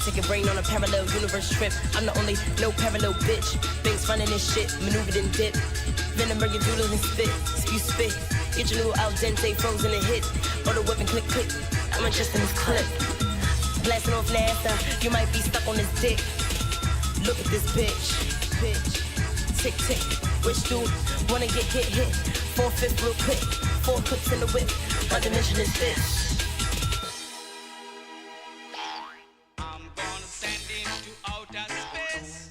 take your brain on a parallel universe trip. I'm the only no parallel bitch. Things fun in this shit, maneuvered and dip. Venom bring your doodle and spit, spew spit. Get your new al dente frozen and hit. Or the weapon click click. I'm just in this clip. Blasting off NASA, you might be stuck on this dick. Look at this bitch. Tick tick. Which dude wanna get hit? 4/5 real quick. 4 clicks in the whip. My dimension is this. I'm gonna send into outer space.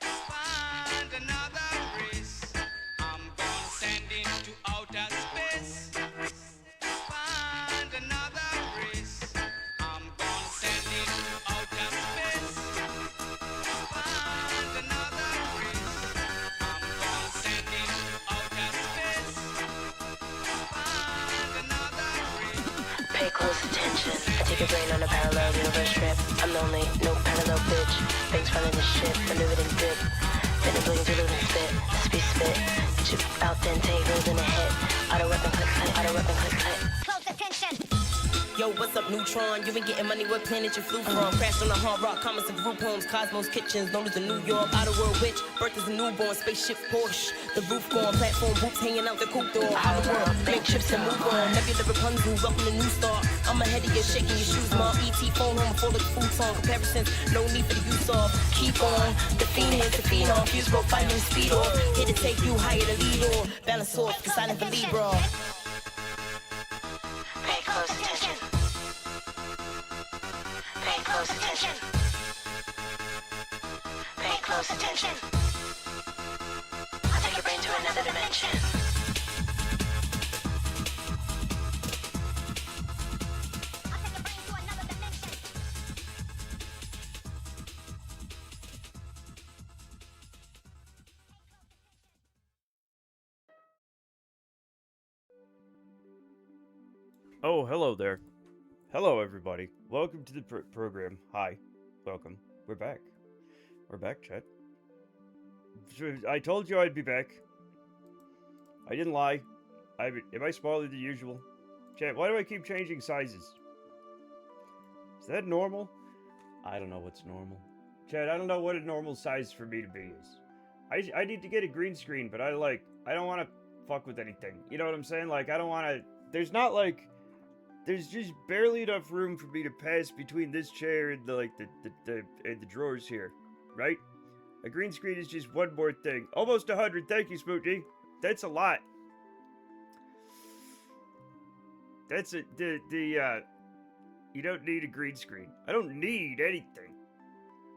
Find another race. I'm gonna send into outer space. Find another race. I'm gonna send into outer space. Find another race. I'm gonna send into outer space. Find another race. Pay close attention. I take your brain on a parallel universe trip. I'm the only no parallel bitch. Things running this shit, maneuvered and dip. Then it bling doodle and spit. Speed spit. Get you out dente, goes in a hit. Auto weapon click click. Auto weapon click click. Close attention. Yo, what's up, Neutron? You been getting money, what planet you flew from? Crashed on the hard rock, comments and group homes, Cosmos Kitchens, known as the New York outer world witch. Birth is a newborn, spaceship Porsche. The roof gone, platform boots hanging out the coupe door. Outer world, make chips and move on. Nebula Rapunzel, welcome to New Star. I'm ahead of you, shaking your shoes, mom. ET phone home full of food song comparisons. No need for the use of. Keep on, the fiend is the phenom. Fuse broke, fighting speed off. Here to take you higher to lead on. Balance off, the silent for Libra. Pay close attention. Pay close attention. Pay close attention. I'll take your brain to another dimension. I'll take your brain to another dimension. Oh, hello there. Hello, everybody. Welcome to the program. Hi. Welcome. We're back. We're back, chat. I told you I'd be back. I didn't lie. Am I smaller than usual? Chat, why do I keep changing sizes? Is that normal? I don't know what's normal. Chat, I don't know what a normal size for me to be is. I need to get a green screen, but I don't want to fuck with anything. You know what I'm saying? Like, I don't want to... There's just barely enough room for me to pass between this chair and the drawers here, right? A green screen is just one more thing. Almost 100. Thank you, Spooky. That's a lot. That's you don't need a green screen. I don't need anything.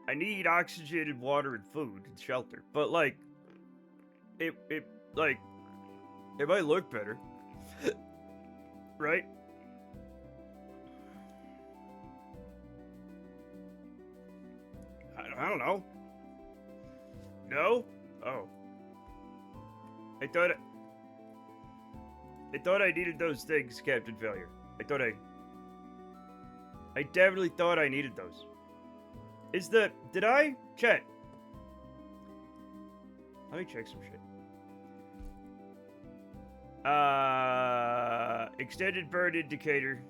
I need oxygen and water and food and shelter. But like, it might look better, right? I don't know. No? Oh. I thought I needed those things, Captain Failure. I definitely thought I needed those. Did I? Chat. Let me check some shit. Extended burn indicator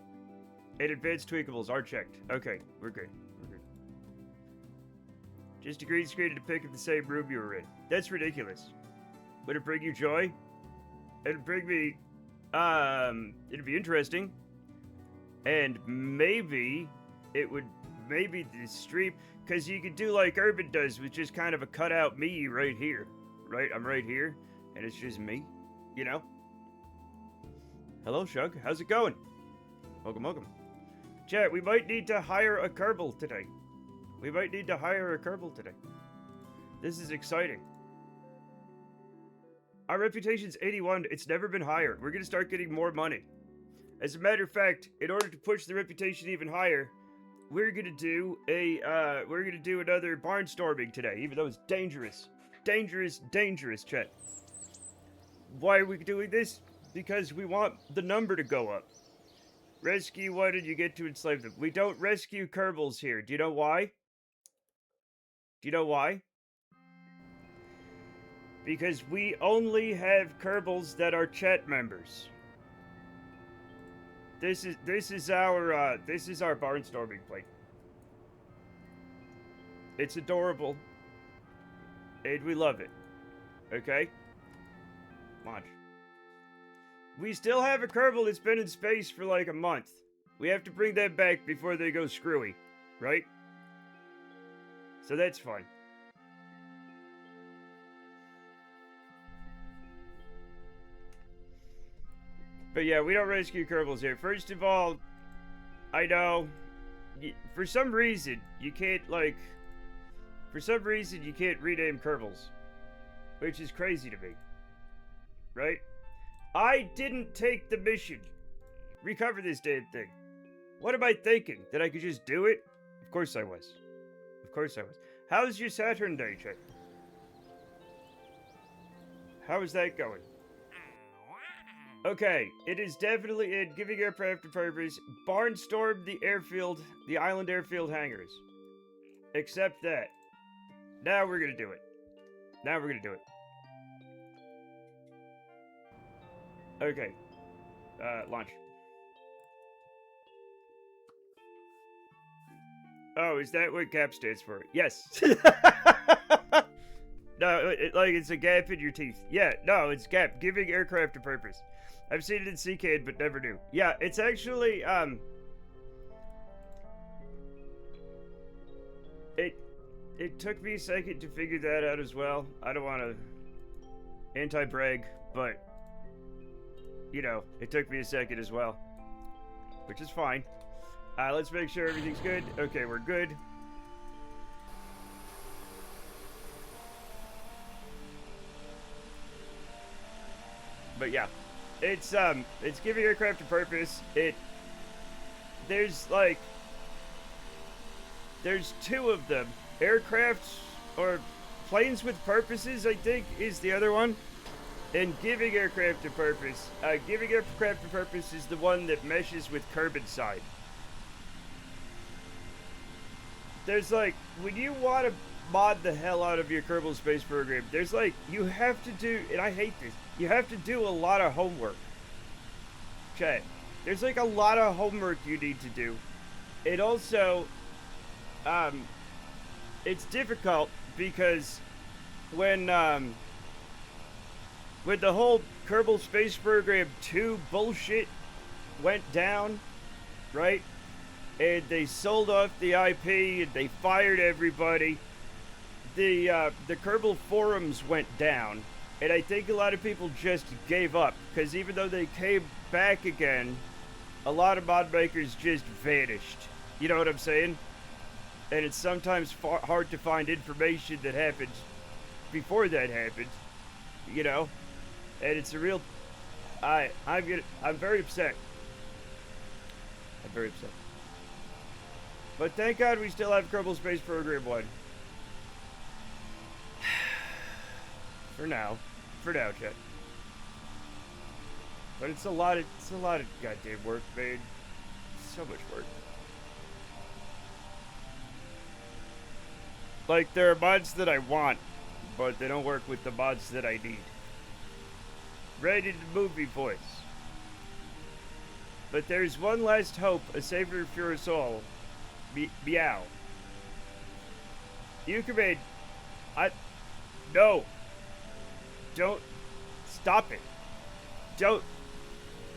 and advanced tweakables are checked. Okay, we're good. Just a green screen to pick up the same room you were in. That's ridiculous. Would it bring you joy? It'd bring me, it'd be interesting. And maybe the stream, because you could do like Urban does, with just kind of a cutout me right here. Right? I'm right here, and it's just me, you know? Hello, Shug. How's it going? Welcome. Chat, we might need to hire a Kerbal today. This is exciting. Our reputation's 81. It's never been higher. We're gonna start getting more money. As a matter of fact, in order to push the reputation even higher, we're gonna do another barnstorming today, even though it's dangerous. Dangerous, chat. Why are we doing this? Because we want the number to go up. Rescue one and you get to enslave them. We don't rescue Kerbals here. Do you know why? Because we only have Kerbals that are chat members. This is our barnstorming plate. It's adorable. And we love it. Okay? Launch. We still have a Kerbal that's been in space for like a month. We have to bring that back before they go screwy. Right? So that's fun. But yeah, we don't rescue Kerbals here. First of all, I know, for some reason, you can't, like, rename Kerbals. Which is crazy to me. Right? I didn't take the mission. Recover this damn thing. What am I thinking? That I could just do it? Of course I was. Of course I was. How's your Saturn day, Chet? How is that going? Okay, it is definitely in giving aircraft a purpose. Barnstorm the island airfield hangars. Except that. Now we're gonna do it. Now we're gonna do it. Okay. Launch. Oh, is that what GAP stands for? Yes. No, like it's a gap in your teeth. Yeah, no, it's GAP, giving aircraft a purpose. I've seen it in CCAD, but never knew. Yeah, it's actually, It took me a second to figure that out as well. I don't want to anti-brag, but, you know, it took me a second as well. Which is fine. Let's make sure everything's good. Okay, we're good. But yeah, it's giving aircraft a purpose. There's two of them. Aircrafts, or planes with purposes, I think, is the other one. And giving aircraft a purpose. Giving aircraft a purpose is the one that meshes with Kerbal side. There's like, when you want to mod the hell out of your Kerbal Space Program, there's like, you have to do, and I hate this, you have to do a lot of homework. Chat. There's like a lot of homework you need to do. It also, it's difficult because when the whole Kerbal Space Program 2 bullshit went down, right? And they sold off the IP and they fired everybody. The Kerbal forums went down, and I think a lot of people just gave up because even though they came back again, a lot of mod makers just vanished. You know what I'm saying? And it's sometimes hard to find information that happened before that happened, you know. And it's a real. I'm very upset. I'm very upset. But thank God we still have Kerbal Space Program 1. For now, chat. But it's a lot of goddamn work, man. So much work. Like, there are mods that I want, but they don't work with the mods that I need. Rated movie voice. But there's one last hope, a savior for us all. Meow. Eucharist, no. Don't. Stop it. Don't.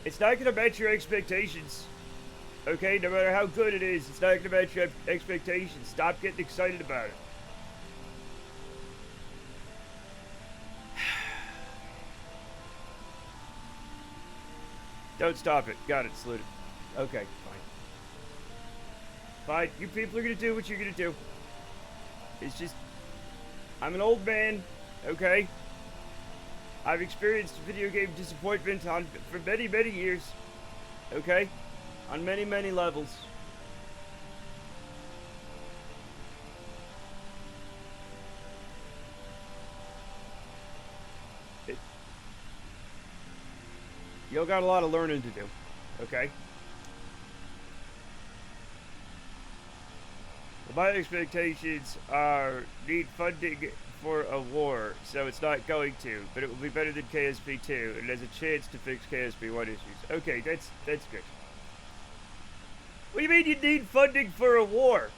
It's not gonna match your expectations. Okay? No matter how good it is, it's not gonna match your expectations. Stop getting excited about it. Don't stop it. Got it. Saluted. Okay, fine. Fine. You people are gonna do what you're gonna do. It's just... I'm an old man, okay? I've experienced video game disappointment for many, many years. Okay? On many, many levels. Y'all got a lot of learning to do. Okay? Well, my expectations are need funding for a war, so it's not going to, but it will be better than KSP 2, and there's a chance to fix KSP 1 issues. Okay, that's good. What do you mean you need funding for a war?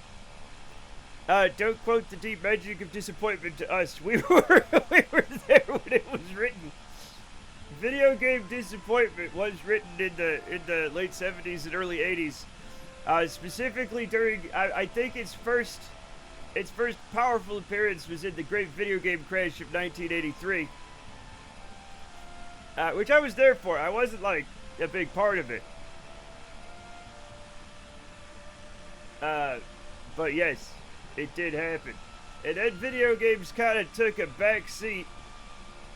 Don't quote the deep magic of disappointment to us. We were there when it was written. Video game disappointment was written in the late 70s and early 80s. Specifically during, I think its first powerful appearance was in the Great Video Game Crash of 1983. Which I was there for. I wasn't like a big part of it. But yes, it did happen. And then video games kind of took a back seat.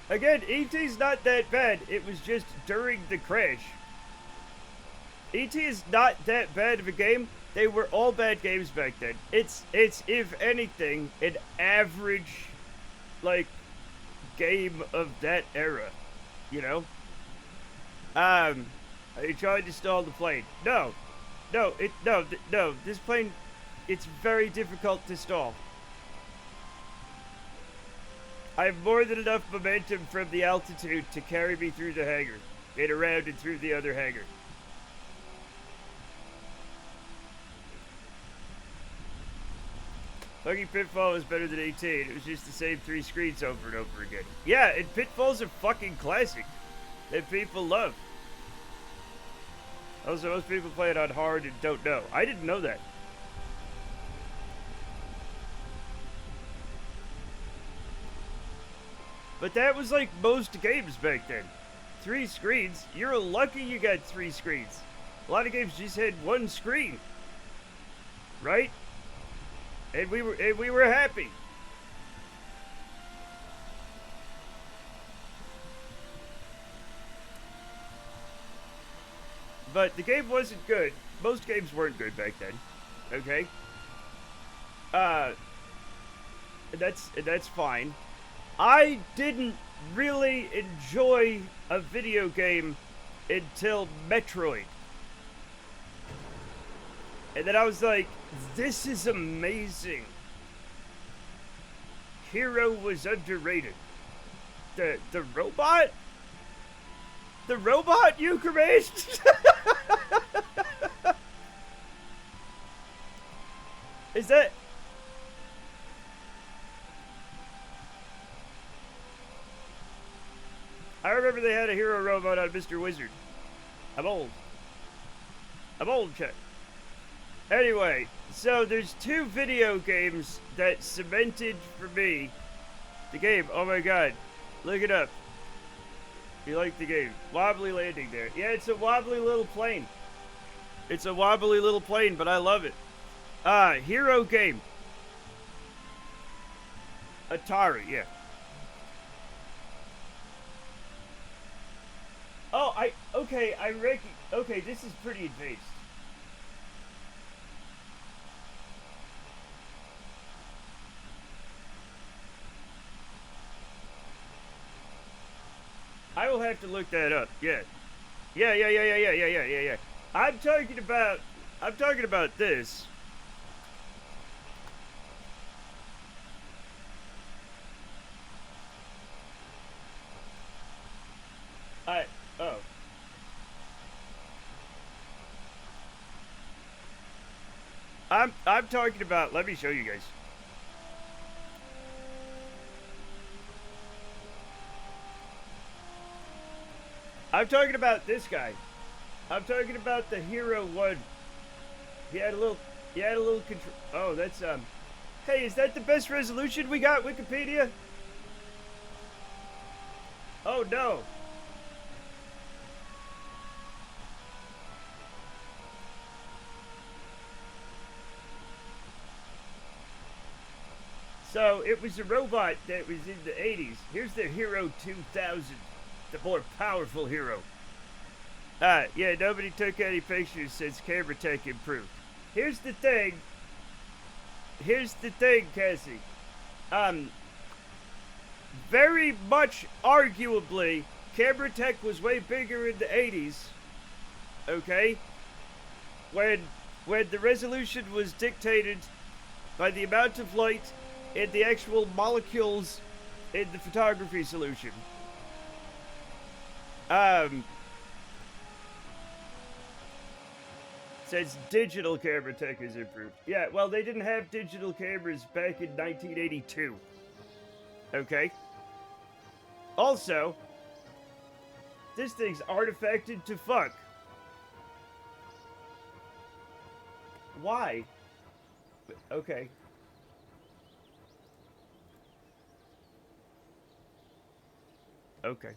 Again, E.T.'s not that bad. It was just during the crash. E.T. is not that bad of a game. They were all bad games back then. It's if anything, an average, like, game of that era. You know? Are you trying to stall the plane? No. No, this plane, it's very difficult to stall. I have more than enough momentum from the altitude to carry me through the hangar. And around and through the other hangar. Lucky Pitfall is better than 18. It was just the same 3 screens over and over again. Yeah, and Pitfall's a fucking classic that people love. Also, most people play it on hard and don't know. I didn't know that. But that was like most games back then. 3 screens. You're lucky you got 3 screens. A lot of games just had 1 screen. Right? And we were happy. But the game wasn't good. Most games weren't good back then. Okay? That's fine. I didn't really enjoy a video game until Metroid. And then I was like, this is amazing. Hero was underrated. The robot? The robot you created? Is that... I remember they had a hero robot on Mr. Wizard. I'm old, Chuck. Anyway, so there's 2 video games that cemented for me the game. Oh my god, look it up. You like the game. Wobbly landing there. Yeah, it's a wobbly little plane. It's a wobbly little plane, but I love it. Hero game. Atari, yeah. Oh, okay, this is pretty advanced. I will have to look that up. Yeah. Yeah. I'm talking about this. Oh. I'm talking about, let me show you guys. I'm talking about this guy. I'm talking about the Hero 1. He had a little control. Oh, that's, hey, is that the best resolution we got, Wikipedia? Oh, no. So, it was a robot that was in the 80s. Here's the Hero 2000. The more powerful hero. Yeah, nobody took any pictures since camera tech improved. Here's the thing, Cassie. Very much arguably, camera tech was way bigger in the 80s. Okay? When the resolution was dictated by the amount of light and the actual molecules in the photography solution. Says digital camera tech has improved. Yeah, well, they didn't have digital cameras back in 1982. Okay? Also, this thing's artifacted to fuck. Why? Okay. Okay.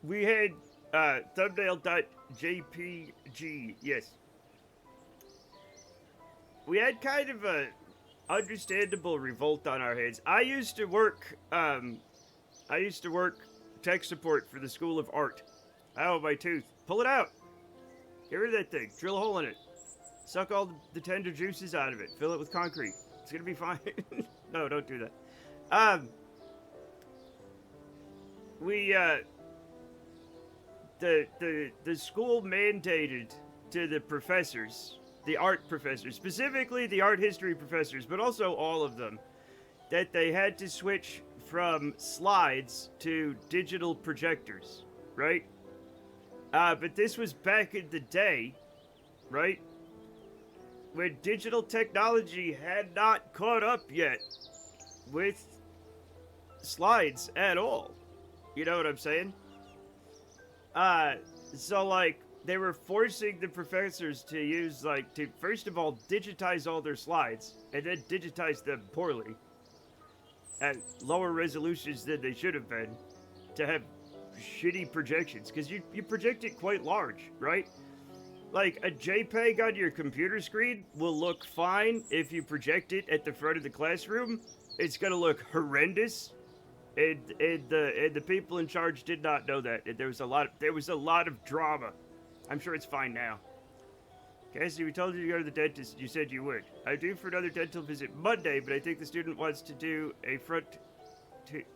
We had thumbnail.jpg, yes. We had kind of a understandable revolt on our hands. I used to work tech support for the School of Art. Oh, my tooth. Pull it out. Get rid of that thing. Drill a hole in it. Suck all the tender juices out of it. Fill it with concrete. It's gonna be fine. No, don't do that. The school mandated to the professors, the art professors, specifically the art history professors, but also all of them, that they had to switch from slides to digital projectors, right? But this was back in the day, right? When digital technology had not caught up yet with slides at all. You know what I'm saying? So like, they were forcing the professors to use, like, to first of all digitize all their slides, and then digitize them poorly at lower resolutions than they should have been, to have shitty projections, because you project it quite large, right? Like, a JPEG on your computer screen will look fine if you project it at the front of the classroom. It's gonna look horrendous, and the people in charge did not know that. And there was a lot of drama. I'm sure it's fine now. Cassie, we told you to go to the dentist. You said you would. I'm due for another dental visit Monday, but I think the student wants to do a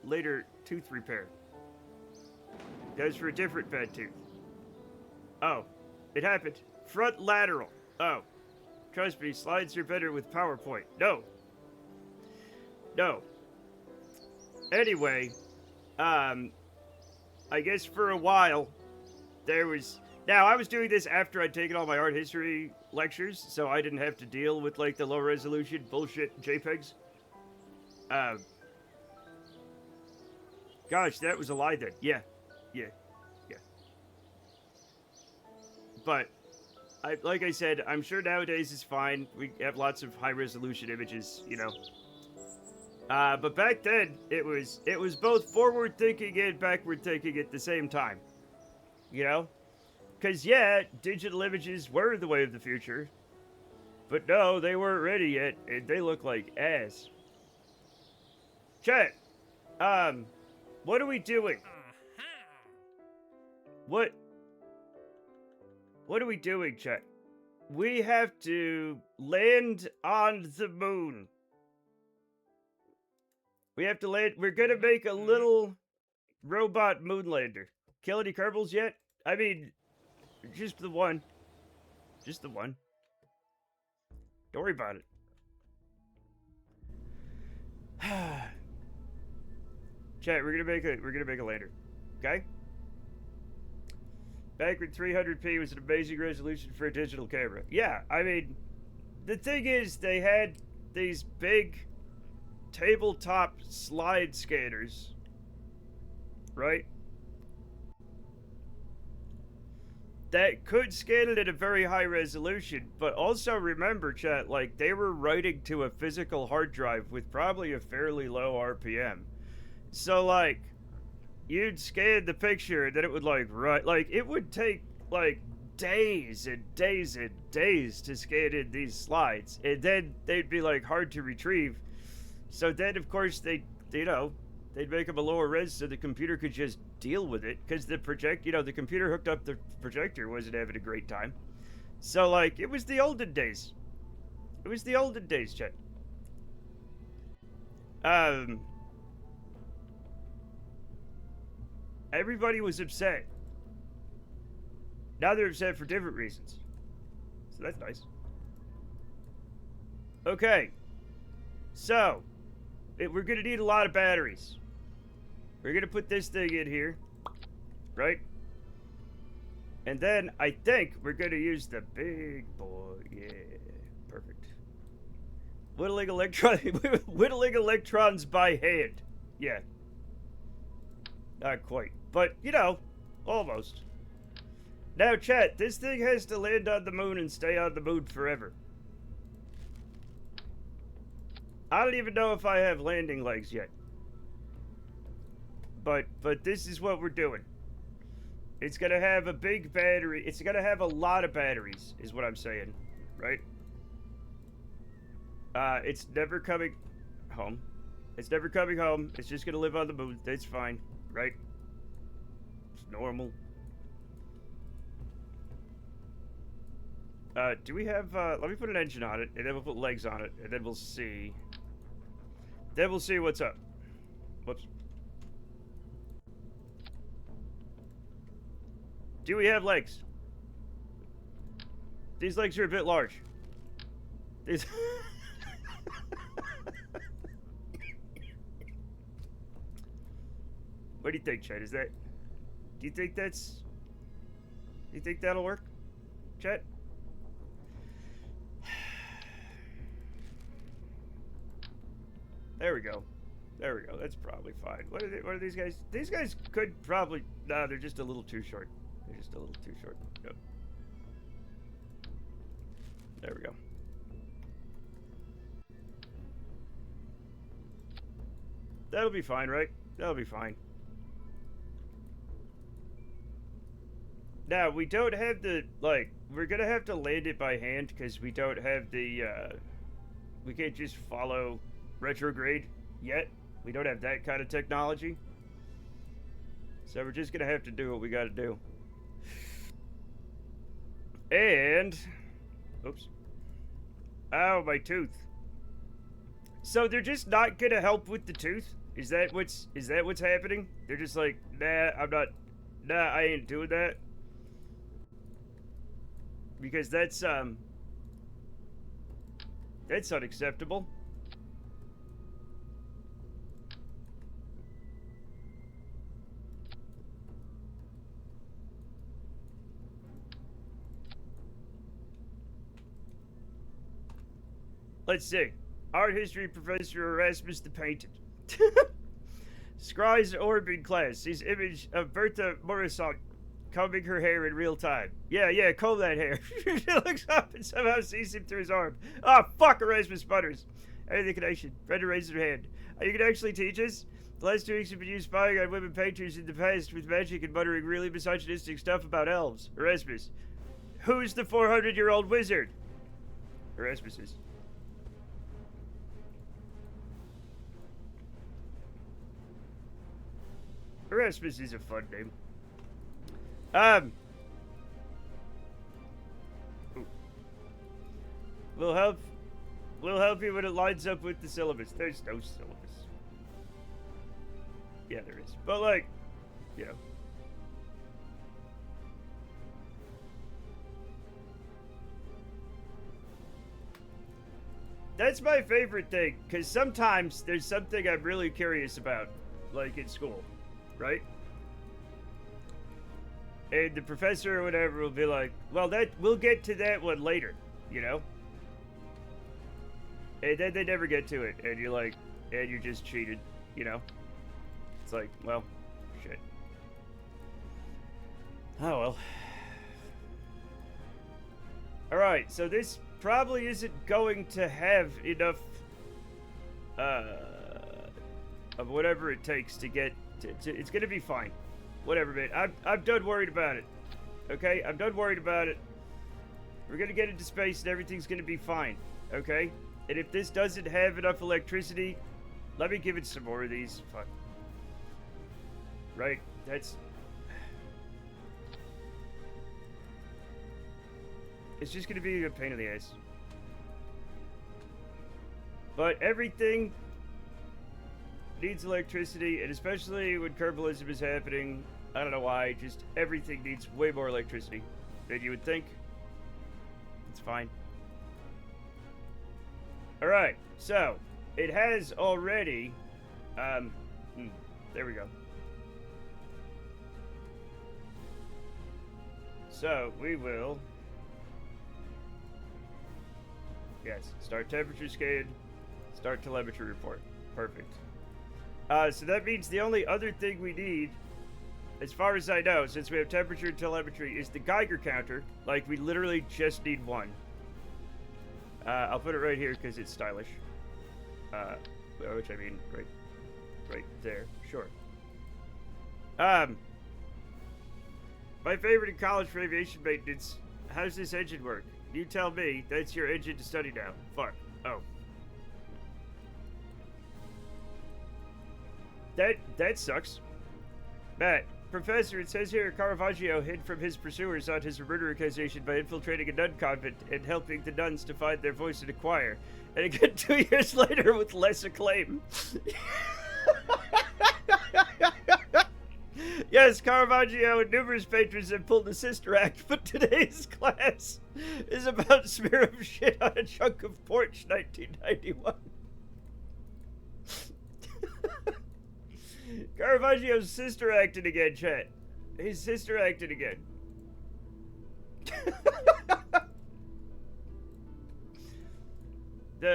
later tooth repair. Goes for a different bad tooth. Oh, it happened. Front lateral. Oh, trust me, slides are better with PowerPoint. No. Anyway, I guess for a while, there was... Now, I was doing this after I'd taken all my art history lectures, so I didn't have to deal with, like, the low-resolution bullshit JPEGs. Gosh, that was a lie then. Yeah. But, like I said, I'm sure nowadays it's fine. We have lots of high-resolution images, you know. But back then, it was both forward-thinking and backward-thinking at the same time. You know? Because, yeah, digital images were the way of the future. But no, they weren't ready yet, and they look like ass. Chat, what are we doing? What are we doing, chat? We have to land on the moon. We have to land. We're gonna make a little robot moonlander. Kill any Kerbals yet? I mean, just the one. Just the one. Don't worry about it. Chat, we're gonna make a lander. Okay? Back when 300p was an amazing resolution for a digital camera. Yeah, I mean, the thing is, they had these big tabletop slide scanners, right? That could scan it at a very high resolution, but also remember, chat, like, they were writing to a physical hard drive with probably a fairly low RPM. So, like, you'd scan the picture, and then it would, like, it would take, like, days and days and days to scan in these slides, and then they'd be, like, hard to retrieve. So then, of course, they'd make them a lower res so the computer could just deal with it, because the computer hooked up the projector wasn't having a great time. So, like, it was the olden days. It was the olden days, chat. Everybody was upset. Now they're upset for different reasons. So that's nice. Okay. So, we're going to need a lot of batteries. We're gonna put this thing in here, right? And then I think we're gonna use the big boy. Yeah, perfect. Whittling electrons by hand. Yeah. Not quite, but you know, almost. Now, chat, this thing has to land on the moon and stay on the moon forever. I don't even know if I have landing legs yet. But this is what we're doing. It's gonna have a big battery. It's gonna have a lot of batteries, is what I'm saying, right? It's never coming home. It's never coming home. It's just gonna live on the moon. That's fine, right? It's normal. Do we have, let me put an engine on it, and then we'll put legs on it, and then we'll see. Then we'll see what's up. Whoops. Do we have legs? These legs are a bit large. These... What do you think, Chet? Is that... Do you think that's... Do you think that'll work, Chet? There we go. There we go. That's probably fine. What are these guys? These guys could probably... No, they're just a little too short. They're just a little too short. Yep. There we go. That'll be fine, right? That'll be fine. Now, we don't have the, like, we're gonna have to land it by hand because we don't have the, we can't just follow retrograde yet. We don't have that kind of technology. So we're just gonna have to do what we gotta do. And, oops. Oh, my tooth. So they're just not gonna help with the tooth? Is that what's happening? They're just like, nah, I ain't doing that. Because that's unacceptable. Let's see. Art history professor Erasmus the Painted. Scry's Orbing class sees image of Bertha Morisot combing her hair in real time. Yeah, comb that hair. She looks up and somehow sees him through his arm. Ah, fuck, Erasmus sputters. Any the connection. Brenda raises her hand. You can actually teach us? The last 2 weeks have been used spying on women painters in the past with magic and muttering really misogynistic stuff about elves. Erasmus. Who's the 400-year-old wizard? Erasmus is. Erasmus is a fun name. We'll help you when it lines up with the syllabus. There's no syllabus. Yeah, there is. But like, you know. That's my favorite thing, because sometimes there's something I'm really curious about, like in school, right? And the professor or whatever will be like, well, we'll get to that one later, you know? And then they never get to it, and you're like, and you're just cheated, you know? It's like, well, shit. Oh, well. Alright, so this probably isn't going to have enough, of whatever it takes to get to it's gonna be fine. Whatever, man. I'm done worried about it. Okay? I'm done worried about it. We're gonna get into space and everything's gonna be fine. Okay? And if this doesn't have enough electricity, let me give it some more of these. Fuck. Right? That's... It's just gonna be a pain in the ass. But everything needs electricity, and especially when Kerbalism is happening, I don't know why, just everything needs way more electricity than you would think. It's fine. Alright, so, it has already, there we go. So we will. Yes, start temperature scan, start telemetry report. Perfect. So that means the only other thing we need, as far as I know, since we have temperature and telemetry, is the Geiger counter. Like, we literally just need one. I'll put it right here because it's stylish. Which I mean, right there. Sure. My favorite in college for aviation maintenance. How's this engine work? You tell me. That's your engine to study now. Fuck. Oh. That sucks. Matt, Professor, it says here Caravaggio hid from his pursuers on his murder accusation by infiltrating a nun convent and helping the nuns to find their voice in a choir. And again 2 years later with less acclaim. Yes, Caravaggio and numerous patrons have pulled the sister act, but today's class is about smear of shit on a chunk of porch 1991. Caravaggio's sister acted again, chat. His sister acted again.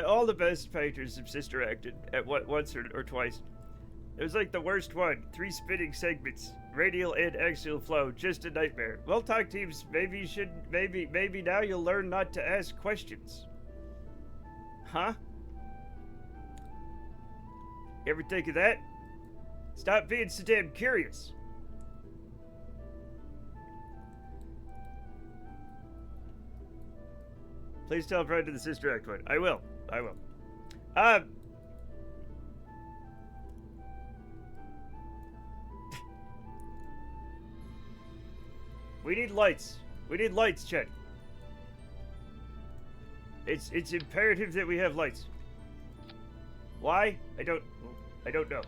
All the best painters have sister acted at once or twice. It was like the worst one. 3 spinning segments, radial and axial flow, just a nightmare. Well, talk teams, maybe you should, maybe now you'll learn not to ask questions. Huh? You ever think of that? Stop being so damn curious. Please tell Fred to the sister act one. I will. We need lights. We need lights, Chet. It's imperative that we have lights. Why? I don't know.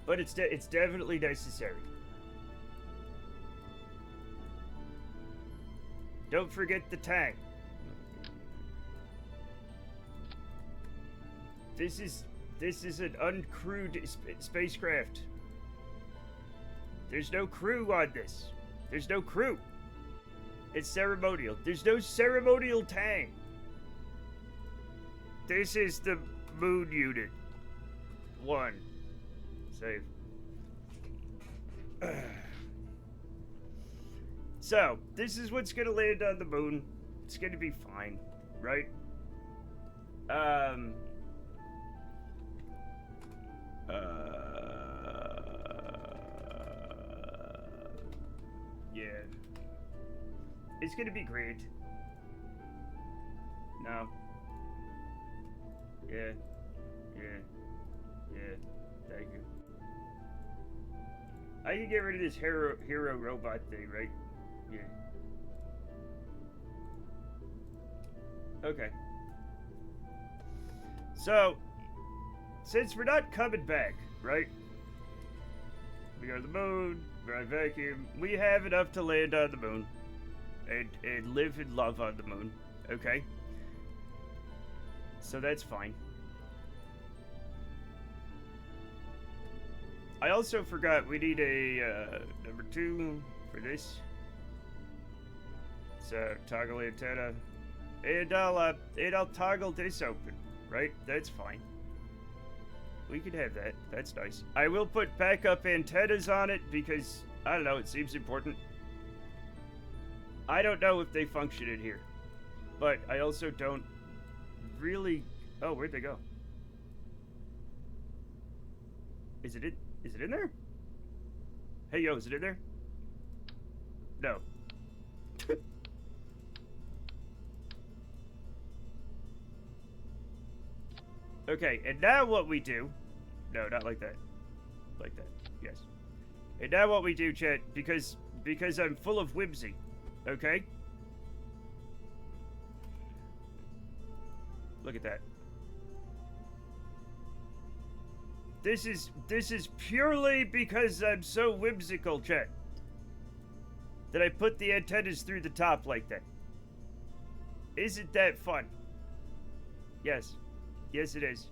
But it's definitely necessary. Don't forget the tank. This is an uncrewed spacecraft. There's no crew on this. There's no crew. It's ceremonial. There's no ceremonial tang. This is the moon unit. 1. Save. So, this is what's gonna land on the moon. It's gonna be fine, right? Yeah. It's gonna be great. No. Yeah. Thank you. I can get rid of this hero robot thing, right? Yeah. Okay. So, since we're not coming back, right? We go to the moon, we're on vacuum, we have enough to land on the moon. And live and love on the moon, okay? So that's fine. I also forgot we need a number 2 for this. So toggle antenna, and I'll toggle this open, right? That's fine. We can have that. That's nice. I will put backup antennas on it because I don't know. It seems important. I don't know if they function in here, but I also don't really. Oh, where'd they go? Is it in there? Hey, yo, is it in there? No. Okay, and now what we do... No, not like that. Like that, yes. And now what we do, chat, because I'm full of whimsy, okay? Look at that. This is purely because I'm so whimsical, chat, that I put the antennas through the top like that. Isn't that fun? Yes. Yes, it is.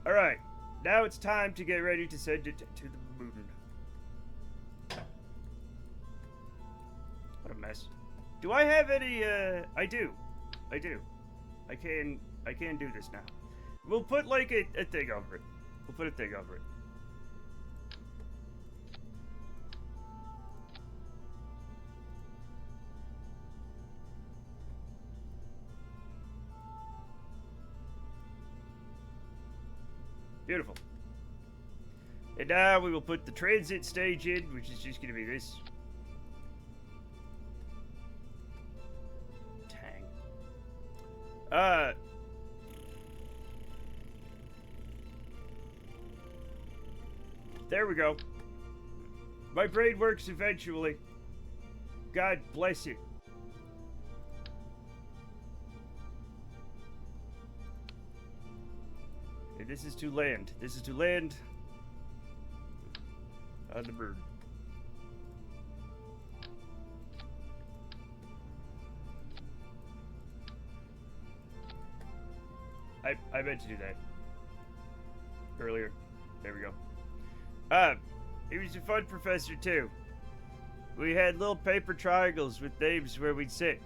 Alright, now it's time to get ready to send it to the moon. mess. Do I have any, I do. I do. I can do this now. We'll put, like, a thing over it. We'll put a thing over it. Beautiful. And now we will put the transit stage in, which is just going to be this. Tang. There we go. My brain works eventually. God bless it. Okay, this is to land. This is to land on the bird. I meant to do that earlier. There we go. He was a fun professor too. We had little paper triangles with names where we'd sit.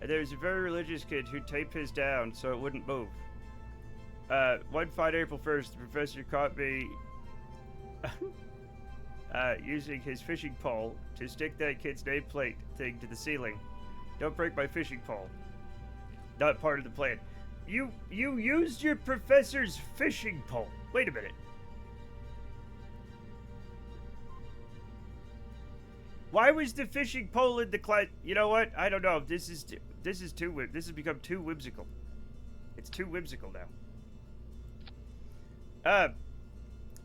And there was a very religious kid who'd tape his down so it wouldn't move. One fine April 1st, the professor caught me using his fishing pole to stick that kid's nameplate thing to the ceiling. Don't break my fishing pole. Not part of the plan. You used your professor's fishing pole. Wait a minute. Why was the fishing pole in the class? You know what? I don't know. This has become too whimsical. It's too whimsical now.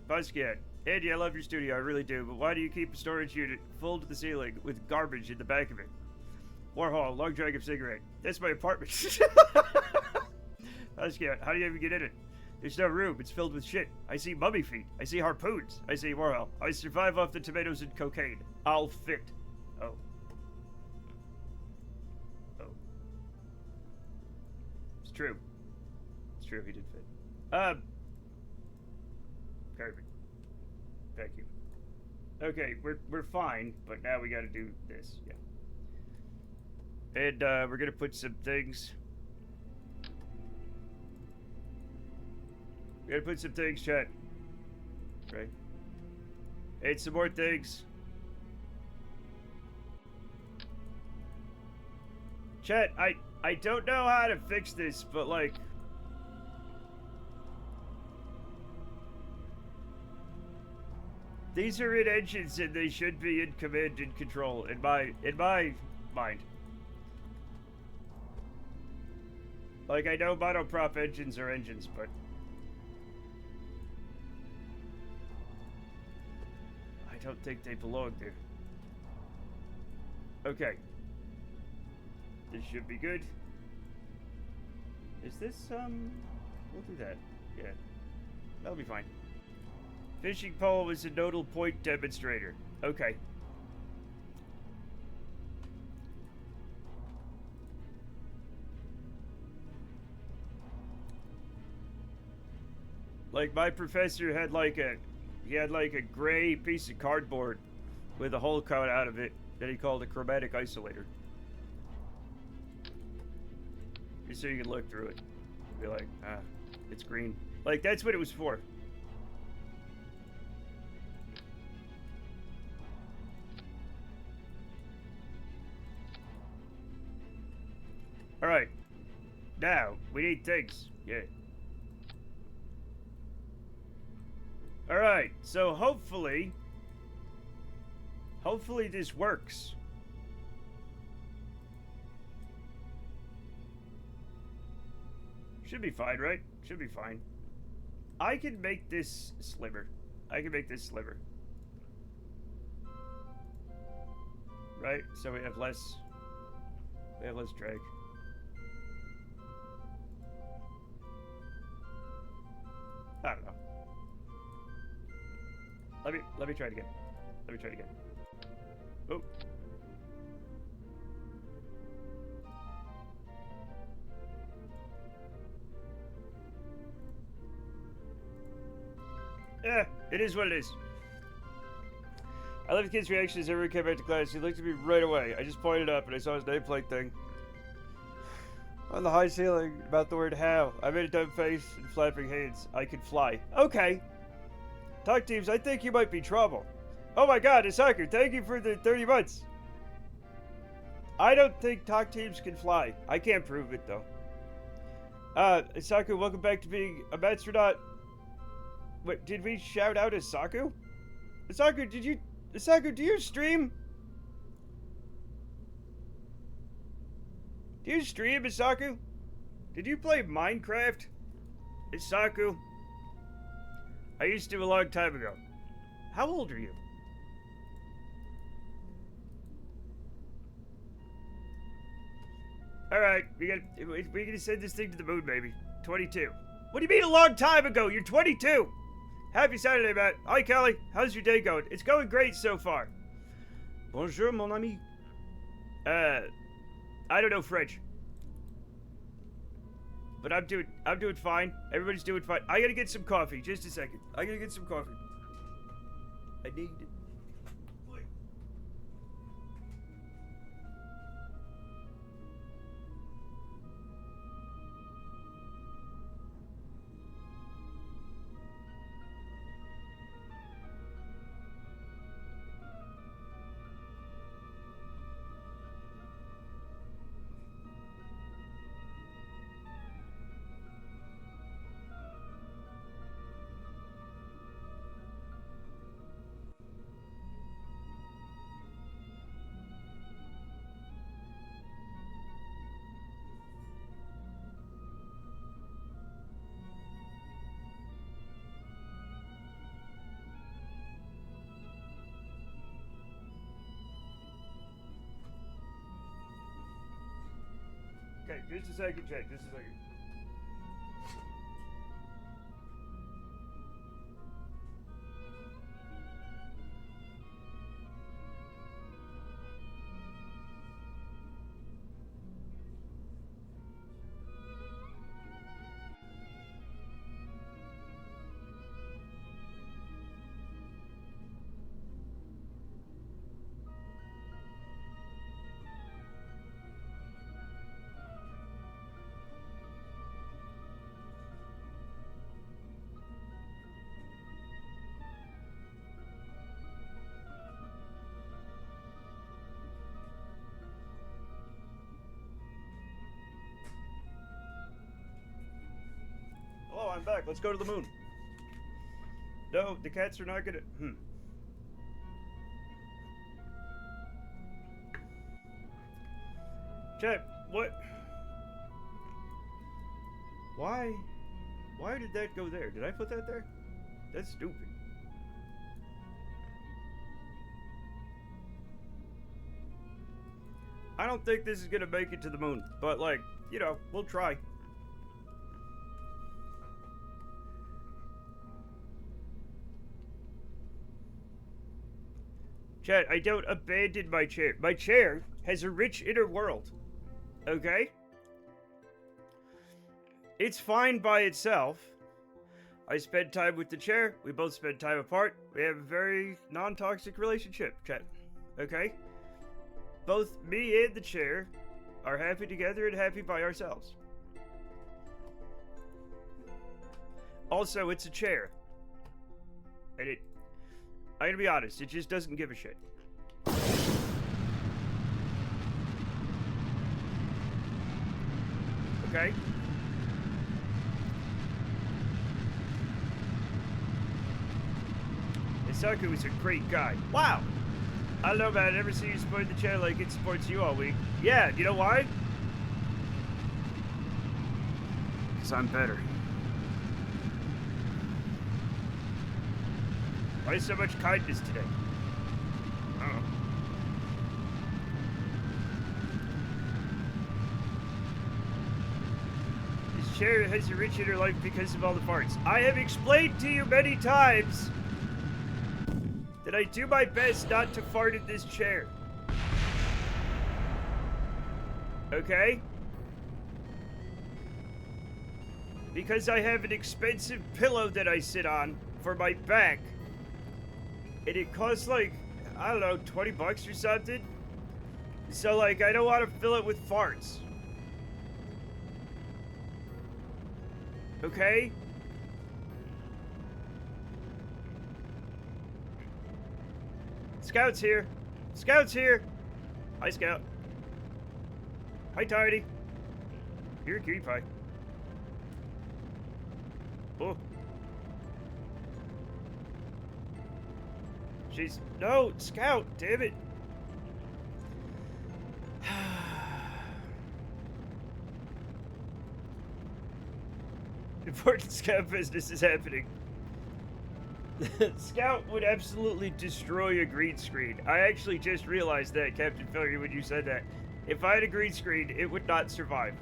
Buzzcat. Andy, I love your studio. I really do. But why do you keep a storage unit full to the ceiling with garbage in the back of it? Warhol, long drag of cigarette. That's my apartment. Buzzcat. How do you even get in it? There's no room. It's filled with shit. I see mummy feet. I see harpoons. I see Warhol. I survive off the tomatoes and cocaine. I'll fit. Oh. Oh. It's true. It's true. He did fit. Garbage. Thank you. Okay, we're fine, but now we gotta do this. Yeah. And we're gonna put some things. We gotta put some things, chat. Right? And some more things. Chat, I don't know how to fix this, but like... These are in engines and they should be in command and control, in my mind. Like, I know monoprop engines are engines, but... I don't think they belong there. Okay. This should be good. Is this, we'll do that. Yeah. That'll be fine. Fishing pole is a nodal point demonstrator. Okay. Like, my professor had like a gray piece of cardboard with a hole cut out of it that he called a chromatic isolator. Just so you can look through it. Be like, it's green. Like, that's what it was for. Alright. Now, we need things. Yeah. Alright, so hopefully this works. Should be fine, right? Should be fine. I can make this slimmer. Right? So we have less drag. I don't know. Let me try it again. Oh. Yeah, it is what it is. I love the kid's reaction as everyone came back to class. He looked at me right away. I just pointed up and I saw his nameplate thing on the high ceiling about the word how. I made a dumb face and flapping hands. I could fly. Okay. Talk teams, I think you might be trouble. Oh my god, Isaku, thank you for the 30 months. I don't think talk teams can fly. I can't prove it though. Isaku, welcome back to being a astronaut. Wait, did we shout out Isaku? Isaku, do you stream? Do you stream, Isaku? Did you play Minecraft? Isaku? I used to a long time ago. How old are you? Alright, we're gonna send this thing to the moon, baby. 22. What do you mean a long time ago? You're 22! Happy Saturday, Matt. Hi, Kelly. How's your day going? It's going great so far. Bonjour, mon ami. I don't know French. But I'm doing fine. Everybody's doing fine. I gotta get some coffee. Just a second. I gotta get some coffee. I need it. Okay, just a second, Jake. Just a second. Hello, I'm back. Let's go to the moon. No, the cats are not gonna... Chat, what? Why did that go there? Did I put that there? That's stupid. I don't think this is gonna make it to the moon, but like, you know, we'll try. Chat, I don't abandon my chair. My chair has a rich inner world. Okay? It's fine by itself. I spend time with the chair. We both spend time apart. We have a very non-toxic relationship, chat. Okay? Both me and the chair are happy together and happy by ourselves. Also, it's a chair. And I'm gonna be honest, it just doesn't give a shit. Okay? Isaku is a great guy. Wow! I don't know, man. I never see you support the channel like it supports you all week. Yeah, you know why? Because I'm better. Why so much kindness today? I don't know. This chair has a rich inner life because of all the farts. I have explained to you many times that I do my best not to fart in this chair. Okay? Because I have an expensive pillow that I sit on for my back. And it costs like I don't know, 20 bucks or something. So, like, I don't want to fill it with farts. Okay? Scout's here. Scout's here. Hi, Scout. Hi, Tidy. You're a cutie pie. Oh. She's... No, Scout, damn it. Important Scout business is happening. Scout would absolutely destroy a green screen. I actually just realized that, Captain Failure, when you said that. If I had a green screen, it would not survive.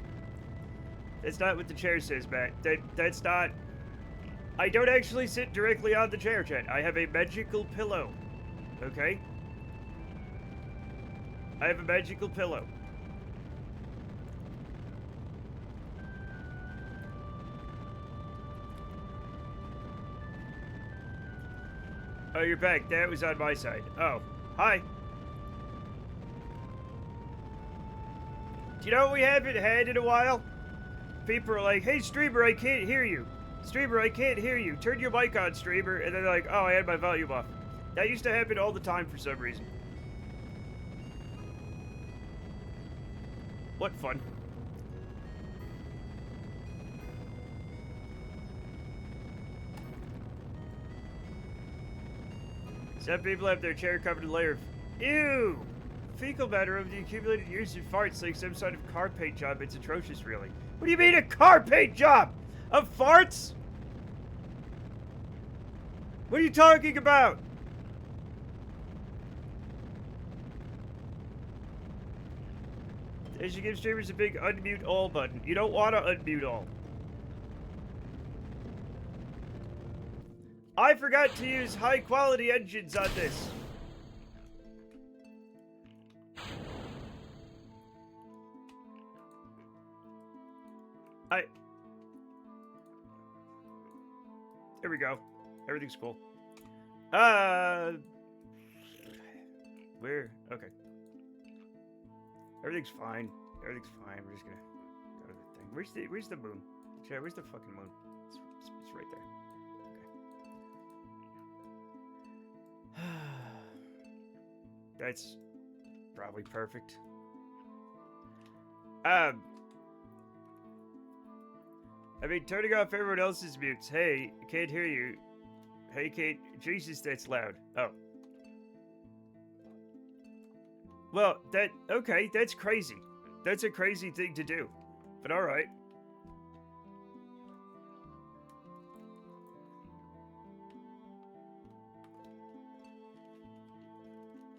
That's not what the chair says, Matt. That's not... I don't actually sit directly on the chair, chat. I have a magical pillow. Okay? I have a magical pillow. Oh, you're back. That was on my side. Oh. Hi. Do you know what we haven't had in a while? People are like, hey, streamer, I can't hear you. Streamer, I can't hear you. Turn your mic on, streamer. And they're like, oh, I had my volume off. That used to happen all the time for some reason. What fun. Some people have their chair covered in a layer of... Ew! Fecal matter of the accumulated years of farts like some sort of car paint job. It's atrocious, really. What do you mean a car paint job? Of farts? What are you talking about? They should give streamers a big unmute all button. You don't want to unmute all. I forgot to use high quality engines on this. There we go. Everything's cool. Where? Okay. Everything's fine. Everything's fine. We're just gonna go to the thing. Where's the moon? Chad, where's the fucking moon? It's right there. Okay. That's probably perfect. I mean, turning off everyone else's mutes. Hey, can't hear you. Hey, Kate. Jesus, that's loud. Oh. Well, okay, that's crazy. That's a crazy thing to do. But alright.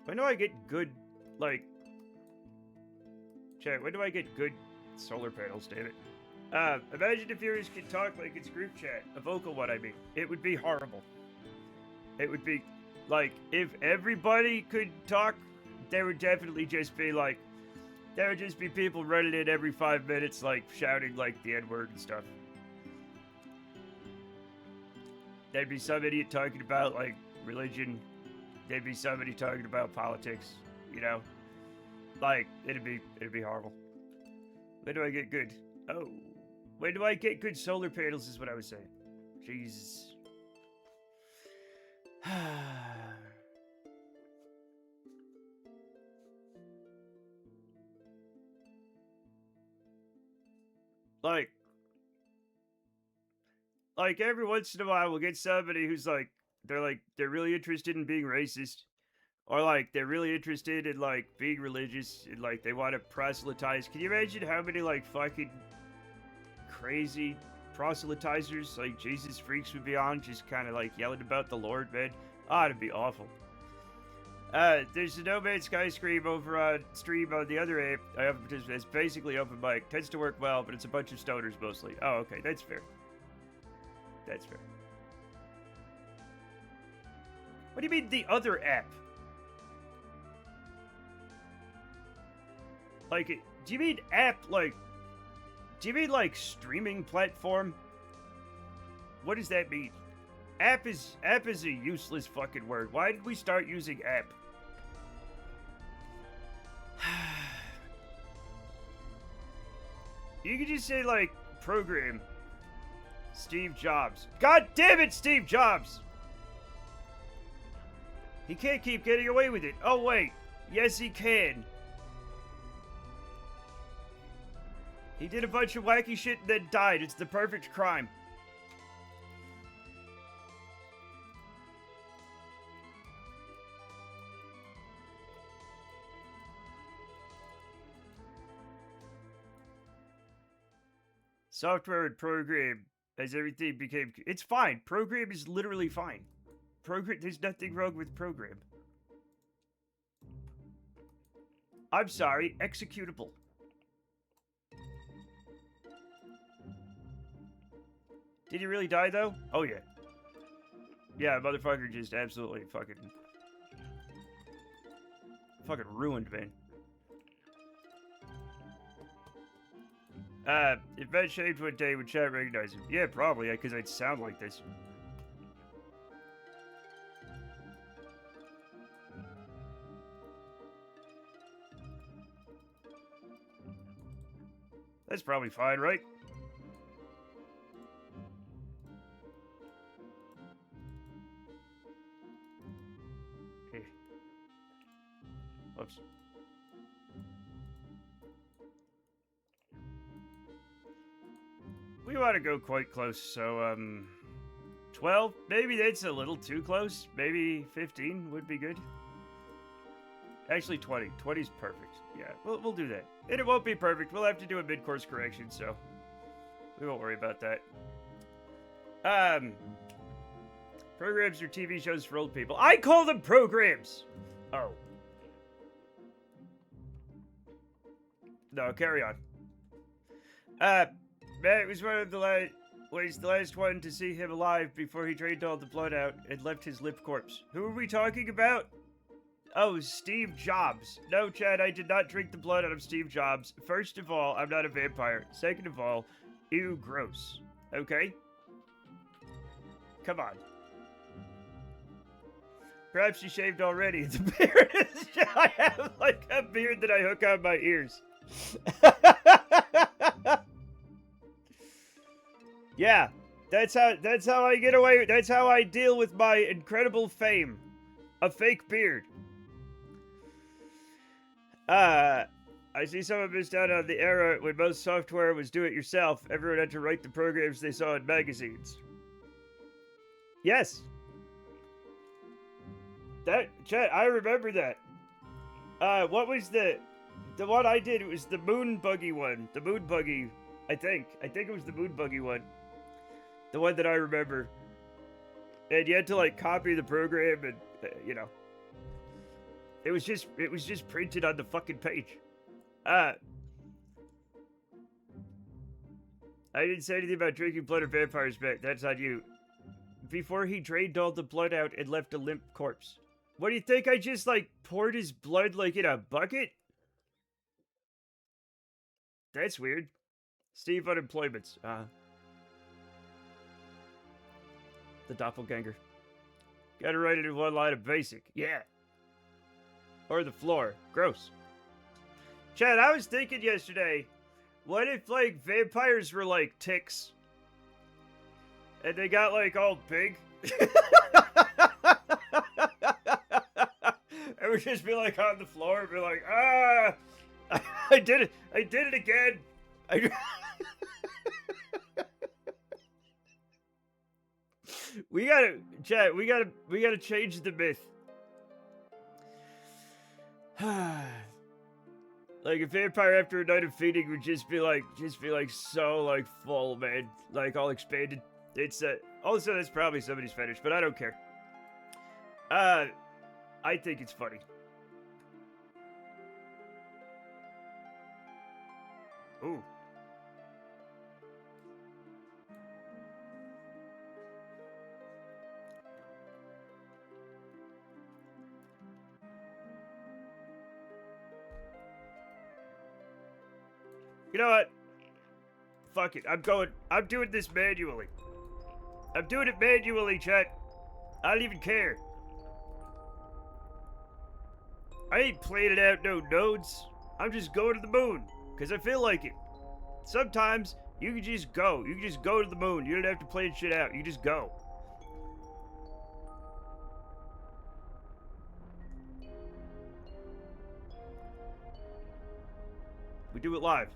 When do I get good, like... Chat, when do I get good solar panels, damn it? Imagine if viewers could talk like it's group chat. A vocal one, I mean. It would be horrible. It would be, like, if everybody could talk, there would definitely just be, like, there would just be people running in every 5 minutes, like, shouting, like, the N-word and stuff. There'd be some idiot talking about, like, religion. There'd be somebody talking about politics, you know? Like, it'd be horrible. When do I get good? Oh. When do I get good solar panels is what I was saying. Jesus. Like every once in a while we'll get somebody who's like, they're really interested in being racist. Or like, they're really interested in like being religious and like they want to proselytize. Can you imagine how many like fucking crazy proselytizers, like Jesus freaks would be on, just kind of like yelling about the Lord, man? Ah, it'd be awful. There's a No Man's Sky stream over on the other app. I have just, it's basically open mic. Tends to work well, but it's a bunch of stoners mostly. Oh, okay, that's fair. That's fair. What do you mean the other app? Like, do you mean app like? Do you mean like streaming platform? What does that mean? App is a useless fucking word. Why did we start using app? You could just say, like, program. Steve Jobs. God damn it, Steve Jobs! He can't keep getting away with it. Oh, wait. Yes, he can. He did a bunch of wacky shit and then died. It's the perfect crime. Software and program, as everything became... It's fine. Program is literally fine. Program... There's nothing wrong with program. I'm sorry. Executable. Did he really die, though? Oh, yeah. Yeah, motherfucker just absolutely fucking ruined, man. If Matt shaved one day, would chat recognize him? Yeah, probably, because I'd sound like this. That's probably fine, right? Okay. Whoops. We want to go quite close, so, 12? Maybe that's a little too close. Maybe 15 would be good. Actually, 20. 20's perfect. Yeah, we'll do that. And it won't be perfect. We'll have to do a mid-course correction, so we won't worry about that. Programs or TV shows for old people. I call them programs! Oh. No, carry on. Matt was one of the last one to see him alive before he drained all the blood out and left his limp corpse. Who are we talking about? Oh, Steve Jobs. No, Chad, I did not drink the blood out of Steve Jobs. First of all, I'm not a vampire. Second of all, ew, gross. Okay? Come on. Perhaps you shaved already. It's a beard. I have, like, a beard that I hook on my ears. Yeah, that's how I get away. That's how I deal with my incredible fame. A fake beard. I see someone missed out on the era when most software was do-it-yourself. Everyone had to write the programs they saw in magazines. Yes. Chat, I remember that. What was the one I did? It was the moon buggy one. The moon buggy, I think. I think it was the moon buggy one. The one that I remember. And you had to, like, copy the program and, you know. It was just printed on the fucking page. I didn't say anything about drinking blood of vampires, but that's on you. Before he drained all the blood out and left a limp corpse. What do you think? I just, like, poured his blood, like, in a bucket? That's weird. Steve Unemployments. The doppelganger. Gotta write it in one line of basic. Yeah. Or the floor. Gross. Chad, I was thinking yesterday, what if, like, vampires were, like, ticks? And they got, like, all big? And we'd just be, like, on the floor and be like, I did it. I did it again. We gotta, chat, we gotta change the myth. Like, a vampire after a night of feeding would just be like so, like, full, man. Like, all expanded. It's, also, that's probably somebody's fetish, but I don't care. I think it's funny. Ooh. You know what? Fuck it. I'm doing this manually. I'm doing it manually, chat. I don't even care. I ain't planning out no nodes. I'm just going to the moon, because I feel like it. Sometimes you can just go. You can just go to the moon. You don't have to plan shit out. You just go. We do it live.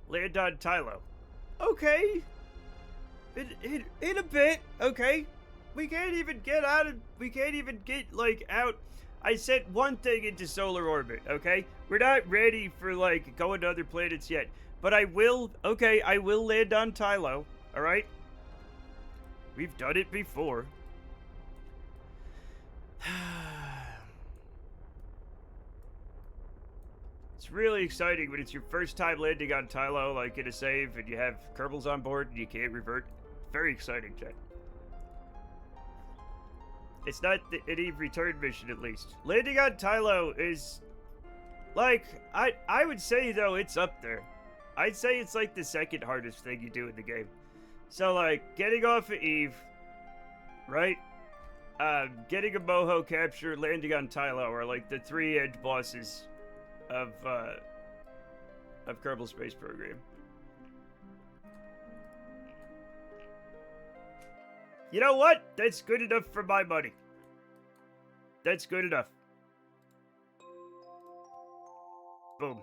Land on Tylo. Okay. In a bit, okay. We can't even get out of, we can't even get, like, out. I sent one thing into solar orbit, okay? We're not ready for, like, going to other planets yet. But I will, okay, I will land on Tylo, alright? We've done it before. It's really exciting when it's your first time landing on Tylo, like in a save, and you have Kerbals on board and you can't revert. Very exciting, Jet. It's not an Eve return mission, at least. Landing on Tylo is, like, I would say, though, it's up there. I'd say it's, like, the second hardest thing you do in the game. So, like, getting off of Eve, right? Getting a Moho capture, landing on Tylo are, like, the 3 end bosses of Kerbal Space Program. You know what? That's good enough for my money. That's good enough. Boom.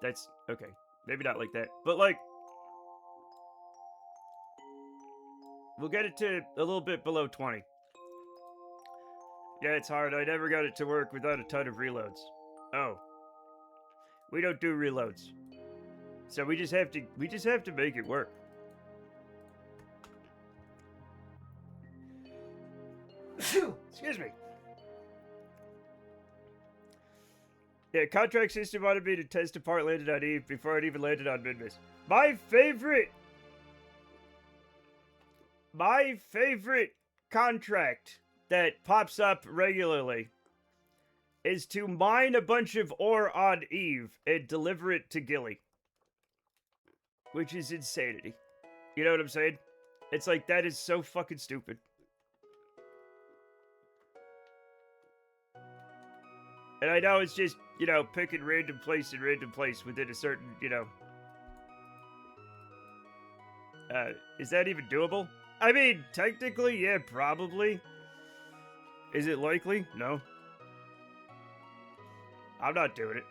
That's okay. Maybe not like that, but like, we'll get it to a little bit below 20. Yeah, it's hard. I never got it to work without a ton of reloads. Oh. We don't do reloads. So we just have to make it work. Excuse me. Yeah, contract system wanted me to test a part landed on Eve before it even landed on Minmus. My favorite contract that pops up regularly is to mine a bunch of ore on Eve and deliver it to Gilly. Which is insanity. You know what I'm saying? It's like, that is so fucking stupid. And I know it's just, you know, picking random place and random place within a certain, you know... is that even doable? I mean, technically, yeah, probably. Is it likely? No. I'm not doing it.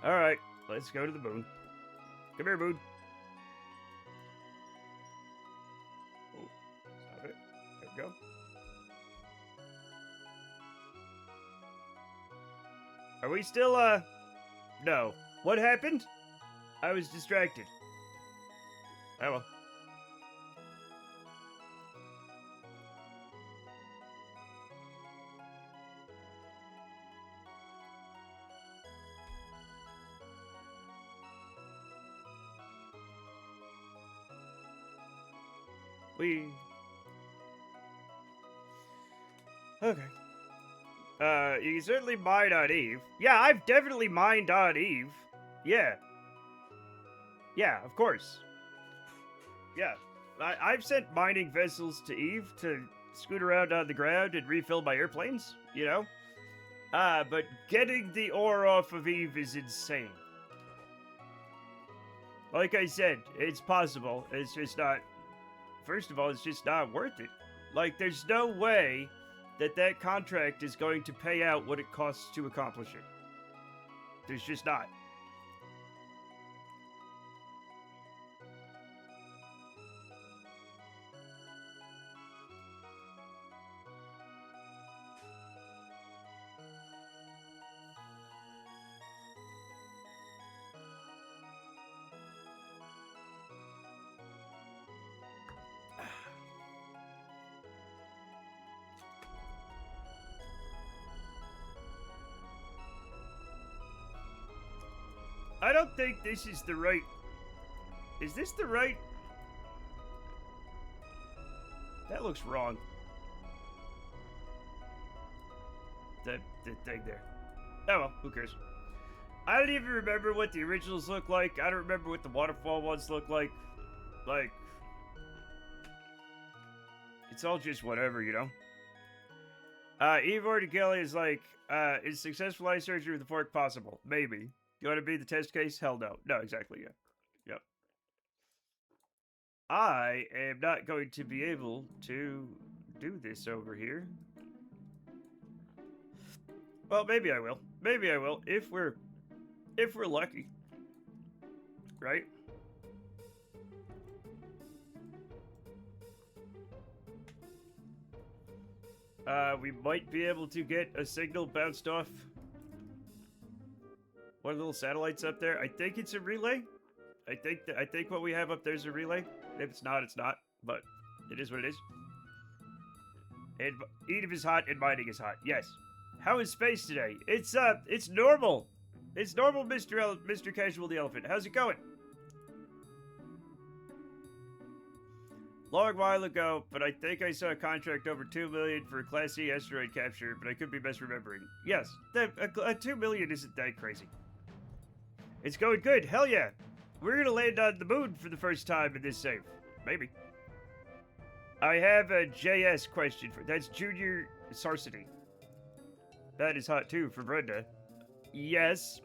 Alright, let's go to the moon. Come here, moon. Oh, stop it. There we go. Are we still, no. What happened? I was distracted. Oh well. Okay. You can certainly mine on Eve. Yeah, I've definitely mined on Eve. Yeah. Yeah, of course. Yeah. I've sent mining vessels to Eve to scoot around on the ground and refill my airplanes, you know? But getting the ore off of Eve is insane. Like I said, it's possible. It's just not... First of all, it's just not worth it. Like, there's no way that that contract is going to pay out what it costs to accomplish it. There's just not. I don't think this is the right... Is this the right... That looks wrong. The thing there. Oh well, who cares? I don't even remember what the originals look like. I don't remember what the waterfall ones look like. Like, it's all just whatever, you know? Ivor de Kelly is like, is successful eye surgery with the fork possible? Maybe. You want to be the test case? Hell no. No, exactly, yeah. Yep. I am not going to be able to do this over here. Well, maybe I will. Maybe I will, if we're lucky. Right? We might be able to get a signal bounced off one of the little satellites up there. I think it's a relay. I think what we have up there is a relay. If it's not, it's not. But it is what it is. And eating is hot and mining is hot. Yes. How is space today? It's normal. It's normal, Mr. Casual the Elephant. How's it going? Long while ago, but I think I saw a contract over $2 million for Class C asteroid capture, but I could be misremembering. Yes, a 2 million isn't that crazy. It's going good. Hell yeah. We're gonna land on the moon for the first time in this save. Maybe. I have a JS question for that's Junior Sarsity. That is hot too for Brenda. Yes.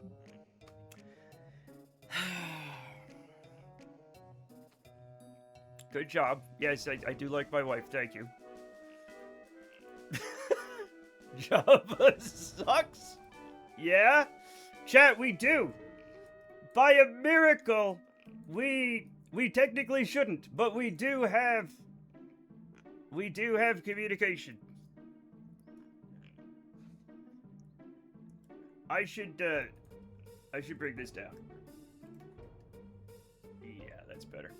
Good job. Yes, I do like my wife. Thank you. Java sucks. Yeah? Chat, we do. By a miracle, we technically shouldn't, but we do have communication. I should bring this down. Yeah, that's better.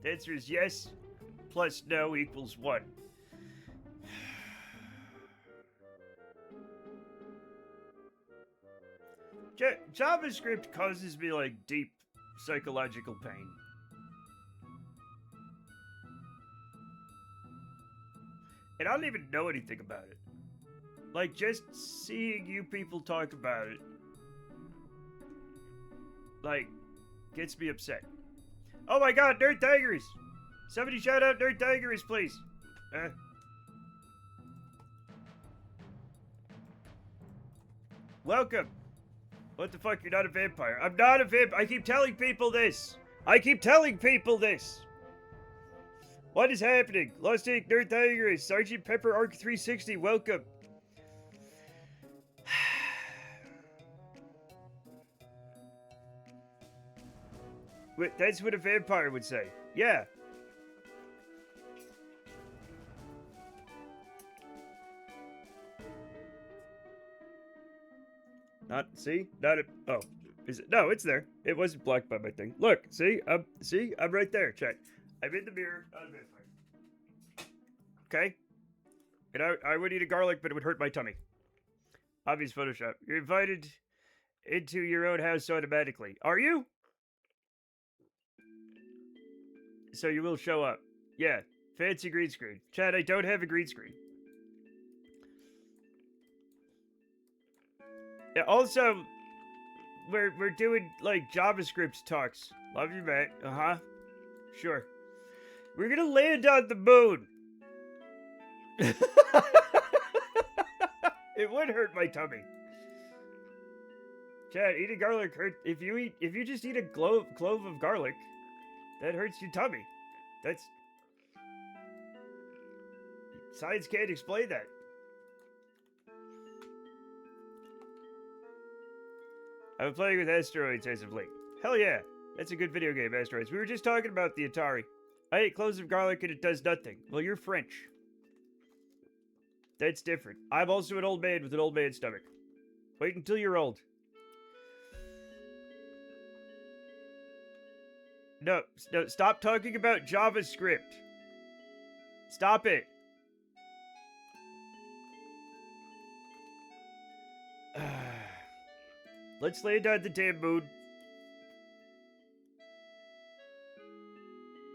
The answer is yes, plus no equals 1. JavaScript causes me, like, deep psychological pain. And I don't even know anything about it. Like, just seeing you people talk about it, like, gets me upset. Oh my god, Nerd Tigers! Somebody shout out Nerd Tigers, please. Welcome. What the fuck, you're not a vampire. I'm not a vampire. I keep telling people this. What is happening? Lost Ink, Nerd Tigers, Sergeant Pepper Arc 360, welcome. Wait, that's what a vampire would say. Yeah. Not, see? Not a, oh. Is it? No, it's there. It wasn't blocked by my thing. Look, see? I'm right there. Check. I'm in the mirror. Not a vampire. Okay? And I would eat a garlic, but it would hurt my tummy. Obvious Photoshop. You're invited into your own house automatically. Are you? So you will show up. Yeah. Fancy green screen. Chad, I don't have a green screen. Yeah, also, we're doing, like, JavaScript talks. Love you, Matt. Uh-huh. Sure. We're gonna land on the moon. It would hurt my tummy. Chad, eating garlic hurt. If you just eat a clove of garlic, that hurts your tummy. That's... Science can't explain that. I've been playing with asteroids as of late. Hell yeah. That's a good video game, Asteroids. We were just talking about the Atari. I ate cloves of garlic and it does nothing. Well, you're French. That's different. I'm also an old man with an old man stomach. Wait until you're old. No, stop talking about JavaScript. Stop it. Let's land on the damn moon.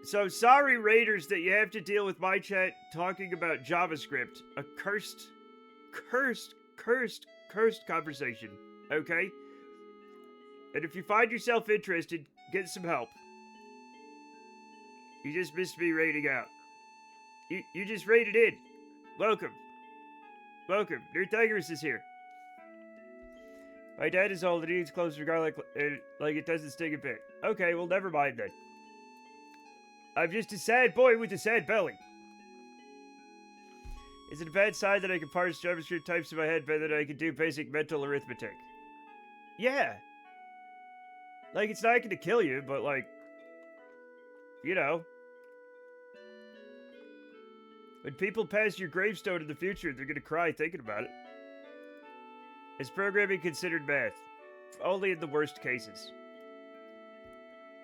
So sorry, Raiders, that you have to deal with my chat talking about JavaScript. A cursed conversation. Okay? And if you find yourself interested, get some help. You just missed me raiding out. You just raided in. Welcome. Welcome. Nerdthagorus is here. My dad is old and he eats close to garlic like it doesn't sting a bit. Okay, well, never mind then. I'm just a sad boy with a sad belly. Is it a bad sign that I can parse JavaScript types in my head better than I can do basic mental arithmetic? Yeah. Like, it's not gonna kill you, but like, you know. When people pass your gravestone in the future, they're gonna cry thinking about it. Is programming considered math? Only in the worst cases.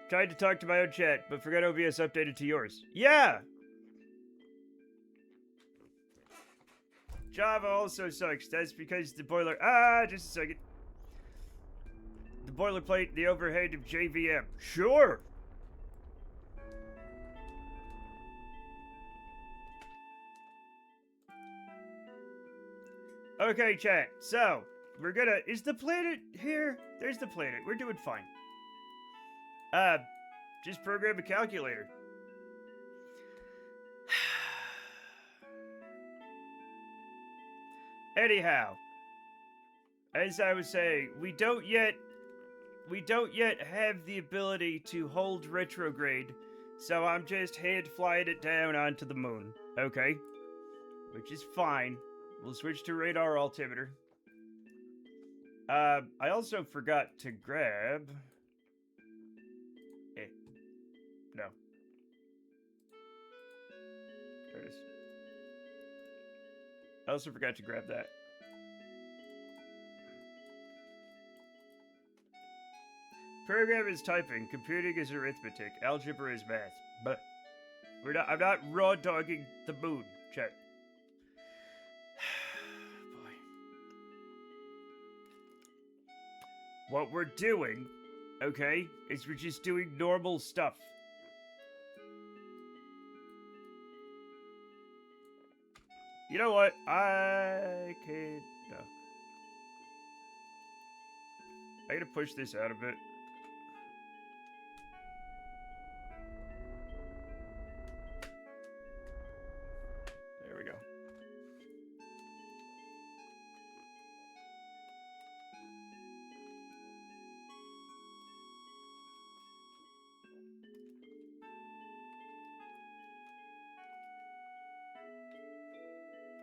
Tried to talk to my own chat, but forgot OBS updated to yours. Yeah! Java also sucks. That's because the boiler... just a second. The boilerplate, the overhead of JVM. Sure! Okay, chat. So, we're gonna... Is the planet here? There's the planet. We're doing fine. Just program a calculator. Anyhow, as I was saying, we don't yet have the ability to hold retrograde, so I'm just hand flying it down onto the moon, okay? Which is fine. We'll switch to radar altimeter. I also forgot to grab... No. There it is. I also forgot to grab that. Program is typing, computing is arithmetic, algebra is math. But I'm not raw dogging the moon, chat. Boy. What we're doing, okay, is we're just doing normal stuff. You know what? I can... No. I gotta push this out a bit. There we go.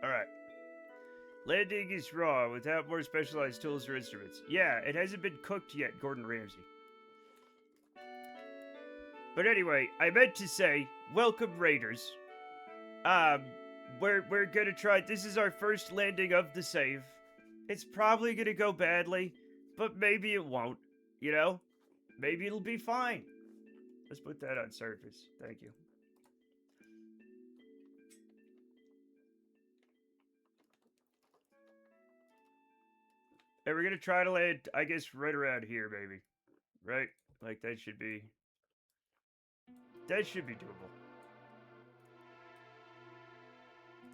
Alright. Landing is raw without more specialized tools or instruments. Yeah, it hasn't been cooked yet, Gordon Ramsay. But anyway, I meant to say, welcome Raiders. We're gonna try, this is our first landing of the save. It's probably gonna go badly, but maybe it won't, you know? Maybe it'll be fine. Let's put that on surface. Thank you. And we're gonna try to land, I guess, right around here, maybe. Right? Like, that should be doable.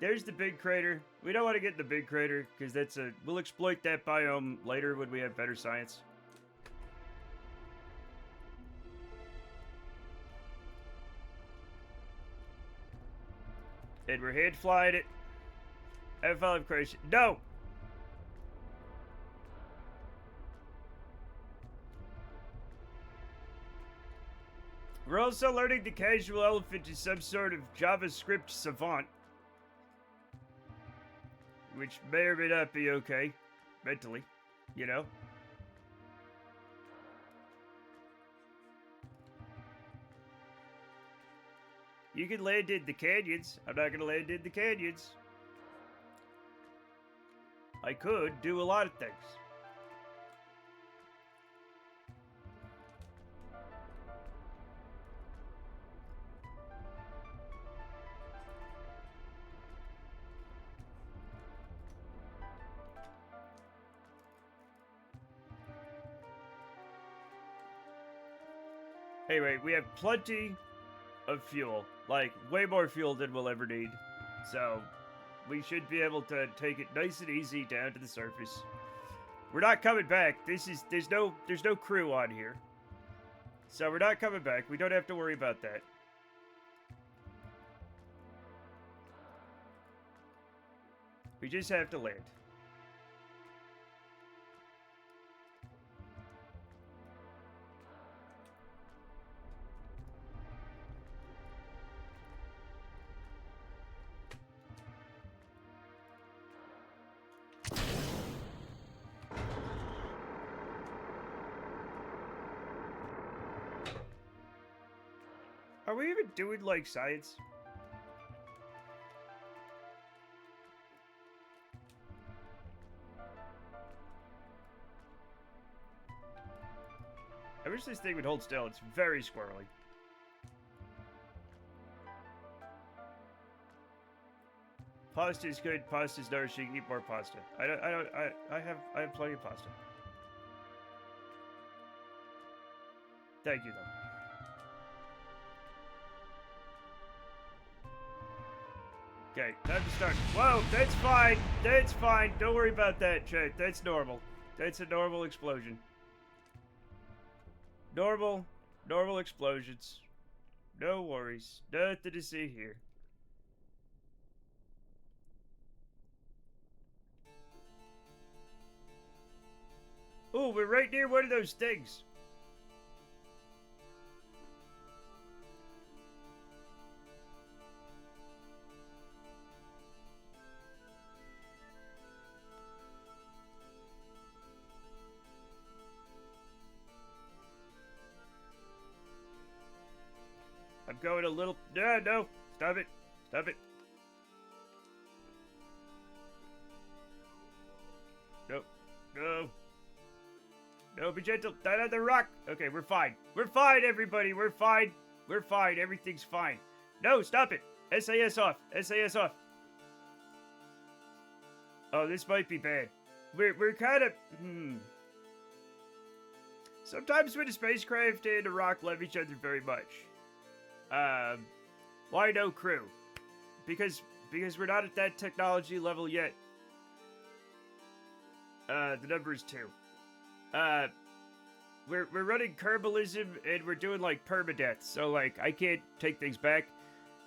There's the big crater. We don't want to get in the big crater, because we'll exploit that biome later when we have better science. And we're hand flying it. F5 crash. No! We're also learning the casual elephant is some sort of JavaScript savant. Which may or may not be okay. Mentally. You know? You can land in the canyons. I'm not gonna land in the canyons. I could do a lot of things. Anyway, we have plenty of fuel. Like, way more fuel than we'll ever need. So, we should be able to take it nice and easy down to the surface. We're not coming back. There's no crew on here. So we're not coming back. We don't have to worry about that. We just have to land. Are we even doing, like, science? I wish this thing would hold still. It's very squirrely. Pasta is good. Pasta is nourishing. Eat more pasta. I have plenty of pasta. Thank you, though. Okay, time to start. Whoa, that's fine. That's fine. Don't worry about that, Chet. That's normal. That's a normal explosion. Normal explosions. No worries. Nothing to see here. Ooh, we're right near one of those things. I'm going a little... No. Stop it. Stop it. No. No. No, be gentle. Not on the rock. Okay, we're fine. We're fine, everybody. We're fine. We're fine. Everything's fine. No, stop it. SAS off. SAS off. Oh, this might be bad. We're kind of... Sometimes when a spacecraft and a rock love each other very much. Why no crew? Because we're not at that technology level yet. The number is 2. We're running Kerbalism and we're doing like permadeath, so like I can't take things back.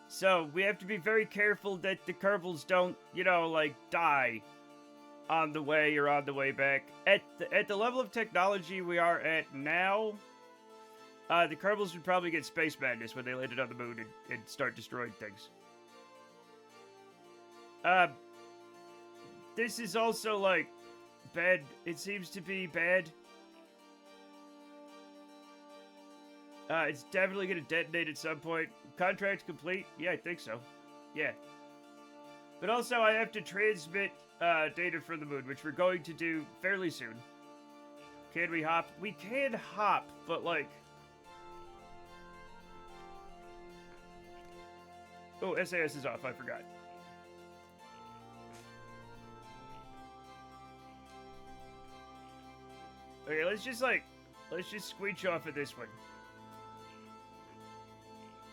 So we have to be very careful that the Kerbals don't, you know, like die on the way or on the way back. At the level of technology we are at now, the Kerbals would probably get space madness when they landed on the moon and start destroying things. This is also, like, bad. It seems to be bad. It's definitely going to detonate at some point. Contract complete? Yeah, I think so. Yeah. But also, I have to transmit data from the moon, which we're going to do fairly soon. Can we hop? We can hop, but, like... Oh, SAS is off. I forgot. Okay, let's just squeech off of this one.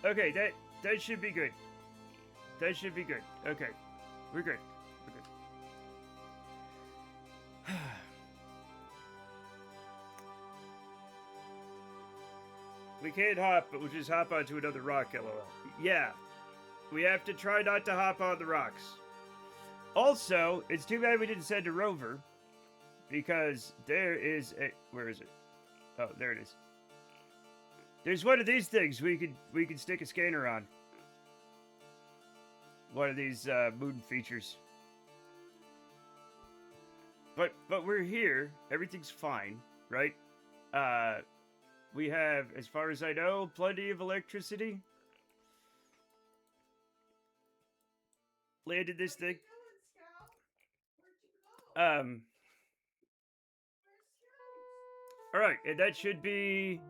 Okay, that should be good. That should be good. Okay, we're good. We're good. We can't hop, but we'll just hop onto another rock, lol. Yeah. We have to try not to hop on the rocks. Also, it's too bad we didn't send a rover, because there is a... Where is it? Oh, there it is. There's one of these things we could stick a scanner on. One of these moon features. But we're here. Everything's fine, right? We have, as far as I know, plenty of electricity. Landed this thing. Alright, and that should be...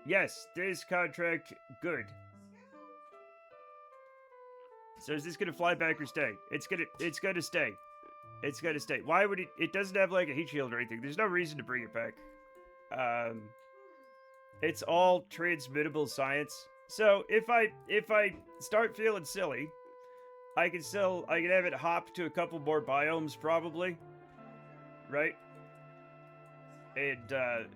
Yes, this contract, good. So is this gonna fly back or stay? It's gonna stay. It's gonna stay. Why would it doesn't have like a heat shield or anything. There's no reason to bring it back. It's all transmittable science. So if I start feeling silly, I can have it hop to a couple more biomes probably, right? And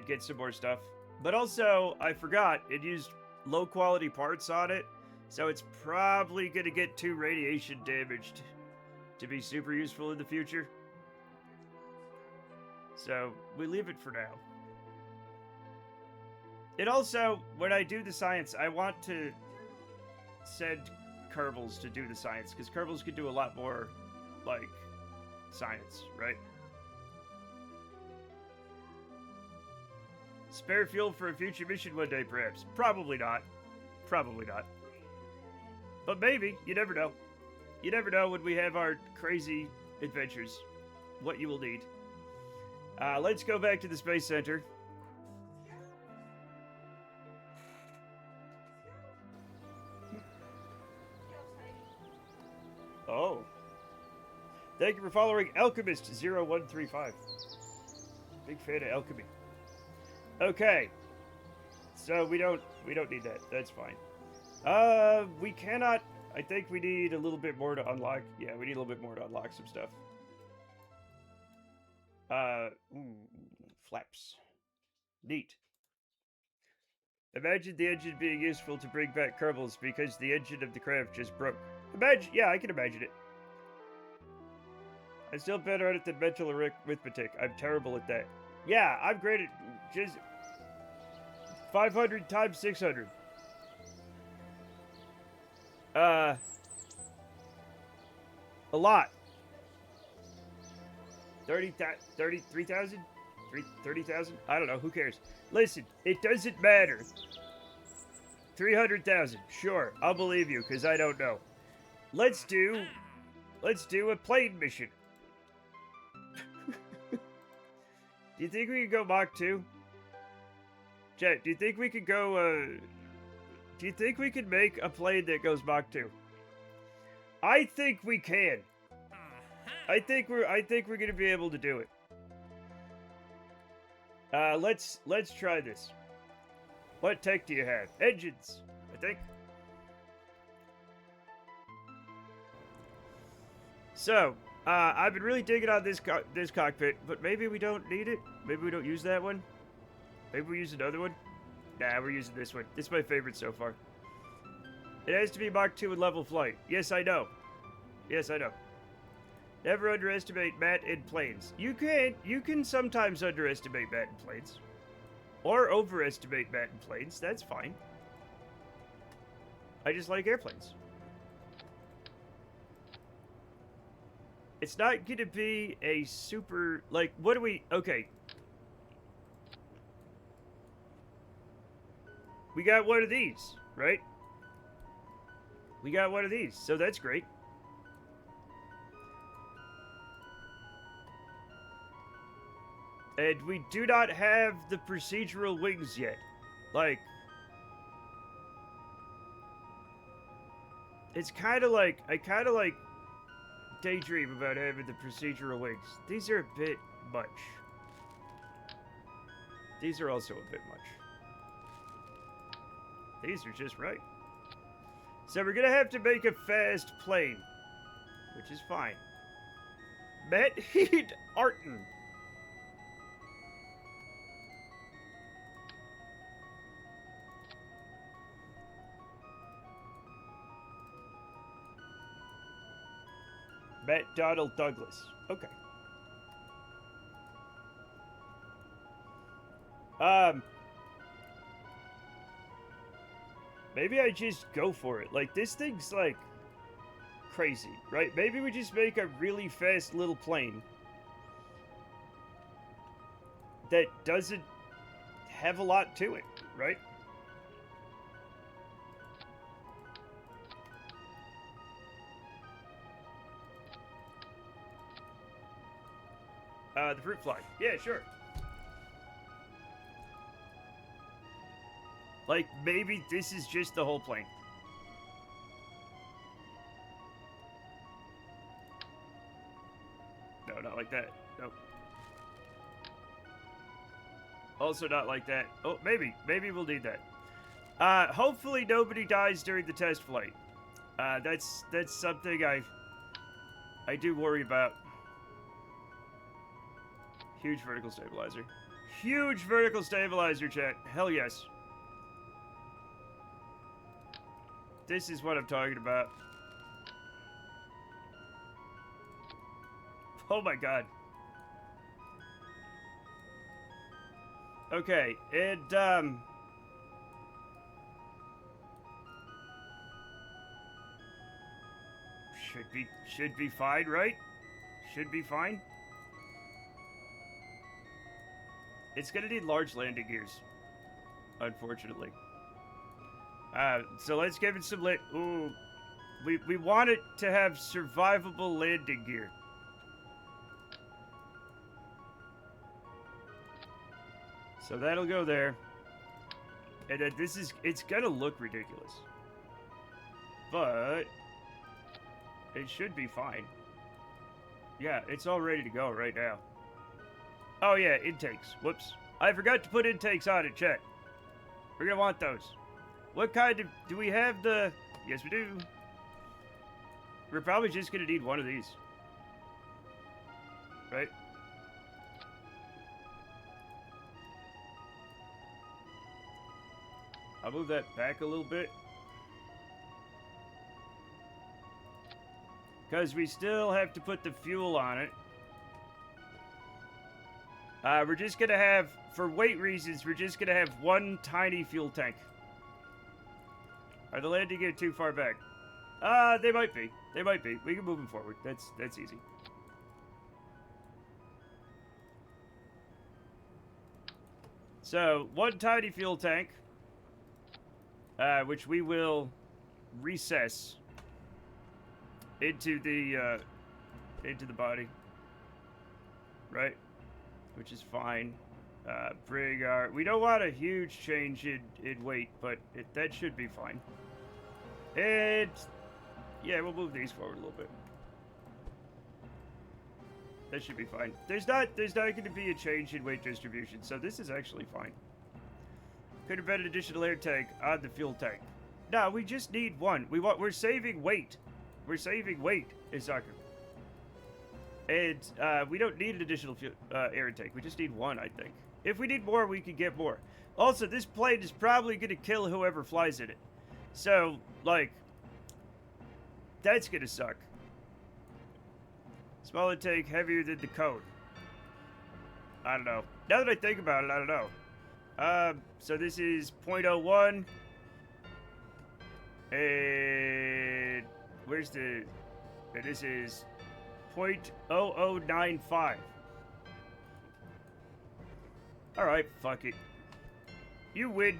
get some more stuff. But also, I forgot it used low quality parts on it, so it's probably gonna get too radiation damaged to be super useful in the future. So we leave it for now. And also, when I do the science, I want to send Kerbals to do the science, because Kerbals could do a lot more, like, science, right? Spare fuel for a future mission one day, perhaps. Probably not. Probably not. But maybe. You never know. You never know when we have our crazy adventures. What you will need. Let's go back to the Space Center. Oh. Thank you for following Alchemist0135. Big fan of alchemy. Okay. So we don't need that. That's fine. We cannot. I think we need a little bit more to unlock. Yeah, we need a little bit more to unlock some stuff. Flaps. Neat. Imagine the engine being useful to bring back Kerbals because the engine of the craft just broke. Yeah, I can imagine it. I'm still better at it than mental arithmetic. I'm terrible at that. Yeah, I'm great at just 500 times 600. A lot. 33,000? 30,000? I don't know, who cares? Listen, it doesn't matter. 300,000, sure, I'll believe you, because I don't know. Let's do a plane mission. Do you think we could go Mach 2? Chat, do you think we could go, do you think we could make a plane that goes Mach 2? I think we can. I think we're gonna be able to do it. Let's try this. What tech do you have? Engines, I think. So, I've been really digging on this cockpit, but maybe we don't need it. Maybe we don't use that one. Maybe we use another one. Nah, we're using this one. This is my favorite so far. It has to be Mach 2 in level flight. Yes, I know. Yes, I know. Never underestimate Matt in planes. You can sometimes underestimate Matt in planes. Or overestimate Matt in planes. That's fine. I just like airplanes. It's not gonna be a super, like, what do we, okay. We got one of these, right? We got one of these, so that's great. And we do not have the procedural wings yet. Like, it's kind of like, I kind of like daydream about having the procedural wings. These are a bit much. These are also a bit much. These are just right. So we're gonna have to make a fast plane, which is fine. Matt Heed Arton. Matt Donald Douglas. Okay. Maybe I just go for it. Like, this thing's, like, crazy, right? Maybe we just make a really fast little plane that doesn't have a lot to it, right? The fruit fly. Yeah, sure. Like, maybe this is just the whole plane. No, not like that. Nope. Also not like that. Oh, maybe. Maybe we'll need that. Hopefully nobody dies during the test flight. That's something I do worry about. Huge vertical stabilizer. Huge vertical stabilizer, chat. Hell yes. This is what I'm talking about. Oh my god. Okay, and should be fine, right? Should be fine. It's gonna need large landing gears, unfortunately. So let's give it some lit. Ooh, we want it to have survivable landing gear. So that'll go there. And then it's gonna look ridiculous. But it should be fine. Yeah, it's all ready to go right now. Oh yeah, intakes. Whoops. I forgot to put intakes on it, chat. We're gonna want those. What kind of... Do we have the... Yes, we do. We're probably just gonna need one of these. Right? I'll move that back a little bit. Because we still have to put the fuel on it. We're just going to have, for weight reasons, we're just going to have one tiny fuel tank. Are the landing gear too far back? They might be. They might be. We can move them forward. That's easy. So, one tiny fuel tank, which we will recess into the body, right? Which is fine. Bring our... We don't want a huge change in weight, but that should be fine. And yeah, we'll move these forward a little bit. That should be fine. There's not going to be a change in weight distribution, so this is actually fine. Could have been an additional air tank on the fuel tank. No, we just need one. We're saving weight. We're saving weight, Isaka. And we don't need an additional air tank. We just need one, I think. If we need more, we can get more. Also, this plane is probably going to kill whoever flies in it. So, like, that's going to suck. Smaller tank, heavier than the code. I don't know. Now that I think about it, I don't know. So this is 0.01. And where's the... And this is 0.0095. Alright, fuck it. You win.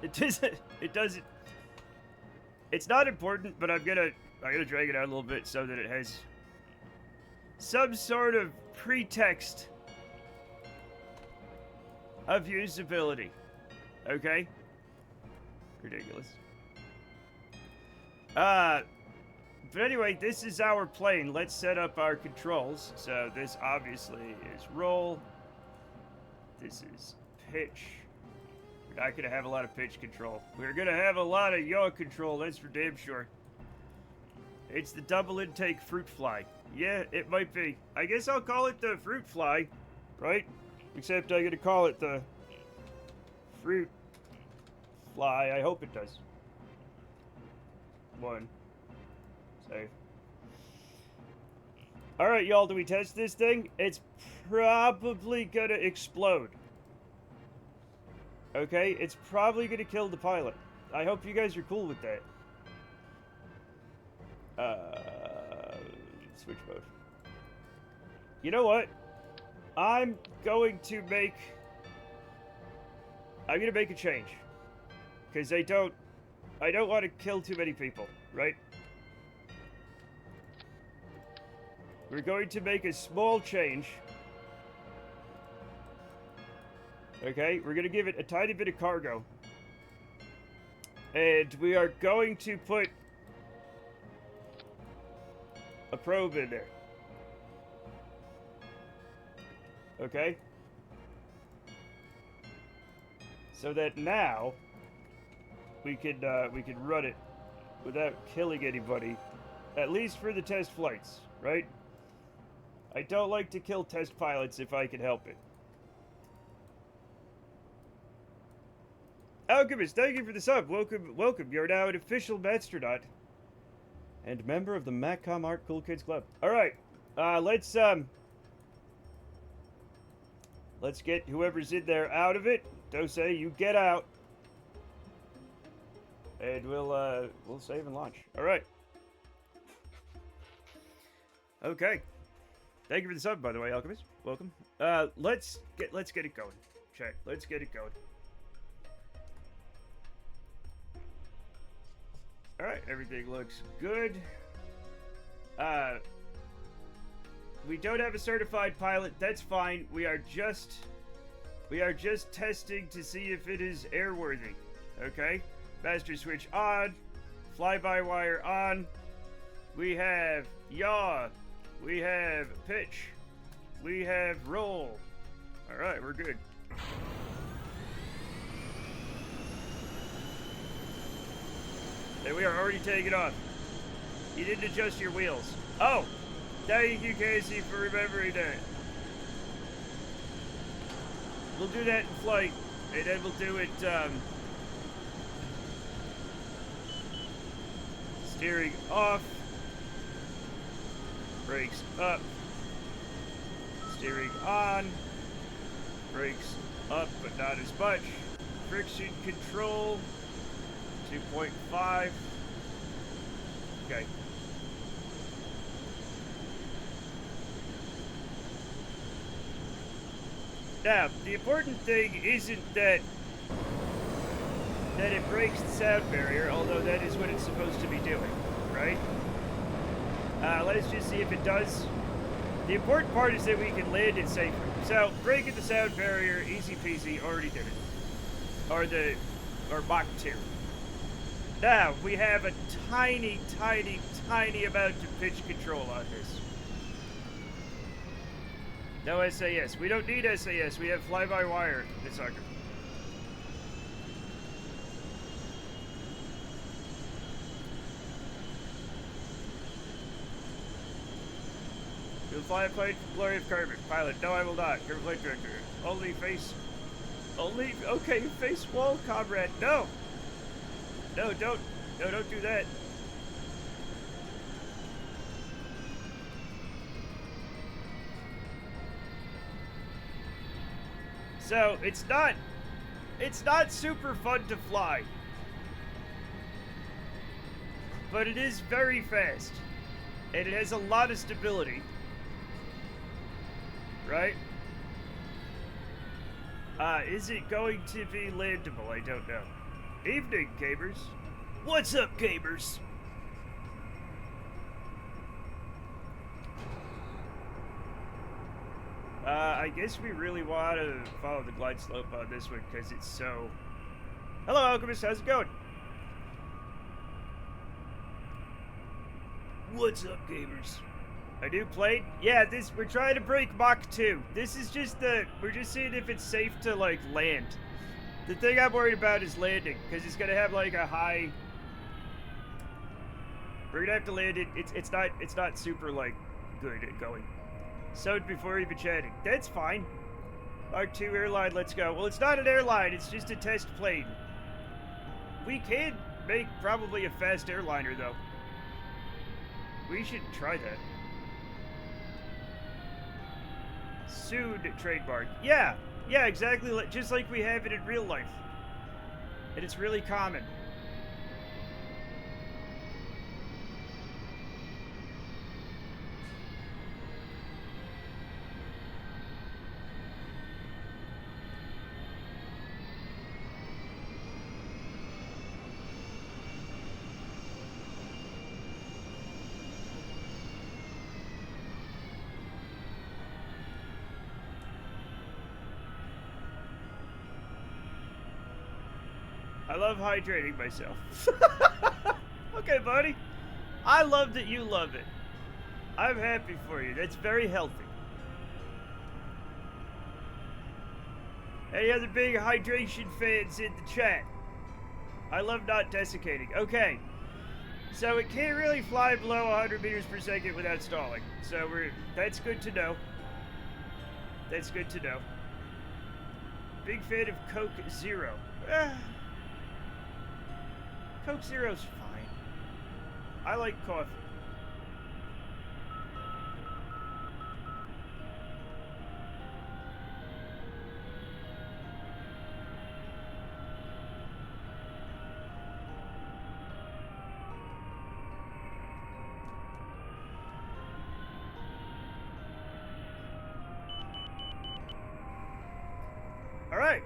It doesn't... It's not important, but I'm gonna drag it out a little bit so that it has some sort of pretext of usability. Okay? Ridiculous. But anyway, this is our plane. Let's set up our controls. So this obviously is roll. This is pitch. We're not going to have a lot of pitch control. We're going to have a lot of yaw control, that's for damn sure. It's the double intake fruit fly. Yeah, it might be. I guess I'll call it the fruit fly, right? Except I'm going to call it the fruit fly. I hope it does. One. Save. Alright, y'all, do we test this thing? It's probably going to explode. Okay, it's probably going to kill the pilot. I hope you guys are cool with that. Switch mode. You know what? I'm going to make a change. Because I don't want to kill too many people, right? We're going to make a small change. Okay, we're going to give it a tiny bit of cargo. And we are going to put a probe in there. Okay? So that now we could run it without killing anybody, at least for the test flights, right? I don't like to kill test pilots if I can help it. Alchemist, thank you for the sub. Welcome, welcome. You're now an official Masternaut and member of the Matcom Art Cool Kids Club. All right, let's get whoever's in there out of it. Dose, you get out, and we'll save and launch. All right. Okay. Thank you for the sub, by the way, Alchemist. Welcome. Let's get it going. Check. Let's get it going. All right, everything looks good. We don't have a certified pilot. That's fine. We are just testing to see if it is airworthy. Okay? Master switch on. Fly-by-wire on. We have yaw. We have pitch. We have roll. All right, we're good. And we are already taking off. You didn't adjust your wheels. Oh! Thank you, Casey, for remembering that. We'll do that in flight, and then we'll do it, steering off, brakes up, steering on, brakes up, but not as much, friction control, 2.5, okay. Now, the important thing isn't that it breaks the sound barrier, although that is what it's supposed to be doing, right? Let's just see if it does. The important part is that we can land it safely. So, breaking the sound barrier, easy peasy, already did it. Or Mach 2. Now, we have a tiny, tiny, tiny amount of pitch control on this. No SAS. We don't need SAS. We have fly-by-wire. This sucker. You'll fly a plane for glory of Carbon. Pilot. No, I will not. Kerbal flight director. Only face... Only... Okay, face wall, comrade. No! No, don't. No, don't do that. So, it's not super fun to fly. But it is very fast. And it has a lot of stability. Right? Is it going to be landable? I don't know. Evening, gamers. What's up, gamers? I guess we really want to follow the glide slope on this one because it's so... Hello, Alchemist. How's it going? What's up, gamers? A new plane? Yeah, we're trying to break Mach 2. This is just we're just seeing if it's safe to, like, land. The thing I'm worried about is landing, because it's gonna have, like, a high... We're gonna have to land it. It's not super, like, good at going. So before even chatting. That's fine. Mach 2 airline, let's go. Well, it's not an airline, it's just a test plane. We can make probably a fast airliner, though. We should try that. Soon, trademark. Yeah, exactly. Just like we have it in real life. And it's really common. I love hydrating myself. Okay, buddy. I love that you love it. I'm happy for you. That's very healthy. Any other big hydration fans in the chat? I love not desiccating. Okay. So it can't really fly below 100 meters per second without stalling. So that's good to know. That's good to know. Big fan of Coke Zero. Coke Zero's fine. I like coffee. Alright.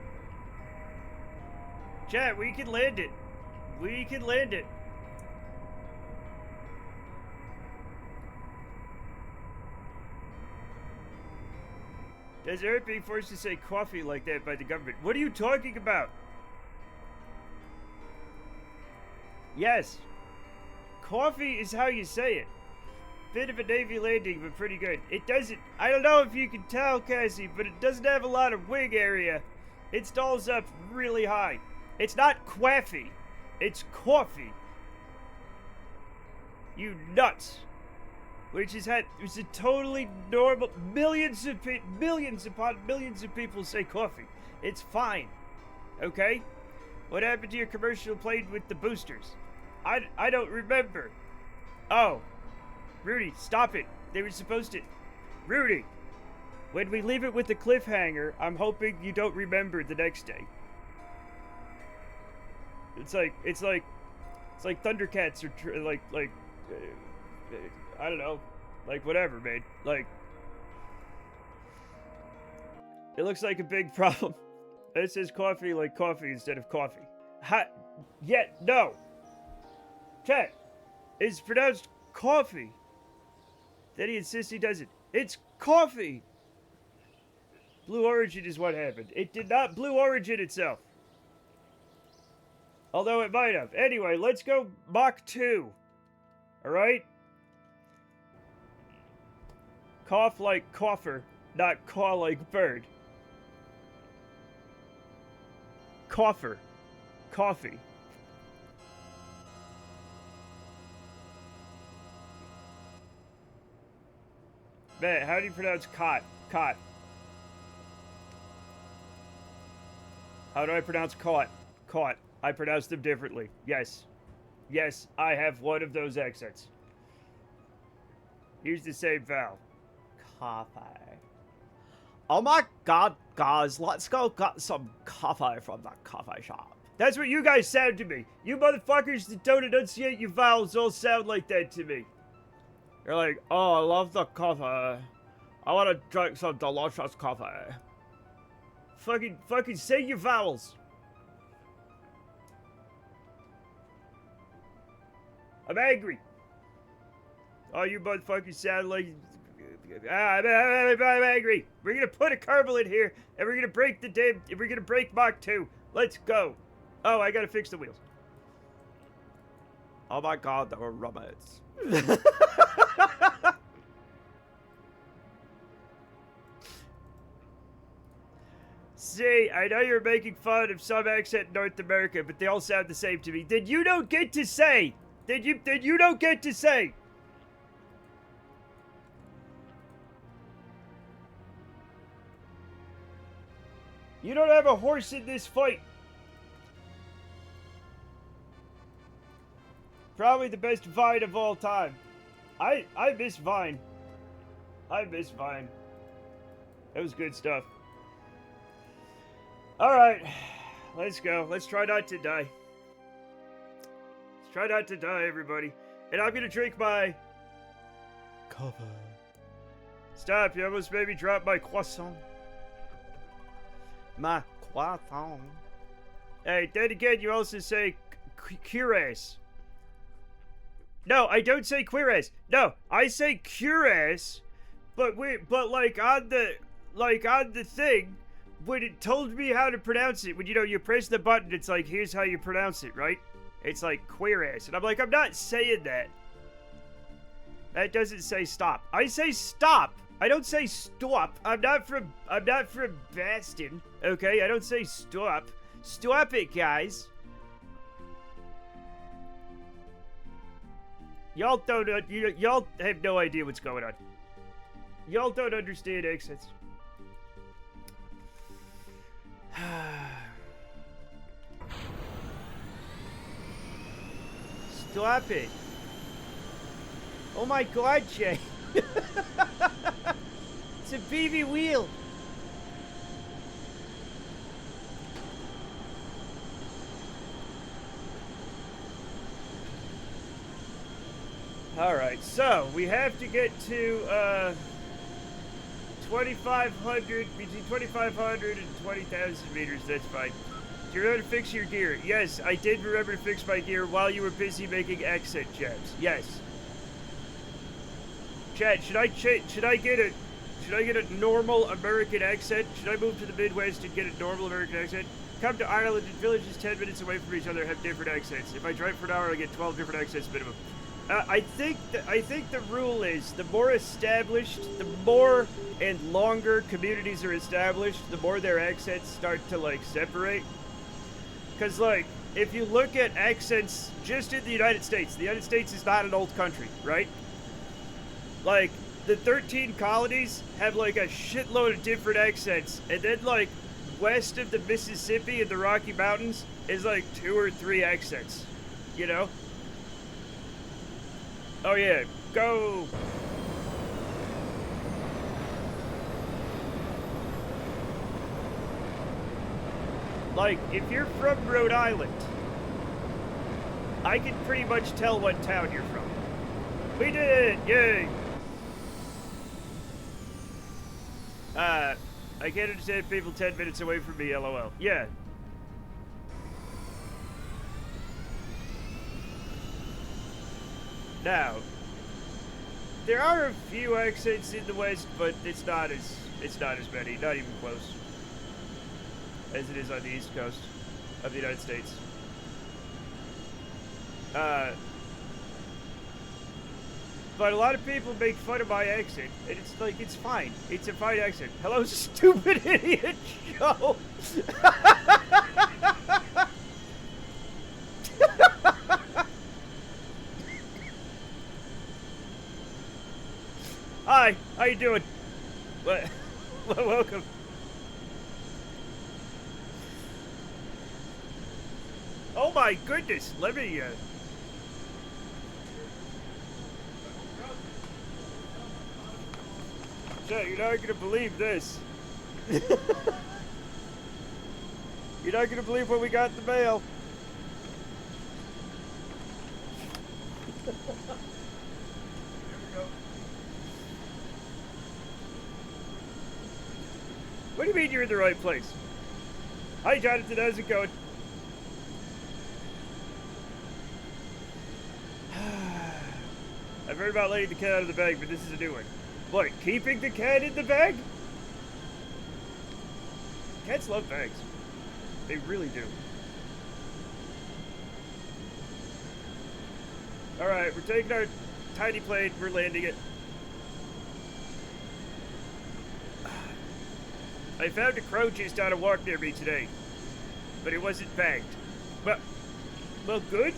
Chat, we can land it. We can land it. Does Eric being forced to say coffee like that by the government? What are you talking about? Yes. Coffee is how you say it. Bit of a Navy landing, but pretty good. It doesn't, I don't know if you can tell, Cassie, but it doesn't have a lot of wing area. It stalls up really high. It's not quaffy. It's coffee. You nuts. Which is a totally normal. Millions upon millions of people say coffee. It's fine. Okay? What happened to your commercial played with the boosters? I don't remember. Oh. Rudy, stop it. They were supposed to. Rudy. When we leave it with the cliffhanger, I'm hoping you don't remember the next day. It's like Thundercats or I don't know, like whatever, man. Like, it looks like a big problem. It says coffee like coffee instead of coffee. No. Chat, it's pronounced coffee. Then he insists he doesn't. It's coffee. Blue Origin is what happened. It did not Blue Origin itself. Although it might have. Anyway, let's go Mach 2. Alright? Cough like cougher, not caw like bird. Cougher. Coffee. Man, how do you pronounce cot? Cot. How do I pronounce caught? Caught. I pronounce them differently. Yes. Yes, I have one of those accents. Use the same vowel. Coffee. Oh my god, guys, let's go get some coffee from the coffee shop. That's what you guys sound to me. You motherfuckers that don't enunciate your vowels all sound like that to me. You're like, oh, I love the coffee. I want to drink some delicious coffee. Fucking say your vowels. I'm angry. Oh, you motherfuckers sound like... I'm angry. We're gonna put a Kerbal in here, and we're gonna break the damn... We're gonna break Mach 2. Let's go. Oh, I gotta fix the wheels. Oh my god, there were robots. See, I know you're making fun of some accent in North America, but they all sound the same to me. Then you don't get to say. Then you don't get to say. You don't have a horse in this fight. Probably the best Vine of all time. I miss Vine. I miss Vine. That was good stuff. Alright. Let's go. Let's try not to die. Let's try not to die, everybody. And I'm gonna drink my... coffee. Stop, you almost made me drop my croissant. My croissant. Hey, then again, you also say cuirass. No, I don't say cuirass. No, I say cuirass. But like on the thing, when it told me how to pronounce it, when you press the button, it's like, here's how you pronounce it, right? It's like cuirass. And I'm like, I'm not saying that. That doesn't say stop. I say stop. I don't say stop. I'm not from Boston. Okay, I don't say stop. Stop it, guys. Y'all don't. Y'all have no idea what's going on. Y'all don't understand accents. Stop it. Oh my God, Jay. It's a baby wheel. Alright, so we have to get to 2,500, between 2,500 and 20,000 meters, that's fine. Do you remember to fix your gear? Yes, I did remember to fix my gear while you were busy making accent jabs. Yes. Chad, should I get a normal American accent? Should I move to the Midwest and get a normal American accent? Come to Ireland and villages 10 minutes away from each other have different accents. If I drive for an hour, I get 12 different accents minimum. I think the rule is the more established, the more and longer communities are established, the more their accents start to like separate. Cause like if you look at accents just in the United States is not an old country, right? Like the 13 colonies have like a shitload of different accents, and then like west of the Mississippi and the Rocky Mountains is like 2 or 3 accents, you know? Oh yeah, go! Like, if you're from Rhode Island, I can pretty much tell what town you're from. We did it! Yay! I can't understand people 10 minutes away from me, lol. Yeah. Now, there are a few accents in the West, but it's not as many, not even close, as it is on the East Coast of the United States. But a lot of people make fun of my accent, and it's like, it's fine. It's a fine accent. Hello, stupid idiot Joe! Hi, how you doing? Well, welcome. Oh my goodness, let me, Chat, you're not gonna believe this. You're not gonna believe what we got in the mail. Here we go. What do you mean you're in the right place? Hi Jonathan, how's it going? I've heard about letting the cat out of the bag, but this is a new one. What, keeping the cat in the bag? Cats love bags. They really do. Alright, we're taking our tiny plane, we're landing it. I found a crow just on a walk near me today, but it wasn't bagged. Well, good.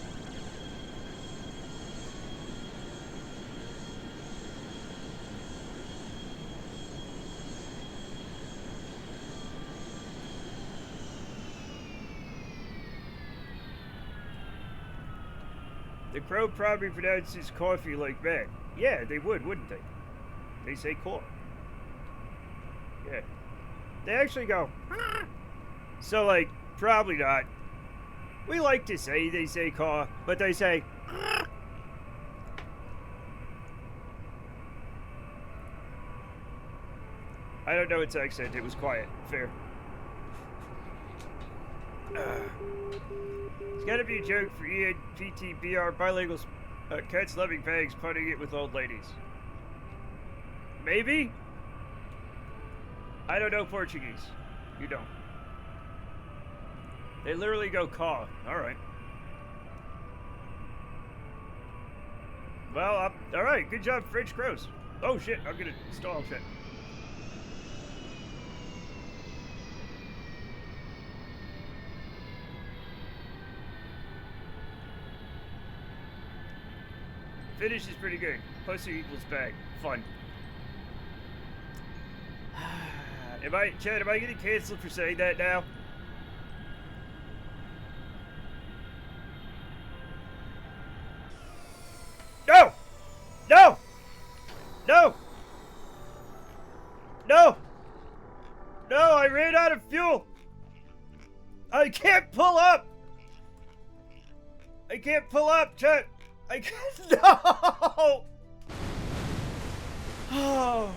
The crow probably pronounces coffee like that. Yeah, they would, wouldn't they? They say caw. Yeah. They actually go, ah. So, like, probably not. We like to say they say caw, but they say, ah. I don't know its accent. It was quiet. Fair. It's gotta be a joke for ENGTBR bilinguals, cats loving bags, putting it with old ladies. Maybe? I don't know Portuguese. You don't. They literally go caw. Alright. Well, alright. Good job, French crows. Oh shit, I'm gonna stall shit. Finish is pretty good. Pussy equals bag. Fun. Chad, am I getting canceled for saying that now? No! No! No! No! No, I ran out of fuel! I can't pull up! I can't pull up, Chet! I can't. No! Oh.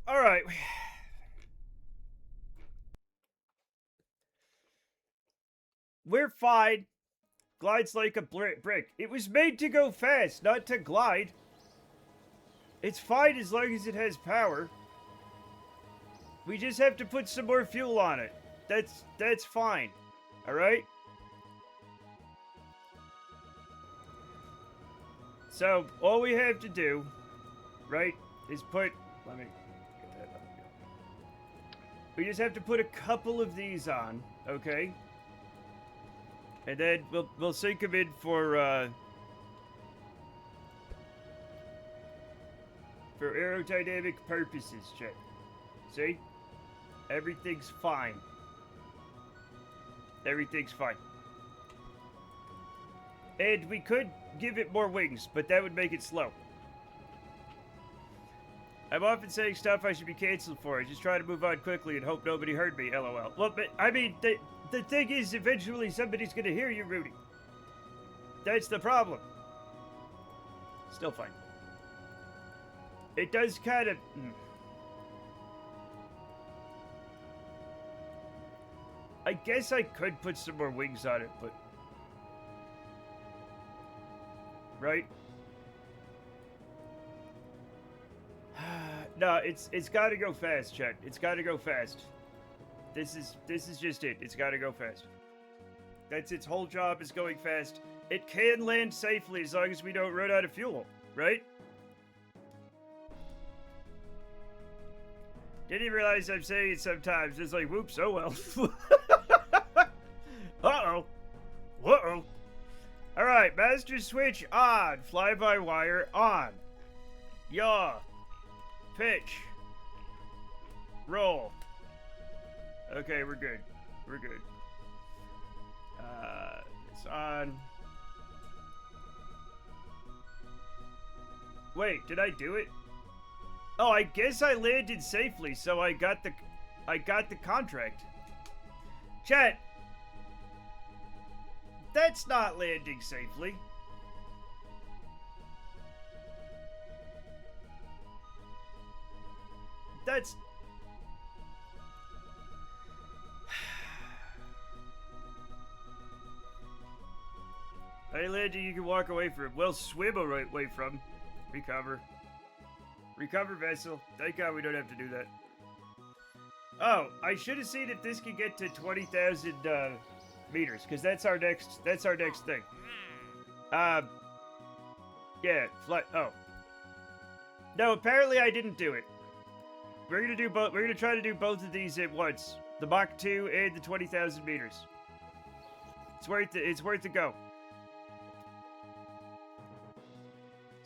All right. We're fine. Glides like a brick. It was made to go fast, not to glide. It's fine as long as it has power. We just have to put some more fuel on it. That's fine. All right? So, all we have to do, right, is put... Let me get that up. We just have to put a couple of these on, okay? And then we'll sync them in for aerodynamic purposes, check. See? Everything's fine. Everything's fine. And we could give it more wings, but that would make it slow. I'm often saying stuff I should be canceled for. I just try to move on quickly and hope nobody heard me, lol. Well, but, I mean, the thing is, eventually somebody's gonna hear you, Rudy. That's the problem. Still fine. It does kind of... I guess I could put some more wings on it, but... Right? No, it's gotta go fast, Chet. It's gotta go fast. This is just it. It's gotta go fast. That's its whole job, is going fast. It can land safely as long as we don't run out of fuel, right? Didn't even realize I'm saying it sometimes. It's like, whoops, oh well. Uh-oh. Uh-oh. Alright, master switch on. Fly-by-wire on. Yaw. Pitch. Roll. Okay, we're good. We're good. It's on. Wait, did I do it? Oh, I guess I landed safely, so I got the contract. Chat. That's not landing safely. That's... Any landing you can walk away from. Well, swim away from. Recover. Recover vessel. Thank God we don't have to do that. Oh, I should have seen if this could get to 20,000 meters, because that's our next thing. Yeah, flight. Oh. No, apparently I didn't do it. We're gonna do both. We're gonna try to do both of these at once. The Mach 2 and the 20,000 meters. It's worth it. It's worth a go.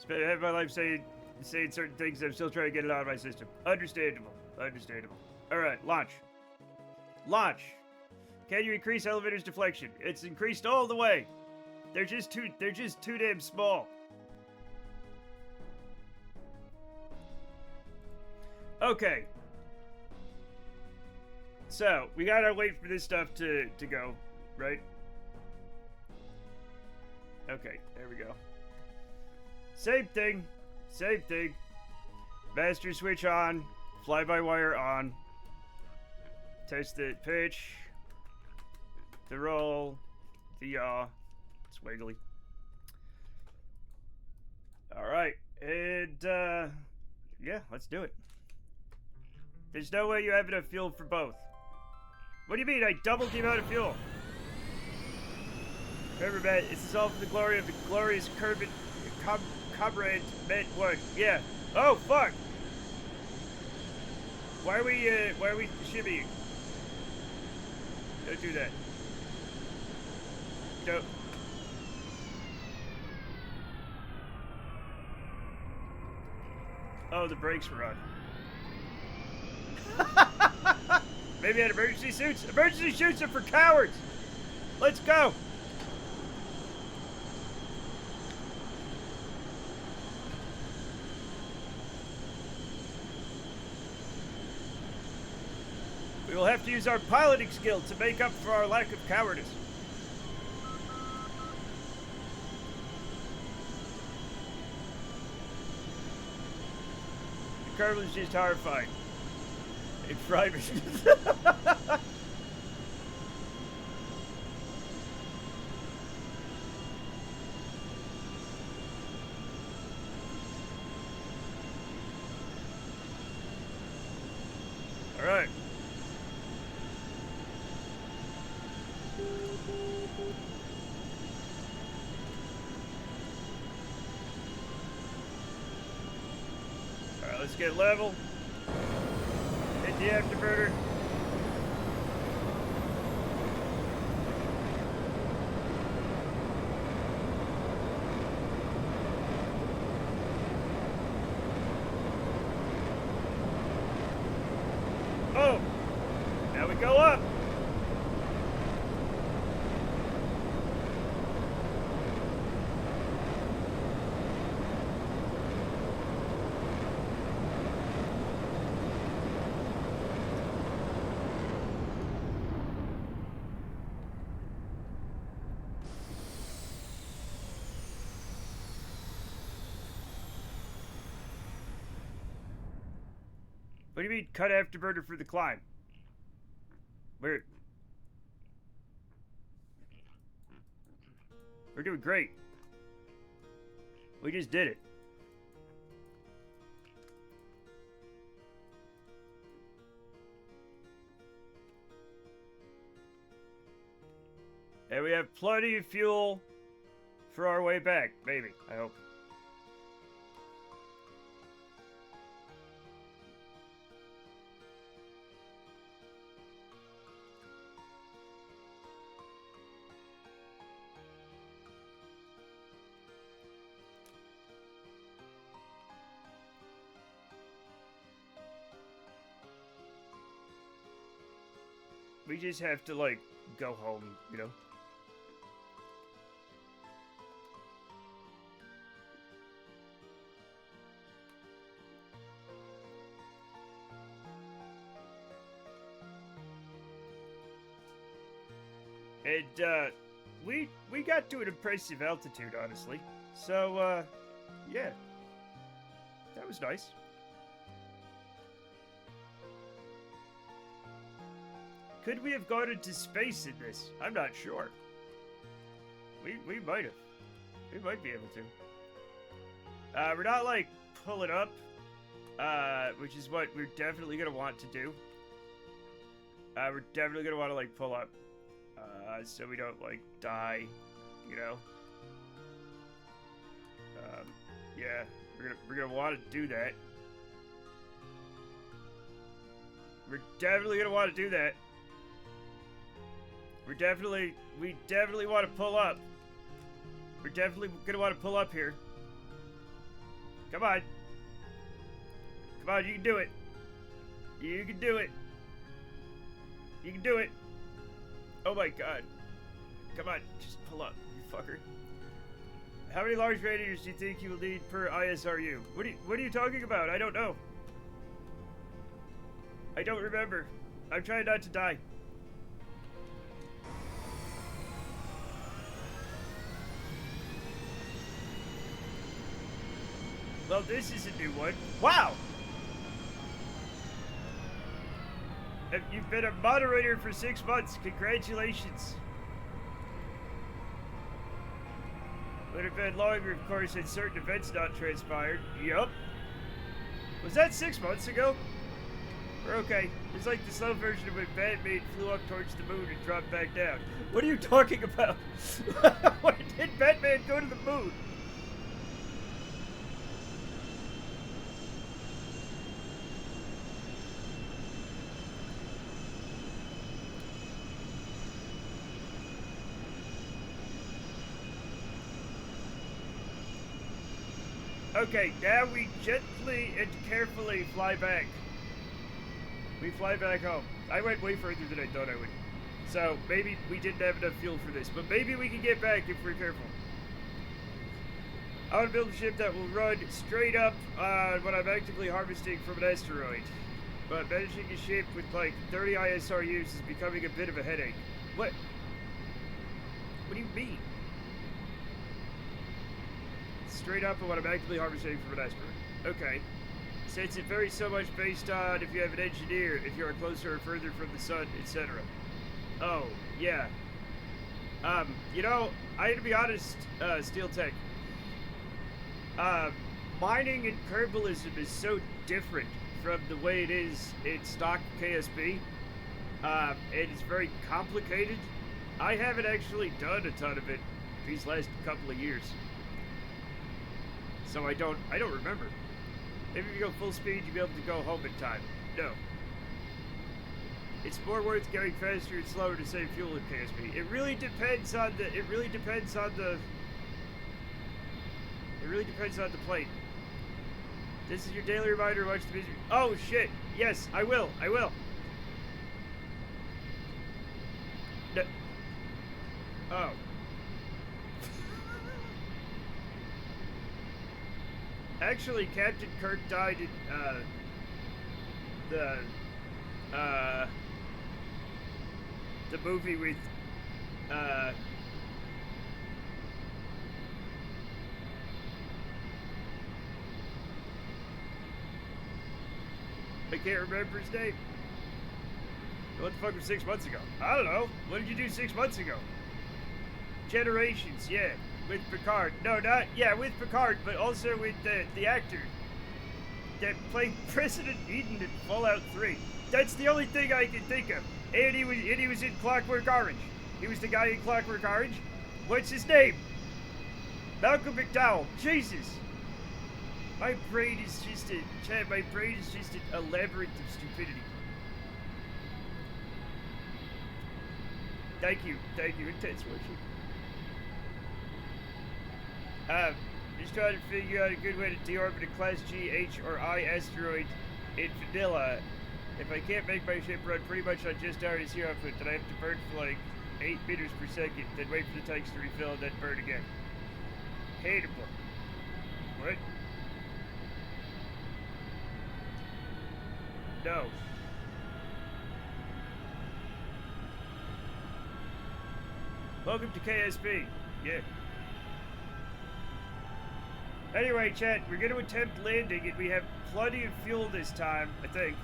I have my life saying certain things. I'm still trying to get it out of my system. Understandable. Understandable. All right, launch. Launch. Can you increase elevator's deflection? It's increased all the way. They're just too damn small. Okay. So, we gotta wait for this stuff to go, right? Okay, there we go. Same thing. Same thing. Master switch on. Fly-by-wire on. Test the pitch. the roll, the yaw. It's wiggly. Alright, and, yeah, let's do it. There's no way you have enough fuel for both. What do you mean? I doubled the amount of fuel. Remember, man, this is all for the glory of the glorious comrade Matt Wood. Yeah. Oh, fuck! Why are we shimmying? Don't do that. Don't. Oh, the brakes were on. Maybe I had emergency suits? Emergency suits are for cowards! Let's go! We will have to use our piloting skill to make up for our lack of cowardice. The Kerbal is just horrifying. It's private. All right. All right, let's get level. Hit the afterburner. Oh, now we go up. What do you mean, cut afterburner for the climb? We're doing great. We just did it. And we have plenty of fuel for our way back, maybe, I hope. We just have to, like, go home, you know? And, we got to an impressive altitude, honestly. So, yeah. That was nice. Could we have gone into space in this? I'm not sure. We might have. We might be able to. We're not, like, pulling up, which is what we're definitely gonna want to do. We're definitely gonna want to, like, pull up, so we don't, like, die, you know? Yeah, we're gonna want to do that. We're definitely gonna want to do that. We definitely want to pull up. We're definitely gonna want to pull up here. Come on. Come on, you can do it. You can do it. You can do it. Oh my god. Come on, just pull up, you fucker. How many large radiators do you think you will need per ISRU? What are you talking about? I don't know. I don't remember. I'm trying not to die. Well, this is a new one. Wow! You've been a moderator for 6 months. Congratulations. Would have been longer, of course, had certain events not transpired. Yup. Was that 6 months ago? We're okay. It's like the slow version of when Batman flew up towards the moon and dropped back down. What are you talking about? When did Batman go to the moon? Okay, now we gently and carefully fly back. We fly back home. I went way further than I thought I would. So, maybe we didn't have enough fuel for this, but maybe we can get back if we're careful. I want to build a ship that will run straight up when I'm actively harvesting from an asteroid. But managing a ship with like 30 ISRUs is becoming a bit of a headache. What? What do you mean? Straight up when I'm actively harvesting from an asteroid. Okay. Since it varies so much based on if you have an engineer, if you are closer or further from the sun, etc. Oh, yeah. You know, I gotta be honest, Steel Tech. Mining and Kerbalism is so different from the way it is in stock KSP. And it's very complicated. I haven't actually done a ton of it these last couple of years. So I don't remember. Maybe if you go full speed, you'll be able to go home in time. No. It's more worth going faster and slower to save fuel in KSP. It really depends on the plane. This is your daily reminder to watch the music. Oh shit! Yes, I will. No. Oh. Actually, Captain Kirk died in, the movie with, I can't remember his name. What the fuck was 6 months ago? I don't know. What did you do 6 months ago? Generations, yeah. With Picard. No, not, yeah, with Picard, but also with the actor that played President Eden in Fallout 3. That's the only thing I can think of. And he was in Clockwork Orange. He was the guy in Clockwork Orange. What's his name? Malcolm McDowell. Jesus. My brain is just a labyrinth of stupidity. Thank you, intense worship. Just trying to figure out a good way to deorbit a Class G, H, or I asteroid in vanilla. If I can't make my ship run pretty much on just RDC output, then I have to burn for like 8 meters per second, then wait for the tanks to refill, and then burn again. Hateable. What? No. Welcome to KSP. Yeah. Anyway, chat, we're going to attempt landing, and we have plenty of fuel this time, I think.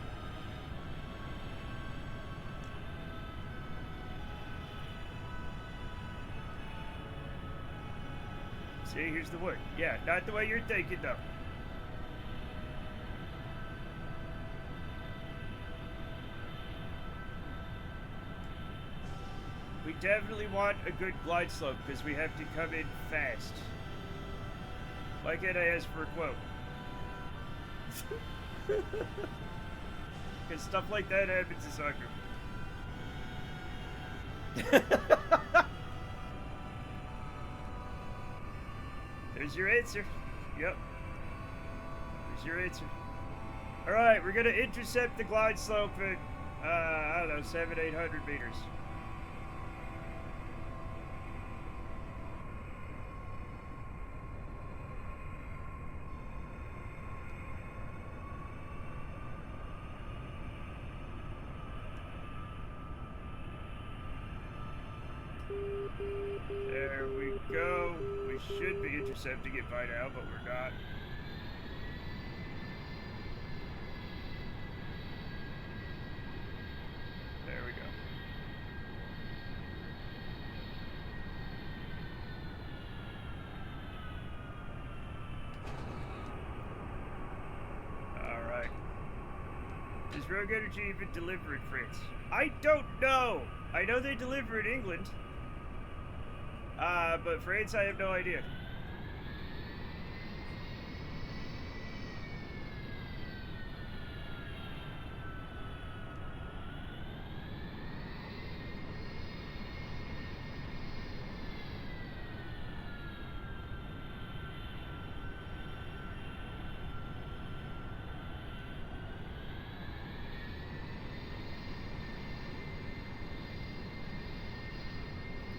See, here's the wood. Yeah, not the way you're thinking, though. We definitely want a good glide slope, because we have to come in fast. Why can't I ask for a quote? Because stuff like that happens in soccer. There's your answer. Yep. There's your answer. Alright, we're going to intercept the glide slope at, I don't know, 700-800 meters. There we go. We should be intercepting it by now, but we're not. There we go. Rogue Energy even deliver in France? I don't know. I know they deliver in England. But France, I have no idea.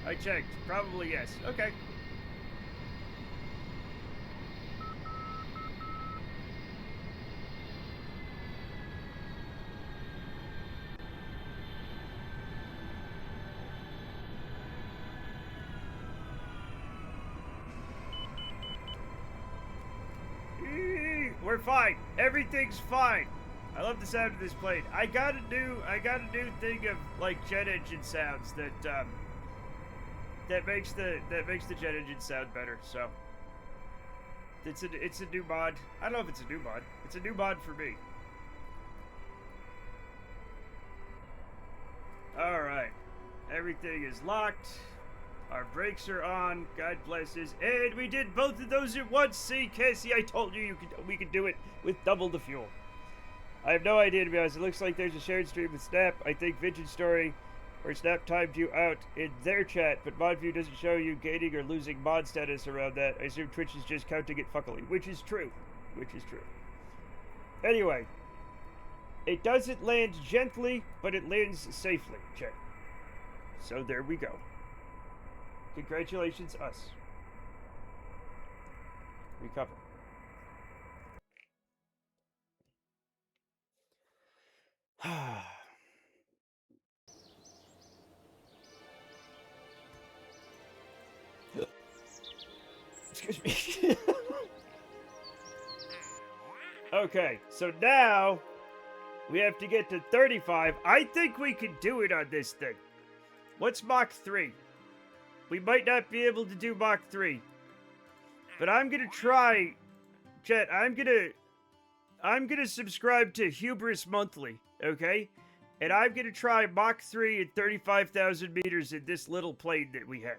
I checked. Probably yes. Okay. We're fine. Everything's fine. I love the sound of this plane. I got a new thing of like jet engine sounds that makes the jet engine sound better. So it's a new mod. I don't know if it's a new mod. It's a new mod for me. All right, everything is locked. Our brakes are on. God bless us. And we did both of those at once. See, Cassie, I told you we could do it with double the fuel. I have no idea, to be honest. It looks like there's a shared stream with Snap. I think Vintage Story or Snap timed you out in their chat, but ModView doesn't show you gaining or losing mod status around that. I assume Twitch is just counting it fuckily, which is true. Anyway, it doesn't land gently, but it lands safely, chat. So there we go. Congratulations, us. Recover. Excuse me. Okay, so now we have to get to 35. I think we can do it on this thing. What's Mach 3? We might not be able to do Mach 3. But I'm gonna try. Chet, I'm gonna subscribe to Hubris Monthly, okay? And I'm gonna try Mach 3 at 35,000 meters in this little plane that we have.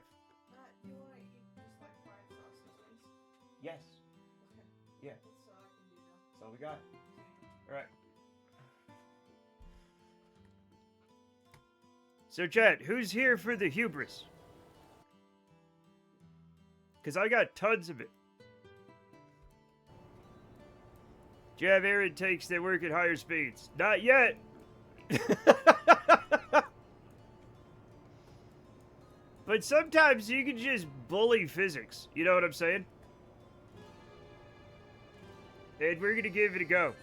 Do you want to eat just like fried sausage things? Yes. Okay. Yeah. That's all I can do now. That's all we got. Alright. So, Chet, who's here for the Hubris? Because I got tons of it. Do you have air intakes that work at higher speeds? Not yet! But sometimes you can just bully physics. You know what I'm saying? And we're gonna give it a go.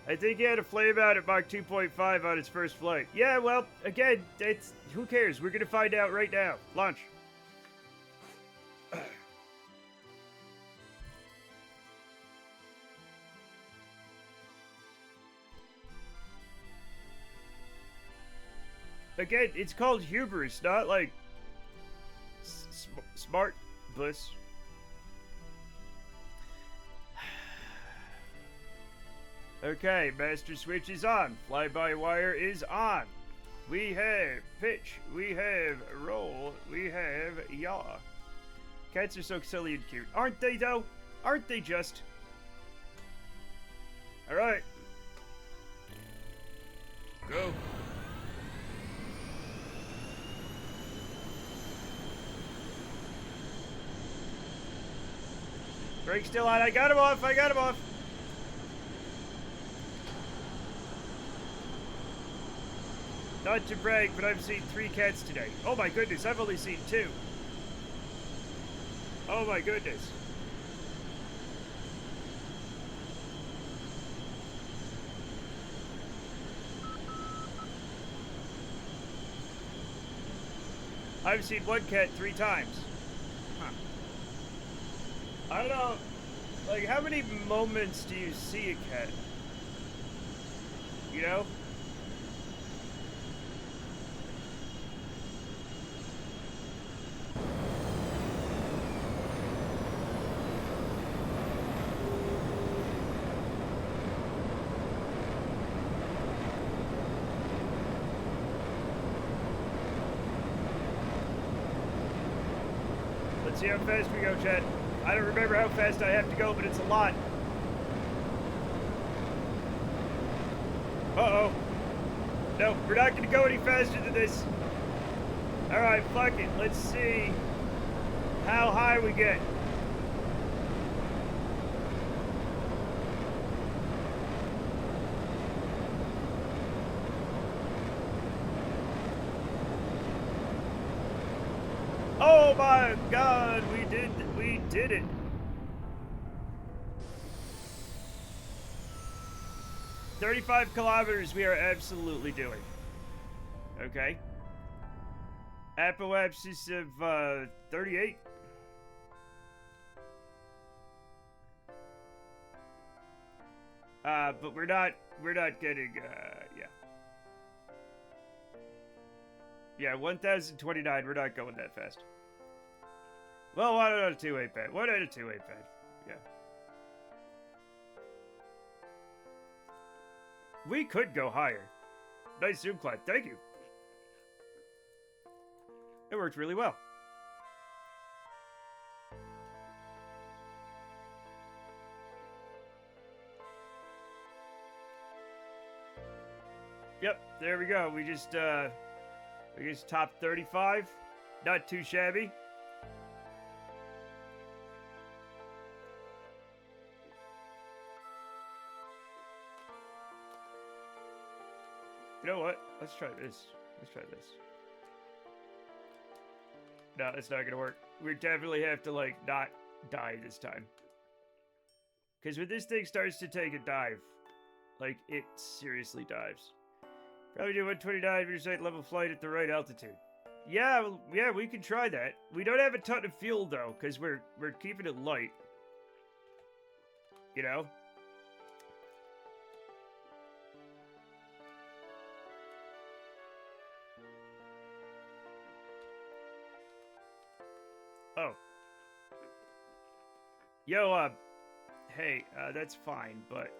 I think it had a flame out at Mach 2.5 on its first flight. Yeah, well, again, who cares? We're gonna find out right now. Launch. Again, it's called hubris, not like smart bus. Okay, master switch is on. Fly-by-wire is on. We have pitch. We have roll. We have yaw. Cats are so silly and cute. Aren't they, though? Aren't they just? Alright. Go. Brake still on. I got him off. I got him off. Not to brag, but I've seen 3 cats today. Oh my goodness, I've only seen 2. Oh my goodness. I've seen 1 cat 3 times. Huh. I don't know, like, how many moments do you see a cat? You know? see how fast we go, chat. I don't remember how fast I have to go, but it's a lot. Uh-oh. No, we're not going to go any faster than this. All right, fuck it. Let's see how high we get. Oh my God, we did it. "35 kilometers we are absolutely doing. Okay. Apoapsis of 38. But we're not getting, yeah. Yeah, 1,029, we're not going that fast. Well, 1 out of 2 ain't bad. 1 out of 2 ain't bad. Yeah. We could go higher. Nice zoom clap. Thank you. It worked really well. Yep, there we go. We just topped 35. Not too shabby. You know what? Let's try this. Let's try this. No, it's not gonna work. We definitely have to, like, not die this time. Because when this thing starts to take a dive, like, it seriously dives. Probably do 129 interstate level flight at the right altitude. Yeah, well, yeah, we can try that. We don't have a ton of fuel, though, because we're keeping it light. You know? Oh. Yo, hey, that's fine, but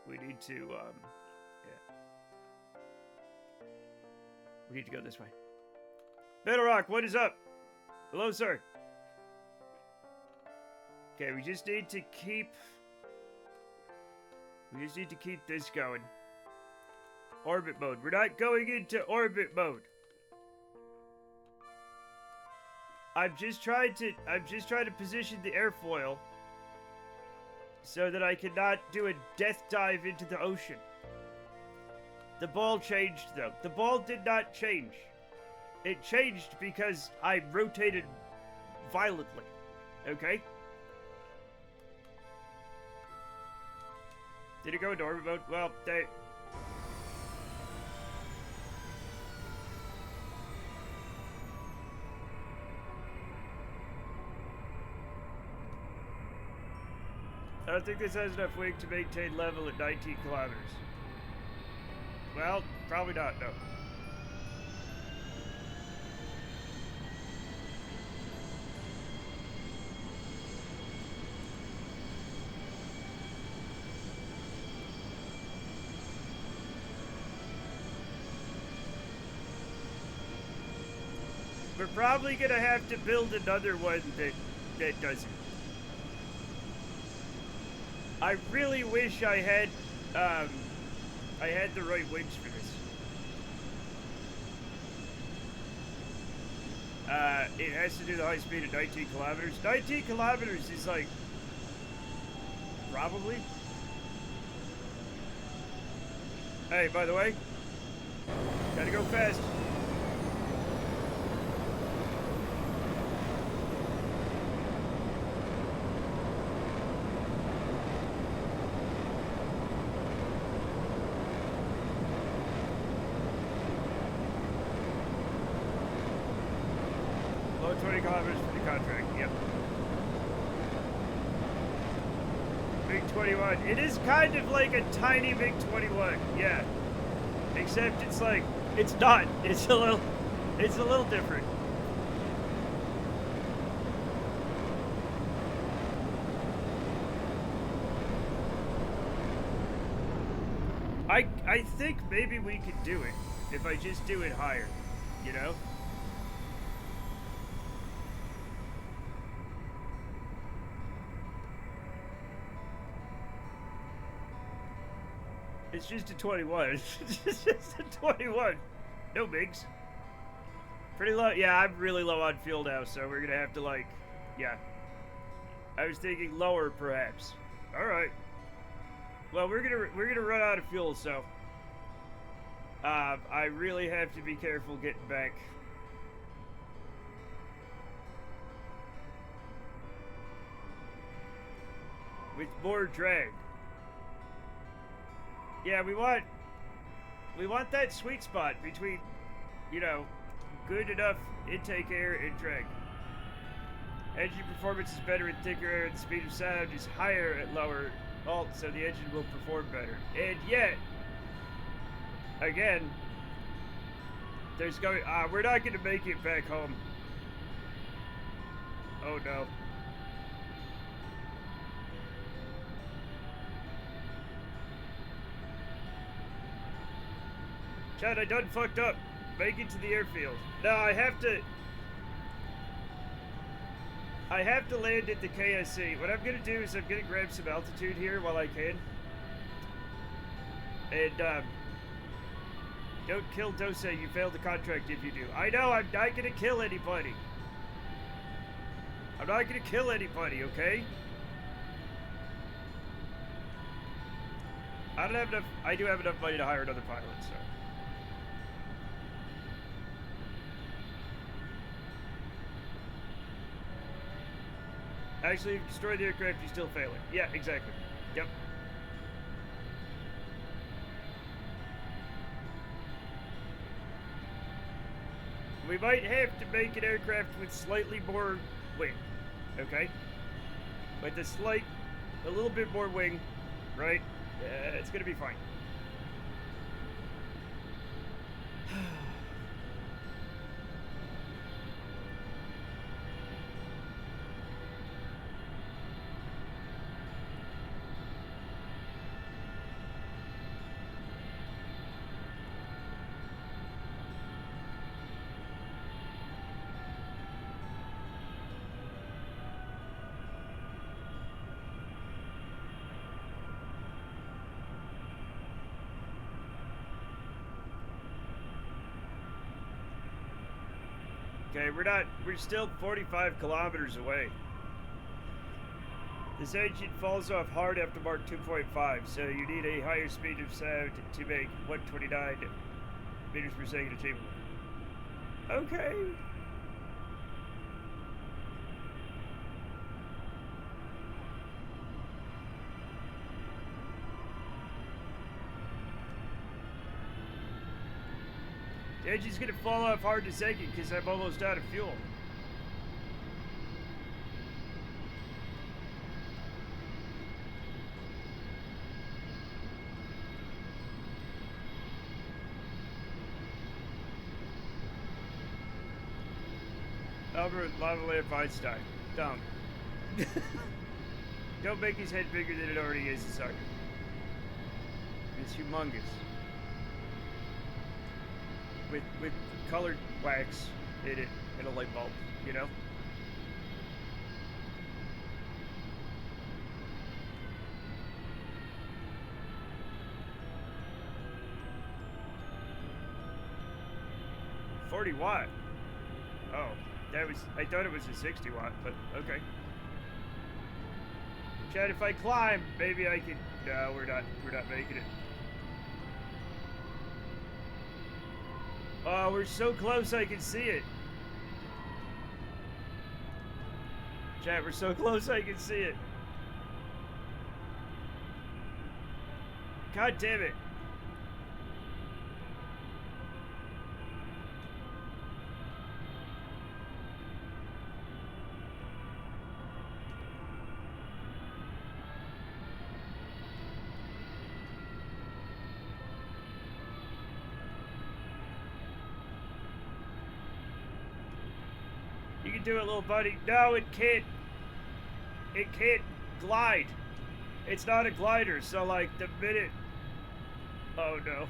we need to, yeah. We need to go this way. Metal Rock, what is up? Hello, sir. Okay, we just need to keep this going. Orbit mode. We're not going into orbit mode. I'm just trying to position the airfoil so that I cannot do a death dive into the ocean. The ball changed, though. The ball did not change. It changed because I rotated violently. Okay? Did it go into orbit mode? Well, they... I don't think this has enough wing to maintain level at 19 kilometers. Well, probably not, no. We're probably gonna have to build another one that doesn't. I really wish I had the right wings for this. It has to do the high speed at 19 kilometers. 19 kilometers is like, probably. Hey, by the way, gotta go fast. Low 20 kilometers for the contract, yep. Big 21. It is kind of like a tiny Big 21, yeah. Except it's like, it's not. It's a little different. I think maybe we could do it if I just do it higher, you know? It's just a 21. It's just a 21. No bigs. Pretty low. Yeah, I'm really low on fuel now, so we're gonna have to like, yeah. I was thinking lower, perhaps. All right. Well, we're gonna run out of fuel, so I really have to be careful getting back. With more drag. Yeah, we want that sweet spot between, you know, good enough intake air and drag. Engine performance is better in thicker air, and the speed of sound is higher at lower alt, so the engine will perform better. And yet, again, there's going. We're not going to make it back home. Oh no. Chad, I done fucked up. Make it to the airfield. No, I have to land at the KSC. What I'm gonna do is I'm gonna grab some altitude here while I can. And, don't kill Dose, you failed the contract if you do. I know, I'm not gonna kill anybody. I'm not gonna kill anybody, okay? I do have enough money to hire another pilot, so. Actually, if you destroy the aircraft, you're still failing. Yeah, exactly. Yep. We might have to make an aircraft with slightly more wing, okay? With a little bit more wing, right? It's gonna be fine. Okay, we're still 45 kilometers away. This engine falls off hard after Mark 2.5, so you need a higher speed of sound to make 129 meters per second achievable. Okay. The engine's gonna fall off hard in a second because I'm almost out of fuel. Albert Lavalette Feinstein. Dumb. Don't make his head bigger than it already is, sucker. It's humongous. With colored wax in it in a light bulb, you know? $40 Oh, I thought it was a 60 watt, but okay. Chad, if I climb, maybe I can. No, we're not making it. Oh, we're so close I can see it. Chat, we're so close I can see it. God damn it. You can do it, little buddy. No, it can't. It can't glide. It's not a glider, so like the minute... Oh no.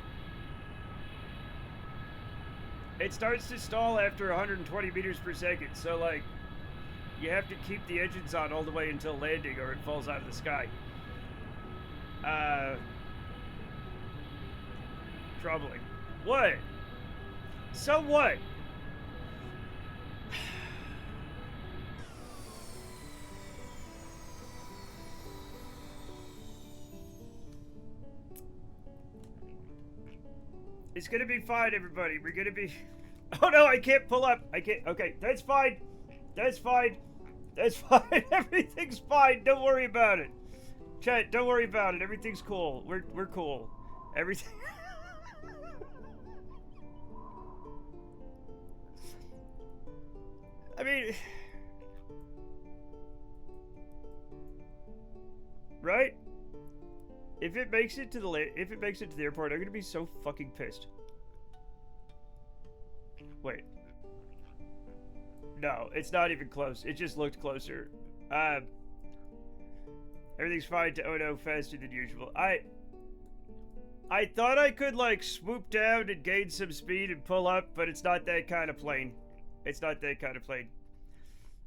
It starts to stall after 120 meters per second, so like you have to keep the engines on all the way until landing or it falls out of the sky. troubling. What? So what? It's gonna be fine, everybody. We're gonna be... Oh no, I can't pull up. I can't... Okay, that's fine. That's fine. That's fine. Everything's fine. Don't worry about it. Chat, don't worry about it. Everything's cool. We're cool. Everything... I mean... Right? If it makes it to the airport, I'm gonna be so fucking pissed. Wait. No, it's not even close. It just looked closer. Everything's fine to Ono faster than usual. I thought I could like swoop down and gain some speed and pull up, but it's not that kind of plane. It's not that kind of plane.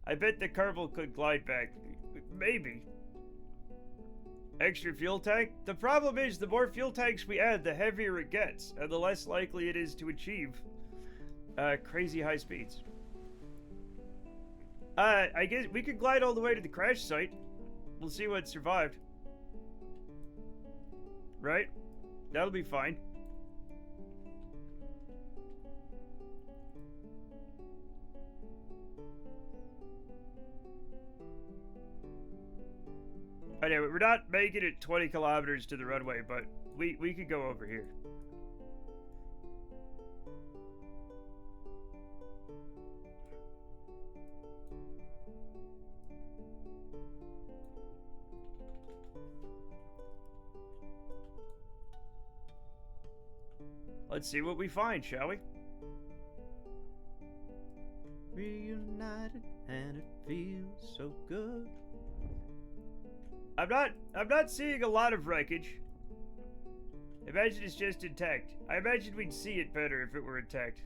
I bet the Kerbal could glide back. Maybe. Extra fuel tank? The problem is, the more fuel tanks we add, the heavier it gets, and the less likely it is to achieve crazy high speeds. I guess we could glide all the way to the crash site. We'll see what survived. Right? That'll be fine. Anyway, we're not making it 20 kilometers to the runway, but we could go over here. Let's see what we find, shall we? Reunited and it feels so good. I'm not seeing a lot of wreckage. Imagine it's just intact. I imagine we'd see it better if it were intact.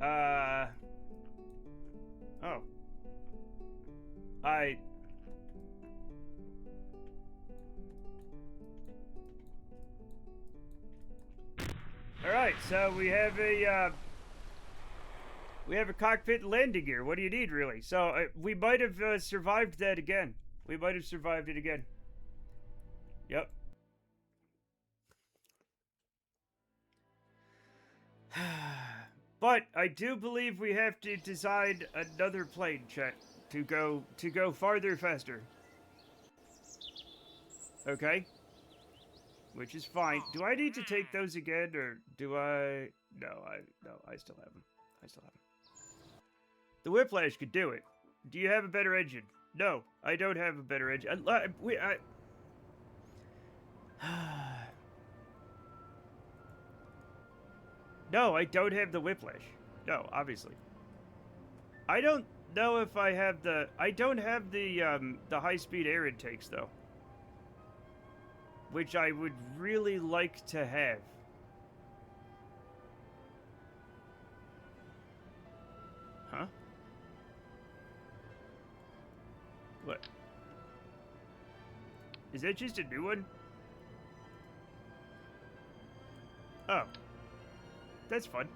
Oh. Alright, so we have a cockpit landing gear. What do you need, really? So, we might have survived that again. We might have survived it again. Yep. But I do believe we have to design another plane, chat, to go farther faster. Okay? Which is fine. Do I need to take those again, or do I... No, I still have them. I still have them. The Whiplash could do it. Do you have a better engine? No, I don't have a better engine. No, I don't have the Whiplash. No, obviously. I don't know if I have the... I don't have the high-speed air intakes, though. Which I would really like to have. Huh? What? Is that just a new one? Oh. That's fun.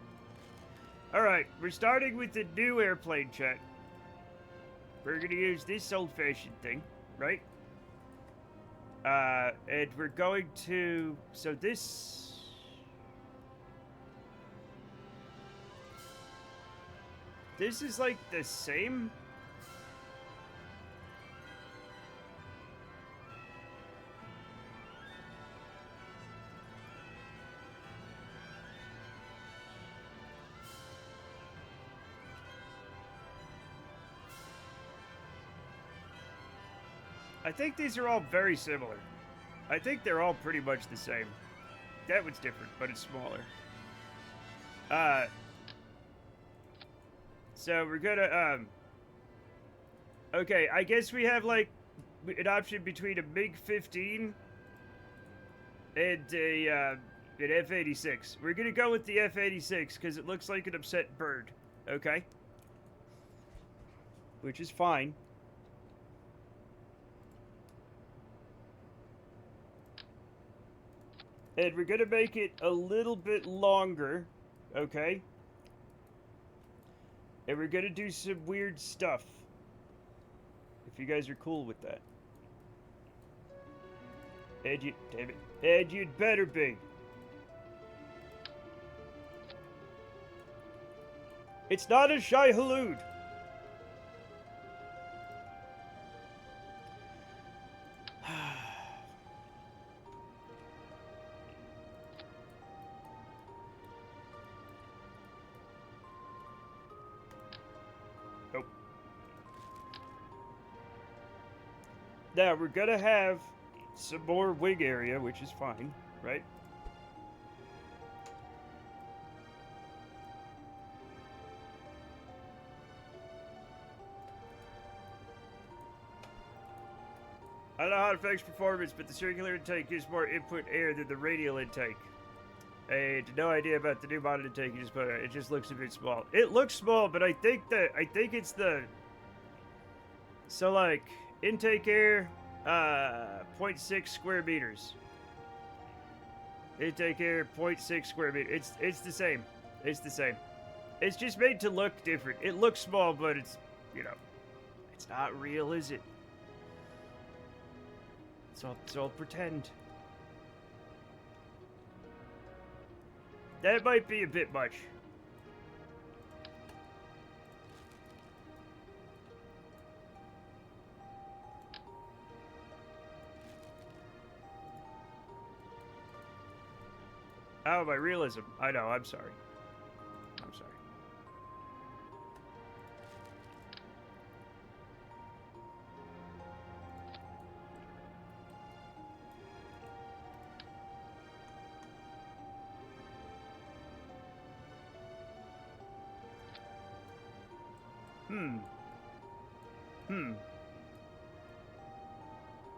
Alright, we're starting with the new airplane, chat. We're gonna use this old-fashioned thing, right? And we're going to... So this... This is like the same... I think these are all very similar. I think they're all pretty much the same. That one's different, but it's smaller. So we're gonna, okay, I guess we have, like, an option between a MiG-15 and an F-86. We're gonna go with the F-86, because it looks like an upset bird, okay? Which is fine. And we're gonna make it a little bit longer, okay? And we're gonna do some weird stuff. If you guys are cool with that. And you, damn it. And you'd better be. It's not a shy halud. Nope. Now we're gonna have some more wing area, which is fine, right? I don't know how it affects performance, but the circular intake gives more input air than the radial intake. I had no idea about the new modded intake you just put out. It just looks a bit small. It looks small, but I think it's the... So, like, intake air, 0.6 square meters. Intake air, 0.6 square meters. It's the same. It's the same. It's just made to look different. It looks small, but it's, you know, it's not real, is it? It's all pretend. That might be a bit much. Oh, my realism. I know, I'm sorry. I'm sorry.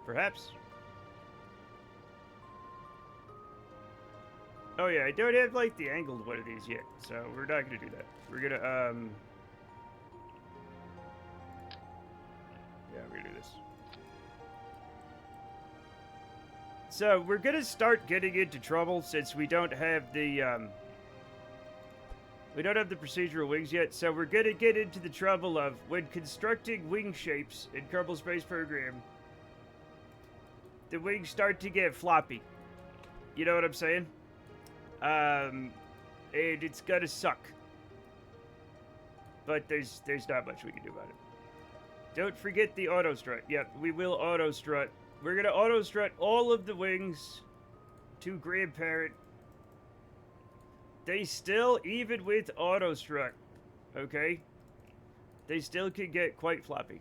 Perhaps. Oh yeah, I don't have like the angled one of these yet, so we're not gonna do that. We're gonna yeah, we're gonna do this. So we're gonna start getting into trouble since we don't have the procedural wings yet, so we're gonna get into the trouble of when constructing wing shapes in Kerbal Space Program, the wings start to get floppy. You know what I'm saying? And it's gonna suck. But there's not much we can do about it. Don't forget the auto strut. Yep, we will auto strut. We're gonna auto strut all of the wings to grandparent. They still, even with auto strut, okay? They still can get quite floppy.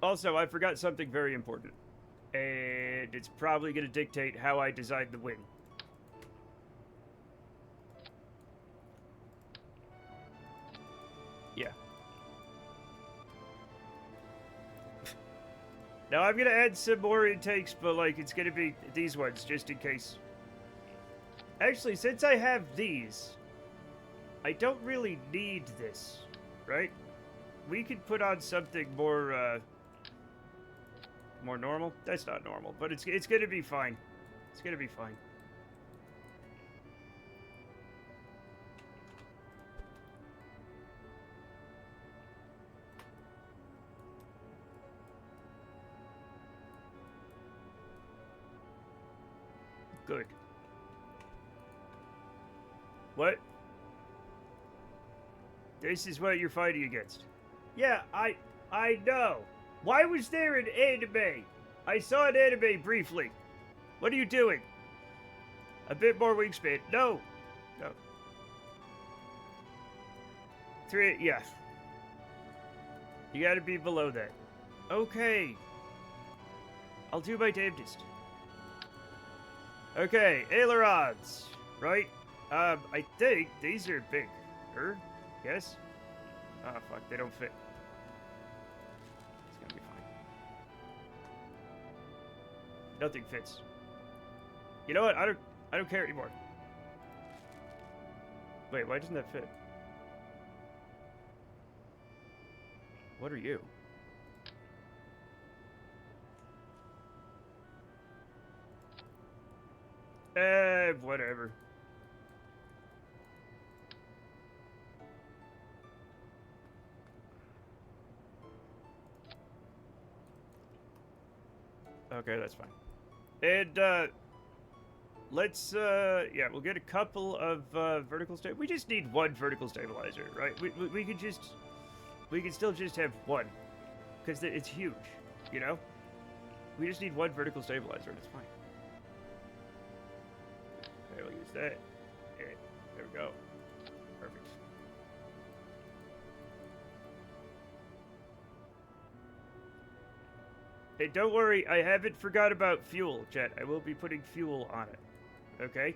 Also, I forgot something very important. And it's probably going to dictate how I design the wing. Yeah. Now, I'm going to add some more intakes, but, like, it's going to be these ones, just in case. Actually, since I have these, I don't really need this, right? We could put on something more, more normal? That's not normal, but it's gonna be fine. It's gonna be fine. Good. What? This is what you're fighting against. Yeah, I know. Why was there an anime? I saw an anime briefly. What are you doing? A bit more wingspan. No. No. 3, yeah. You gotta be below that. Okay. I'll do my damnedest. Okay, ailerons. Right? I think these are bigger. Yes? Oh, fuck, they don't fit. It's gonna be fine. Nothing fits. You know what? I don't care anymore. Wait, why doesn't that fit? What are you? Whatever. Okay, that's fine. And, let's, yeah, we'll get a couple of, vertical we just need one vertical stabilizer, right? We could just, we can still just have one. Because it's huge, you know? We just need one vertical stabilizer and it's fine. Okay, we'll use that. And there we go. Perfect. Hey, don't worry, I haven't forgot about fuel, chat. I will be putting fuel on it. Okay?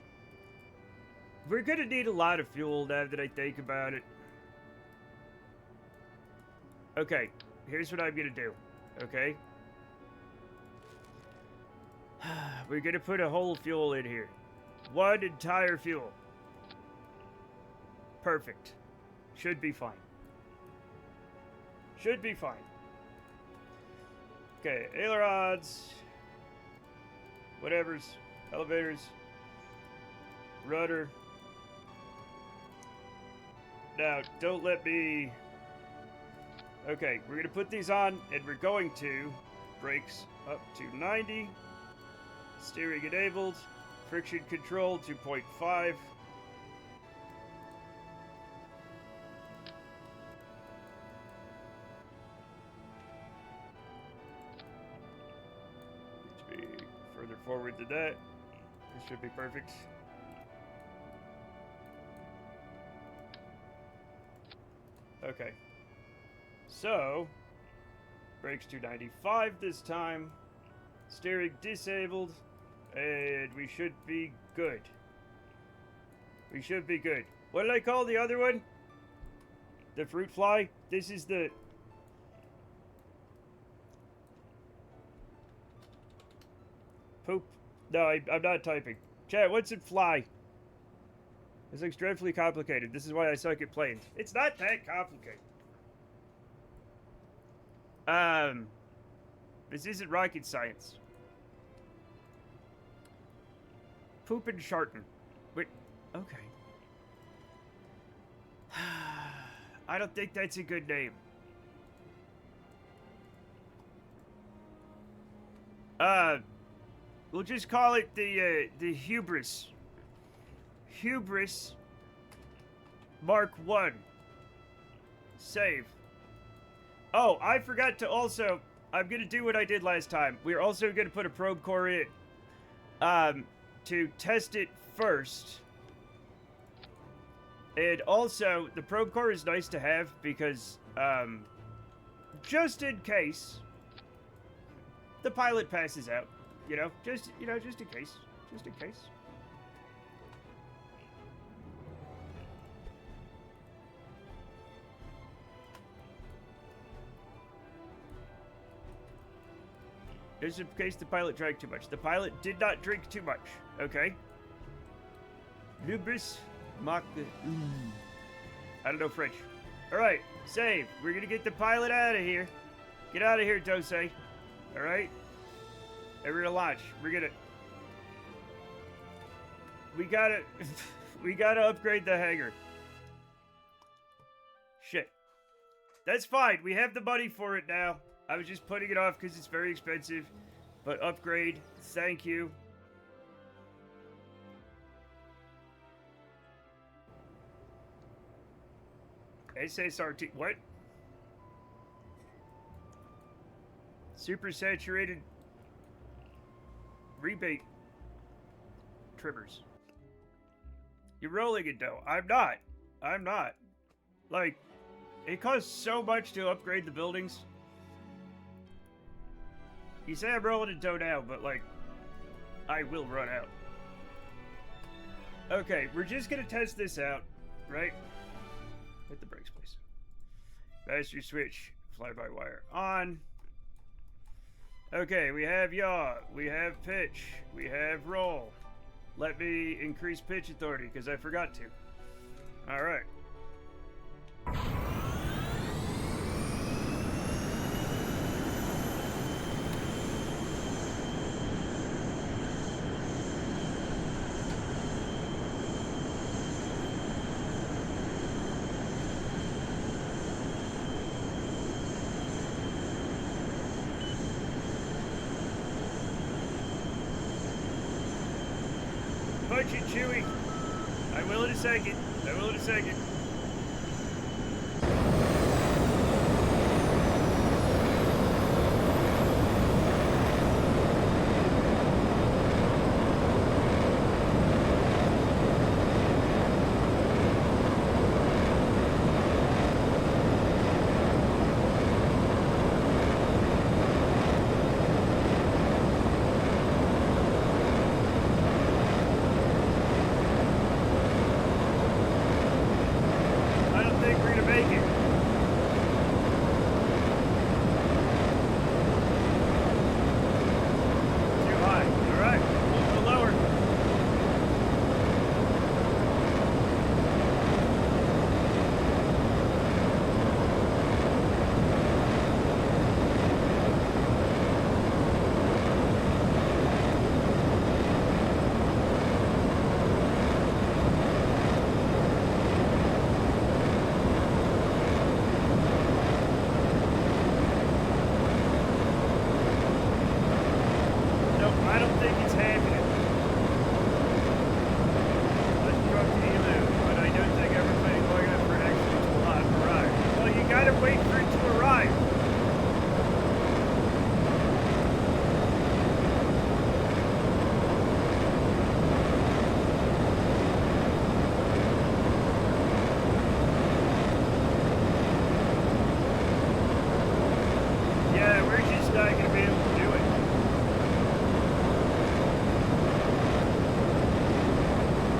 We're gonna need a lot of fuel now that I think about it. Okay, here's what I'm gonna do. Okay? We're gonna put a whole fuel in here. One entire fuel. Perfect. Should be fine. Should be fine. Okay, ailerons. Whatevers. Elevators. Rudder. Now, don't let me... Okay, we're going to put these on, and we're going to... Brakes up to 90. Steering enabled. Friction control 2.5. Need to be further forward than that. This should be perfect. Okay. So, brakes 295 this time. Steering disabled. And we should be good. We should be good. What did I call the other one? The fruit fly? This is the... Poop. No, I'm not typing. Chat, what's it fly? This looks dreadfully complicated. This is why I suck at planes. It's not that complicated. This isn't rocket science. Poop and Sharton. Wait, okay. I don't think that's a good name. We'll just call it the Hubris. Hubris Mark 1. Save. Oh, I forgot to also... I'm gonna do what I did last time. We're also gonna put a probe core in. To test it first. And also, the probe core is nice to have because, just in case the pilot passes out. Just in case. Just in case. Just in case the pilot drank too much. The pilot did not drink too much, okay? Lubris Mach... I don't know French. Alright, save. We're gonna get the pilot out of here. Get out of here, Dose. Alright? And we're gonna launch. We're gonna... We gotta... we gotta upgrade the hangar. Shit. That's fine. We have the money for it now. I was just putting it off because it's very expensive. But upgrade. Thank you. SSRT. What? Super saturated rebate trimmers. You're rolling it though. I'm not. I'm not. Like, it costs so much to upgrade the buildings. You say I'm rolling in dough now, but like, I will run out. Okay, we're just gonna test this out, right? Hit the brakes, please. Master switch, fly-by-wire on. Okay, we have yaw, we have pitch, we have roll. Let me increase pitch authority, because I forgot to. Alright. Watch it, Chewie. I will in a second. I will in a second. I don't think we're gonna make it. Too high. All right, we'll go lower. Nope, I don't think it's happening. Let's drop the emu, but I don't think everybody's long enough for it actually to arrive. Well, you gotta wait for it to arrive. Yeah, we're just not gonna be able to do it.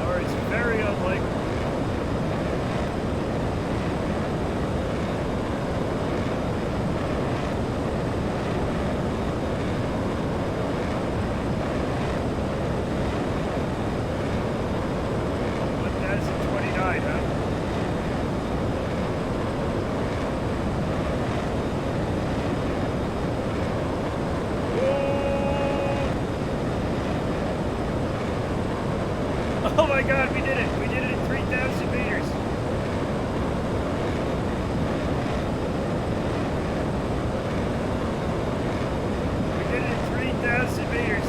Or it's very unlikely. But that's a 29, huh? Oh my god, we did it! We did it at 3,000 meters! We did it at 3,000 meters!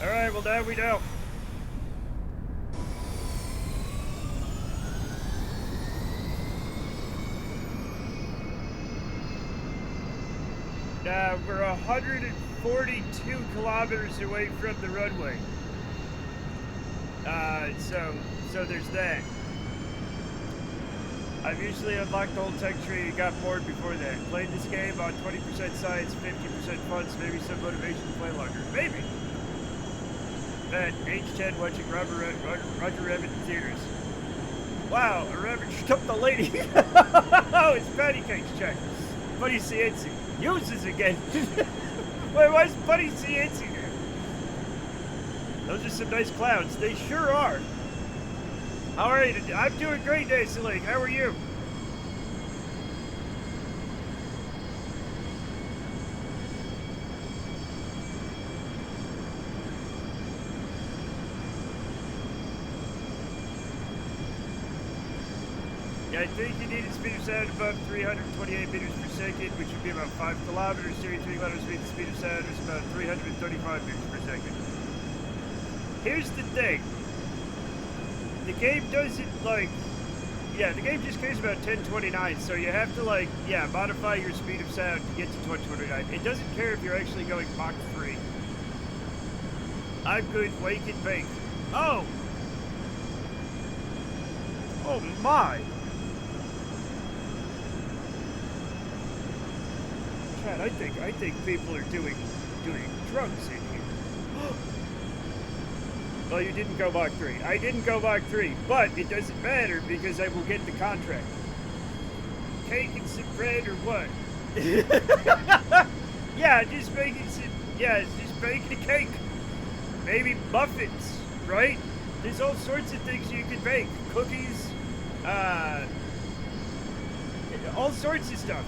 Alright, well now we know. We're 142 kilometers away from the runway. So there's that. I've usually unlocked the whole tech tree and got bored before that. Played this game on 20% science, 50% fun, so maybe some motivation to play longer. Maybe! That H10 watching Roger Rabbit in theaters. Wow, a rabbit took the lady. Oh, it's patty cakes, check. Buddy Cienci. Uses again. Wait, why is Buddy Cienci there? Those are some nice clouds. They sure are. How are you? I'm doing great, Daisy Lake. How are you? Yeah, I think you need a speed of sound above 328 meters per second, which would be about 5 kilometers. 33 kilometers speed. The speed of sound is about 335 meters per second. Here's the thing. The game doesn't, the game just cares about 1029, so you have to, modify your speed of sound to get to 1029. It doesn't care if you're actually going Mach 3. I'm good, wake and bake. Oh! Oh my! Chad, I think people are doing drugs in here. Well, you didn't go Mach 3. I didn't go Mach 3, but it doesn't matter because I will get the contract. Cake and some bread or what? Yeah, just baking a cake. Maybe muffins, right? There's all sorts of things you can bake. Cookies, all sorts of stuff.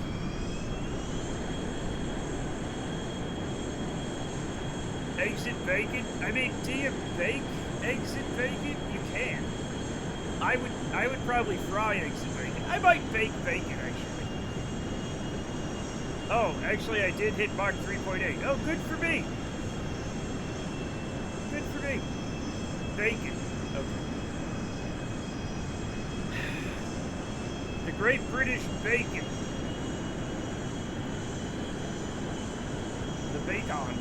Eggs and bacon? I mean, do you bake eggs and bacon? You can. I would probably fry eggs and bacon. I might bake bacon, actually. Oh, actually, I did hit Mach 3.8. Oh, good for me. Good for me. Bacon. Okay. The Great British Bacon. The bacon.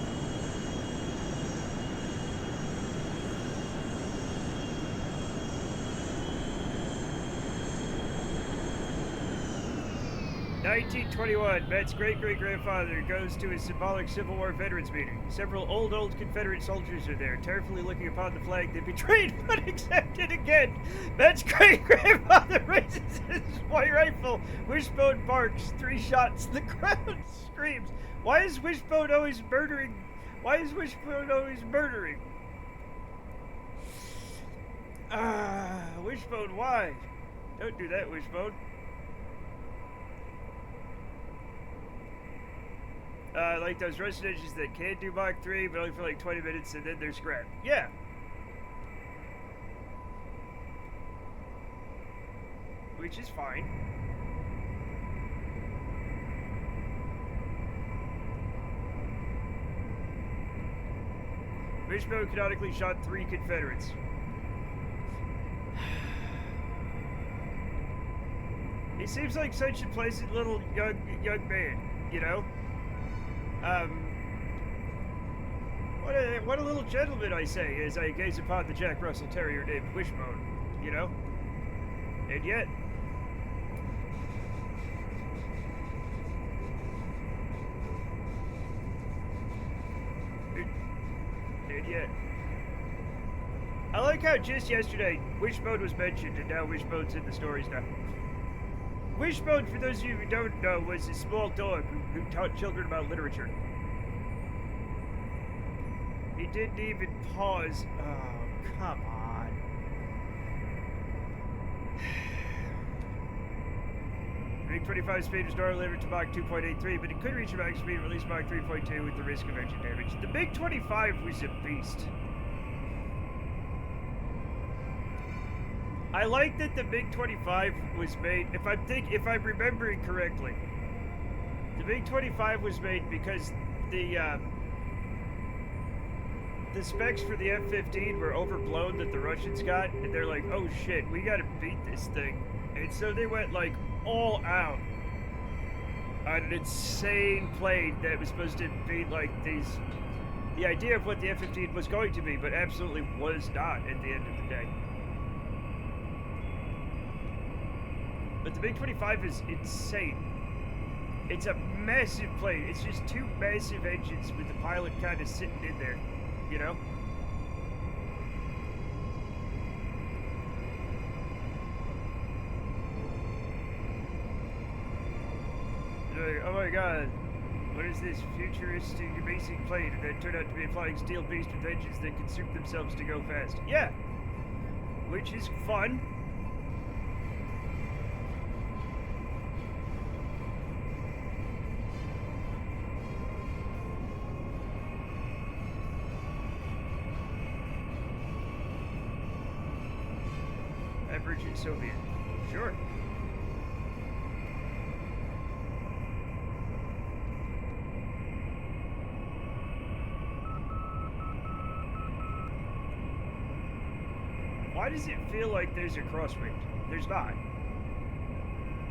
(1921), Matt's great-great-grandfather goes to a symbolic Civil War veterans meeting. Several old Confederate soldiers are there, tearfully looking upon the flag they betrayed but accepted again. Matt's great-grandfather raises his white rifle. Wishbone barks. 3 shots. The crowd screams. Why is Wishbone always murdering? Why is Wishbone always murdering? Wishbone, why? Don't do that, Wishbone. Like those rusted edges that can do Mach 3, but only for like 20 minutes and then they're scrapped. Yeah. Which is fine. Wishbone canonically shot 3 Confederates. He seems like such a pleasant little young man, you know? What a little gentleman, I say, as I gaze upon the Jack Russell Terrier named Wishbone, you know? And yet... I like how just yesterday, Wishbone was mentioned, and now Wishbone's in the stories now. Wishbone, for those of you who don't know, was a small dog who taught children about literature. He didn't even pause. Oh, come on. MiG-25 speed was normally limited to Mach 2.83, but it could reach a max speed of at least Mach 3.2 with the risk of engine damage. The MiG-25 was a beast. I like that the MiG-25 was made, if I'm remembering correctly, the MiG-25 was made because the specs for the F-15 were overblown that the Russians got, and they're like, oh shit, we gotta beat this thing. And so they went like all out on an insane plane that was supposed to be like the idea of what the F-15 was going to be, but absolutely was not at the end of the day. But the MiG-25 is insane. It's a massive plane. It's just 2 massive engines with the pilot kind of sitting in there, you know? Like, oh my god, what is this futuristic amazing plane? And then turned out to be a flying steel beast with engines that can suit themselves to go fast. Yeah, which is fun. Average Soviet. Sure. Why does it feel like there's a crosswind? There's not.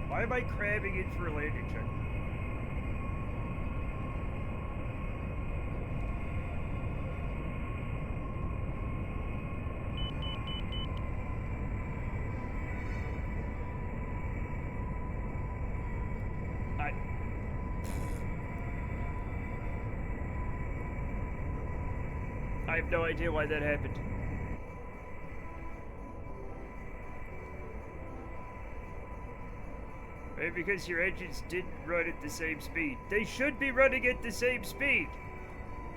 Why am I crabbing in for a landing check? I have no idea why that happened. Maybe because your engines didn't run at the same speed. They should be running at the same speed!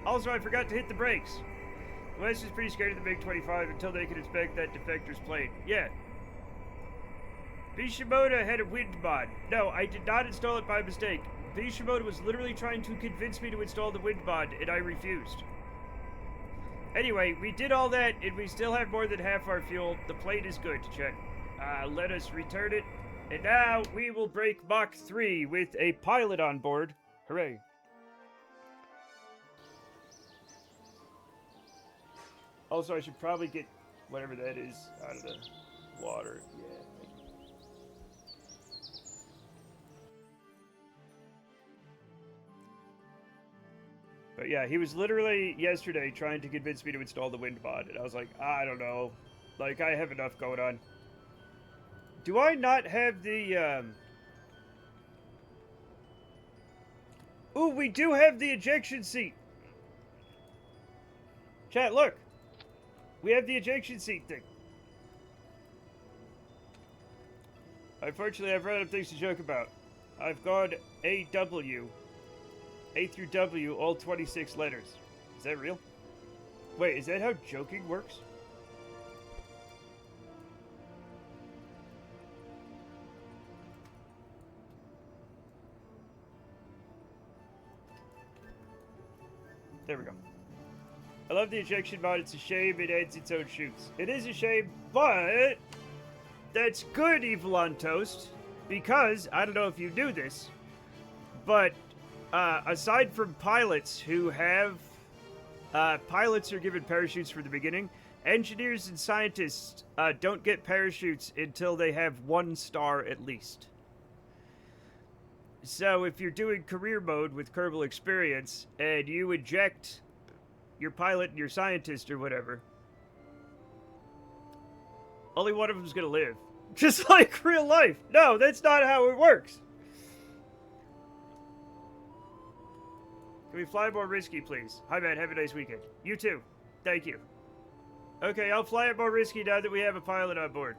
Also, I forgot to hit the brakes. The West is pretty scared of the MiG-25 until they could inspect that defector's plane. Yeah. Bishimoto had a wind mod. No, I did not install it by mistake. Bishimoto was literally trying to convince me to install the wind mod, and I refused. Anyway, we did all that, and we still have more than half our fuel. The plane is good, check. Let us return it. And now we will break Mach 3 with a pilot on board. Hooray. Also, I should probably get whatever that is out of the water. Yeah. But yeah, he was literally yesterday trying to convince me to install the wind mod, and I was like, I don't know. Like, I have enough going on. Do I not have the, Ooh, we do have the ejection seat! Chat, look! We have the ejection seat thing. Unfortunately, I've run out of things to joke about. I've gone AW. A through W, all 26 letters. Is that real? Wait, is that how joking works? There we go. I love the ejection mod. It's a shame it ends its own shoots. It is a shame, but that's good, Evil on Toast, because I don't know if you knew this, but aside from pilots who have pilots are given parachutes from the beginning, engineers and scientists don't get parachutes until they have 1 star at least. So if you're doing career mode with Kerbal experience and you eject your pilot and your scientist or whatever, only one of them's gonna live. Just like real life. No, that's not how it works. Can we fly more risky, please? Hi, man. Have a nice weekend. You too. Thank you. Okay, I'll fly it more risky now that we have a pilot on board.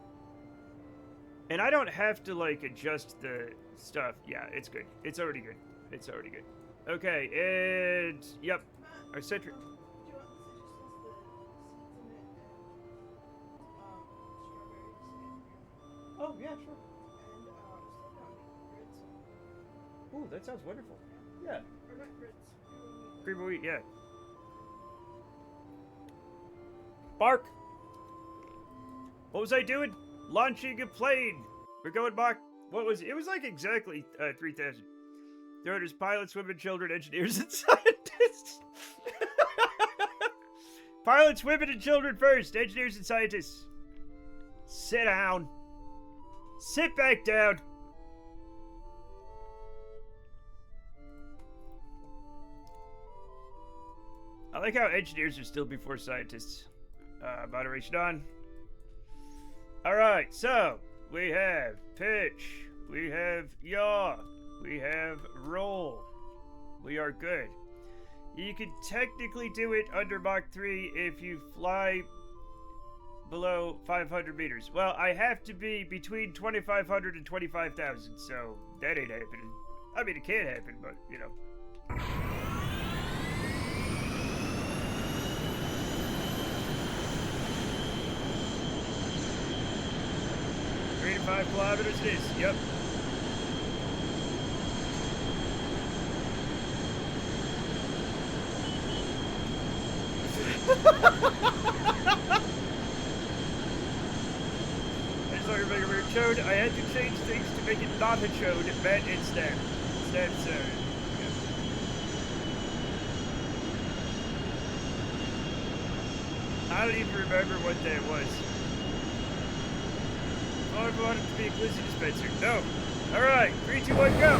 And I don't have to, like, adjust the stuff. Yeah, it's good. It's already good. It's already good. Okay, and... Yep. Our sentry... Do you want the suggestions, the seeds in it, and strawberries and Oh, yeah, sure. slow down grits. Ooh, that sounds wonderful. Yeah. Or not grits. Cream of wheat, yeah. Bark! What was I doing? Launching a plane! We're going back. What was it? It was like exactly 3,000. There's pilots, women, children, engineers, and scientists. Pilots, women, and children first. Engineers and scientists. Sit down. Sit back down. I like how engineers are still before scientists. Moderation on. Alright, so we have pitch, we have yaw, we have roll. We are good. You can technically do it under Mach 3 if you fly below 500 meters. Well, I have to be between 2,500 and 25,000, so that ain't happening. I mean, it can happen, but, you know. 3 to 5 kilometers it is, yep. I just want to make a weird chode. I had to change things to make it not a chode, but instead. Instead, yeah. I don't even remember what day it was. Oh, I wanted to be a glizzy dispenser. No. Alright, 3, 2, 1, go!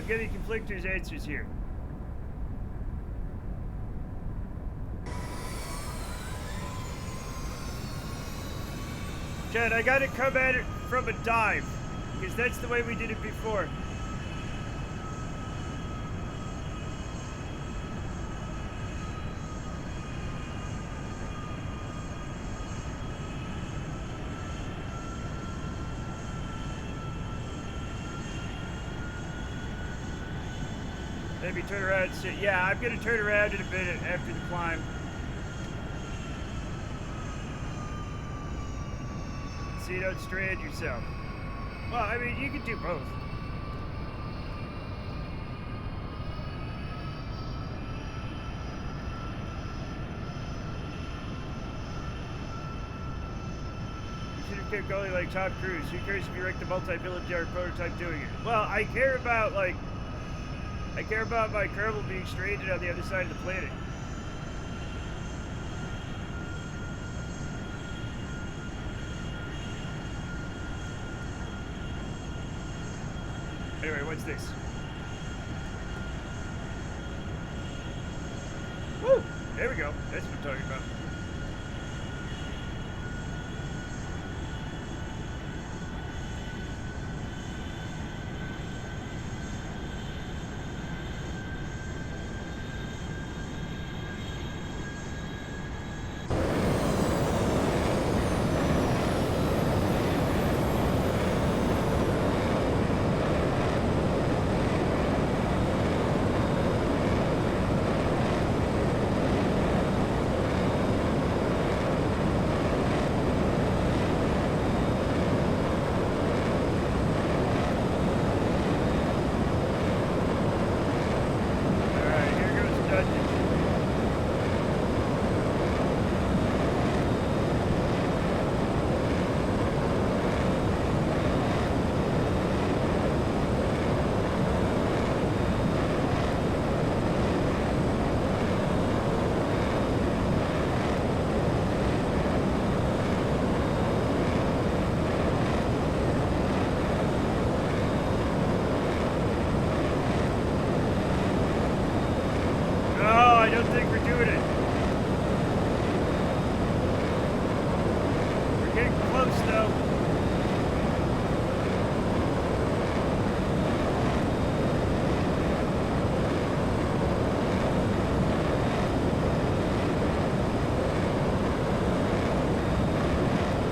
I'm getting conflictors answers here. Chad, I gotta come at it from a dive, because that's the way we did it before. Maybe turn around and sit. Yeah, I'm gonna turn around in a minute after the climb. So you don't strand yourself. Well, I mean, you can do both. You should have kept going like Tom Cruise. Who cares if you wrecked the multi-billion dollar prototype doing it? Well, I care about, like, I care about my Kerbal being stranded on the other side of the planet. Anyway, what's this? Woo! There we go. That's what I'm talking about.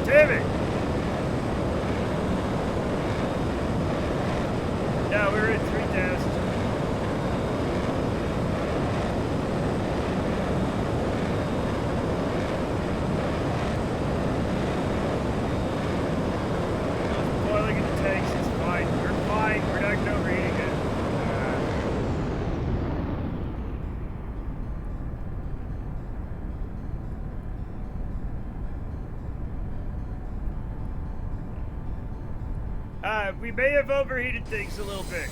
Damn it! No, we're at 3,000. Boiling in the tanks, it's fine. We're fine. We're not gonna overheat again. We may have overheated things a little bit.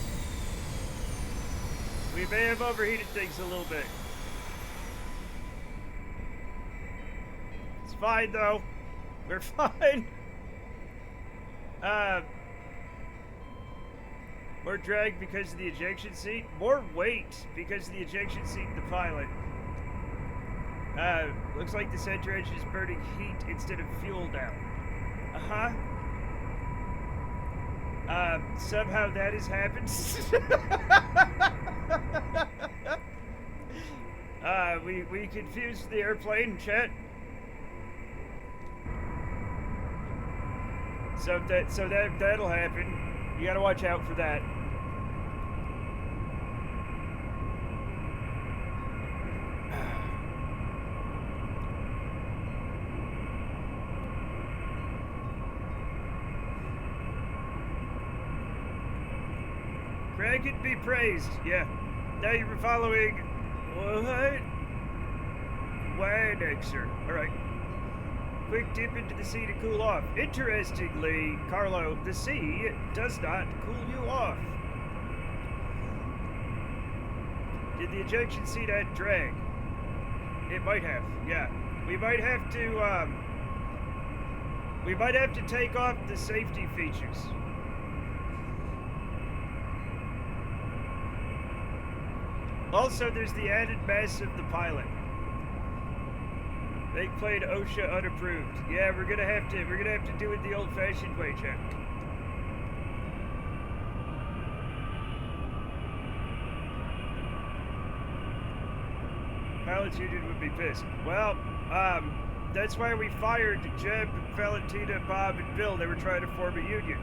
We may have overheated things a little bit. It's fine though. We're fine. More drag because of the ejection seat. More weight because of the ejection seat and the pilot. Looks like the center engine is burning heat instead of fuel now. Uh-huh. Somehow that has happened. We confused the airplane, chat. So that'll happen. You gotta watch out for that. Craig can be praised, yeah. Now you were following what? Wanexer. Alright. Quick dip into the sea to cool off. Interestingly, Carlo, the sea does not cool you off. Did the ejection seat add drag? It might have, yeah. We might have to take off the safety features. Also, there's the added mess of the pilot. They played OSHA unapproved. Yeah, we're gonna have to do it the old-fashioned way, Chet. Pilots Union would be pissed. Well, that's why we fired Jeb, Valentina, Bob, and Bill. They were trying to form a union.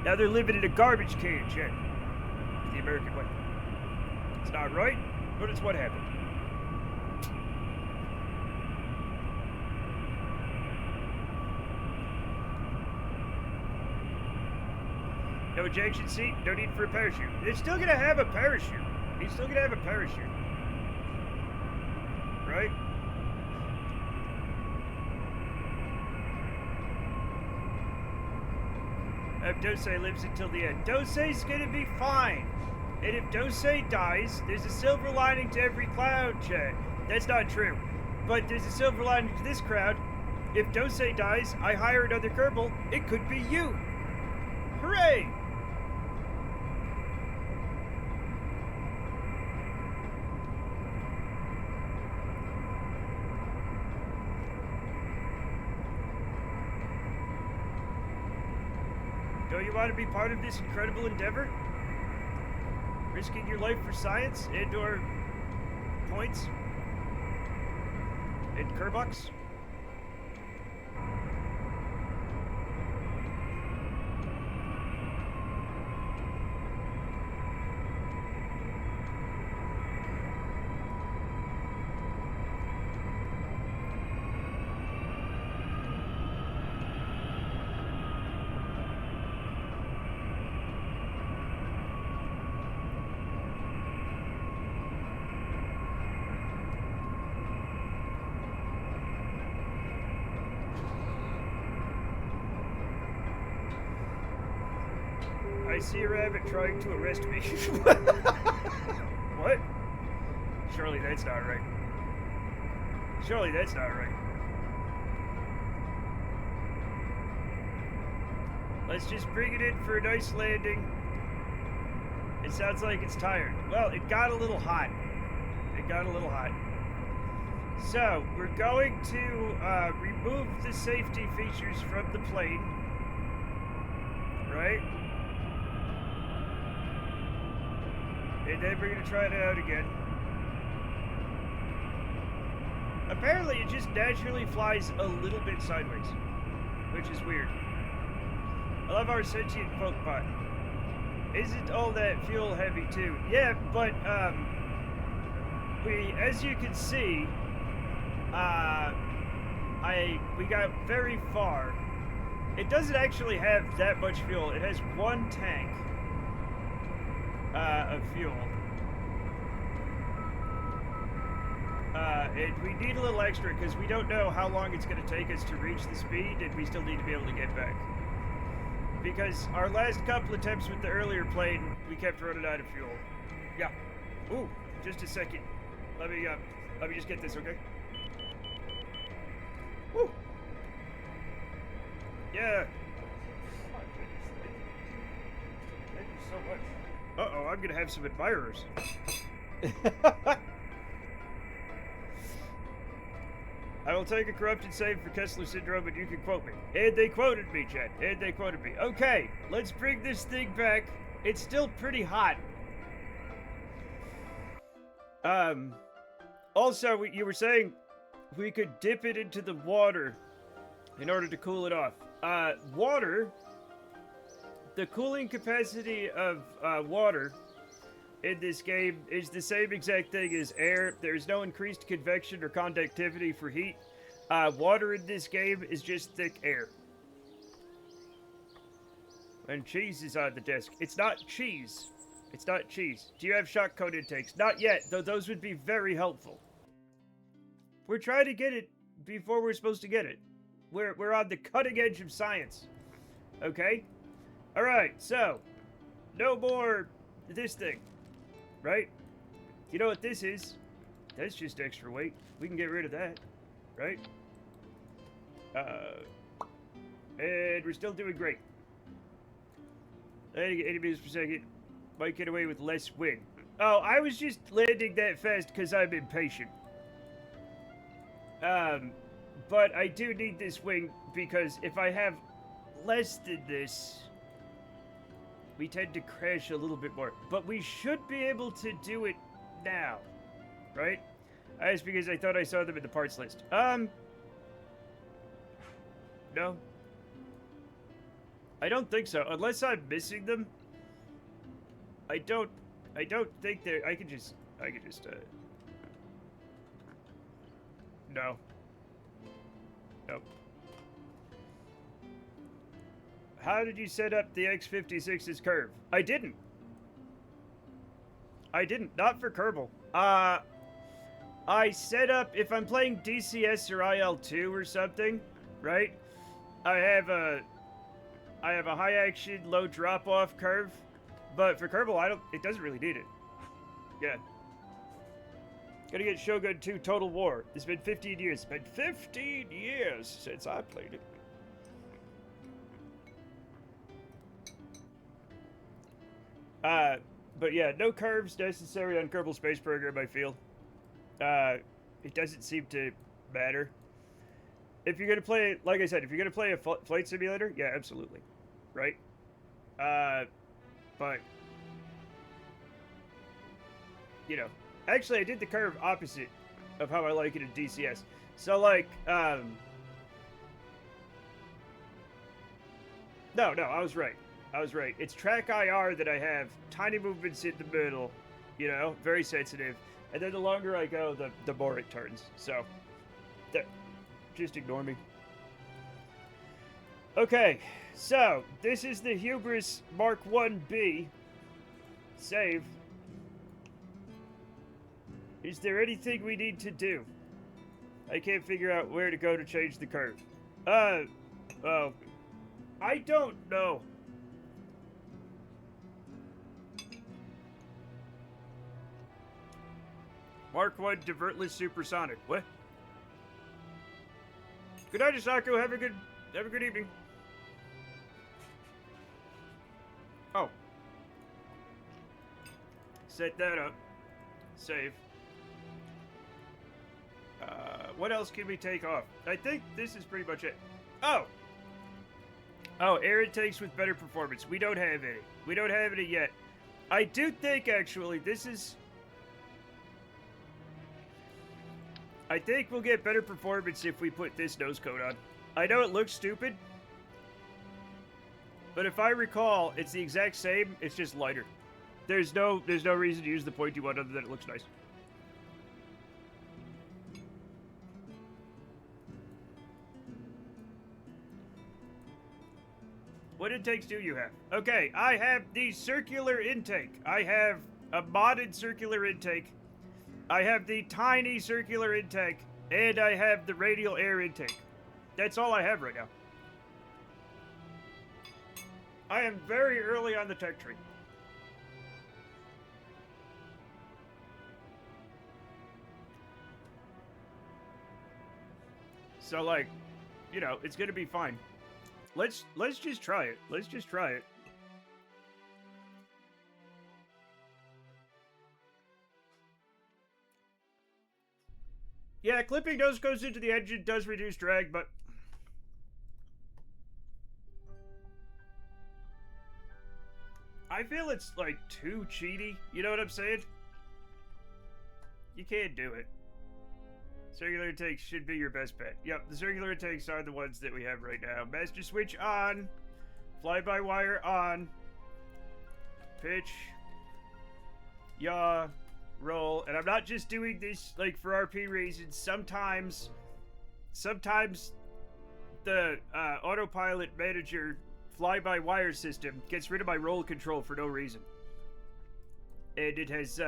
Now they're living in a garbage can, Chet. The American way. It's not right, but it's what happened. No ejection seat, no need for a parachute. It's still gonna have a parachute. He's still gonna have a parachute. Right? If Dose lives until the end. Dose's gonna be fine. And if Dose dies, there's a silver lining to every cloud, Chad. That's not true. But there's a silver lining to this crowd. If Dose dies, I hire another Kerbal. It could be you. Hooray! Don't you want to be part of this incredible endeavor? Risking your life for science and/or points and Kerbucks? I see a rabbit trying to arrest me. What? Surely that's not right. Surely that's not right. Let's just bring it in for a nice landing. It sounds like it's tired. Well, it got a little hot. It got a little hot. So, we're going to remove the safety features from the plane. Right? And then we're going to try it out again. Apparently, it just naturally flies a little bit sideways, which is weird. I love our sentient Pokebot. Isn't all that fuel heavy too? Yeah, but as you can see, we got very far. It doesn't actually have that much fuel. It has one tank of fuel. And we need a little extra because we don't know how long it's going to take us to reach the speed, and we still need to be able to get back. Because our last couple attempts with the earlier plane, we kept running out of fuel. Yeah. Ooh, just a second. Let me just get this, okay? Woo! Yeah. Thank you so much. Uh-oh, I'm gonna have some admirers. I will take a corrupted save for Kessler Syndrome, and you can quote me. And they quoted me, Chad. And they quoted me. Okay, let's bring this thing back. It's still pretty hot. Also, you were saying we could dip it into the water in order to cool it off. Water, the cooling capacity of water in this game is the same exact thing as air. There's no increased convection or conductivity for heat. Water in this game is just thick air. And cheese is on the desk. It's not cheese. It's not cheese. Do you have shock cone intakes? Not yet, though those would be very helpful. We're trying to get it before we're supposed to get it. We're on the cutting edge of science. Okay? Alright, so no more this thing. Right? You know what this is? That's just extra weight. We can get rid of that. Right? And we're still doing great. 80 meters per second. Might get away with less wing. Oh, I was just landing that fast because I'm impatient. But I do need this wing because if I have less than this, we tend to crash a little bit more. But we should be able to do it now, right? That's because I thought I saw them in the parts list. No. I don't think so, unless I'm missing them. I don't think they're, I could just, no. Nope. How did you set up the X56's curve? I didn't. Not for Kerbal. I set up, if I'm playing DCS or IL2 or something, right? I have a high action, low drop off curve, but for Kerbal, it doesn't really need it. Yeah. Gotta get Shogun 2 Total War. It's been 15 years. It's been 15 years since I played it. But yeah, no curves necessary on Kerbal Space Program, I feel. It doesn't seem to matter. If you're gonna play, like I said, if you're gonna play a flight simulator, yeah, absolutely. Right? But, you know, actually I did the curve opposite of how I like it in DCS. So like, no, I was right. It's track IR that I have, tiny movements in the middle, you know, very sensitive. And then the longer I go, the more it turns. So, just ignore me. Okay, so this is the Hubris Mark 1B. Save. Is there anything we need to do? I can't figure out where to go to change the curve. Oh. I don't know. Mark 1 divertless supersonic. What? Good night, Asako. Have a good evening. Oh. Set that up. Save. What else can we take off? I think this is pretty much it. Oh, air intakes with better performance. We don't have any. We don't have any yet. I do think, actually, I think we'll get better performance if we put this nose cone on. I know it looks stupid, but if I recall, it's the exact same, it's just lighter. There's no reason to use the pointy one other than it looks nice. What intakes do you have? Okay, I have the circular intake. I have a modded circular intake. I have the tiny circular intake. And I have the radial air intake. That's all I have right now. I am very early on the tech tree. So, like, you know, it's gonna be fine. Let's just try it. Let's just try it. Yeah, clipping nose goes into the engine, does reduce drag, but I feel it's like too cheaty. You know what I'm saying? You can't do it. Circular intakes should be your best bet. Yep, the circular intakes are the ones that we have right now. Master switch on. Fly-by-wire on. Pitch. Yaw. Roll. And I'm not just doing this, like, for RP reasons. Sometimes the autopilot manager fly-by-wire system gets rid of my roll control for no reason. And it has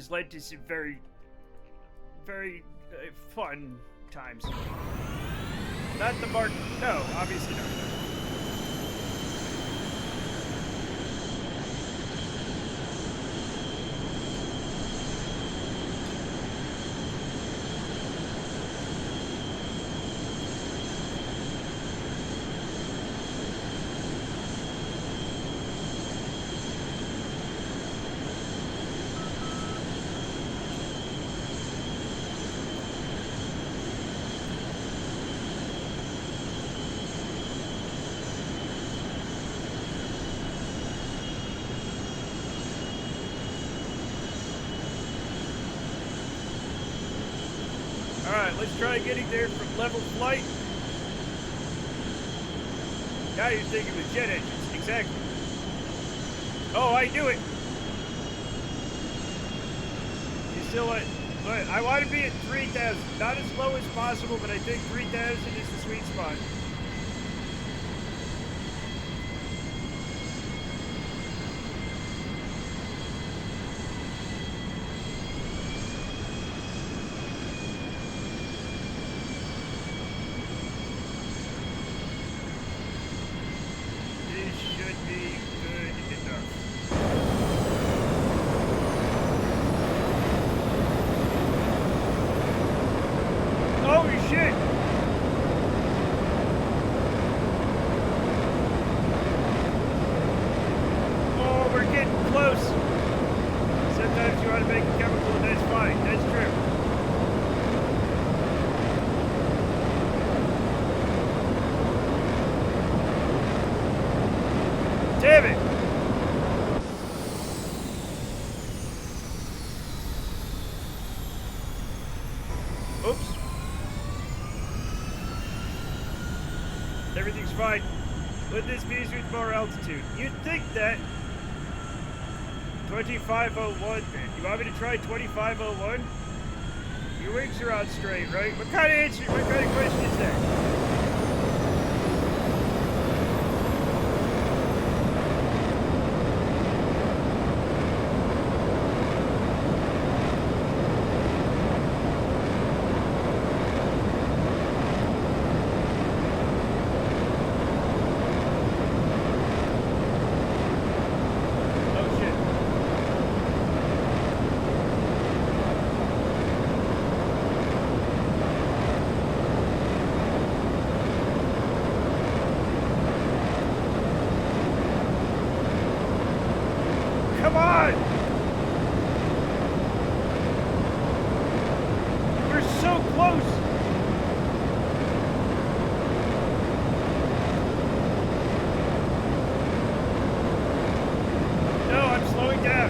led to some very fun times. Not the Mark. No, obviously not. Alright, let's try getting there from level flight. Now you're thinking with jet engines. Exactly. Oh, I knew it. You still want... But I want to be at 3,000. Not as low as possible, but I think 3,000 is the sweet spot. This should be good enough. Holy shit! Oh, we're getting close. Sometimes you want to make a chemical and that's fine. That's true. Damn it! Oops. Everything's fine. Let this be with more altitude. You'd think that 2501 then. You want me to try 2501? Your wings are on straight, right? What kind of question is that? Oh shit. Come on! We're so close! No, I'm slowing down.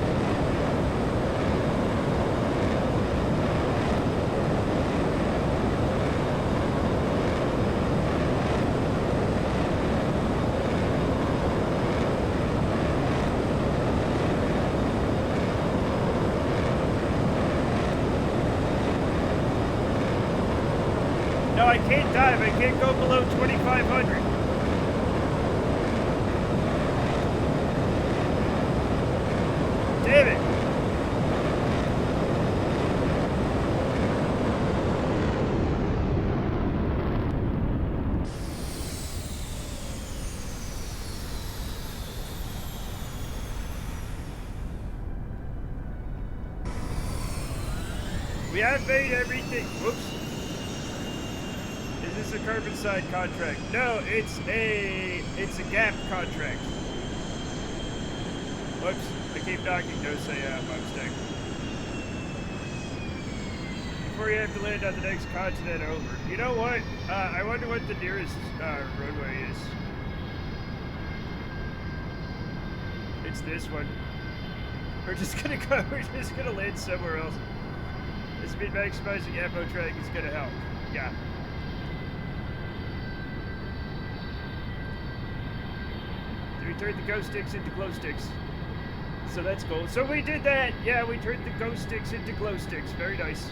No, I can't dive. I can't go below 2,500. Damn it. We have made everything. Whoops. Is this a carbon side contract? No, it's a gap contract. Whoops. I keep knocking. Don't say my mistake. Before you have to land on the next continent over. You know what? I wonder what the nearest roadway is. It's this one. We're just gonna go. We're just gonna land somewhere else. This means maximizing ammo track is gonna help. Yeah. Do we turn the ghost sticks into glow sticks? So that's cool. So we did that. Yeah, we turned the ghost sticks into glow sticks. Very nice.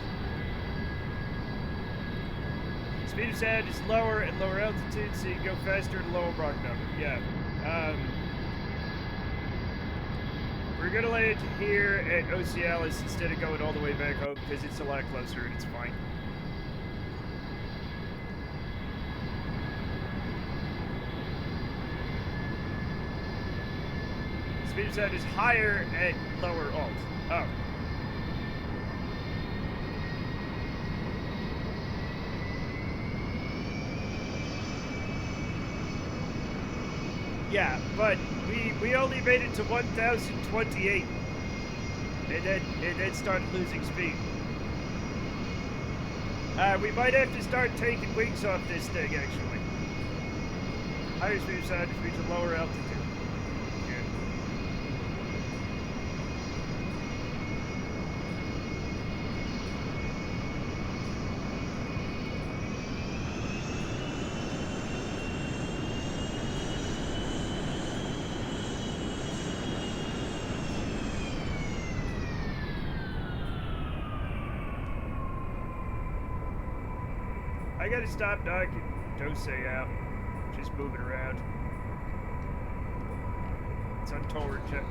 Speed of sound is lower at lower altitude, so you can go faster at a lower Mach number. Yeah. We're gonna land here at Ocealis instead of going all the way back home because it's a lot closer and it's fine. Speed of sound is higher at lower alt. Oh. Yeah, but we only made it to 1,028, and then started losing speed. We might have to start taking wings off this thing, actually. Higher speed of sound just means a lower altitude. Yeah. I gotta stop knocking Dose out. Just moving around. It's untoward, Chet.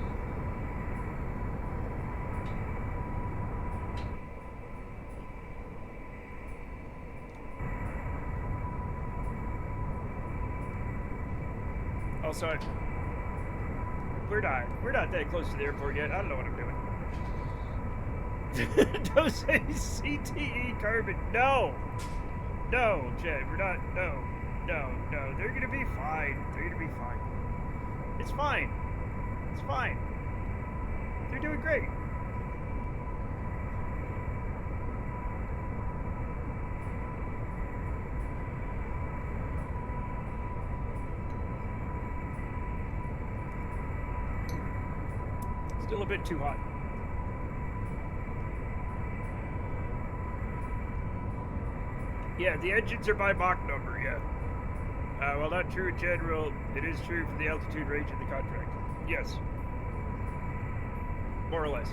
Oh, sorry. We're not that close to the airport yet. I don't know what I'm doing. Don't say CTE carbon. No. No, Chad, we're not. No. No. They're gonna be fine. They're gonna be fine. It's fine. It's fine. They're doing great. Still a bit too hot. Yeah, the engines are by Mach number, yeah. Well, not true in general. It is true for the altitude range of the contract. Yes. More or less.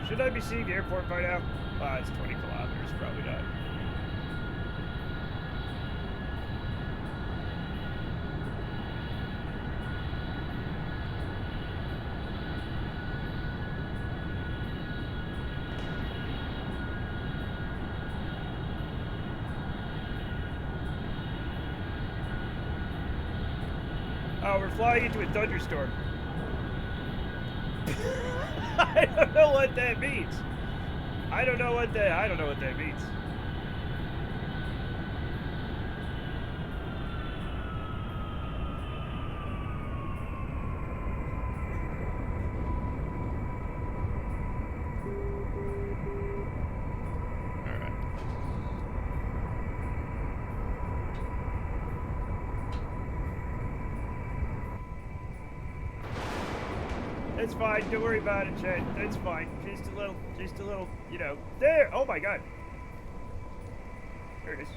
Should I be seeing the airport by now? It's 20 kilometers, probably not. Oh, we're flying into a thunderstorm. I don't know what that means. I don't know what that means. All right. That's fine. Don't worry about it, Chad. That's fine. Just a little, you know. There! Oh my god. There it is.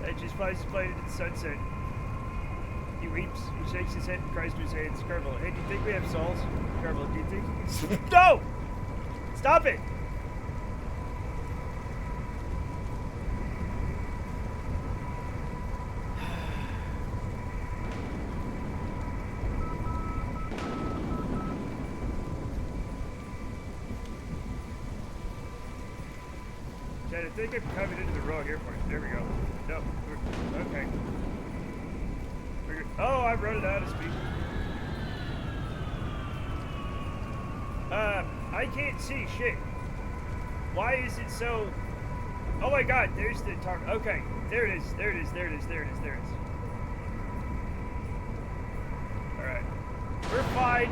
That just flies his plane into the sunset. He weeps. He shakes his head and cries to his hands. Kerbal, hey, do you think we have souls? Kerbal, do you think? No! Stop it! I think I'm coming into the wrong airport. There we go. No. Okay. We're good. Oh, I'm running out of speed. I can't see shit. Why is it so... Oh my god, there's the target. Okay, there it is. Alright. We're fine.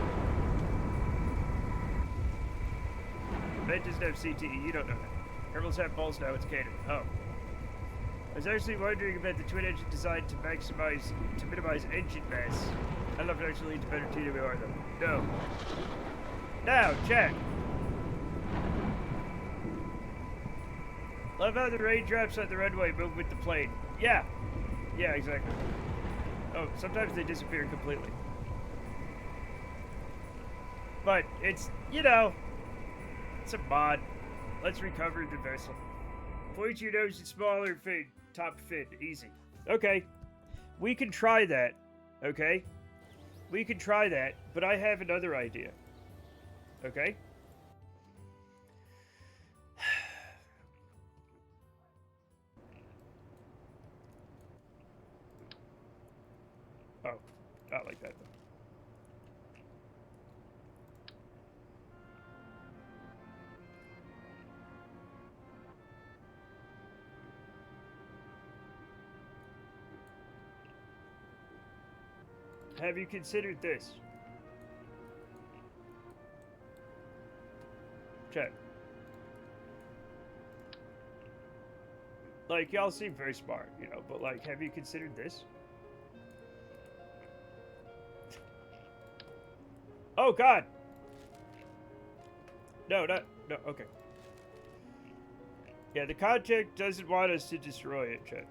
That doesn't have CTE, you don't know that. Kerbals have balls now, it's canon. Oh. I was actually wondering about the twin engine design to minimize engine mass. I don't know if it actually leads to better TWR though. No. Now, check. Love how the raindrops on the runway move with the plane. Yeah. Yeah, exactly. Oh, sometimes they disappear completely. But it's, you know, it's a mod. Let's recover the vessel. Point your nose to smaller fin. Top fin. Easy. Okay. We can try that. Okay? We can try that, but I have another idea. Okay? Oh. Not like that, though. Have you considered this? Check. Like, y'all seem very smart, you know, but like, have you considered this? Oh, God! No, okay. Yeah, the contact doesn't want us to destroy it, Chet.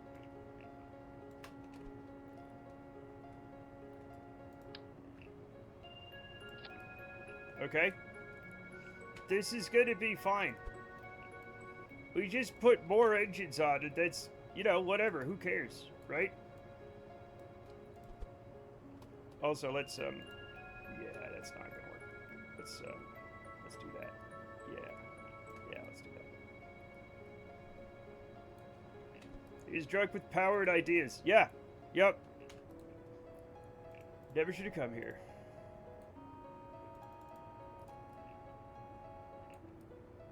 Okay? This is gonna be fine. We just put more engines on it. That's, you know, whatever. Who cares, right? Also, let's, yeah, that's not gonna work. Let's do that. Yeah, let's do that. He's drunk with power and ideas. Yeah, yep. Never should have come here.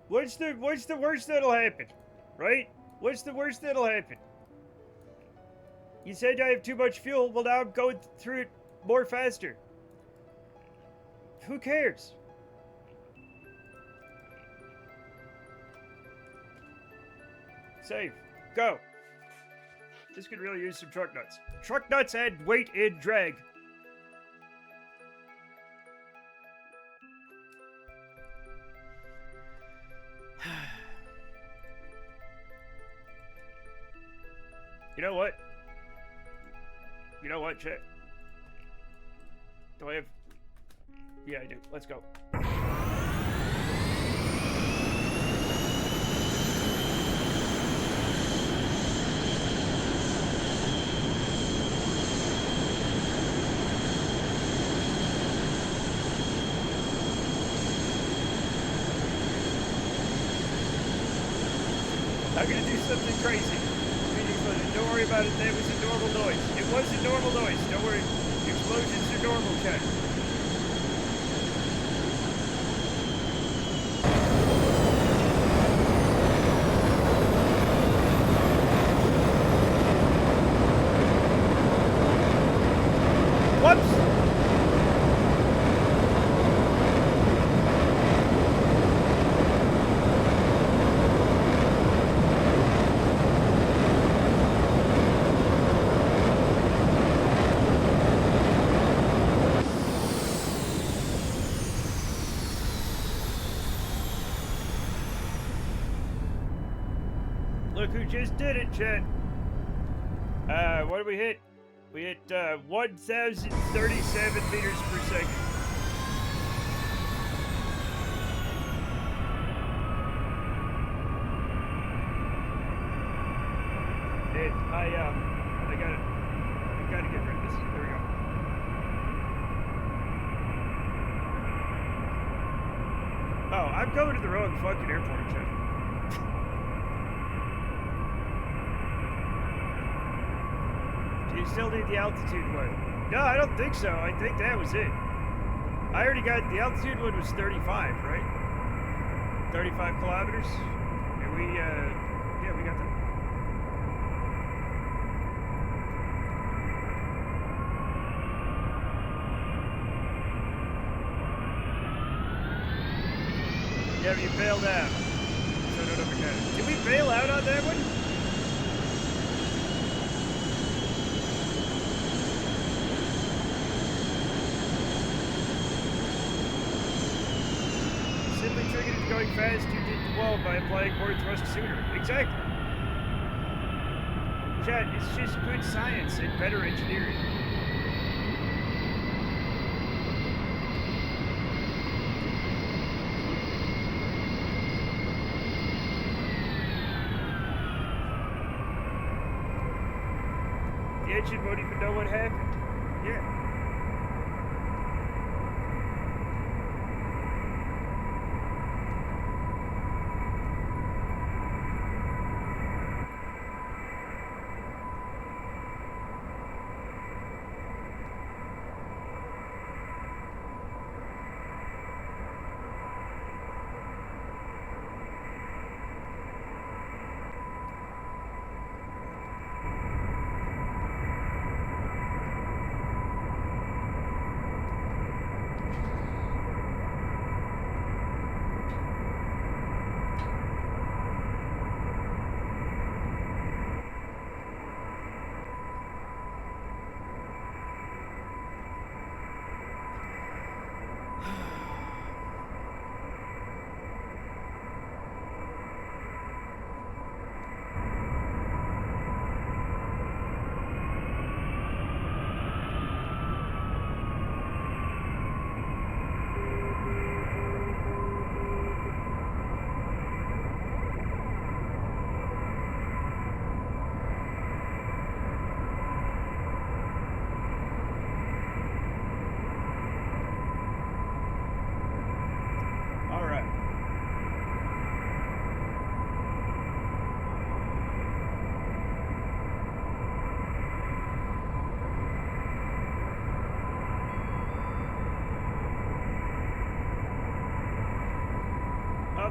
What's the worst that'll happen? Right? What's the worst that'll happen? You said I have too much fuel. Well, now I'm going through it more faster. Who cares? Save. Go. This could really use some truck nuts. Truck nuts add weight and drag. You know what? You know what, Chet? Do I have... Yeah, I do. Let's go. I'm gonna do something crazy. Don't worry about it. That was a normal noise. It was a normal noise. Don't worry. Explosions are normal, Chet. Whoops! Look who just did it, Chet. What did we hit? We hit 1,037 meters per second. And I gotta get rid of this. There we go. Oh, I'm going to the wrong fucking airport, Chet. Do you still need the altitude one? No, I don't think so. I think that was it. I already got the altitude one was 35, right? 35 kilometers. And we, yeah, we got that. Yeah, but you bailed out. So I don't know if we got it. Did we bail out on that one? Simply triggered it going fast, you did well by applying more thrust sooner. Exactly. Chad, it's just good science and better engineering. The engine won't even know what happened. Yeah.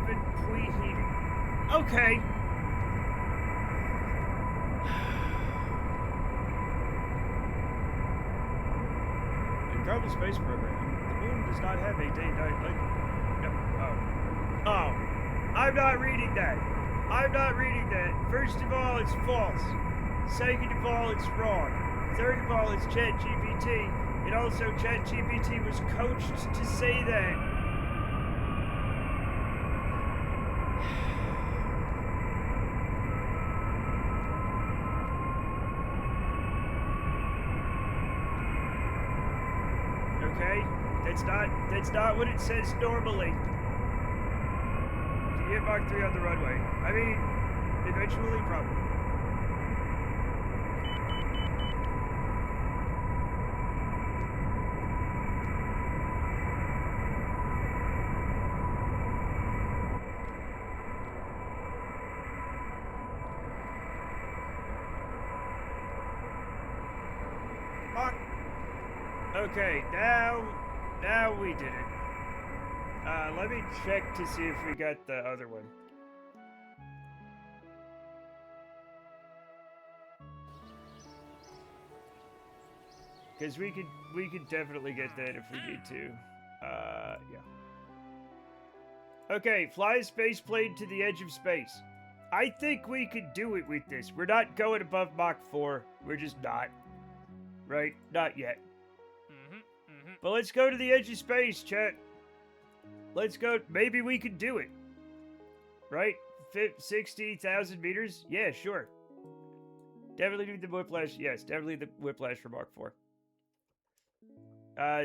oven preheating. Okay. In Kerbal Space Program, the moon does not have a day-night like. No. Oh. I'm not reading that. I'm not reading that. First of all, it's false. Second of all, it's wrong. Third of all, it's ChatGPT. And also, ChatGPT was coached to say that. Okay? That's not what it says normally. Can you get Mach 3 on the runway? I mean, eventually, probably. Okay, now we did it. Let me check to see if we got the other one. Because we could definitely get that if we need to. Yeah. Okay, fly a space plane to the edge of space. I think we could do it with this. We're not going above Mach 4. We're just not. Right? Not yet. But let's go to the edge of space, chat. Let's go. Maybe we could do it. Right? 60,000 meters? Yeah, sure. Definitely do the whiplash. Yes, definitely the whiplash for Mach 4.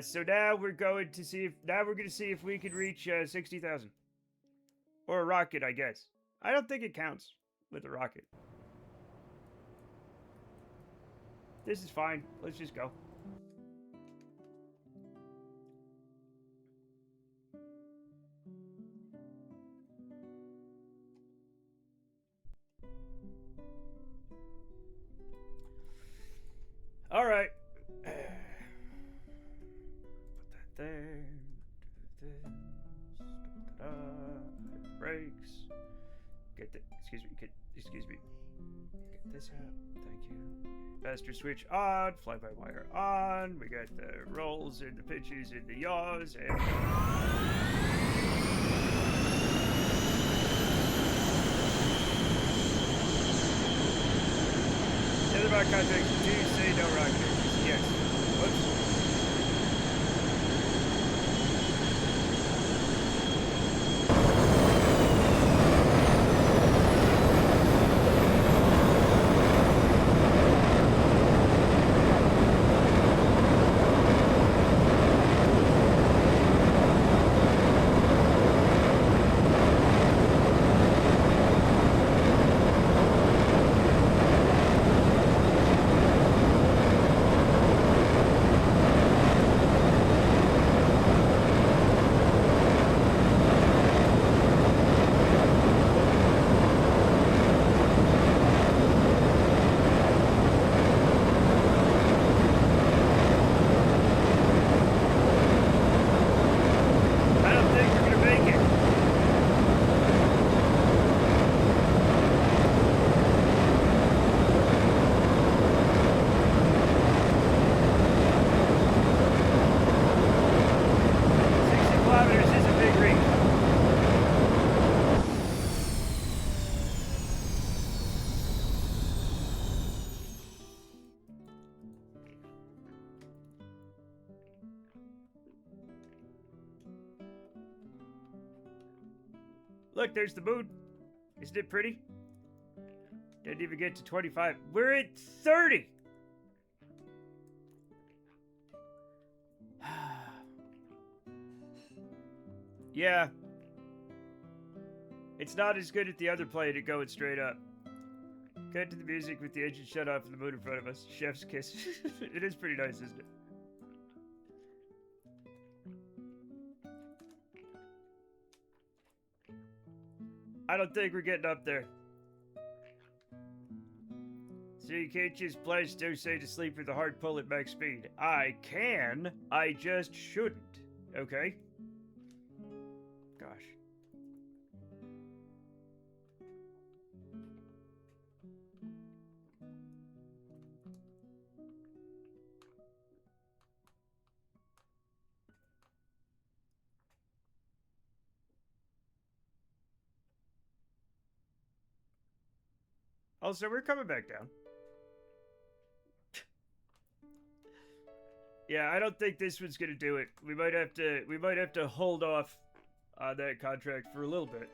So now we're going to see if we can reach 60,000. Or a rocket, I guess. I don't think it counts with a rocket. This is fine. Let's just go. All right. Put that there. Do this. Da-da-da. Brakes. Get the. Excuse me. Get this out. Thank you. Master switch on. Fly-by-wire on. We got the rolls and the pitches and the yaws and. Other about contracts, do you say no rocket engines? Yes. Whoops. Look, there's the moon. Isn't it pretty? Didn't even get to 25. We're at 30! Yeah. It's not as good at the other plane at going straight up. Cut to the music with the engine shut off and the moon in front of us. Chef's kiss. It is pretty nice, isn't it? I don't think we're getting up there. So you can't just play say to sleep with a hard pull at max speed. I can, I just shouldn't. Okay? Gosh. Also, we're coming back down. Yeah, I don't think this one's gonna do it. We might have to hold off on that contract for a little bit.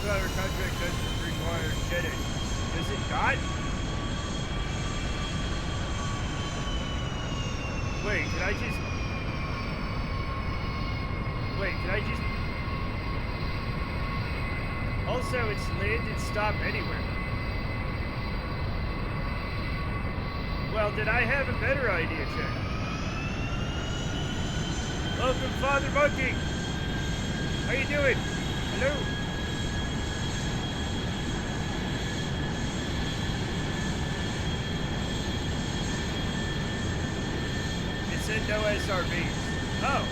Our contract doesn't require shedding. Does it not? Wait, can I just... Wait, can I just... Also, it's land and stop anywhere. Well, did I have a better idea, Check? Welcome, Father Monkey! How you doing? Hello? Said no SRBs. Oh.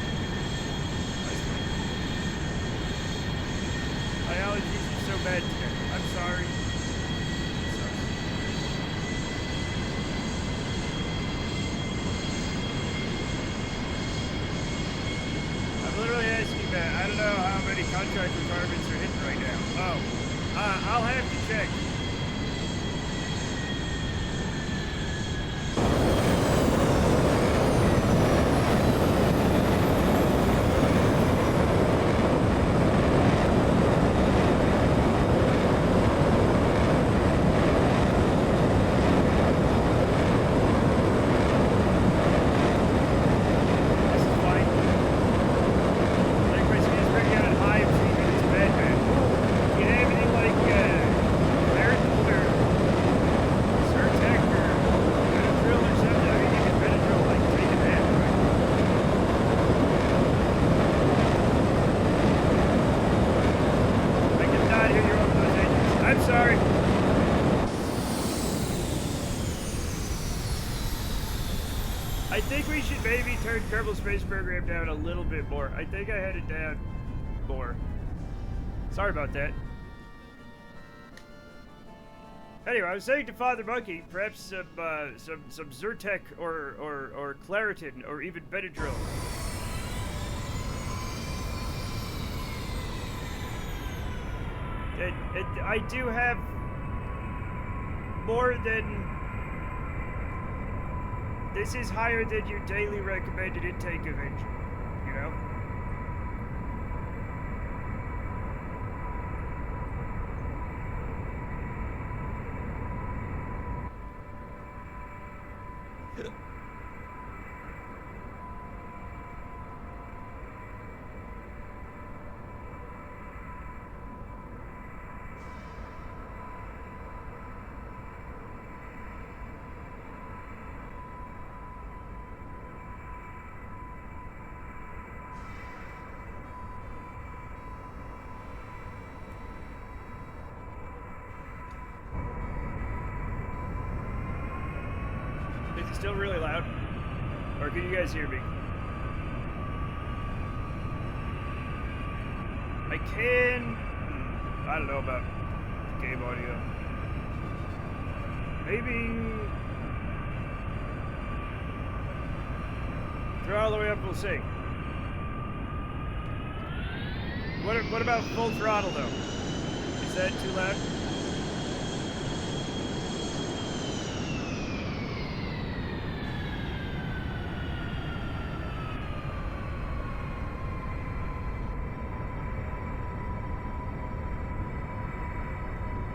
My allergies are so bad today. I'm sorry. I'm literally asking that. I don't know how many contract requirements are hitting right now. Oh. I'll have to check. I think we should maybe turn Kerbal Space Program down a little bit more. I think I had it down more. Sorry about that. Anyway, I was saying to Father Monkey, perhaps some Zyrtec or Claritin or even Benadryl. I do have more than... This is higher than your daily recommended intake of engine, you know? Is it still really loud? Or can you guys hear me? I can... I don't know about game audio. Maybe... Throw all the way up, we'll see. What about full throttle, though? Is that too loud?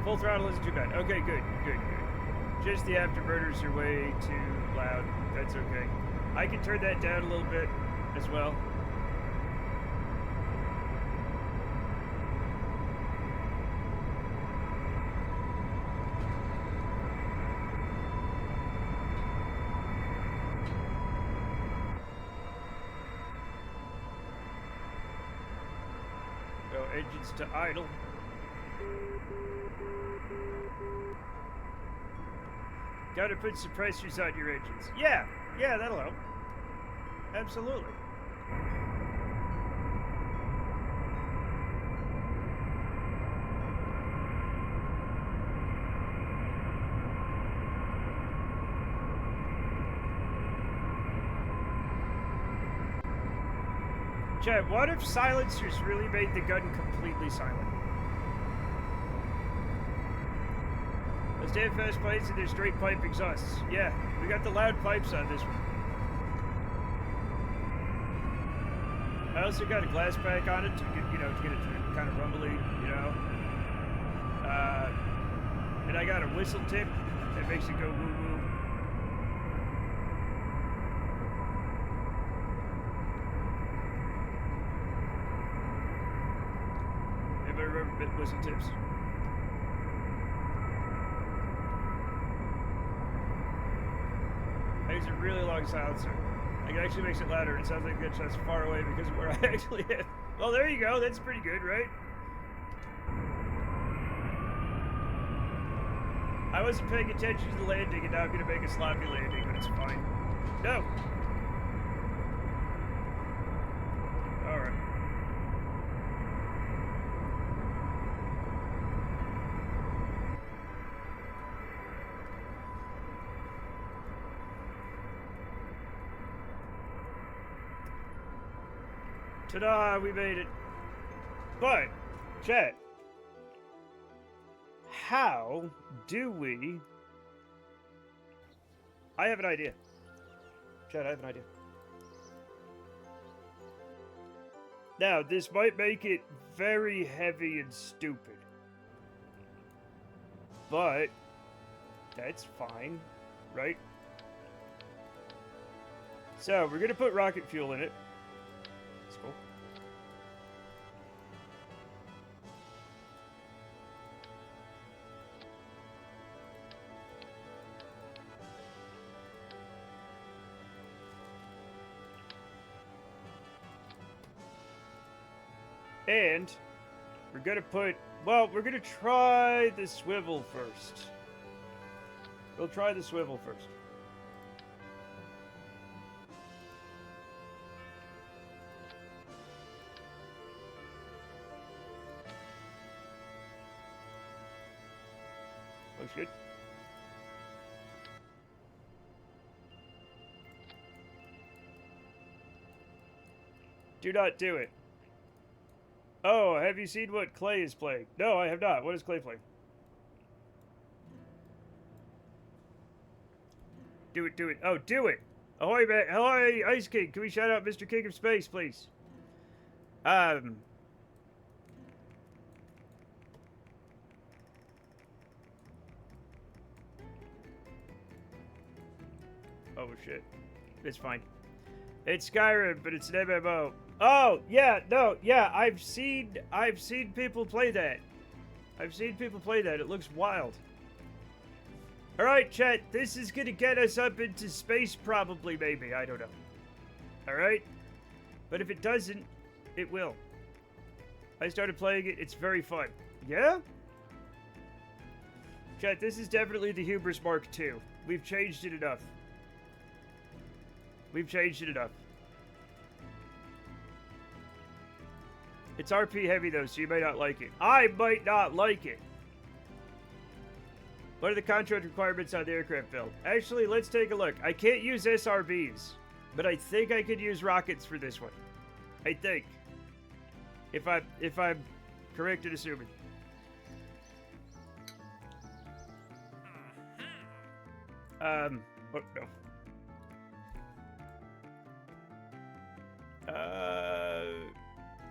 Full throttle isn't too bad. Okay, good. Just the afterburners are way too loud. That's okay. I can turn that down a little bit as well. engines to idle. Gotta put suppressors on your engines. Yeah, that'll help. Absolutely. Chat, what if silencers really made the gun completely silent? Those damn fast planes and their straight pipe exhausts. Yeah, we got the loud pipes on this one. I also got a glass pack on it to get, to get it kind of rumbly, and I got a whistle tip that makes it go woo woo. Everybody remember whistle tips? I use a really long silencer. It actually makes it louder. It sounds like it's just far away because of where I actually am. Well, there you go. That's pretty good, right? I wasn't paying attention to the landing, and now I'm going to make a sloppy landing, but it's fine. No! Alright. Ta-da! We made it. But, chat, how do we... I have an idea. Chat, I have an idea. Now, this might make it very heavy and stupid. But, that's fine, right? So, we're gonna put rocket fuel in it. That's cool. And we're gonna put, well, we're gonna try the swivel first. We'll try the swivel first. Looks good. Do not do it. Oh, have you seen what Clay is playing? No, I have not. What is Clay playing? Do it, do it. Oh, do it! Ahoy, man. Ahoy, Ice King. Can we shout out Mr. King of Space, please? Oh, shit. It's fine. It's Skyrim, but it's an MMO. Oh, yeah, no, yeah, I've seen people play that. I've seen people play that. It looks wild. Alright, chat, this is gonna get us up into space probably, maybe. I don't know. Alright? But if it doesn't, it will. I started playing it. It's very fun. Yeah? Chat, this is definitely the Hubris Mark II. We've changed it enough. We've changed it enough. It's RP heavy though, so you may not like it. I might not like it. What are the contract requirements on the aircraft build? Actually, let's take a look. I can't use SRBs, but I think I could use rockets for this one. I think. If I'm correct in assuming. Oh, no.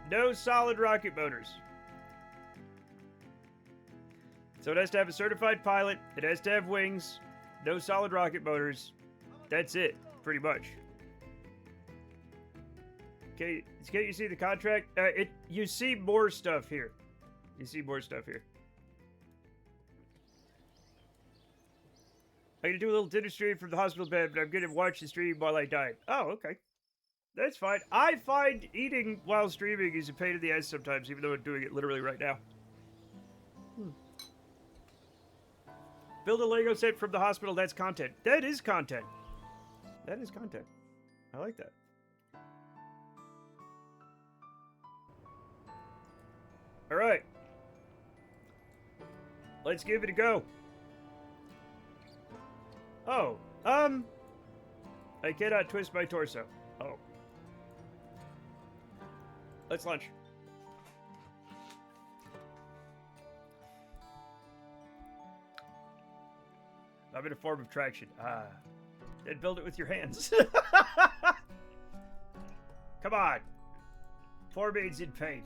No solid rocket motors. So it has to have a certified pilot. It has to have wings. No solid rocket motors. That's it, pretty much. Okay, can you see the contract? You see more stuff here. You see more stuff here. I'm gonna do a little dinner stream from the hospital bed, but I'm gonna watch the stream while I die. Oh, okay. That's fine. I find eating while streaming is a pain in the ass sometimes, even though I'm doing it literally right now. Build a Lego set from the hospital, that's content. That is content. That is content. I like that. Alright. Let's give it a go. Oh, I cannot twist my torso. Oh. Let's lunch. I'm in a form of traction. Then build it with your hands. Come on. Poor man's in pain.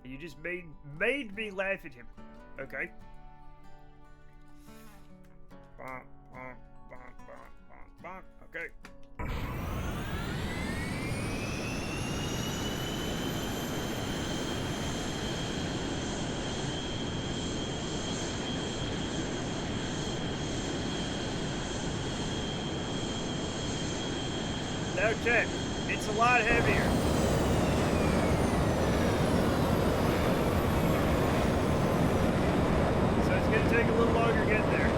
You just made me laugh at him. Okay. Okay. Now check. It's a lot heavier. So it's gonna take a little longer getting there.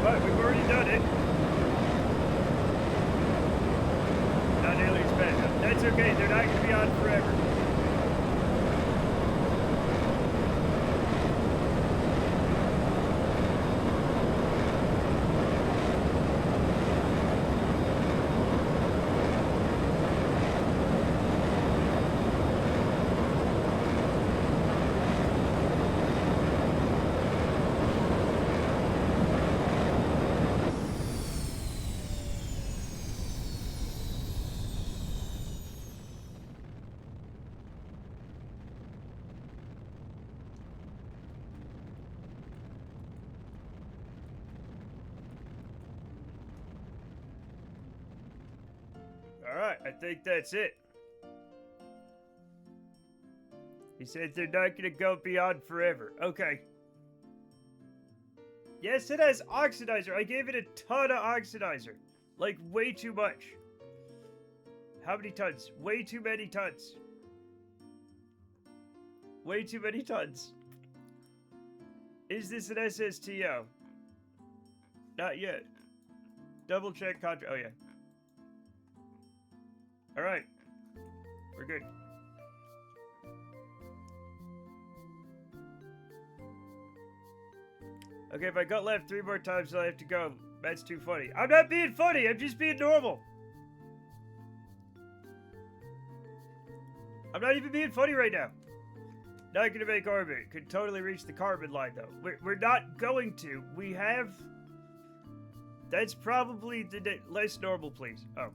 But we've already done it. Not nearly as bad. That's okay, they're not going to be on forever. Alright, I think that's it. He said they're not gonna go beyond forever. Okay. Yes, it has oxidizer. I gave it a ton of oxidizer. Like, way too much. How many tons? Way too many tons. Way too many tons. Is this an SSTO? Not yet. Double check contract. Oh, yeah. Alright. We're good. Okay, if I got left 3 more times, I have to go. That's too funny. I'm not being funny. I'm just being normal. I'm not even being funny right now. Not gonna make orbit. Could totally reach the carbon line, though. We're not going to. We have... That's probably the less normal, please. Oh.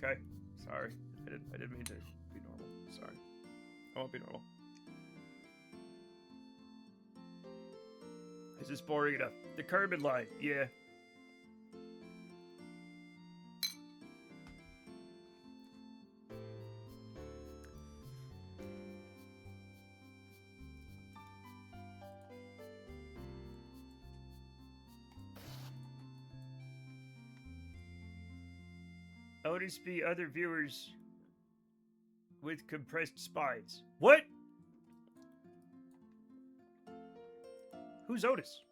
Okay. Sorry. I didn't mean to be normal. Sorry. I won't be normal. Is this boring enough? The carbon line. Yeah. Otis be other viewers with compressed spines. What? Who's Otis?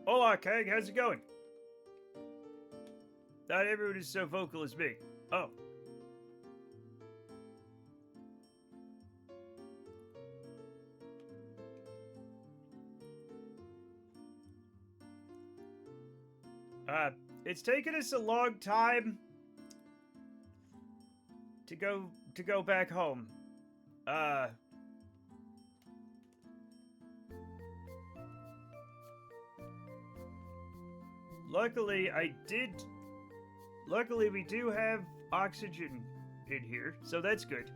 Hola, Kang. How's it going? Not everyone is so vocal as me. Oh. It's taken us a long time to go back home. Luckily we do have oxygen in here, so that's good.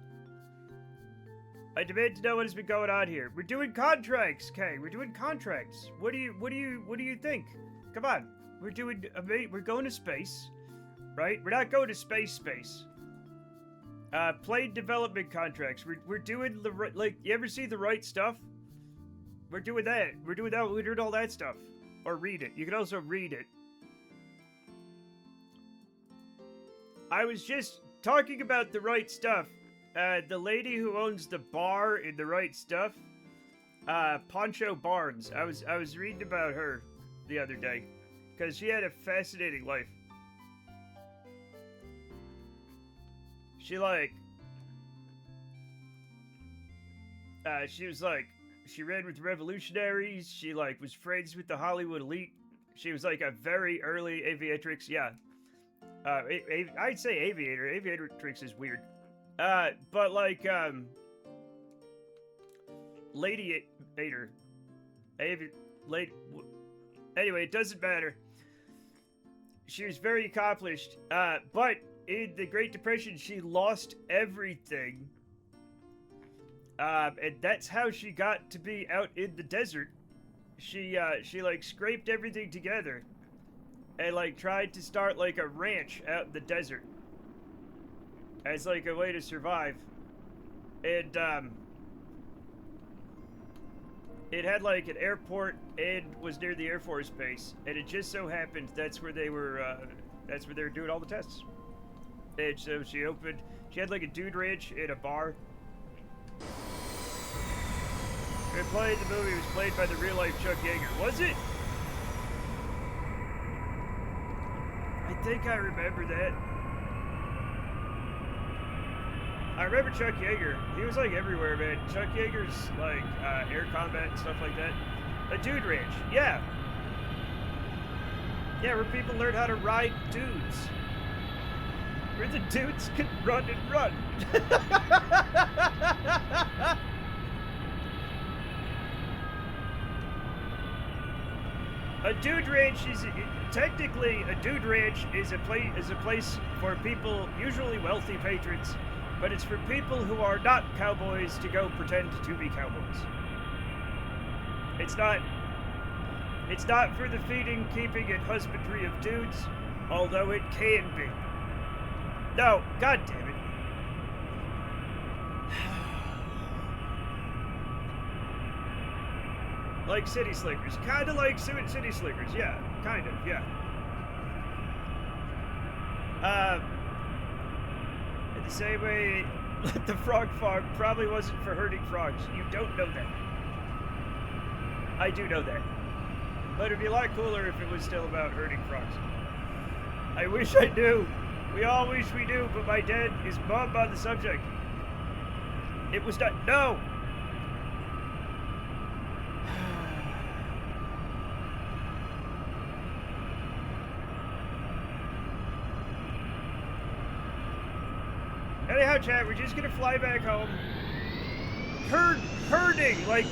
I demand to know what has been going on here. We're doing contracts, Kay. We're doing contracts. What do you think? Come on. We're going to space, right? We're not going to space. Plane development contracts. We're doing you ever see The Right Stuff? We're doing that. We're doing all that stuff. Or read it. You can also read it. I was just talking about The Right Stuff. The lady who owns the bar in The Right Stuff, Poncho Barnes. I was reading about her the other day because she had a fascinating life. She she ran with the revolutionaries. She was friends with the Hollywood elite. She was a very early aviatrix. Yeah. I'd say aviator. Aviatrix is weird. But lady aviator. Anyway, it doesn't matter. She was very accomplished. But in the Great Depression, she lost everything. And that's how she got to be out in the desert. She scraped everything together and tried to start a ranch out in the desert as a way to survive. And it had an airport and was near the Air Force base, and it just so happened that's where they were doing all the tests. And so she had a dude ranch in a bar. Who played the movie was played by the real life Chuck Yeager. Was it? I think I remember that. I remember Chuck Yeager. He was everywhere, man. Chuck Yeager's air combat and stuff like that. A dude ranch. Yeah. Yeah, where people learn how to ride dudes. Where the dudes can run and run. A dude ranch is technically a dude ranch is a place for people, usually wealthy patrons, but it's for people who are not cowboys to go pretend to be cowboys. It's not for the feeding, keeping, and husbandry of dudes, although it can be. No, god damn it. Like City Slickers. Kinda like City Slickers, yeah. Kind of, yeah. In the same way, the frog farm probably wasn't for herding frogs. You don't know that. I do know that. But it'd be a lot cooler if it was still about herding frogs. I wish I knew. We all wish we knew, but my dad is bummed on the subject. It was not. No! Anyhow, chat, we're just gonna fly back home. Herding, or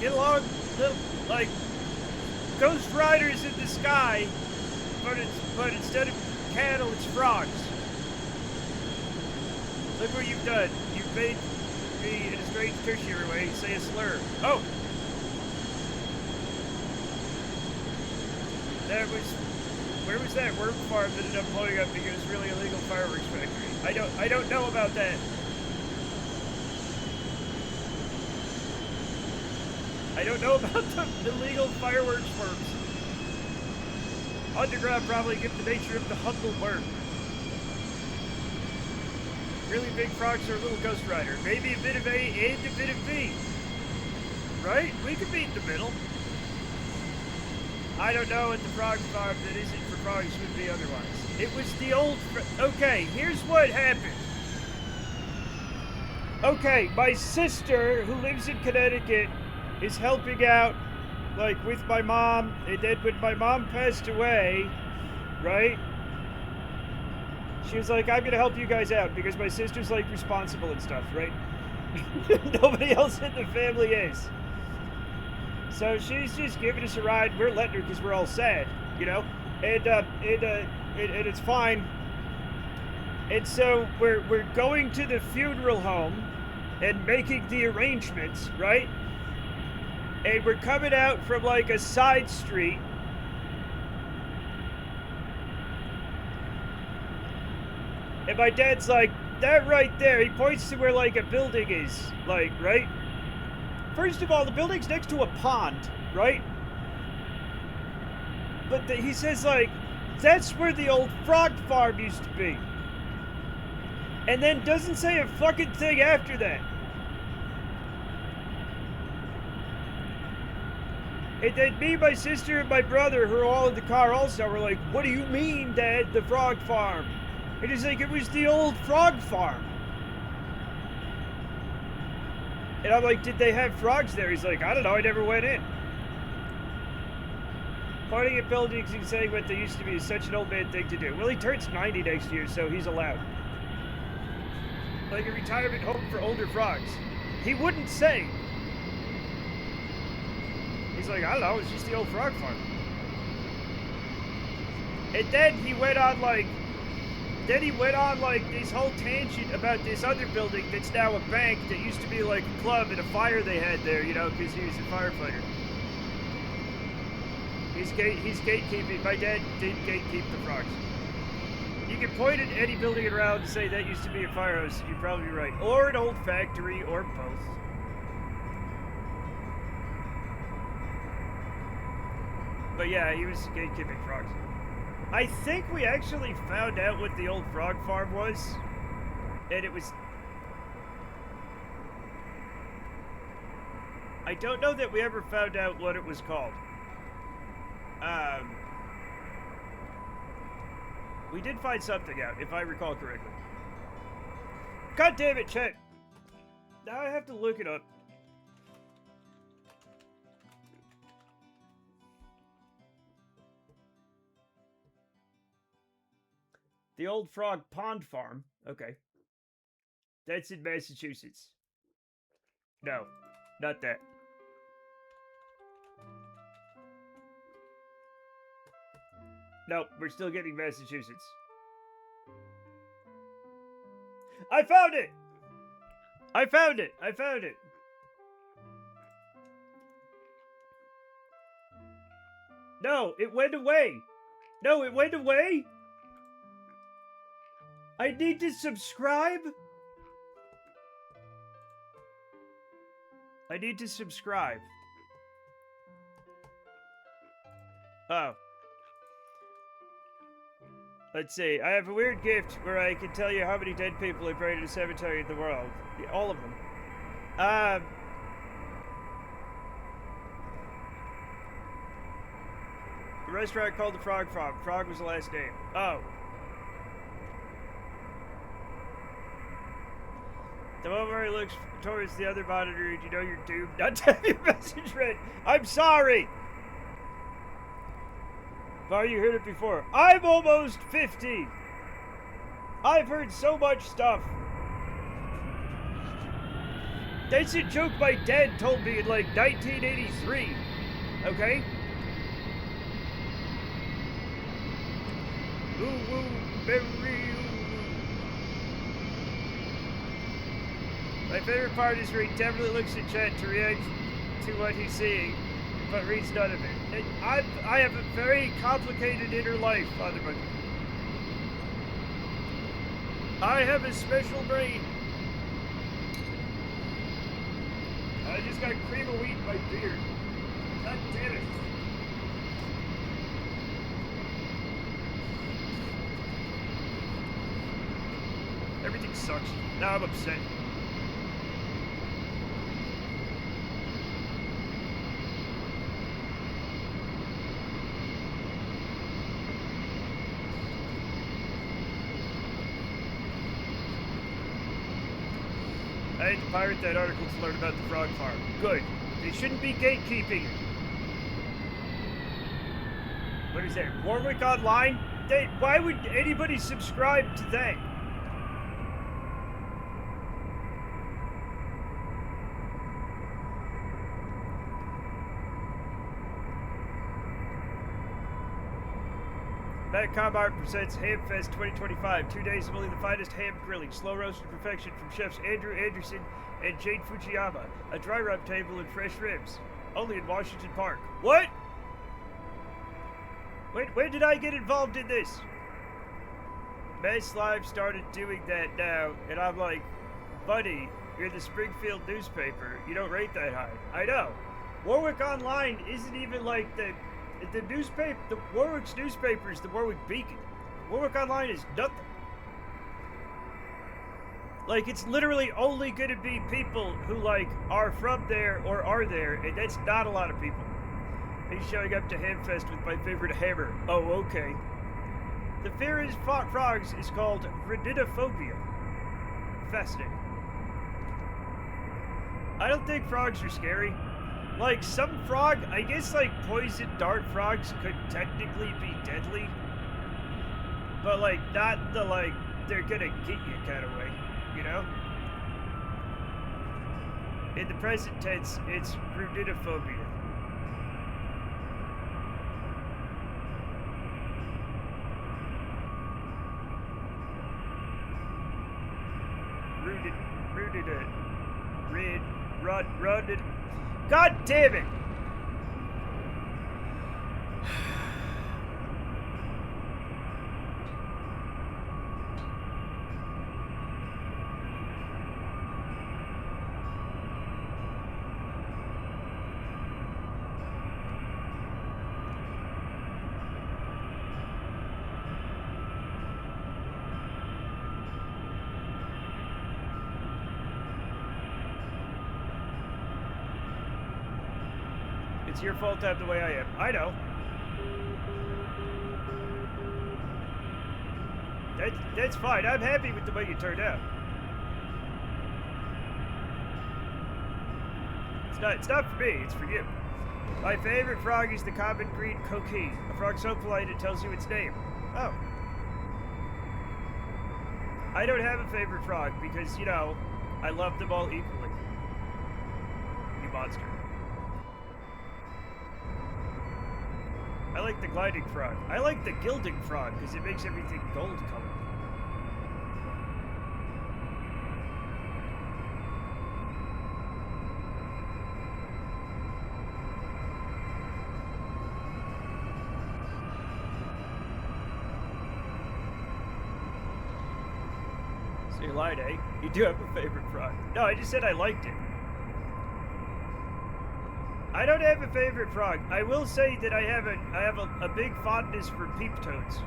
get along, Ghost Riders in the sky, but instead of cattle, it's frogs. Look what you've done. You've made me, in a strange tertiary way, say a slur. Oh! Where was that worm farm that ended up blowing up because it was really illegal fireworks factory? I don't know about that. I don't know about the illegal fireworks worms. Underground probably give the nature of the humble worm. Really big frogs are a little Ghost Rider. Maybe a bit of A and a bit of B. Right? We could meet in the middle. I don't know what the frog farm that isn't for frogs would be otherwise. It was the old... Okay, here's what happened. Okay, my sister, who lives in Connecticut, is helping out, with my mom. And then when my mom passed away, right? She was like, I'm gonna help you guys out because my sister's, responsible and stuff, right? Nobody else in the family is. So she's just giving us a ride. We're letting her because we're all sad, And it's fine. And so we're going to the funeral home and making the arrangements, right? And we're coming out from like a side street. And my dad's like, that right there, he points to where like a building is, like, right? First of all, the building's next to a pond, right? But he says like, that's where the old frog farm used to be. And then doesn't say a fucking thing after that. And then me, my sister, and my brother, who are all in the car also, were like, what do you mean, Dad, the frog farm? And he's like, it was the old frog farm. And I'm like, did they have frogs there? He's like, I don't know, I never went in. Pointing at buildings and saying what they used to be is such an old man thing to do. Well, he turns 90 next year, so he's allowed. Like a retirement home for older frogs. He wouldn't say. He's like, I don't know, it's just the old frog farm. And then he went on like this whole tangent about this other building that's now a bank that used to be like a club and a fire they had there, you know, because he was a firefighter. He's gatekeeping. My dad did gatekeep the frogs. You can point at any building around and say that used to be a firehouse. You're probably right. Or an old factory, or both. But yeah, he was gatekeeping frogs. I think we actually found out what the old frog farm was. And it was... I don't know that we ever found out what it was called. We did find something out, if I recall correctly. God damn it, Chet! Now I have to look it up. The Old Frog Pond Farm. Okay. That's in Massachusetts. No, not that. Nope, we're still getting Massachusetts. I found it! I found it! I found it! No, it went away! No, it went away! I need to subscribe? I need to subscribe. Oh. Let's see. I have a weird gift where I can tell you how many dead people are buried in a cemetery in the world. Yeah, all of them. The restaurant called the Frog Farm. Frog was the last name. Oh. The moment he looks towards the other monitor, you know you're doomed not to have your message read. I'm sorry! But you heard it before. I'm almost 50! I've heard so much stuff. That's a joke my dad told me in like 1983. Okay? Ooh, ooh, berry, ooh. My favorite part is where he definitely looks at chat to react to what he's seeing, but reads none of it. And I have a very complicated inner life, Father Monkey. I have a special brain. I just got cream of wheat in my beard. God damn it. Everything sucks. Now I'm upset. I had to pirate that article to learn about the frog farm. Good. They shouldn't be gatekeeping. What is that? Warwick Online? Why would anybody subscribe to that? Matt Combart presents Ham Fest 2025. 2 days of only the finest ham grilling, slow roasted perfection from chefs Andrew Anderson and Jade Fujiyama. A dry rub table and fresh ribs. only in Washington Park. What? When did I get involved in this? Mass Live started doing that now, and I'm like, buddy, you're the Springfield newspaper. You don't rate that high. I know. Warwick Online isn't even like the newspaper. The Warwick's newspaper is the Warwick Beacon. Warwick Online is nothing. Like, it's literally only going to be people who, like, are from there or are there, and that's not a lot of people. He's showing up to Hamfest with my favorite hammer. Oh, okay. The fear is frogs is called rhinidophobia. Fascinating. I don't think frogs are scary. Like, some frog, I guess, like, poison dart frogs could technically be deadly. But, like, not the, like, they're gonna get you kind of way, you know? In the present tense, it's rhinidophobia. Rooted. God damn it! It's your fault I'm the way I am. I know. That's fine. I'm happy with the way you turned out. It's not for me, it's for you. My favorite frog is the common green coquille. A frog so polite it tells you its name. Oh. I don't have a favorite frog because, you know, I love them all equally. You monster. I like the gliding frog. I like the gilding frog because it makes everything gold colored. So you lied, eh? You do have a favorite frog. No, I just said I liked it. I don't have a favorite frog. I will say that I have a big fondness for peep toads.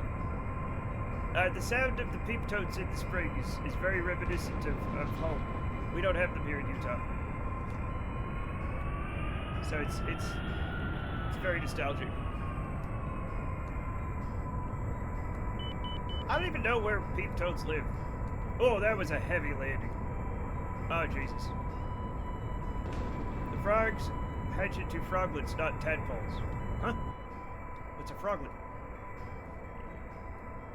The sound of the peep toads in the spring is very reminiscent of home. We don't have them here in Utah. So it's very nostalgic. I don't even know where peep toads live. Oh, that was a heavy landing. Oh, Jesus. The frogs hatch into froglets, not tadpoles. Huh? What's a froglet?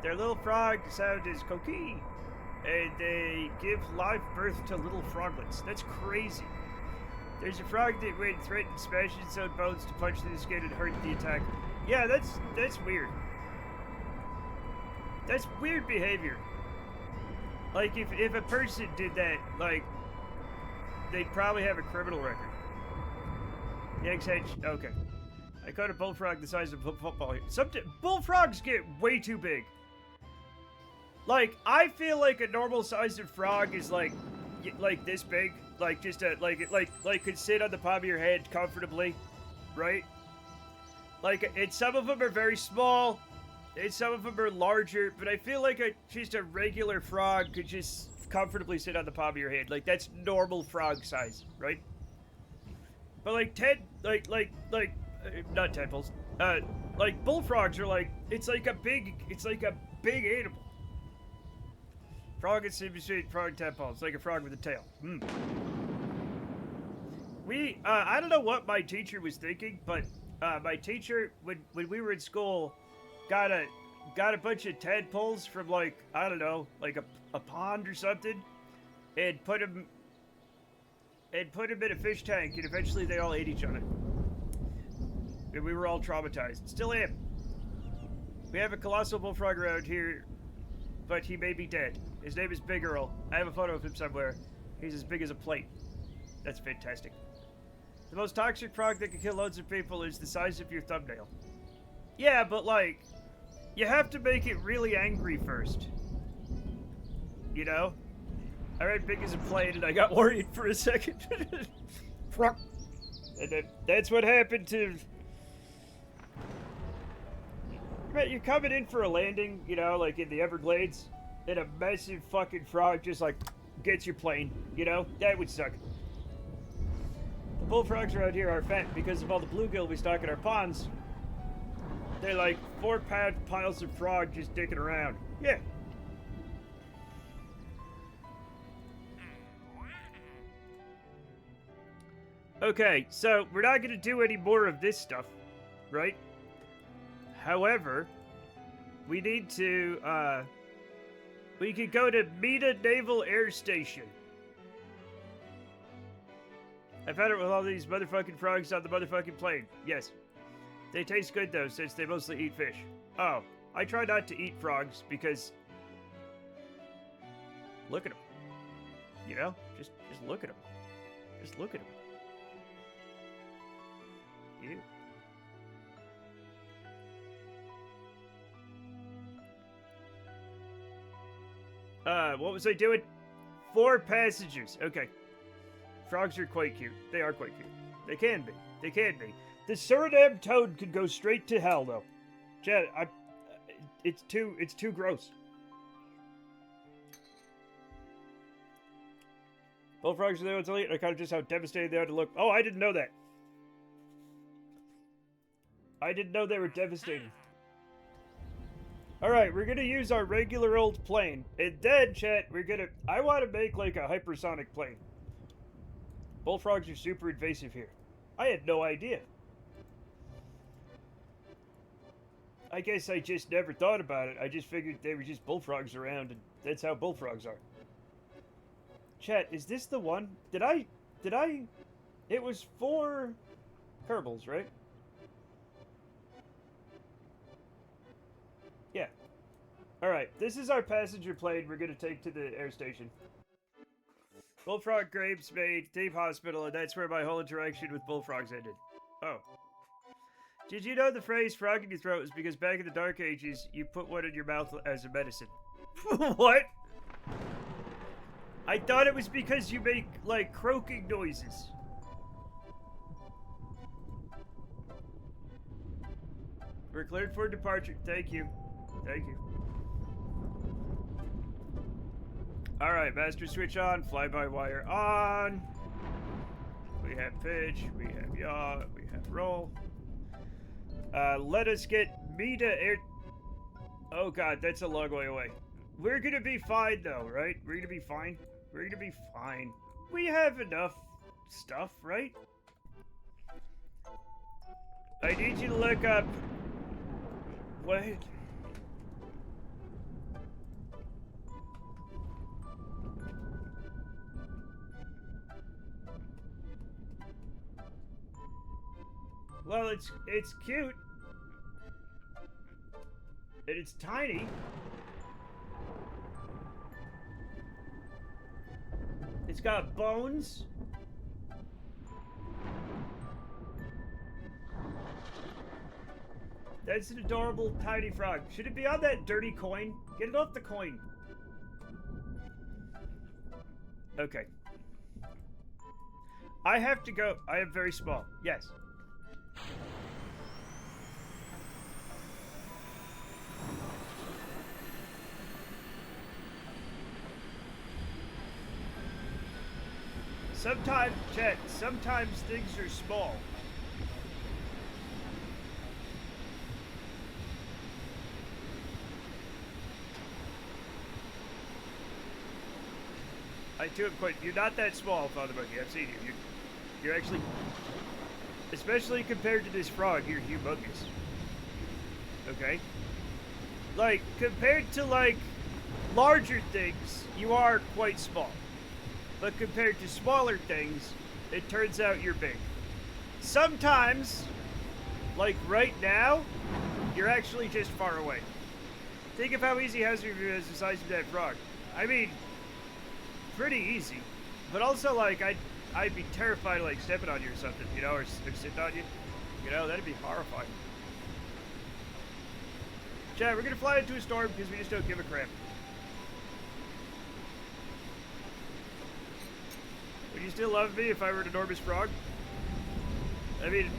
Their little frog sound is coquille, and they give live birth to little froglets. That's crazy. There's a frog that when threatened smashes its own bones to punch through the skin and hurt the attacker. Yeah, that's weird. That's weird behavior. Like, if a person did that, like, they'd probably have a criminal record. Yanks hedge. Okay. I caught a bullfrog the size of a football here. Bullfrogs get way too big. Like, I feel like a normal sized frog is like this big. Like, just like could sit on the palm of your hand comfortably. Right? Like, and some of them are very small. And some of them are larger. But I feel like just a regular frog could just comfortably sit on the palm of your hand. Like, that's normal frog size. Right? But not tadpoles. Like bullfrogs are like, it's like a big animal. Frog is in between frog and tadpole. It's like a frog with a tail. I don't know what my teacher was thinking, but my teacher, when we were in school, got a bunch of tadpoles from, like, I don't know, like a pond or something, and put them in a fish tank, and eventually they all ate each other. And we were all traumatized. Still am. We have a colossal bullfrog around here, but he may be dead. His name is Big Earl. I have a photo of him somewhere. He's as big as a plate. That's fantastic. The most toxic frog that can kill loads of people is the size of your thumbnail. Yeah, but like, you have to make it really angry first. You know? I read big as a plane and I got worried for a second. And that's what happened to... You're coming in for a landing, you know, like in the Everglades, and a massive fucking frog just like gets your plane, you know? That would suck. The bullfrogs around here are fat because of all the bluegill we stock in our ponds. They're like 4-pound piles of frog just dicking around. Yeah. Okay, so we're not gonna do any more of this stuff, right? However, we need to, we could go to Mita Naval Air Station. I've had it with all these motherfucking frogs on the motherfucking plane. Yes. They taste good, though, since they mostly eat fish. Oh, I try not to eat frogs because... Look at them. You know? Just look at them. Just look at them. Ew. What was I doing? 4 passengers. Okay. Frogs are quite cute. They are quite cute. They can be. They can be. The Suriname toad could go straight to hell, though. Chad, it's too gross. Bullfrogs are the ones elite. I kind of just how devastating they are to look. Oh, I didn't know that. I didn't know they were devastating. Alright, we're gonna use our regular old plane. And then, chat, I want to make like a hypersonic plane. Bullfrogs are super invasive here. I had no idea. I guess I just never thought about it. I just figured they were just bullfrogs around, and that's how bullfrogs are. Chat, is this the one? Did I... It was 4 Kerbals, right? Yeah. Alright, this is our passenger plane we're gonna take to the air station. Bullfrog grapes made Deep Hospital, and that's where my whole interaction with bullfrogs ended. Oh. Did you know the phrase frog in your throat is because back in the Dark Ages, you put one in your mouth as a medicine? What? I thought it was because you make, like, croaking noises. We're cleared for departure. Thank you. Thank you. Alright, master switch on, fly-by-wire on. We have pitch, we have yaw, we have roll. Let us get Mita air... Oh god, that's a long way away. We're gonna be fine though, right? We're gonna be fine. We're gonna be fine. We have enough stuff, right? I need you to look up... What? Well, it's cute. And it's tiny. It's got bones. That's an adorable tiny frog. Should it be on that dirty coin? Get it off the coin. Okay. I have to go. I am very small. Yes. Sometimes, chat, sometimes things are small. I too am quite... You're not that small, Father Monkey. I've seen you. You're actually... Especially compared to this frog, you're humongous. Okay? Like, compared to, like, larger things, you are quite small. But compared to smaller things, it turns out you're big. Sometimes, like right now, you're actually just far away. Think of how easy Hazard is the size of that frog. I mean, pretty easy. But also, like, I'd be terrified of like stepping on you or something, you know, or sitting on you. You know, that'd be horrifying. Chad, we're gonna fly into a storm because we just don't give a crap. Would you still love me if I were an enormous frog? I mean,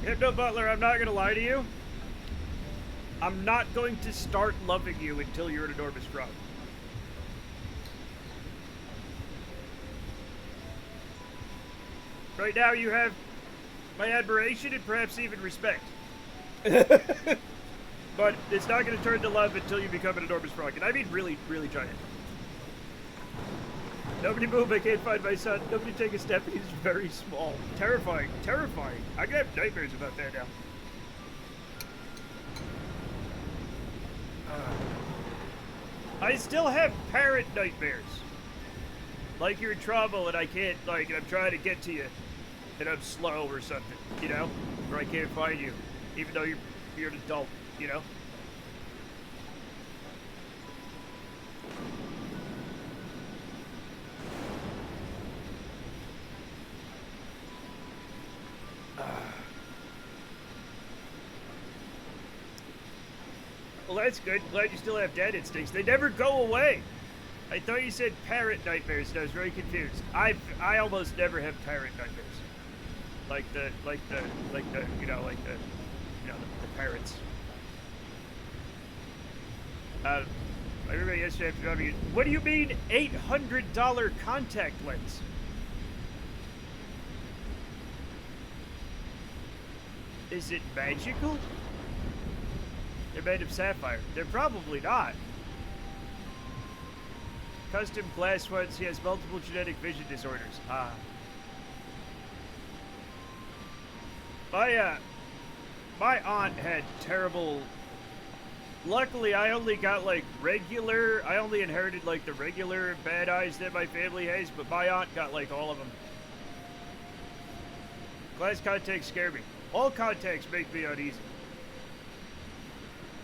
Hypno Butler, I'm not gonna lie to you. I'm not going to start loving you until you're an enormous frog. Right now you have my admiration and perhaps even respect. But it's not going to turn to love until you become an enormous frog. And I mean really, really giant. Nobody move, I can't find my son. Nobody take a step, he's very small. Terrifying, terrifying. I'm going to have nightmares about that now. I still have parrot nightmares. Like you're in trouble and I can't, like, and I'm trying to get to you. And I'm slow or something, you know? Or I can't find you. Even though you're an adult, you know? Well, that's good. Glad you still have dad instincts. They never go away. I thought you said parrot nightmares, and I was very confused. I almost never have parrot nightmares. Like the parrots. I remember yesterday after driving. What do you mean $800 contact lens? Is it magical? They're made of sapphire. They're probably not. Custom glass ones. He has multiple genetic vision disorders. Ah. My aunt had terrible. Luckily, I only got like regular. I only inherited like the regular bad eyes that my family has, but my aunt got like all of them. Glass contacts scare me. All contacts make me uneasy.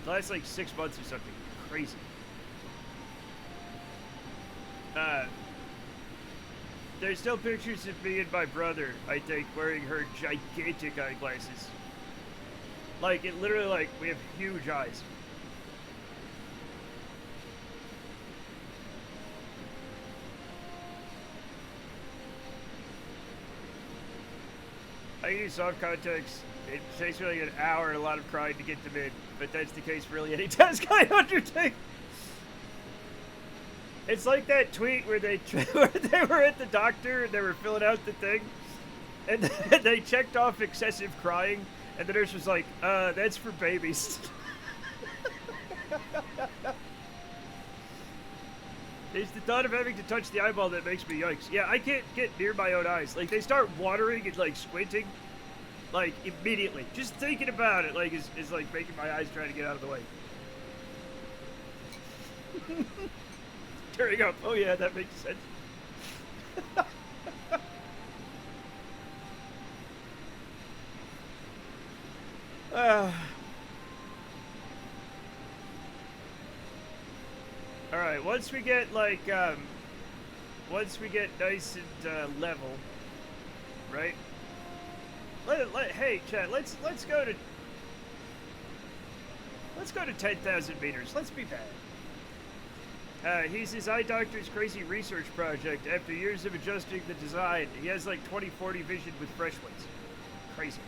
The last like 6 months or something. Crazy. There's still pictures of me and my brother, I think, wearing her gigantic eyeglasses. Like, it literally, like, we have huge eyes. I use soft contacts. It takes me like an hour and a lot of crying to get them in, but that's the case for really any task I undertake. It's like that tweet where they were at the doctor and they were filling out the thing, and they checked off excessive crying, and the nurse was like, that's for babies. It's the thought of having to touch the eyeball that makes me yikes. Yeah, I can't get near my own eyes. Like, they start watering and, like, squinting, like, immediately. Just thinking about it, like, is like, making my eyes try to get out of the way. Tearing up. Oh, yeah, that makes sense. Alright, once we get, like, once we get nice and, level, right? Hey, chat, let's go to 10,000 meters. Let's be bad. He's his eye doctor's crazy research project. After years of adjusting the design, he has like 20/40 vision with fresh ones. Crazy.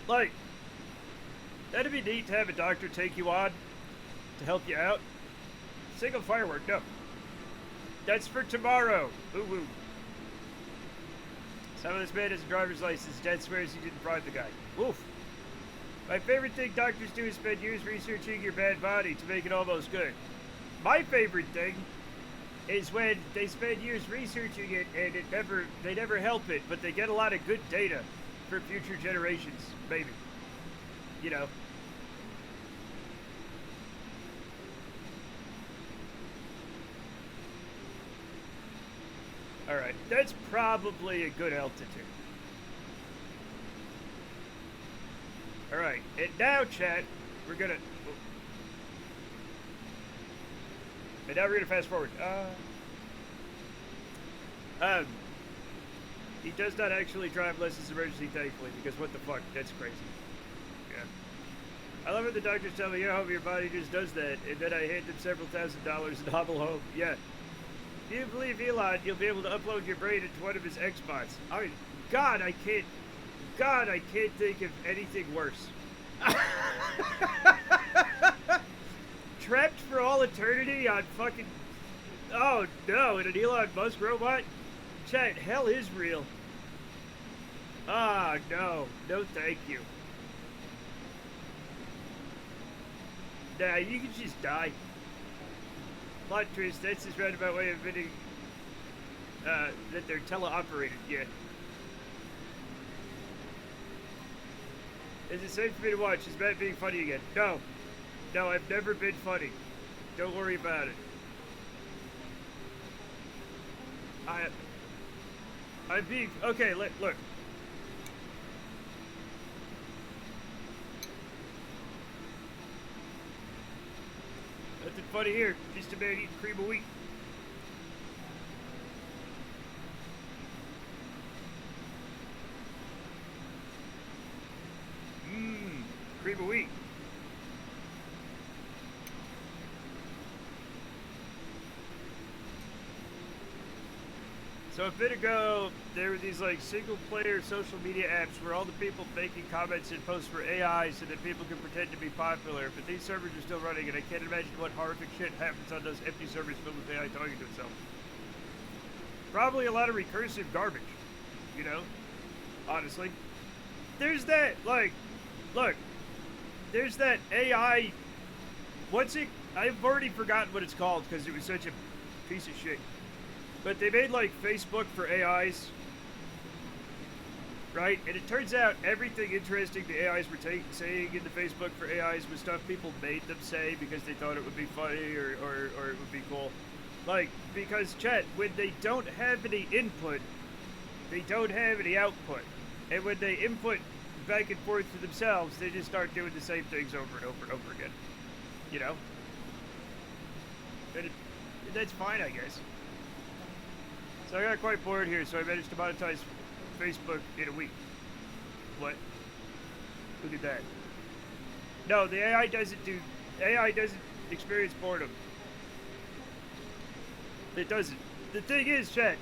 Like, that'd be neat to have a doctor take you on to help you out. Single firework, no. That's for tomorrow. Woo woo. Some of this man has a driver's license. Dad swears he didn't bribe the guy. Woof. My favorite thing doctors do is spend years researching your bad body to make it almost good. My favorite thing is when they spend years researching it and they never help it, but they get a lot of good data for future generations, maybe. You know. Alright, that's probably a good altitude. Alright, and now, chat, we're gonna... And now we're gonna fast forward. He does not actually drive unless it's emergency, thankfully, because what the fuck? That's crazy. Yeah. I love it the doctors tell me, you know, your body just does that, and then I hand them several $1,000s and hobble home. Yeah. If you believe Elon, you'll be able to upload your brain into one of his Xbots. I mean, God, I can't think of anything worse. Trapped for all eternity on fucking... Oh, no, in an Elon Musk robot? Chat, hell is real. Ah, no. No, thank you. Nah, you can just die. Plot twist, that's his roundabout way of admitting that they're teleoperated, yeah. Is it safe for me to watch? Is Matt being funny again? No. No, I've never been funny. Don't worry about it. I'm being... Okay, look. Nothing funny here. Just a man eating cream of wheat. Cream of wheat. So a bit ago, there were these like single-player social media apps where all the people making comments and posts were AI so that people could pretend to be popular, but these servers are still running, and I can't imagine what horrific shit happens on those empty servers filled with AI talking to itself. Probably a lot of recursive garbage, you know? Honestly. There's that, like, look, there's that AI, what's it? I've already forgotten what it's called because it was such a piece of shit. But they made like Facebook for AIs, right? And it turns out everything interesting the AIs were saying in the Facebook for AIs was stuff people made them say because they thought it would be funny or it would be cool. Like, because chat, when they don't have any input, they don't have any output. And when they input back and forth to themselves, they just start doing the same things over and over and over again. You know? And that's fine, I guess. So I got quite bored here, so I managed to monetize Facebook in a week. What? Who did that? No, the AI doesn't experience boredom. It doesn't. The thing is, chat,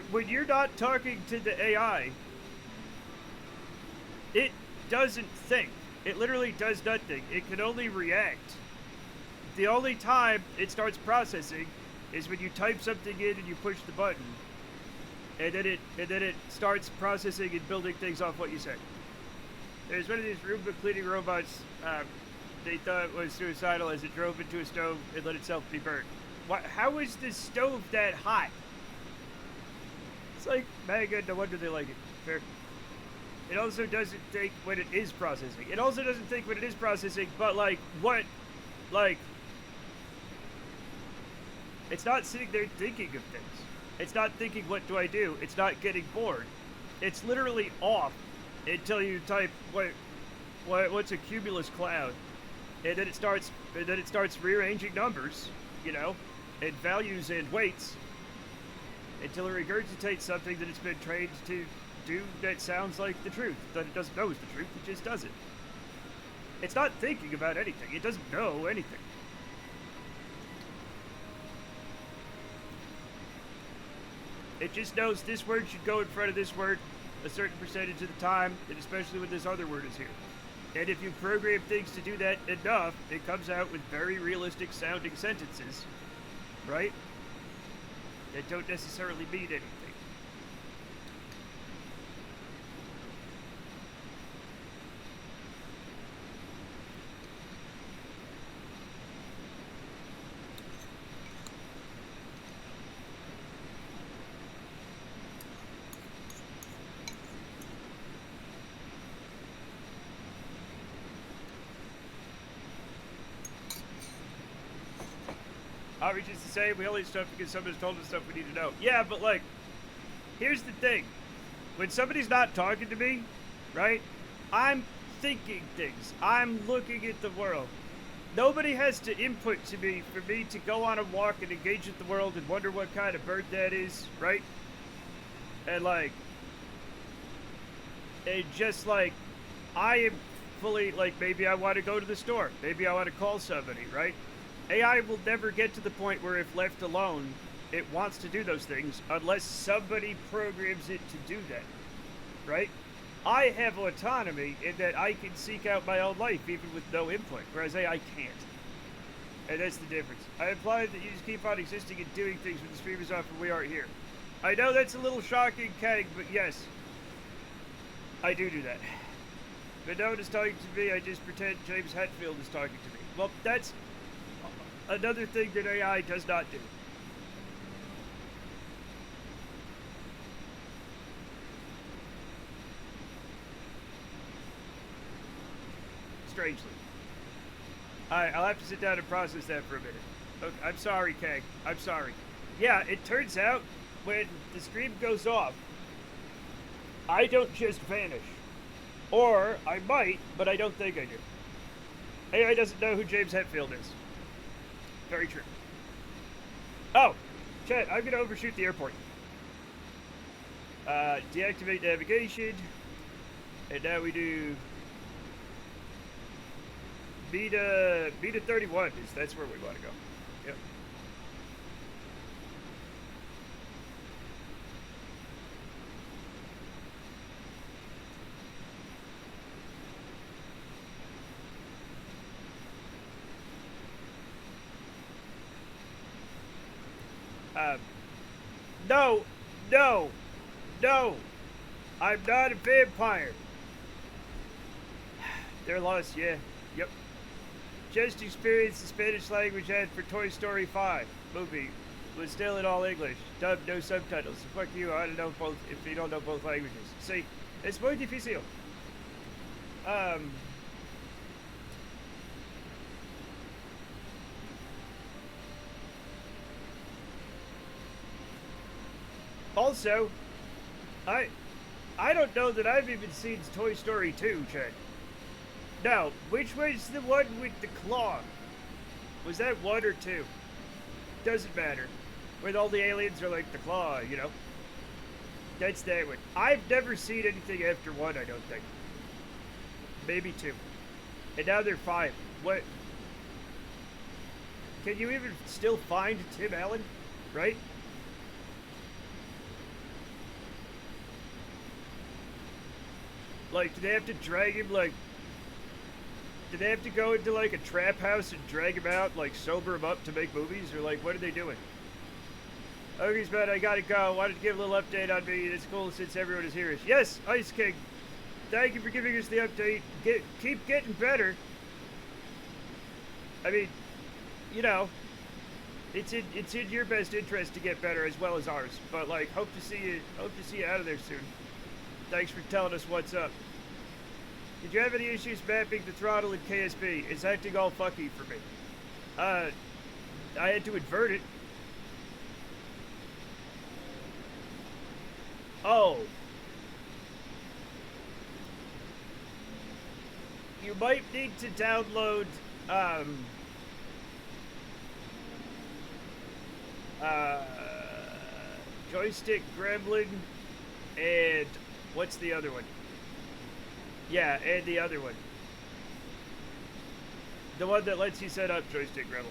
when you're not talking to the AI, it doesn't think. It literally does nothing. It can only react. The only time it starts processing is when you type something in and you push the button, and then it starts processing and building things off what you say. There's one of these Roomba cleaning robots. They thought it was suicidal as it drove into a stove and let itself be burnt. How is this stove that hot? It's like, man, good, no wonder they like it. Fair. It also doesn't think when it is processing. It also doesn't think when it is processing, but like, what? Like, it's not sitting there thinking of things. It's not thinking, what do I do? It's not getting bored. It's literally off until you type, what's a cumulus cloud? And then it starts rearranging numbers, you know, and values and weights until it regurgitates something that it's been trained to do that sounds like the truth. That it doesn't know is the truth, it just does it. It's not thinking about anything. It doesn't know anything. It just knows this word should go in front of this word a certain percentage of the time, and especially when this other word is here. And if you program things to do that enough, it comes out with very realistic sounding sentences, right? That don't necessarily mean anything. Outreach is the same. We only stuff because somebody's told us stuff we need to know. Yeah, but like, here's the thing. When somebody's not talking to me, right, I'm thinking things. I'm looking at the world. Nobody has to input to me for me to go on a walk and engage with the world and wonder what kind of bird that is, right? And like, and just like, I am fully, like, maybe I want to go to the store. Maybe I want to call somebody, right? AI will never get to the point where if left alone, it wants to do those things unless somebody programs it to do that, right? I have autonomy in that I can seek out my own life even with no input, whereas AI can't. And that's the difference. I imply that you just keep on existing and doing things when the stream is off and we aren't here. I know that's a little shocking, Kang, but yes, I do that. But no one is talking to me, I just pretend James Hetfield is talking to me. Well, that's another thing that AI does not do. Strangely. I'll have to sit down and process that for a minute. Okay, I'm sorry, Kang. I'm sorry. Yeah, it turns out when the stream goes off, I don't just vanish. Or I might, but I don't think I do. AI doesn't know who James Hetfield is. Very true. Oh, chat, I'm gonna overshoot the airport. Deactivate navigation. And now we do Beta 31 that's where we want to go. Yep. No! I'm not a vampire. They're lost, yeah. Yep. Just experienced the Spanish language ad for Toy Story 5 movie. Was still in all English. Dubbed, no subtitles. So fuck you, I don't know both, if you don't know both languages. See, es muy difícil. Also, I don't know that I've even seen Toy Story 2, Chad. Now, which was the one with the claw? Was that 1 or 2? Doesn't matter. Where all the aliens are like the claw, you know? That's that one. I've never seen anything after 1, I don't think. Maybe 2. And now they're 5. What? Can you even still find Tim Allen? Right? Like, do they have to drag him, like... Do they have to go into, like, a trap house and drag him out, like, sober him up to make movies? Or, like, what are they doing? Okay, man, I gotta go. Wanted to give a little update on me. It's cool since everyone is here. Yes, Ice King. Thank you for giving us the update. Keep getting better. I mean, you know, it's in your best interest to get better as well as ours. But, like, hope to see you out of there soon. Thanks for telling us what's up. Did you have any issues mapping the throttle in KSP? It's acting all fucky for me. I had to invert it. Oh. You might need to download, Joystick Gremlin and what's the other one? Yeah, and the other one. The one that lets you set up Joystick Gremlin.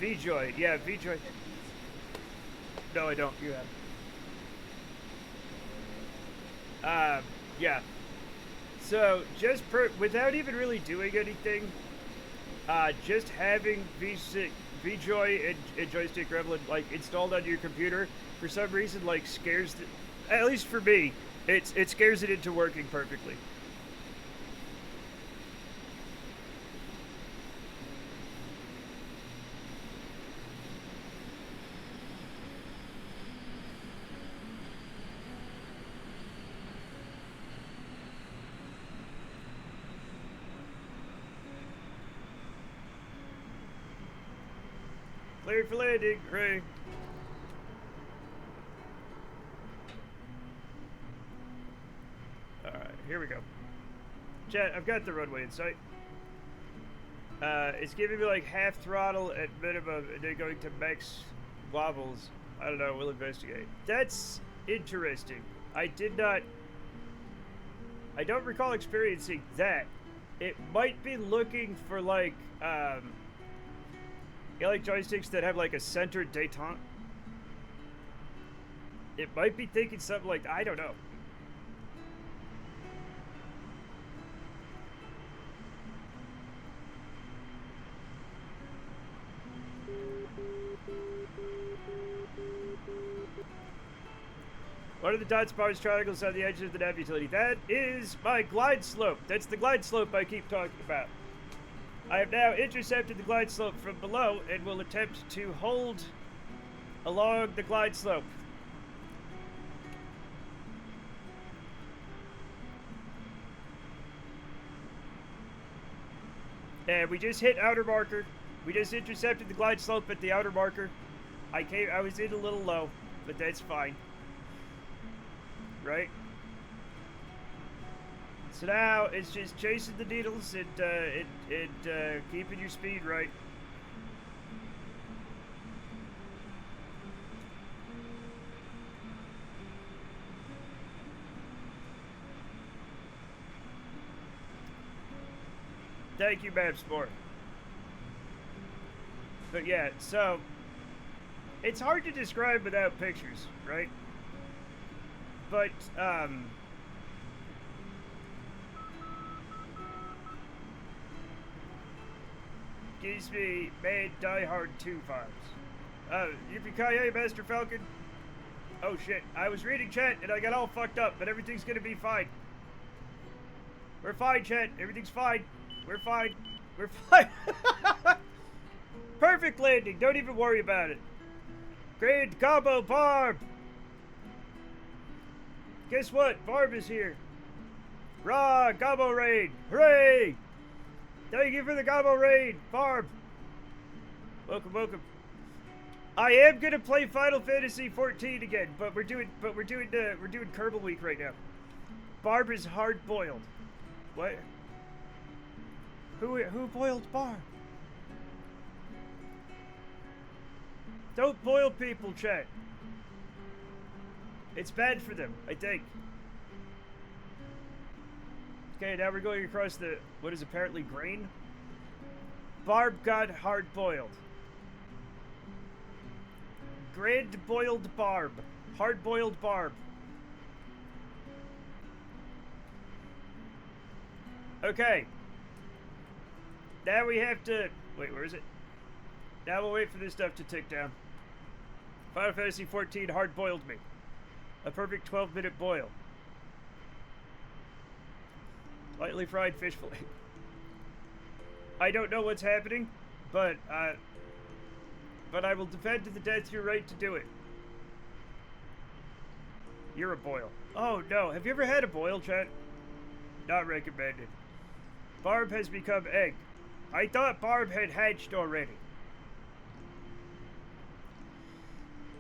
VJoy. Yeah, VJoy. No, I don't. You have. Yeah. So, just without even really doing anything, just having VJoy and Joystick Gremlin, like, installed on your computer, for some reason, like, scares at least for me, it scares it into working perfectly. Cleared for landing, hooray. Alright. here we go. Chat, I've got the runway in sight. It's giving me like half throttle at minimum, and then going to max wobbles. I don't know, we'll investigate. That's interesting. I don't recall experiencing that. It might be looking for like, you know, like joysticks that have like a centered detente. It might be thinking something like, I don't know. What are the dots, bars, triangles on the edges of the nav utility? That is my glide slope. That's the glide slope I keep talking about. I have now intercepted the glide slope from below and will attempt to hold along the glide slope. And we just hit outer marker. We just intercepted the glide slope at the outer marker. I was in a little low, but that's fine. Right? So now it's just chasing the needles and keeping your speed right. Thank you, Mapsport. But yeah, so it's hard to describe without pictures, right? But gives me made Die Hard 2 vibes. Yippee-ki-yay, Master Falcon. Oh shit, I was reading chat and I got all fucked up, but everything's gonna be fine. We're fine, chat. Everything's fine. We're fine. We're fine. Perfect landing. Don't even worry about it. Great combo, Barb. Guess what? Barb is here. Rah, combo raid. Hooray! Thank you for the combo raid, Barb. Welcome, welcome. I am gonna play Final Fantasy 14 again, but we're doing Kerbal week right now. Barb is hard boiled. What? Who boiled Barb? Don't boil people, chat. It's bad for them, I think. Okay, now we're going across the, what is apparently grain. Barb got hard boiled. Grand boiled Barb. Hard boiled Barb. Okay. Now we have to, wait, where is it? Now we'll wait for this stuff to tick down. Final Fantasy 14 hard boiled me. A perfect 12-minute boil. Lightly fried fish fillet. I don't know what's happening, but I will defend to the death your right to do it. You're a boil. Oh no, have you ever had a boil, chat? Not recommended. Barb has become egg. I thought Barb had hatched already.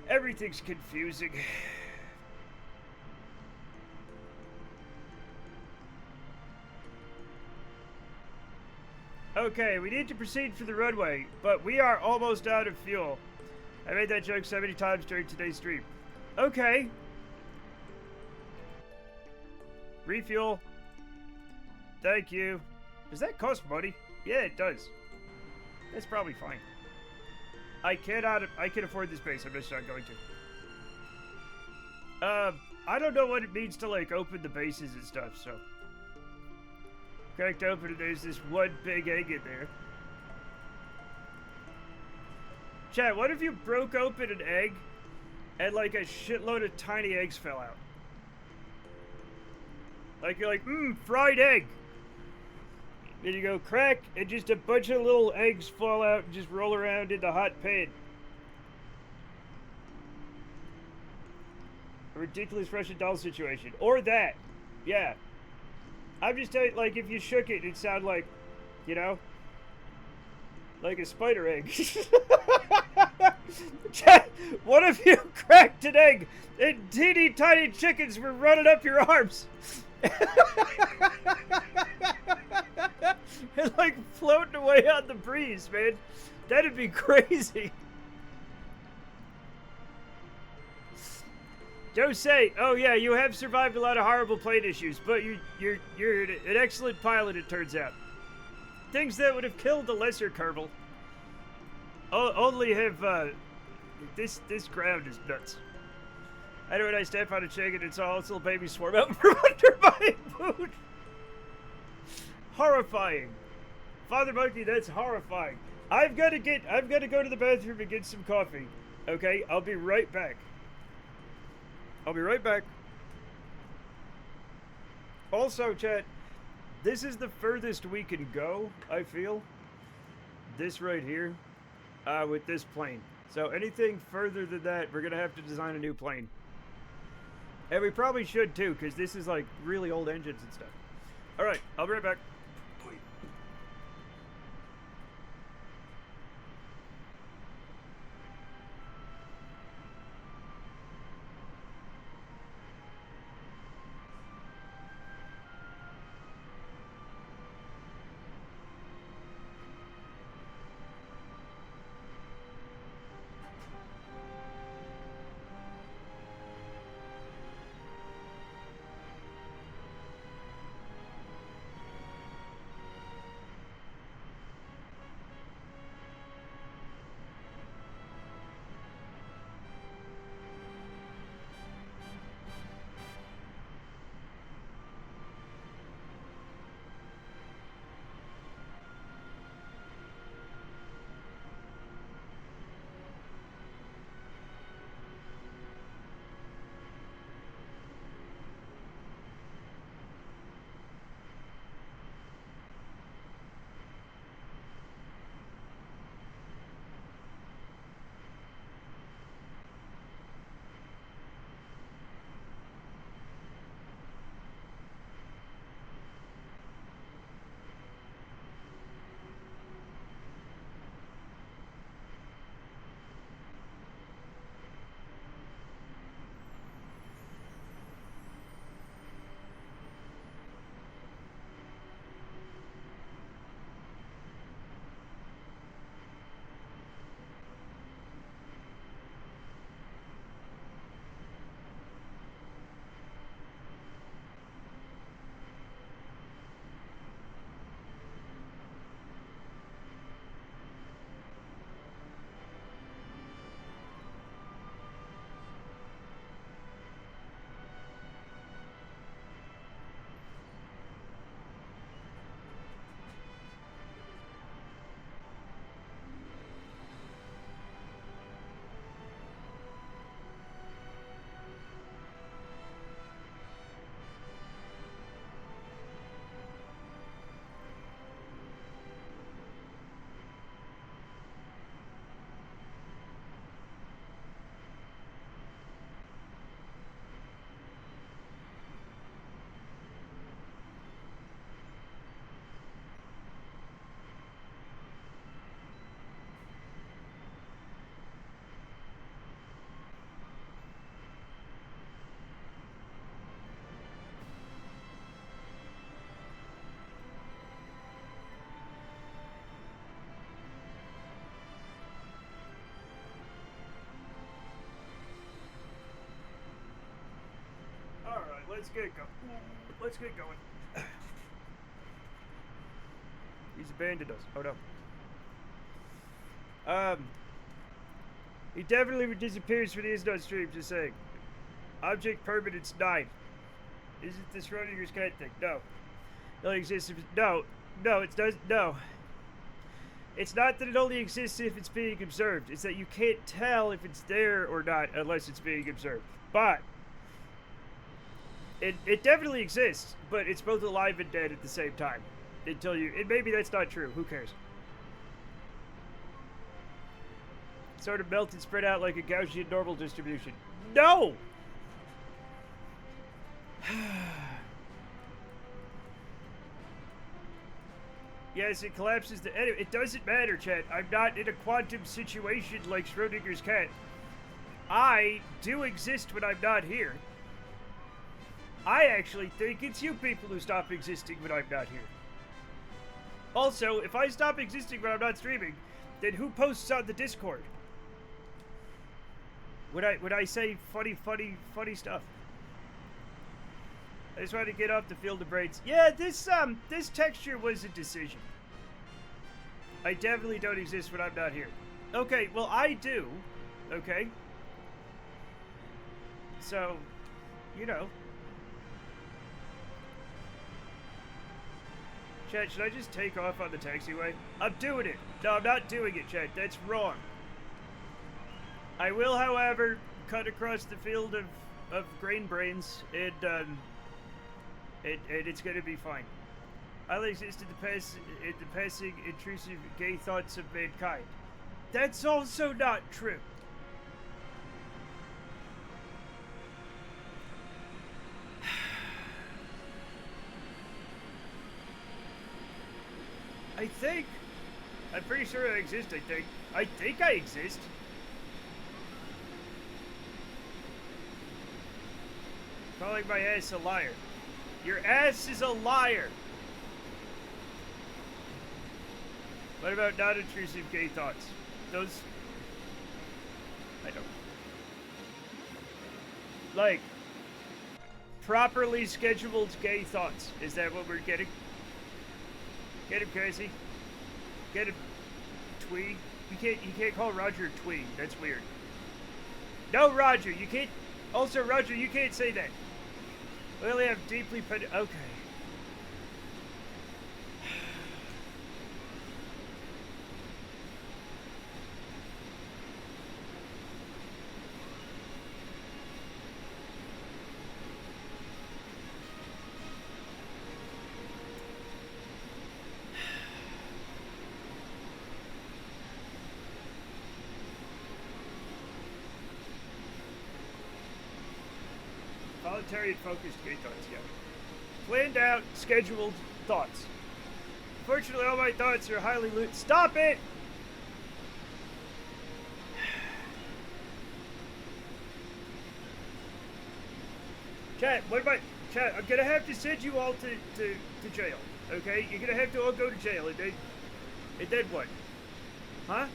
Everything's confusing. Okay, we need to proceed for the runway, but we are almost out of fuel. I made that joke so many times during today's stream. Okay. Refuel. Thank you. Does that cost money? Yeah, it does. That's probably fine. I can afford this base. I'm just not going to. I don't know what it means to like open the bases and stuff, so. Cracked open and there's this one big egg in there. Chat, what if you broke open an egg and like a shitload of tiny eggs fell out? Like you're like, fried egg. Then you go crack and just a bunch of little eggs fall out and just roll around in the hot pan. A ridiculous Russian doll situation. Or that. Yeah. I'm just telling you, like, if you shook it, it'd sound like, you know, like a spider egg. What if you cracked an egg and teeny tiny chickens were running up your arms? And like floating away on the breeze, man. That'd be crazy. Don't say, oh yeah, you have survived a lot of horrible plane issues, but you're an excellent pilot, it turns out. Things that would have killed the lesser Kerbal only have, this ground is nuts. I know when I step on a chicken, it's all its little babies swarm out from under my boot. Horrifying. Father Monkey, that's horrifying. I've got to go to the bathroom and get some coffee. Okay, I'll be right back. I'll be right back. Also, chat, this is the furthest we can go, I feel. This right here, with this plane. So anything further than that, we're gonna have to design a new plane. And we probably should too, because this is like really old engines and stuff. Alright, I'll be right back. Let's get going. Let's get going. He's abandoned us. Oh no. He definitely disappears when he is not streamed, just saying. Object permanence 9. Isn't this Schrodinger's cat thing? No. It only exists if no, it does no. It's not that it only exists if it's being observed. It's that you can't tell if it's there or not unless it's being observed. But it definitely exists, but it's both alive and dead at the same time. Until you, and maybe that's not true. Who cares? Sort of melt and spread out like a Gaussian normal distribution. No! Yes, it collapses the... Anyway, it doesn't matter, chat. I'm not in a quantum situation like Schrodinger's cat. I do exist when I'm not here. I actually think it's you people who stop existing when I'm not here. Also, if I stop existing when I'm not streaming, then who posts on the Discord? When I say funny stuff. I just wanted to get off the field of braids. Yeah, this texture was a decision. I definitely don't exist when I'm not here. Okay, well I do. Okay. So, you know. Chat, should I just take off on the taxiway? I'm doing it. No, I'm not doing it, Chat. That's wrong. I will, however, cut across the field of grain brains, and it's gonna be fine. I'll exist in the passing intrusive gay thoughts of mankind. That's also not true. I'm pretty sure I exist, I think I exist. Calling my ass a liar. Your ass is a liar. What about non-intrusive gay thoughts? Those... I don't... Like... properly scheduled gay thoughts. Is that what we're getting? Get him, Casey. Get him, Twee. You can't call Roger Twee. That's weird. No, Roger, you can't... Also, Roger, you can't say that. We only have deeply okay. Voluntary and focused gay thoughts, yeah. Planned out, scheduled thoughts. Fortunately, all my thoughts are highly Stop it! Chat, Chat, I'm gonna have to send you all to jail, okay? You're gonna have to all go to jail, and then what? Huh?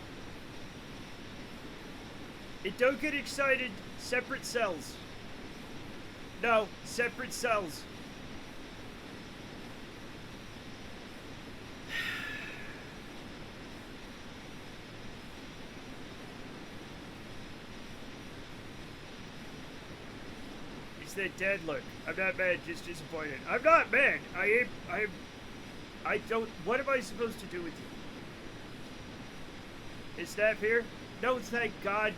And don't get excited, separate cells. No, separate cells. It's that dead look. I'm not mad, just disappointed. I'm not mad. I don't... What am I supposed to do with you? Is Snap here? No, thank God.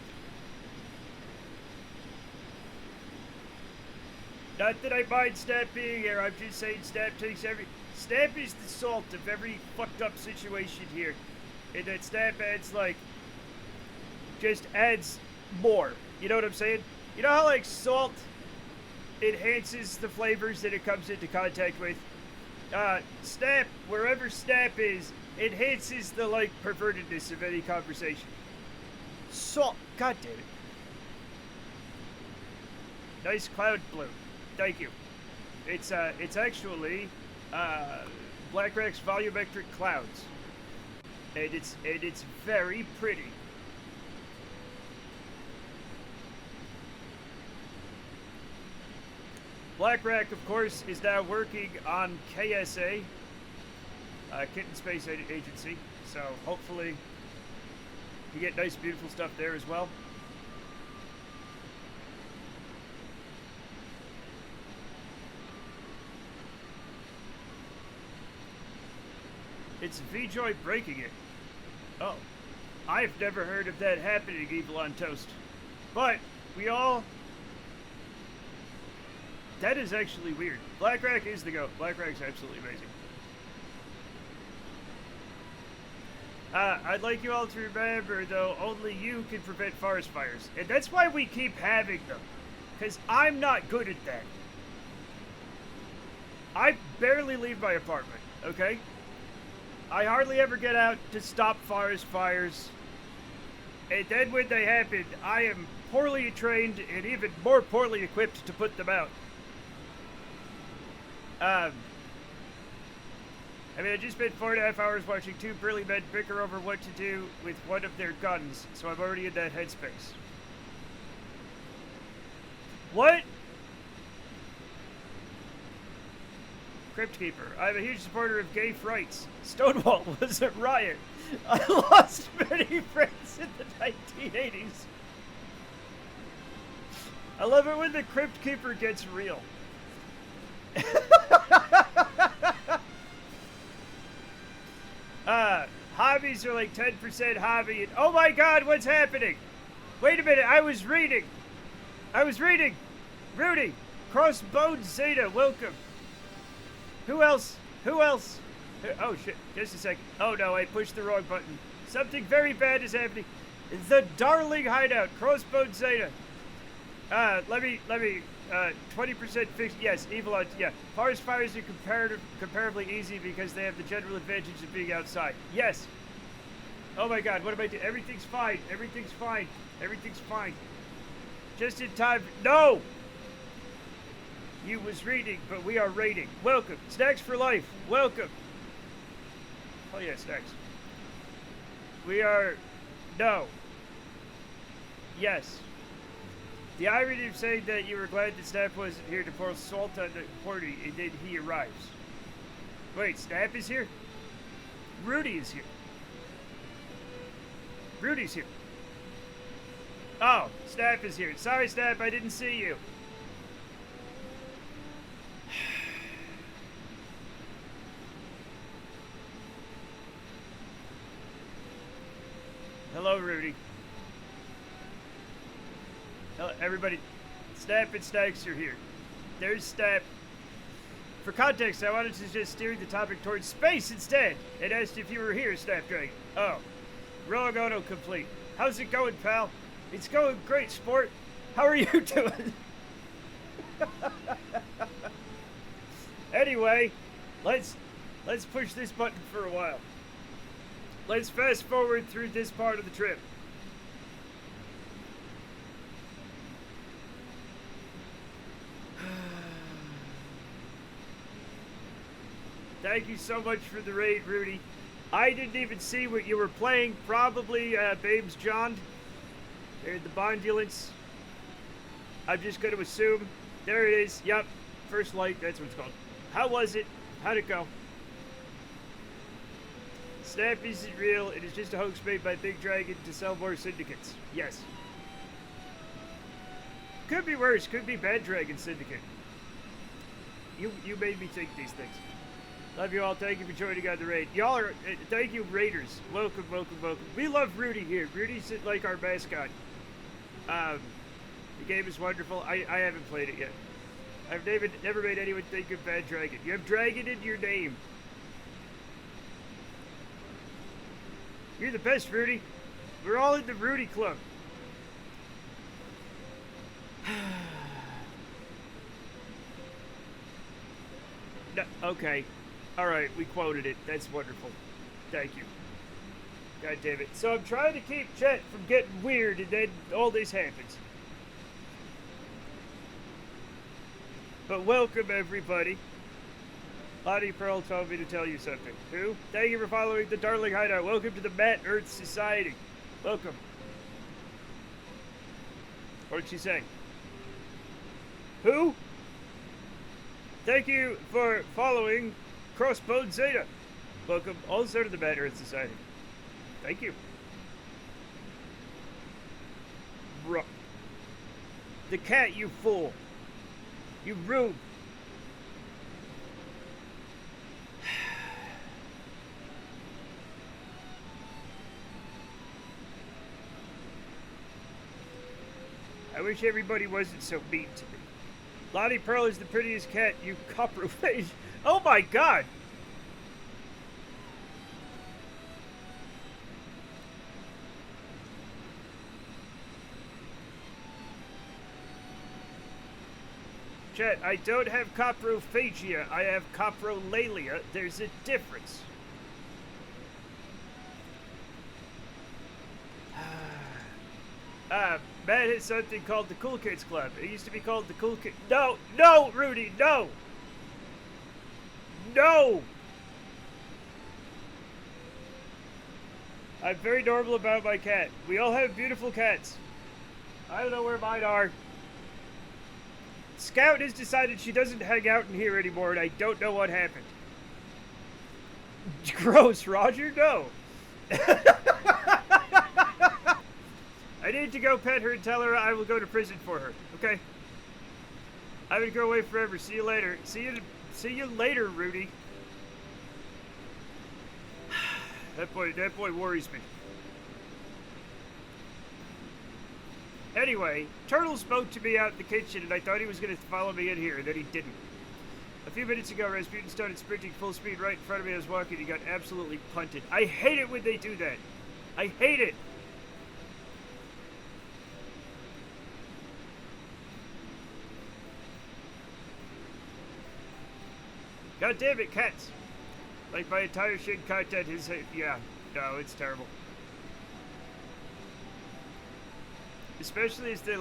Not that I mind Snap being here, I'm just saying Snap takes Snap is the salt of every fucked up situation here. And that Snap adds, like, just adds more. You know what I'm saying? You know how, like, salt enhances the flavors that it comes into contact with? Snap, wherever Snap is, enhances the, like, pervertedness of any conversation. Salt, god damn it. Nice cloud blue. Thank you. It's actually Blackrock's volumetric clouds, and it's very pretty. Blackrock, of course, is now working on KSA, Kitten Space Agency. So hopefully, you get nice, beautiful stuff there as well. It's VJoy breaking it. Oh. I've never heard of that happening, Evil on Toast. But, we all... That is actually weird. Blackrock is the GOAT. Blackrock's absolutely amazing. I'd like you all to remember, though, only you can prevent forest fires. And that's why we keep having them. Because I'm not good at that. I barely leave my apartment, okay? I hardly ever get out to stop forest fires. And then when they happen, I am poorly trained and even more poorly equipped to put them out. I mean, I just spent 4.5 hours watching two burly men bicker over what to do with one of their guns, so I'm already in that headspace. What? Crypt Keeper. I'm a huge supporter of gay rights. Stonewall was a riot. I lost many friends in the 1980s. I love it when the Crypt Keeper gets real. Hobbies are like 10% hobby. And, oh my god, what's happening? Wait a minute, I was reading. Rudy, Crossbones Zeta, welcome. Who else? Oh shit, just a second. Oh no, I pushed the wrong button. Something very bad is happening. The Darling Hideout, Crossbones Zeta. Let me, 20% fixed, yes, evil odds, yeah. Forest fires are comparably easy because they have the general advantage of being outside. Yes. Oh my god, what am I doing? Everything's fine. Just in time. No! You was reading, but we are raiding. Welcome. Snacks for life. Welcome. Oh yeah, snacks. We are... No. Yes. The irony of saying that you were glad that Snap wasn't here to pour salt on the party, and then he arrives. Wait, Snap is here? Rudy is here. Rudy's here. Oh, Snap is here. Sorry, Snap, I didn't see you. Hello, Rudy. Hello, everybody. Snap and Snacks are here. There's Snap. For context, I wanted to just steer the topic towards space instead, and asked if you were here, Snapdragon. Oh. Wrong autocomplete. How's it going, pal? It's going great, sport. How are you doing? Anyway, let's push this button for a while. Let's fast forward through this part of the trip. Thank you so much for the raid, Rudy. I didn't even see what you were playing. Probably Babes John. They're the Bondulance. I'm just going to assume. There it is. Yep. First Light. That's what it's called. How was it? How'd it go? Snap isn't real. It is just a hoax made by Big Dragon to sell more syndicates. Yes. Could be worse. Could be Bad Dragon Syndicate. You made me think these things. Love you all. Thank you for joining on the raid. Y'all are... thank you, Raiders. Welcome. We love Rudy here. Rudy's like our mascot. The game is wonderful. I haven't played it yet. I've never made anyone think of Bad Dragon. You have Dragon in your name. You're the best, Rudy. We're all in the Rudy Club. No, okay. Alright, we quoted it. That's wonderful. Thank you. God damn it. So I'm trying to keep chat from getting weird, and then all this happens. But welcome, everybody. Lottie Pearl told me to tell you something. Who? Thank you for following the Darling Hideout. Welcome to the Matt Earth Society. Welcome. What did she say? Who? Thank you for following Crossbone Zeta. Welcome also to the Matt Earth Society. Thank you. The cat, you fool. You rube. I wish everybody wasn't so mean to me. Lottie Pearl is the prettiest cat, you copperface. Oh my god! Chat, I don't have coprophagia, I have coprolalia. There's a difference. Matt has something called the Cool Kids Club. It used to be called the Cool Kids... No, Rudy, no! No! I'm very normal about my cat. We all have beautiful cats. I don't know where mine are. Scout has decided she doesn't hang out in here anymore, and I don't know what happened. Gross, Roger? No. I need to go pet her and tell her I will go to prison for her. Okay? I'm gonna go away forever. See you later. See you later, Rudy. That boy worries me. Anyway, Turtle spoke to me out in the kitchen, and I thought he was going to follow me in here, and then he didn't. A few minutes ago, Rasputin started sprinting full speed right in front of me. I was walking. He got absolutely punted. I hate it when they do that. I hate it. God damn it, cats. Like my entire shit content is, yeah, no, it's terrible. Especially as they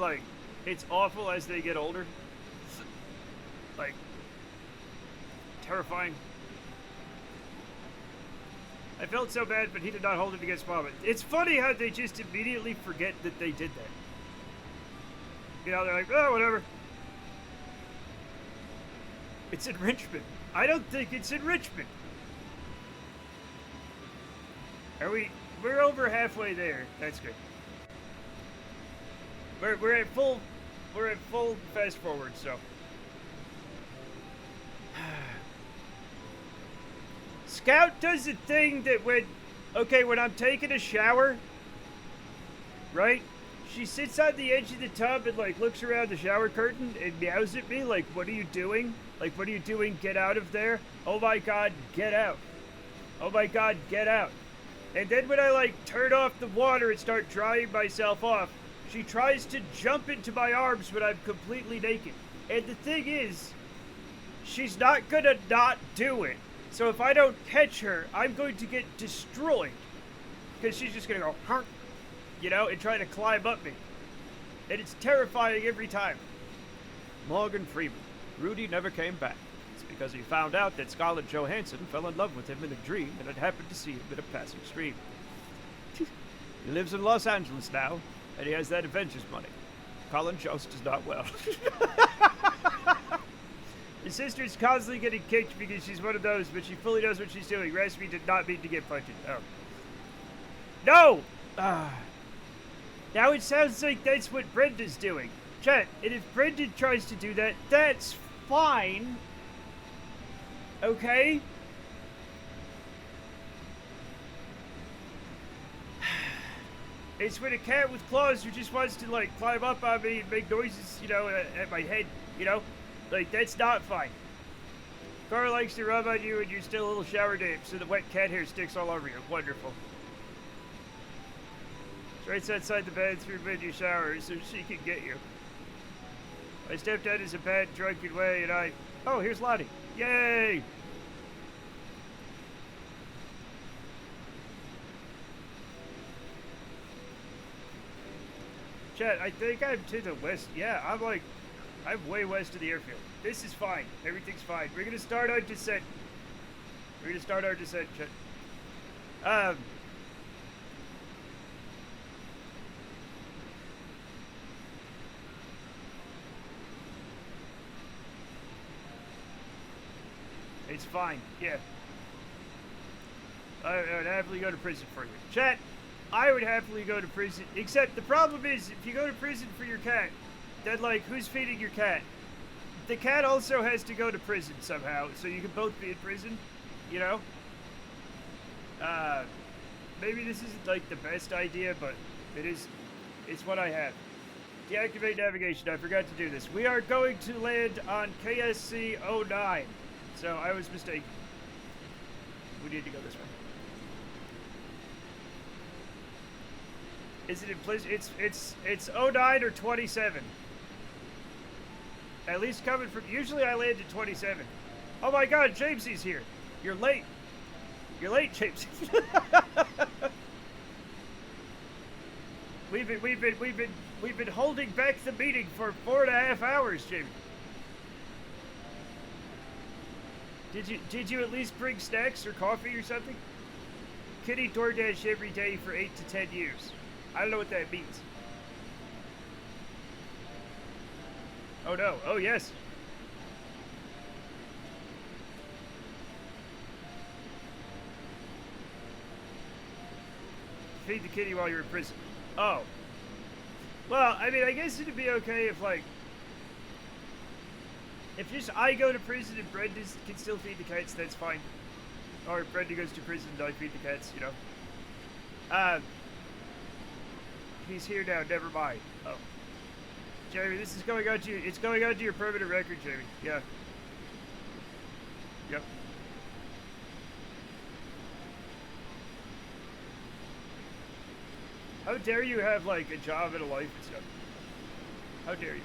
it's awful as they get older. Like, terrifying. I felt so bad, but he did not hold it against Mama. It's funny how they just immediately forget that they did that. You know, they're like, oh, whatever. It's enrichment. I don't think it's enrichment. We're over halfway there. That's good. We're at full fast forward, so. Scout does a thing that when I'm taking a shower, right? She sits on the edge of the tub and looks around the shower curtain and meows at me like, what are you doing? Like, what are you doing? Get out of there. Oh my God, get out. Oh my God, get out. And then when I turn off the water and start drying myself off, she tries to jump into my arms when I'm completely naked. And the thing is, she's not gonna not do it. So if I don't catch her, I'm going to get destroyed. Because she's just gonna go, hark, and try to climb up me. And it's terrifying every time. Morgan Freeman. Rudy never came back. It's because he found out that Scarlett Johansson fell in love with him in a dream and had happened to see him in a passing stream. He lives in Los Angeles now, and he has that Avengers money. Colin Jost is not well. His sister's constantly getting kicked because she's one of those, but she fully knows what she's doing. Raspi did not mean to get punched. Oh. No! Now it sounds like that's what Brenda's doing. Chat, and if Brenda tries to do that, that's fine. Okay? It's when a cat with claws who just wants to climb up on me and make noises, at my head, that's not fine. Carl likes to rub on you and you're still a little shower damp so the wet cat hair sticks all over you. Wonderful. Right outside the bathroom in your shower so she can get you. My stepdad is a bad, drunken way, and oh, here's Lottie. Yay! Chat, I think I'm to the west. Yeah, I'm way west of the airfield. This is fine. Everything's fine. We're gonna start our descent. Chat. It's fine, yeah. I would happily go to prison for you. Chat, I would happily go to prison, except the problem is, if you go to prison for your cat, then, who's feeding your cat? The cat also has to go to prison somehow, so you can both be in prison, Maybe this isn't, the best idea, but it's what I have. Deactivate navigation, I forgot to do this. We are going to land on KSC 09. So I was mistaken. We need to go this way. Is it in place? It's 09 or 27. At least coming from. Usually I land at 27. Oh my God, Jamesy's here. You're late. You're late, Jamesy. We've been holding back the meeting for 4.5 hours, Jamie. Did you at least bring snacks or coffee or something? Kitty DoorDash every day for 8 to 10 years. I don't know what that means. Oh no. Oh yes. Feed the kitty while you're in prison. Oh. Well, I mean, I guess it'd be okay if, like, if just I go to prison and Brenda can still feed the cats, that's fine. Or if Brenda goes to prison and I feed the cats, you know. He's here now, never mind. Oh. Jamie, this is going on to you. It's going on to your permanent record, Jamie. Yeah. Yep. How dare you have, like, a job and a life and stuff? How dare you?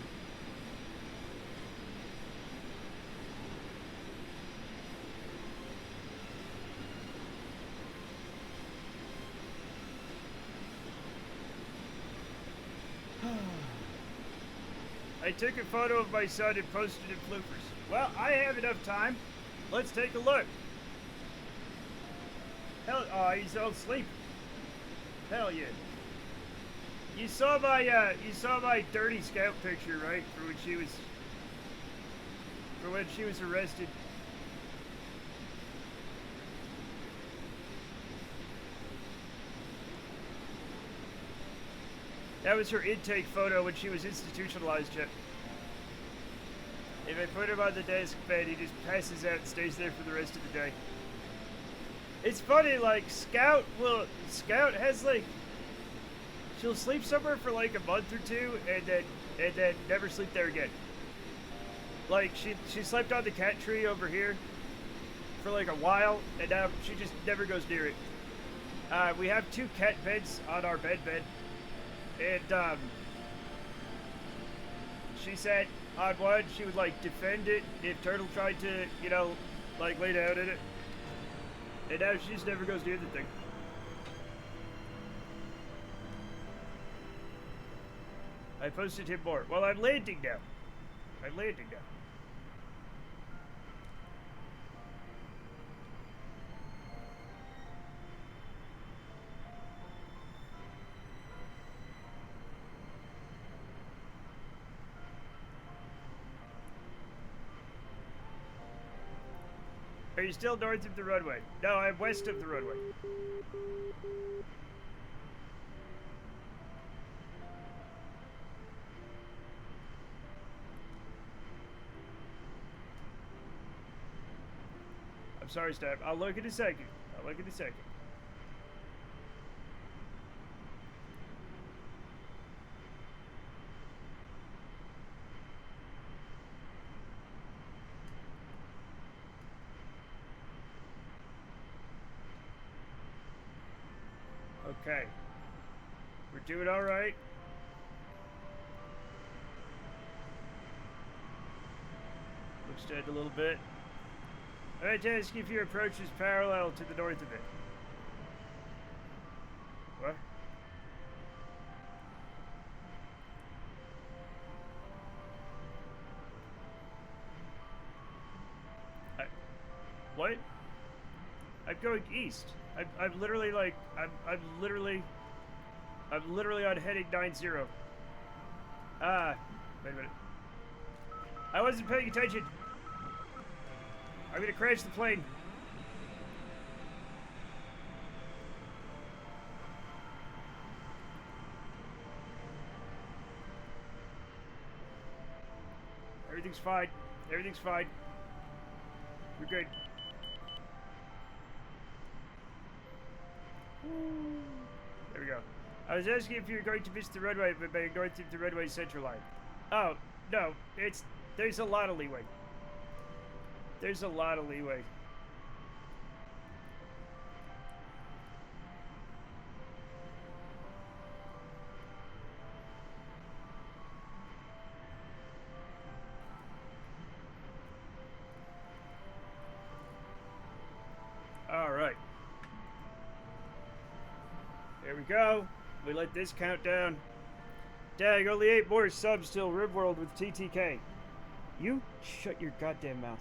I took a photo of my son and posted it in Floopers. Well, I have enough time. Let's take a look. Hell, he's all asleep. Hell yeah. You saw my dirty scout picture, right? For when she was arrested. That was her intake photo when she was institutionalized, Chip. If I put him on the desk bed, he just passes out and stays there for the rest of the day. It's funny, like, Scout has, like, she'll sleep somewhere for, like, a month or two, and then never sleep there again. Like, she slept on the cat tree over here for, like, a while, and now she just never goes near it. We have 2 cat beds on our bed. And, she said on one she would, like, defend it if Turtle tried to, you know, like, lay down in it. And now she just never goes near the thing. I posted him more. Well, I'm landing now. Are you still north of the runway? No, I'm west of the runway. I'm sorry, Stab. I'll look in a second. Okay. We're doing all right. Looks dead a little bit. Alright, ask if your approach is parallel to the north of it. What? What? I'm going east. I'm literally like I'm literally on heading 90. Wait a minute. I wasn't paying attention. I'm gonna crash the plane. Everything's fine. We're good. There we go. I was asking if you were going to miss the runway, but by going through the runway central line. Oh, no. There's a lot of leeway. All right. There we go. We let this count down. Dag, only 8 more subs till RimWorld with TTK. You shut your goddamn mouth.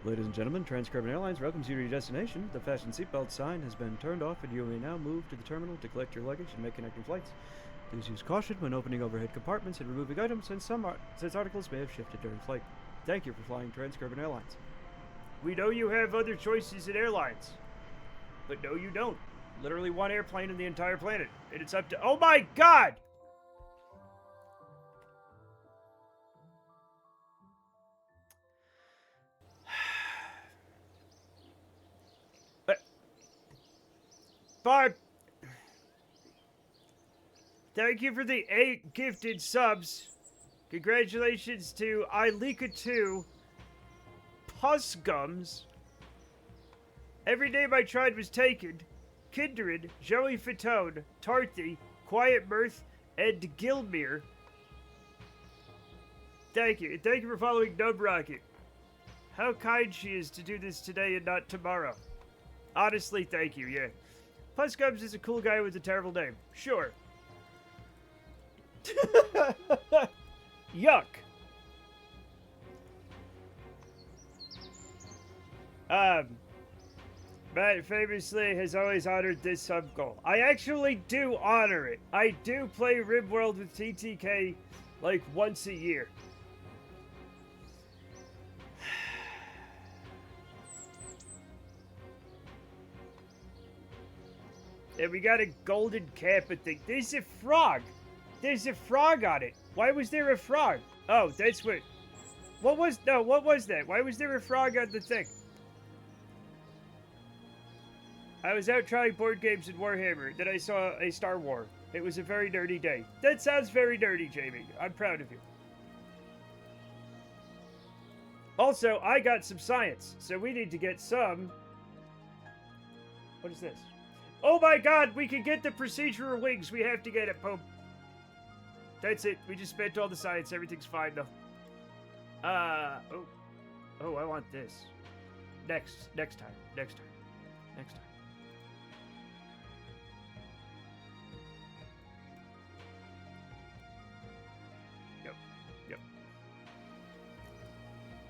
Ladies and gentlemen, Kerbal Airlines welcomes you to your destination. The fasten seatbelt sign has been turned off and you may now move to the terminal to collect your luggage and make connecting flights. Please use caution when opening overhead compartments and removing items, since since articles may have shifted during flight. Thank you for flying Kerbal Airlines. We know you have other choices in airlines, but no you don't. Literally one airplane in the entire planet, and it's up to— oh my god! Barb, thank you for the 8 gifted subs. Congratulations to Ilika2, Pusgums, Every Name I Tried Was Taken, Kindred, Joey Fatone, Tarthy, Quiet Mirth, and Gilmere. Thank you. And thank you for following Nubrocket. How kind she is to do this today and not tomorrow. Honestly, thank you, yeah. Pusgums is a cool guy with a terrible name. Sure. Yuck. Matt famously has always honored this sub goal. I actually do honor it. I do play RimWorld with TTK like once a year. And we got a golden kappa thing. There's a frog. There's a frog on it. Why was there a frog? Oh, that's what... what was that? Why was there a frog on the thing? I was out trying board games in Warhammer. Then I saw a Star War. It was a very nerdy day. That sounds very nerdy, Jamie. I'm proud of you. Also, I got some science. So we need to get some... what is this? Oh my god, we can get the procedural wings. We have to get it, Pope. That's it. We just spent all the science. Everything's fine, though. Oh, I want this. Next time. Yep.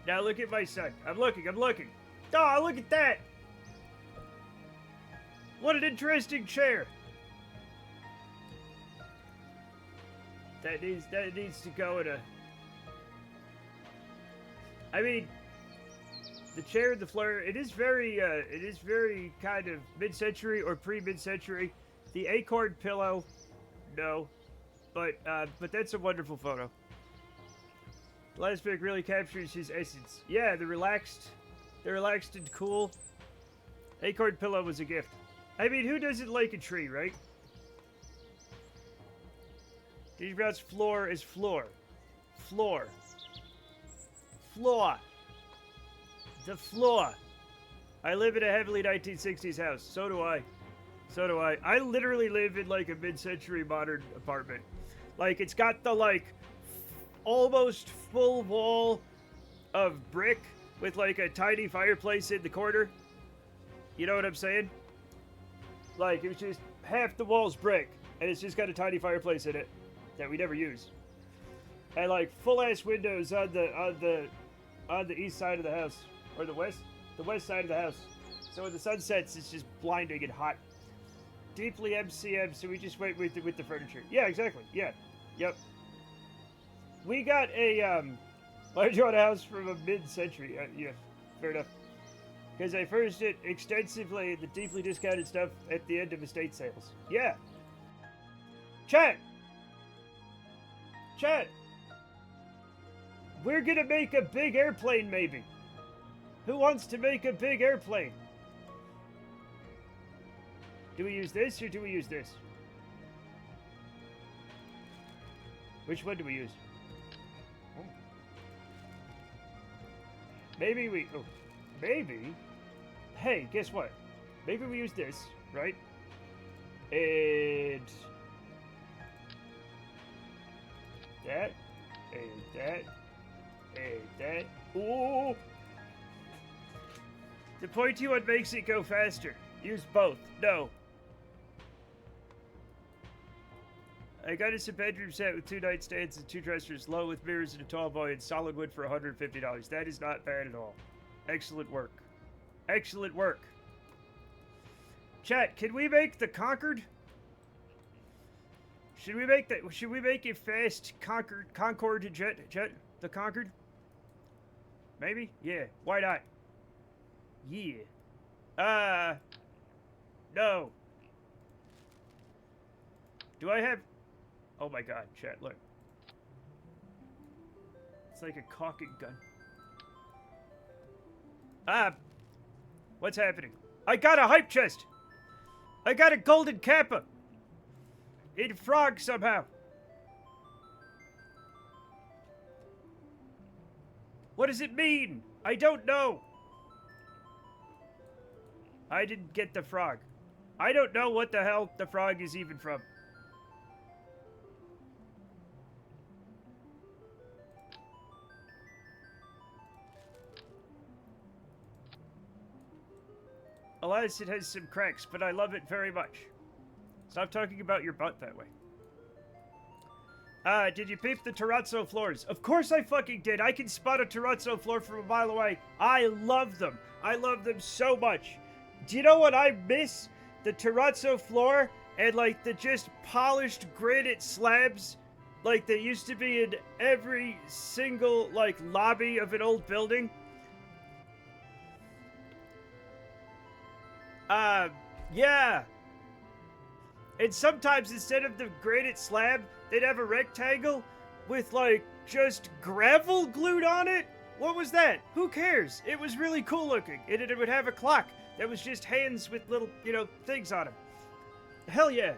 Now look at my son. I'm looking. Oh, look at that. What an interesting chair. That needs to go in a... I mean, the chair and the flare, it is very kind of mid-century or pre-mid-century. The acorn pillow, no. But that's a wonderful photo. The last pic really captures his essence. Yeah, they're relaxed and cool. Acorn pillow was a gift. I mean, who doesn't like a tree, right? Dave Brown's floor is floor. Floor. The floor. I live in a heavily 1960s house. So do I. I literally live in like a mid-century modern apartment. Like, it's got the like almost full wall of brick with like a tiny fireplace in the corner. You know what I'm saying? Like, it's just half the wall's brick, and it's just got a tiny fireplace in it that we never use. And like full-ass windows on the east side of the house, or the west side of the house. So when the sun sets, it's just blinding and hot. Deeply MCM, so we just wait with the furniture. Yeah, exactly. Yeah, yep. We got a large house from a mid-century. Yeah, fair enough. Because I furnished it extensively, the deeply discounted stuff at the end of estate sales. Yeah. Chat! We're gonna make a big airplane, maybe. Who wants to make a big airplane? Do we use this, or do we use this? Which one do we use? Oh. Maybe. Hey, guess what? Maybe we use this, right? And that, and that. Ooh! The pointy one makes it go faster. Use both. No. I got us a bedroom set with 2 nightstands and 2 dressers, low with mirrors and a tall boy, and solid wood for $150. That is not bad at all. Excellent work. Excellent work. Chat, can we make the Concord? Should we make that? Should we make a fast Concorde jet? The Concord? Maybe? Yeah. Why not? Yeah. No. Do I have... Oh my god, chat, look. It's like a caulking gun. What's happening? I got a hype chest! I got a golden kappa! In frog somehow. What does it mean? I don't know. I didn't get the frog. I don't know what the hell the frog is even from. Alas, it has some cracks, but I love it very much. Stop talking about your butt that way. Did you peep the terrazzo floors? Of course I fucking did. I can spot a terrazzo floor from a mile away. I love them. I love them so much. Do you know what I miss? The terrazzo floor and, like, the just polished granite slabs like there used to be in every single, like, lobby of an old building. Yeah. And sometimes instead of the granite slab, they'd have a rectangle with, like, just gravel glued on it. What was that? Who cares? It was really cool looking. And it would have a clock that was just hands with little, things on them. Hell yeah.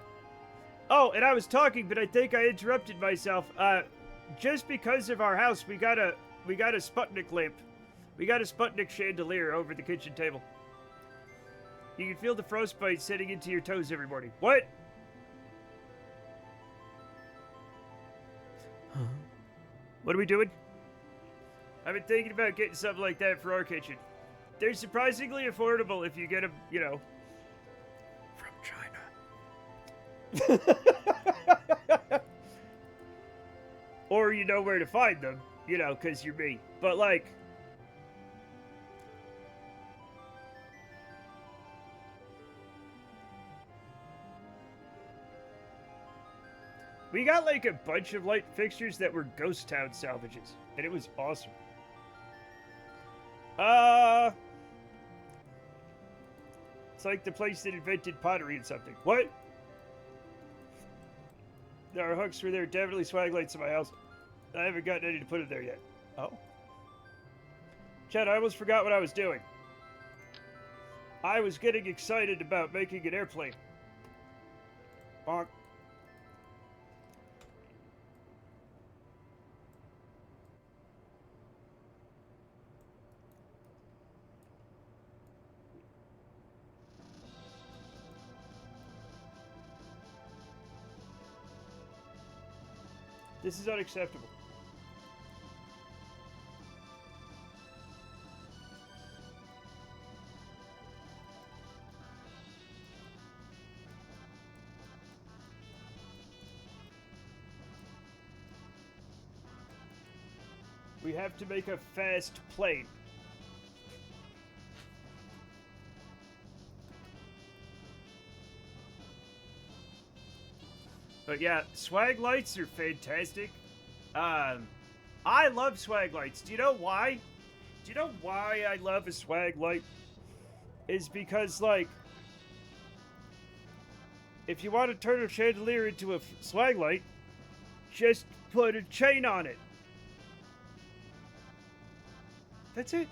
Oh, and I was talking, but I think I interrupted myself. Just because of our house, we got a Sputnik lamp. We got a Sputnik chandelier over the kitchen table. You can feel the frostbite setting into your toes every morning. What? Huh? What are we doing? I've been thinking about getting something like that for our kitchen. They're surprisingly affordable if you get them, from China. Or you know where to find them, because you're me. But, like... We got, like, a bunch of light fixtures that were Ghost Town salvages, and it was awesome. It's like the place that invented pottery and something. What? There are hooks where there are definitely swag lights in my house. I haven't gotten any to put in there yet. Oh? Chad, I almost forgot what I was doing. I was getting excited about making an airplane. Bonk. This is unacceptable. We have to make a fast plane. But yeah, swag lights are fantastic. I love swag lights. Do you know why? Do you know why I love a swag light? Is because, like, if you want to turn a chandelier into a swag light, just put a chain on it. That's it.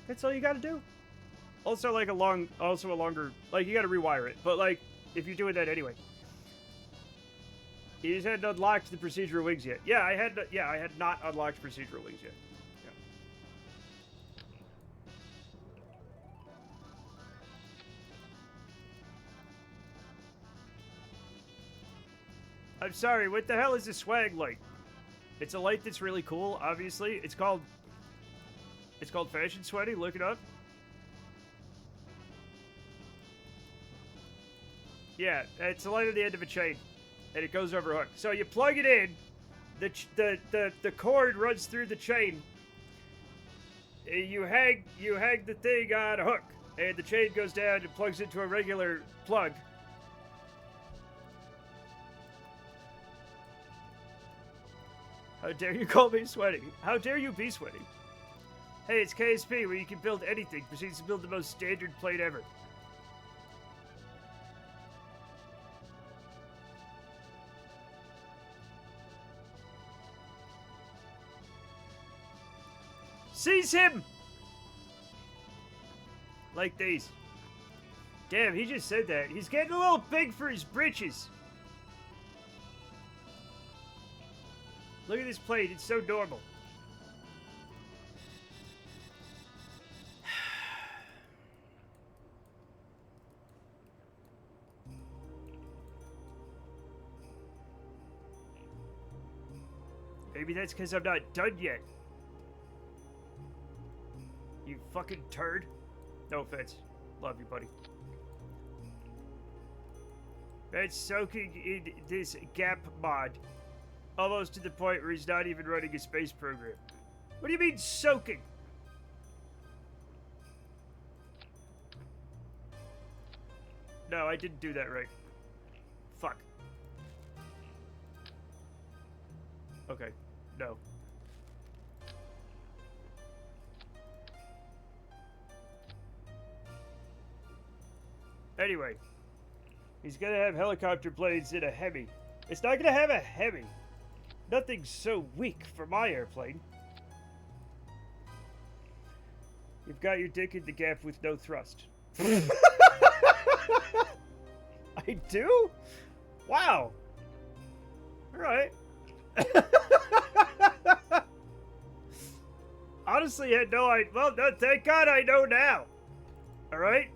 That's all you gotta do. Also, like, a longer, like, you gotta rewire it. But, like, if you're doing that anyway. You just hadn't unlocked the procedural wings yet. Yeah, I had not unlocked procedural wings yet. Yeah. I'm sorry, what the hell is a swag light? It's a light that's really cool, obviously. It's called Fashion Sweaty, look it up. Yeah, it's a light at the end of a chain. And it goes over a hook. So you plug it in, the cord runs through the chain, You hang the thing on a hook, and the chain goes down and plugs into a regular plug. How dare you call me sweaty? How dare you be sweaty? Hey, it's KSP, where you can build anything. Proceeds to build the most standard plate ever. Seize him! Like these. Damn, he just said that. He's getting a little big for his britches. Look at this plate, it's so normal. Maybe that's because I'm not done yet. You fucking turd. No offense. Love you, buddy. That's soaking in this gap mod. Almost to the point where he's not even running a space program. What do you mean, soaking? No, I didn't do that right. Fuck. Okay, no. Anyway, he's gonna have helicopter blades in a Hemi. It's not gonna have a Hemi. Nothing's so weak for my airplane. You've got your dick in the gap with no thrust. I do? Wow. Alright. Honestly, I had no idea. Well, no, thank God I know now. Alright?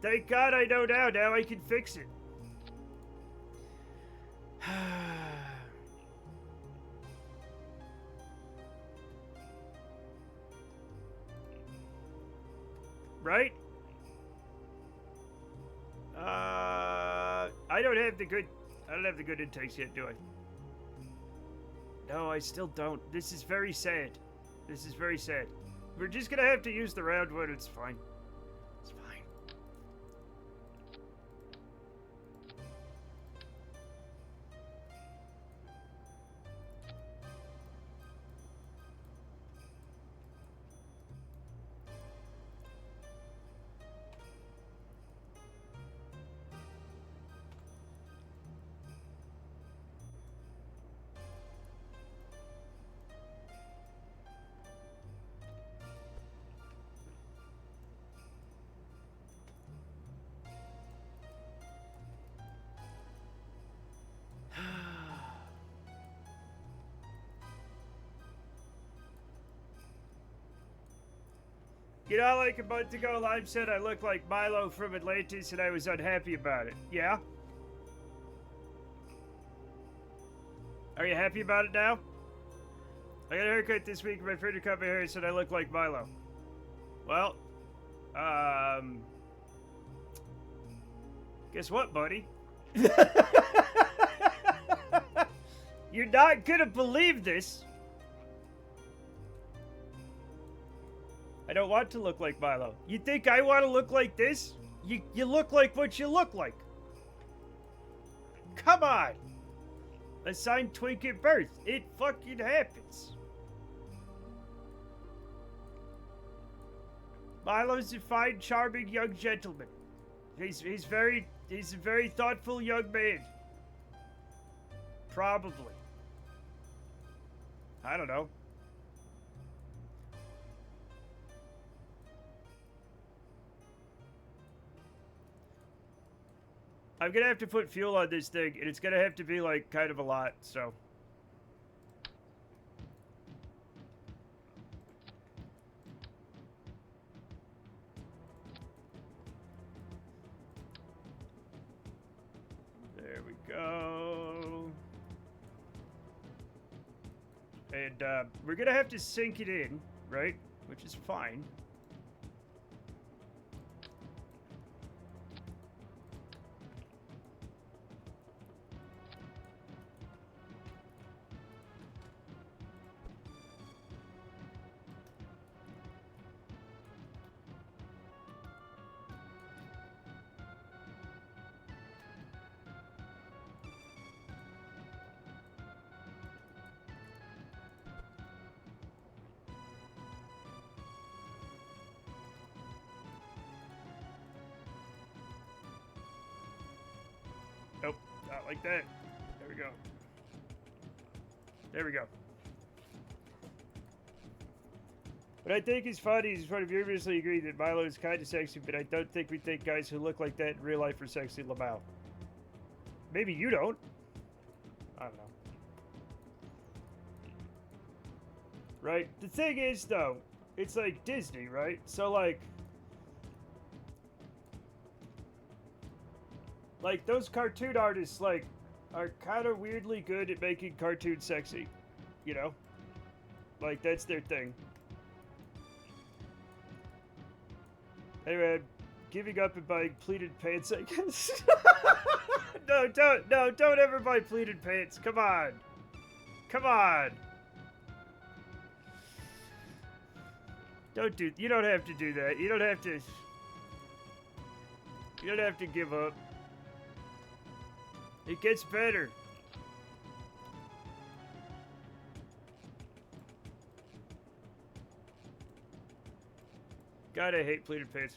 Thank God I know now. Now I can fix it. Right? I don't have the good intakes yet, do I? No, I still don't. This is very sad. This is very sad. We're just gonna have to use the round one. It's fine. It's fine. You know, like a month ago, Lime said I look like Milo from Atlantis and I was unhappy about it. Yeah? Are you happy about it now? I got a haircut this week and my friend who cut my hair said I look like Milo. Well, guess what, buddy? You're not gonna believe this. I don't want to look like Milo. You think I want to look like this? You look like what you look like. Come on. Assigned twink at birth. It fucking happens. Milo's a fine, charming young gentleman. He's a very thoughtful young man. Probably. I don't know. I'm gonna have to put fuel on this thing, and it's gonna have to be, like, kind of a lot, so. There we go. And, we're gonna have to sink it in, right? Which is fine. Like that. There we go. There we go. What I think is funny is sort of universally agree that Milo is kind of sexy, but I don't think we think guys who look like that in real life are sexy, Lamau. Maybe you don't. I don't know. Right? The thing is, though, it's like Disney, right? So, like those cartoon artists, like, are kind of weirdly good at making cartoons sexy. You know? Like, that's their thing. Anyway, I'm giving up and buying pleated pants, I guess. No, don't ever buy pleated pants. Come on. Come on. You don't have to do that. You don't have to give up. It gets better. God, I hate pleated pants.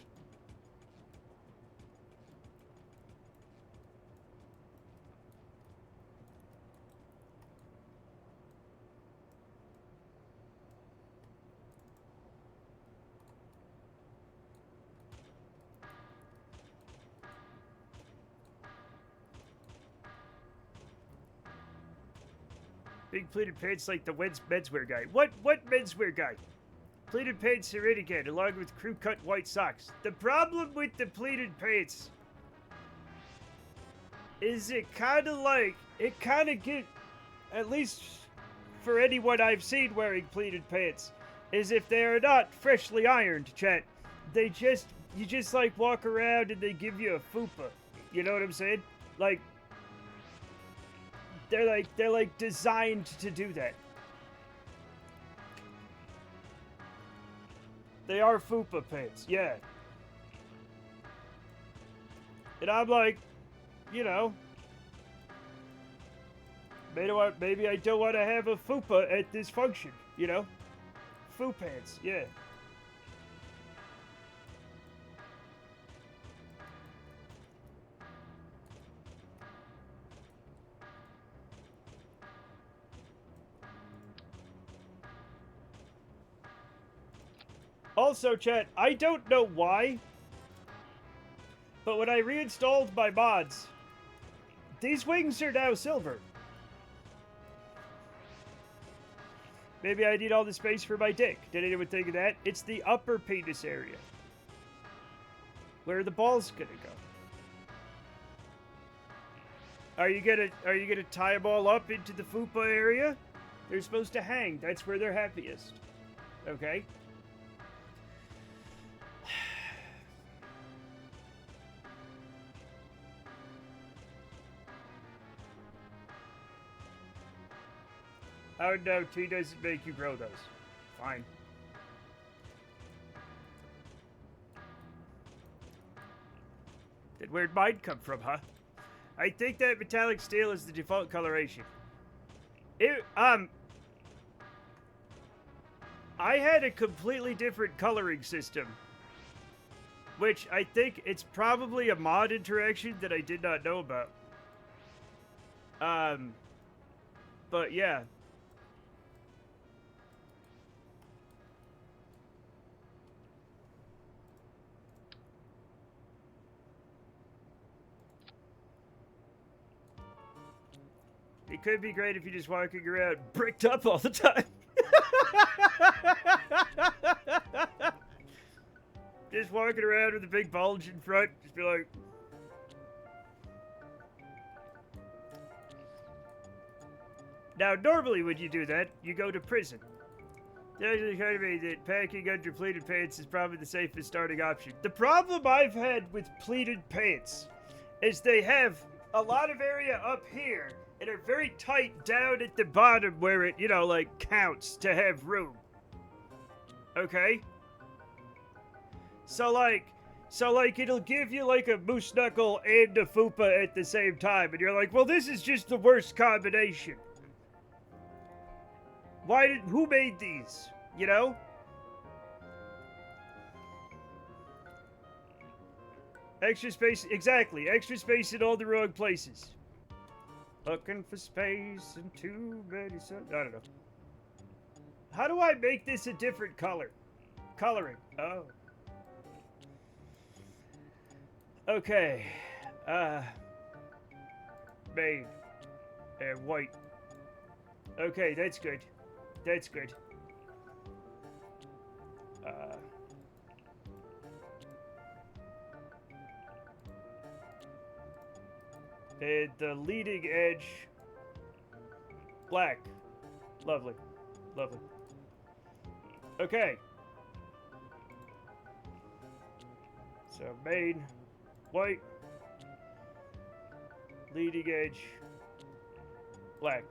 Big pleated pants like the menswear guy. What menswear guy? Pleated pants are in again, along with crew-cut white socks. The problem with the pleated pants is it kind of get, at least for anyone I've seen wearing pleated pants, is if they are not freshly ironed, chat. You just like walk around and they give you a fupa. You know what I'm saying? Like, they're like designed to do that. They are fupa pants, yeah. And I'm like, you know, maybe I don't want to have a fupa at this function, you know? Foo pants, yeah. Also, chat, I don't know why, but when I reinstalled my mods, these wings are now silver. Maybe I need all the space for my dick. Did anyone think of that? It's the upper penis area, where the ball's gonna go. Are you gonna tie them all up into the fupa area? They're supposed to hang. That's where they're happiest. Okay. Oh no, tea doesn't make you grow those. Fine. Then where'd mine come from, huh? I think that metallic steel is the default coloration. I had a completely different coloring system, which I think it's probably a mod interaction that I did not know about. But yeah. It could be great if you're just walking around bricked up all the time. Just walking around with a big bulge in front. Just be like... Now, normally when you do that, you go to prison. It actually occurred to me that packing under pleated pants is probably the safest starting option. The problem I've had with pleated pants is they have a lot of area up here and are very tight down at the bottom where it, you know, like, counts to have room. Okay? So like, it'll give you, like, a moose knuckle and a fupa at the same time, and you're like, well, this is just the worst combination. Who made these? You know? Extra space, exactly. Extra space in all the wrong places. Looking for space and too many sun. I don't know. How do I make this a different color? Coloring. Oh. Okay. Main. And white. Okay, that's good. That's good. And the leading edge. Black. Lovely. Lovely. Okay. So main. White. Leading edge. Black.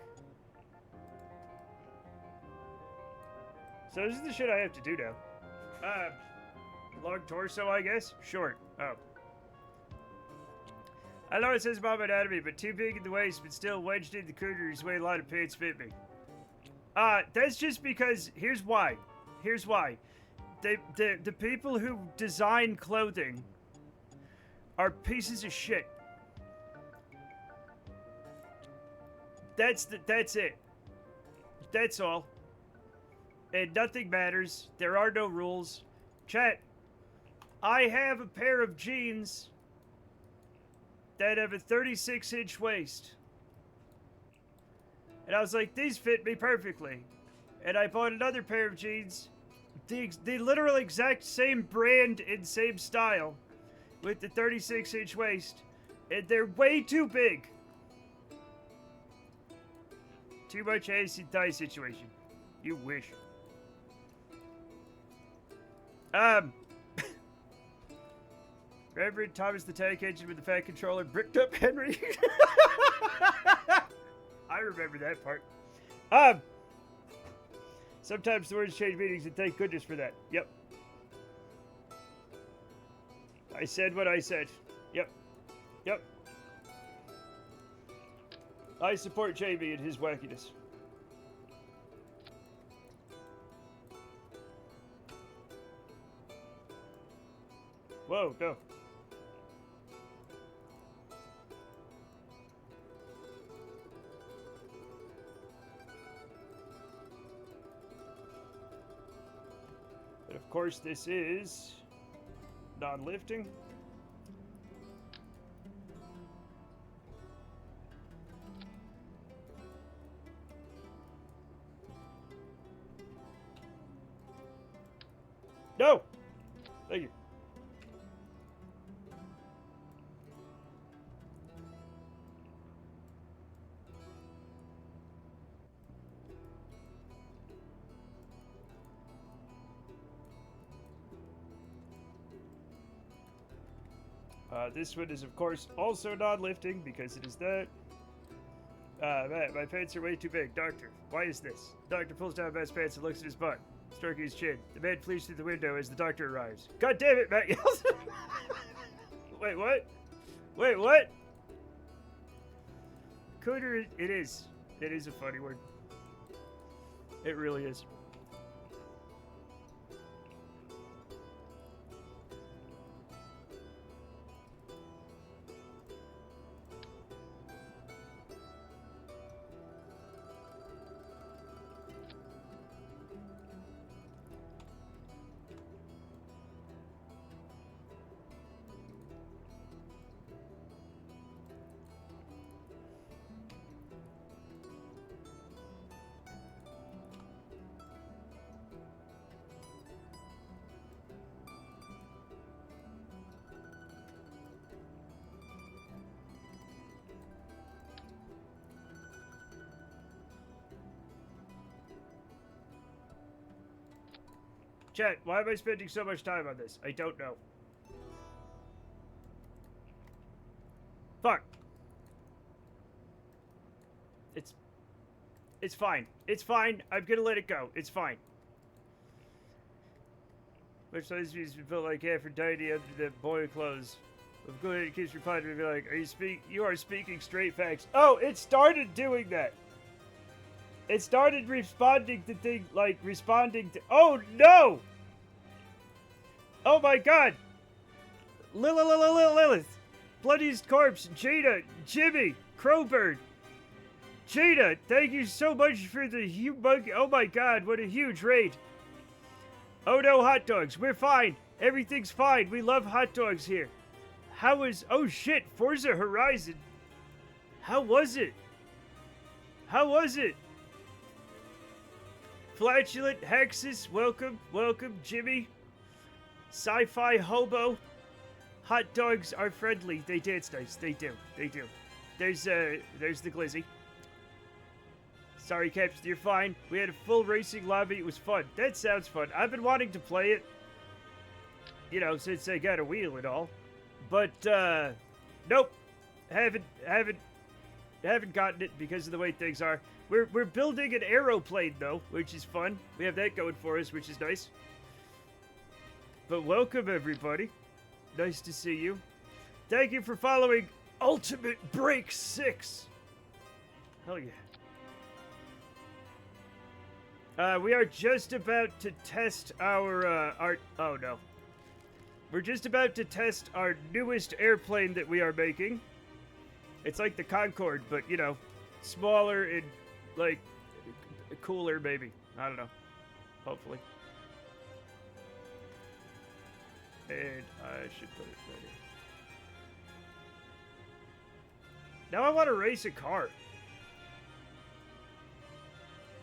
So this is the shit I have to do now. Long torso, I guess? Short. Oh. I know it says about my anatomy, but too big in the waist, but still wedged in the cougars way a lot of pants fit me. That's just because, here's why. Here's why. The people who design clothing are pieces of shit. That's it. That's all. And nothing matters. There are no rules. Chat, I have a pair of jeans that have a 36-inch waist. And I was like, these fit me perfectly. And I bought another pair of jeans, the literal exact same brand and same style, with the 36-inch waist. And they're way too big. Too much ace and thigh situation. You wish. Reverend Thomas the Tank Engine with the fat controller bricked up Henry. I remember that part. Sometimes the words change meanings, and thank goodness for that. Yep. I said what I said. Yep. Yep. I support JV and his wackiness. Whoa, no. And of course, this is non-lifting. No! Thank you. This one is, of course, also non-lifting because it is that. My pants are way too big. Doctor, why is this? Doctor pulls down Matt's pants and looks at his butt, stroking his chin. The man flees through the window as the doctor arrives. God damn it, Matt yells. Wait, what? Wait, what? Cooter, it is. It is a funny word. It really is. Chat, why am I spending so much time on this? I don't know. Fuck. It's fine. It's fine. I'm gonna let it go. It's fine. Which leads me to feel like Aphrodite under the boy clothes. Of go ahead and keeps replying to me like, you are speaking straight facts. Oh, it started doing that. It started responding to things like responding to. Oh no! Oh my god! Lilith, Bloody's Corpse, Jada, Jimmy, Crowbird, Gina, thank you so much for the humongous. Oh my god, what a huge raid. Oh no, hot dogs. We're fine. Everything's fine. We love hot dogs here. How was. Oh shit, Forza Horizon. How was it? How was it? Flatulent Hexus, welcome, welcome, Jimmy. Sci-fi Hobo. Hot dogs are friendly. They dance nice. They do. They do. There's the Glizzy. Sorry, Captain, you're fine. We had a full racing lobby. It was fun. That sounds fun. I've been wanting to play it, you know, since I got a wheel and all. But, nope. Haven't gotten it because of the way things are. We're building an aeroplane, though, which is fun. We have that going for us, which is nice. But welcome, everybody. Nice to see you. Thank you for following Ultimate Break 6. Hell yeah. We are just about to test our oh no. We're just about to test our newest airplane that we are making. It's like the Concorde, but, you know, smaller and, like, cooler, maybe. I don't know. Hopefully. And I should put it right here. Now I want to race a car.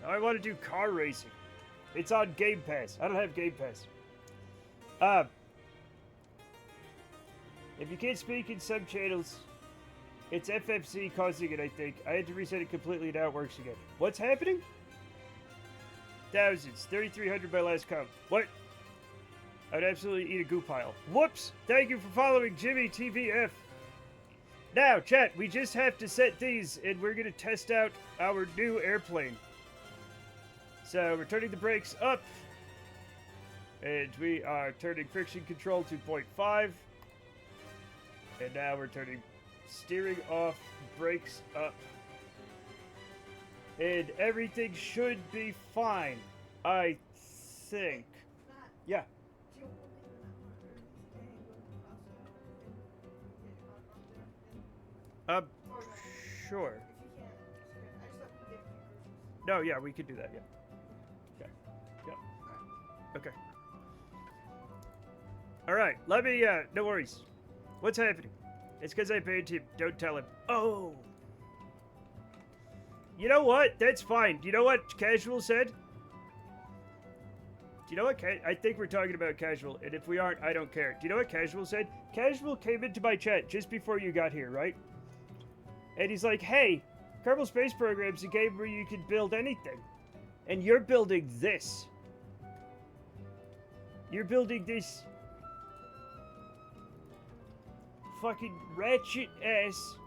Now I want to do car racing. It's on Game Pass. I don't have Game Pass. If you can't speak in some channels, it's FFC causing it, I think. I had to reset it completely and now it works again. What's happening? Thousands. 3,300 by last count. What? I'd absolutely eat a goo pile. Whoops! Thank you for following Jimmy TVF. Now, chat, we just have to set these and we're going to test out our new airplane. So, we're turning the brakes up. And we are turning friction control 2.5. And now we're turning steering off, brakes up. And everything should be fine, I think. Yeah. Sure. No, yeah, we could do that, yeah. Yeah. Okay. Alright, let me, no worries. What's happening? It's because I paid him. Don't tell him. Oh. You know what? That's fine. Do you know what Casual said? Do you know what? I think we're talking about Casual, and if we aren't, I don't care. Do you know what Casual said? Casual came into my chat just before you got here, right? And he's like, hey, Kerbal Space Program's a game where you can build anything. And you're building this. You're building this fucking ratchet ass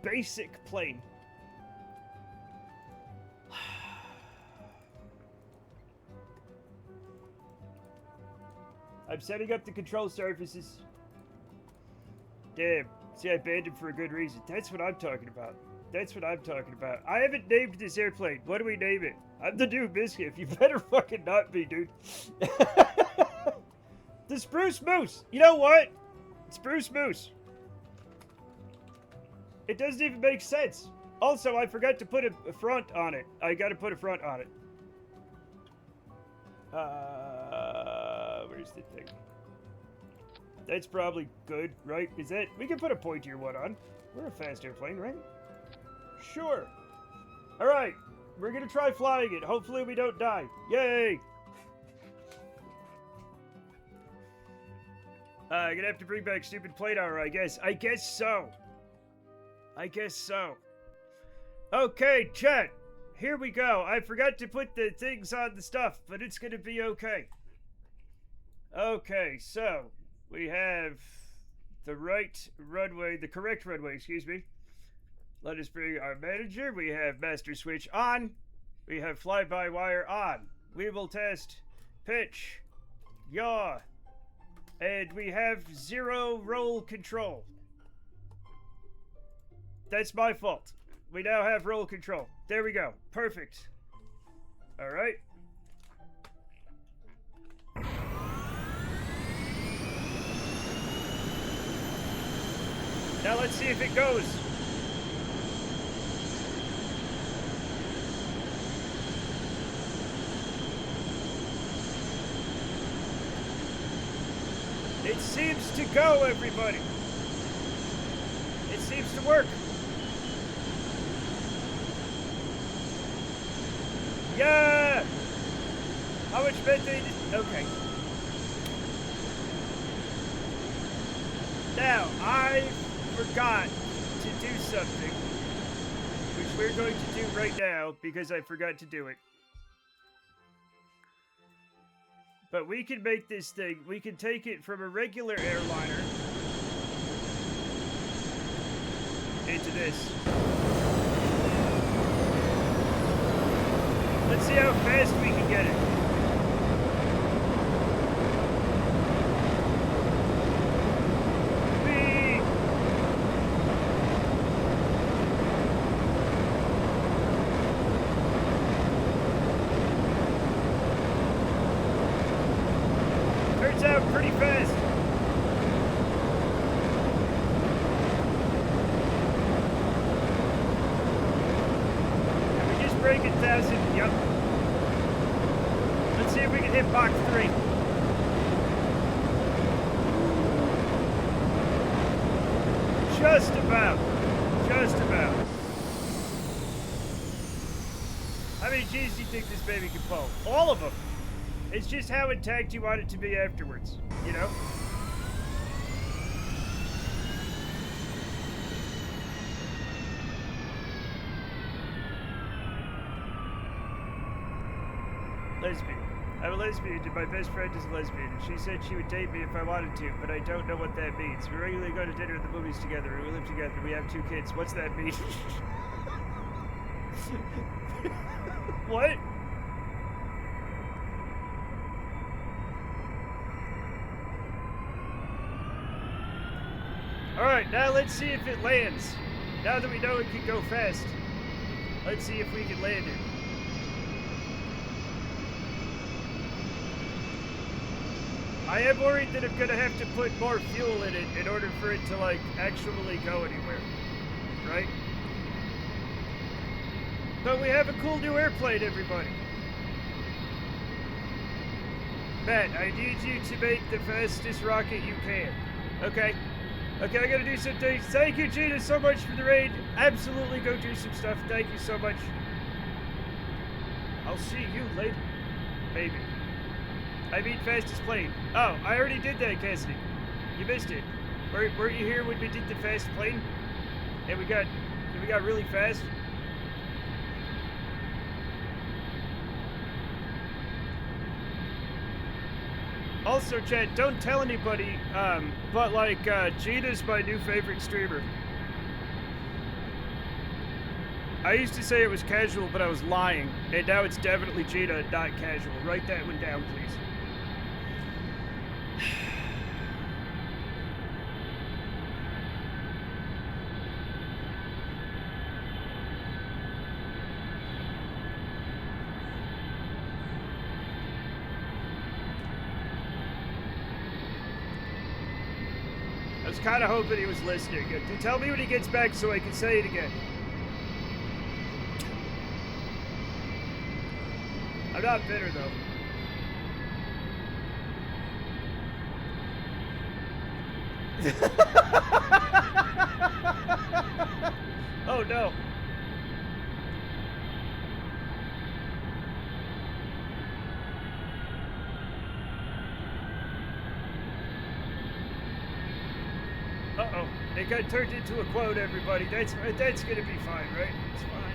basic plane. I'm setting up the control surfaces. Damn. See, I banned him for a good reason. That's what I'm talking about. That's what I'm talking about. I haven't named this airplane. What do we name it? I'm the new Biscuit. You better fucking not be, dude. The Spruce Moose. You know what? Spruce Moose. It doesn't even make sense. Also, I forgot to put a front on it. I gotta put a front on it. Where's the thing? That's probably good, right? Is that... We can put a pointier one on. We're a fast airplane, right? Sure. Alright. We're gonna try flying it. Hopefully we don't die. Yay! I'm gonna have to bring back stupid plate hour, I guess. I guess so. I guess so. Okay, chat. Here we go. I forgot to put the things on the stuff, but it's gonna be okay. Okay, so we have the right runway, the correct runway, excuse me. Let us bring our manager. We have master switch on. We have fly-by-wire on. We will test pitch, yaw, and we have 0 roll control. That's my fault. We now have roll control. There we go. Perfect. All right. Now let's see if it goes. It seems to go, everybody. It seems to work. Yeah! How much methane is... Okay. Now, I forgot to do something, which we're going to do right now because I forgot to do it. But we can make this thing, we can take it from a regular airliner into this. Let's see how fast we can get it. Whee! Turns out pretty fast. Can we just break 1,000? Yep. Let's see if we can hit Mach 3. Just about. Just about. How many G's do you think this baby can pull? All of them. It's just how intact you want it to be afterwards, you know? Lesbian. I'm a lesbian and my best friend is a lesbian. She said she would date me if I wanted to, but I don't know what that means. We regularly go to dinner and the movies together, and we live together. We have 2 kids. What's that mean? What? Alright, now let's see if it lands. Now that we know it can go fast, let's see if we can land it. I am worried that I'm gonna have to put more fuel in it in order for it to, like, actually go anywhere. Right? But we have a cool new airplane, everybody. Matt, I need you to make the fastest rocket you can. Okay? Okay, I gotta do some things. Thank you, Gina, so much for the raid. Absolutely go do some stuff. Thank you so much. I'll see you later. Maybe. I mean fastest plane. Oh, I already did that, Cassidy. You missed it. Weren't you here when we did the fast plane? And we got really fast? Also, chat, don't tell anybody, but like, Gina's my new favorite streamer. I used to say it was casual, but I was lying. And now it's definitely Gina, not casual. Write that one down, please. I was kind of hoping he was listening. Tell me when he gets back so I can say it again. I'm not bitter, though. Oh, no. Uh-oh. It got turned into a quote, everybody. That's gonna be fine, right? It's fine.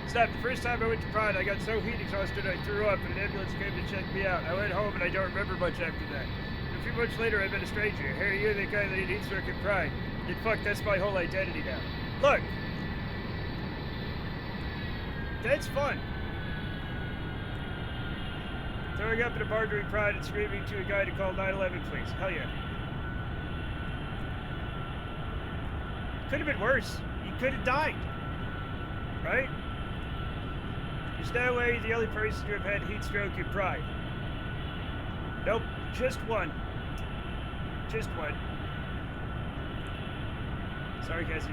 Stop. The first time I went to Pride, I got so heat exhausted I threw up, and an ambulance came to check me out. I went home, and I don't remember much after that. A few months later, I met a stranger. Harry, you're the guy that needs work at Pride. And fuck, that's my whole identity now. Look! That's fun. Throwing up in a bar during Pride and screaming to a guy to call 911, please. Hell yeah. Could have been worse. You could have died. Right? There's no way you're the only person to have had heat stroke in Pride. Nope, just one. Just one. Sorry, Cassie.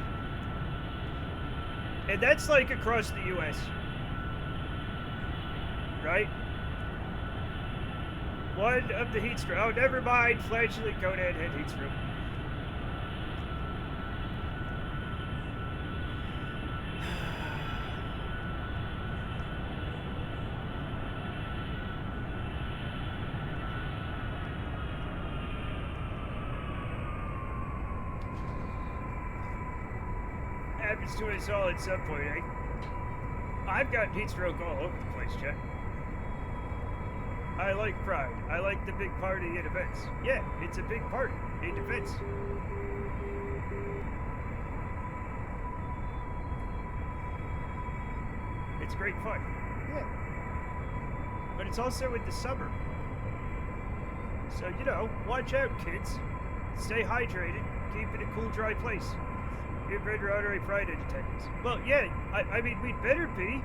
And that's like across the U.S. Right? One of the heat stroke. Oh, never mind. Flatulent gonad had heat stroke. Happens to us all at some point, eh? I've got heat stroke all over the place, Chet. I like Pride. I like the big party at events. Yeah, it's a big party in events. It's great fun. Yeah. But it's also in the summer. So, you know, watch out, kids. Stay hydrated. Keep it a cool, dry place. Get better honorary Pride in attendance. Well, yeah, I mean, we'd better be.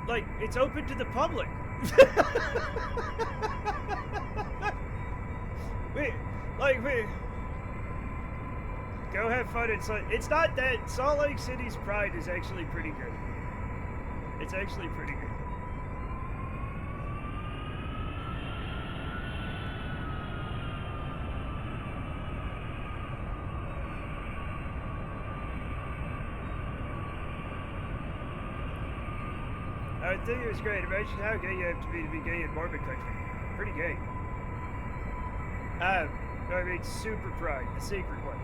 Like, it's open to the public. we go have fun. It's not that Salt Lake City's Pride is actually pretty good. It's actually pretty good. I would think it was great. Imagine how gay you have to be gay in Mormon country. Pretty gay. I mean, Super Pride, the secret one.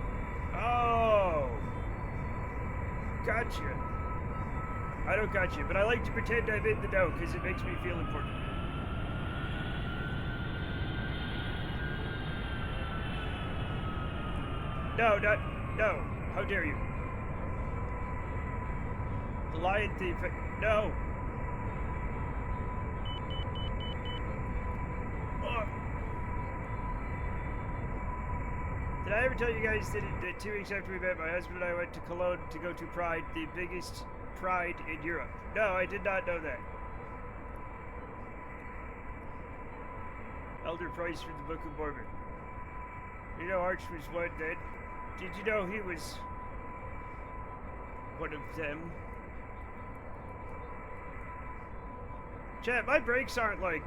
Oh. Gotcha. I don't gotcha, but I like to pretend I'm in the know because it makes me feel important. No. How dare you? The lion thief. No. Did I ever tell you guys that 2 weeks after we met, my husband and I went to Cologne to go to Pride, the biggest Pride in Europe? No, I did not know that. Elder Price from the Book of Mormon. You know Arch was one then. Did you know he was one of them? Chat, my brakes aren't like,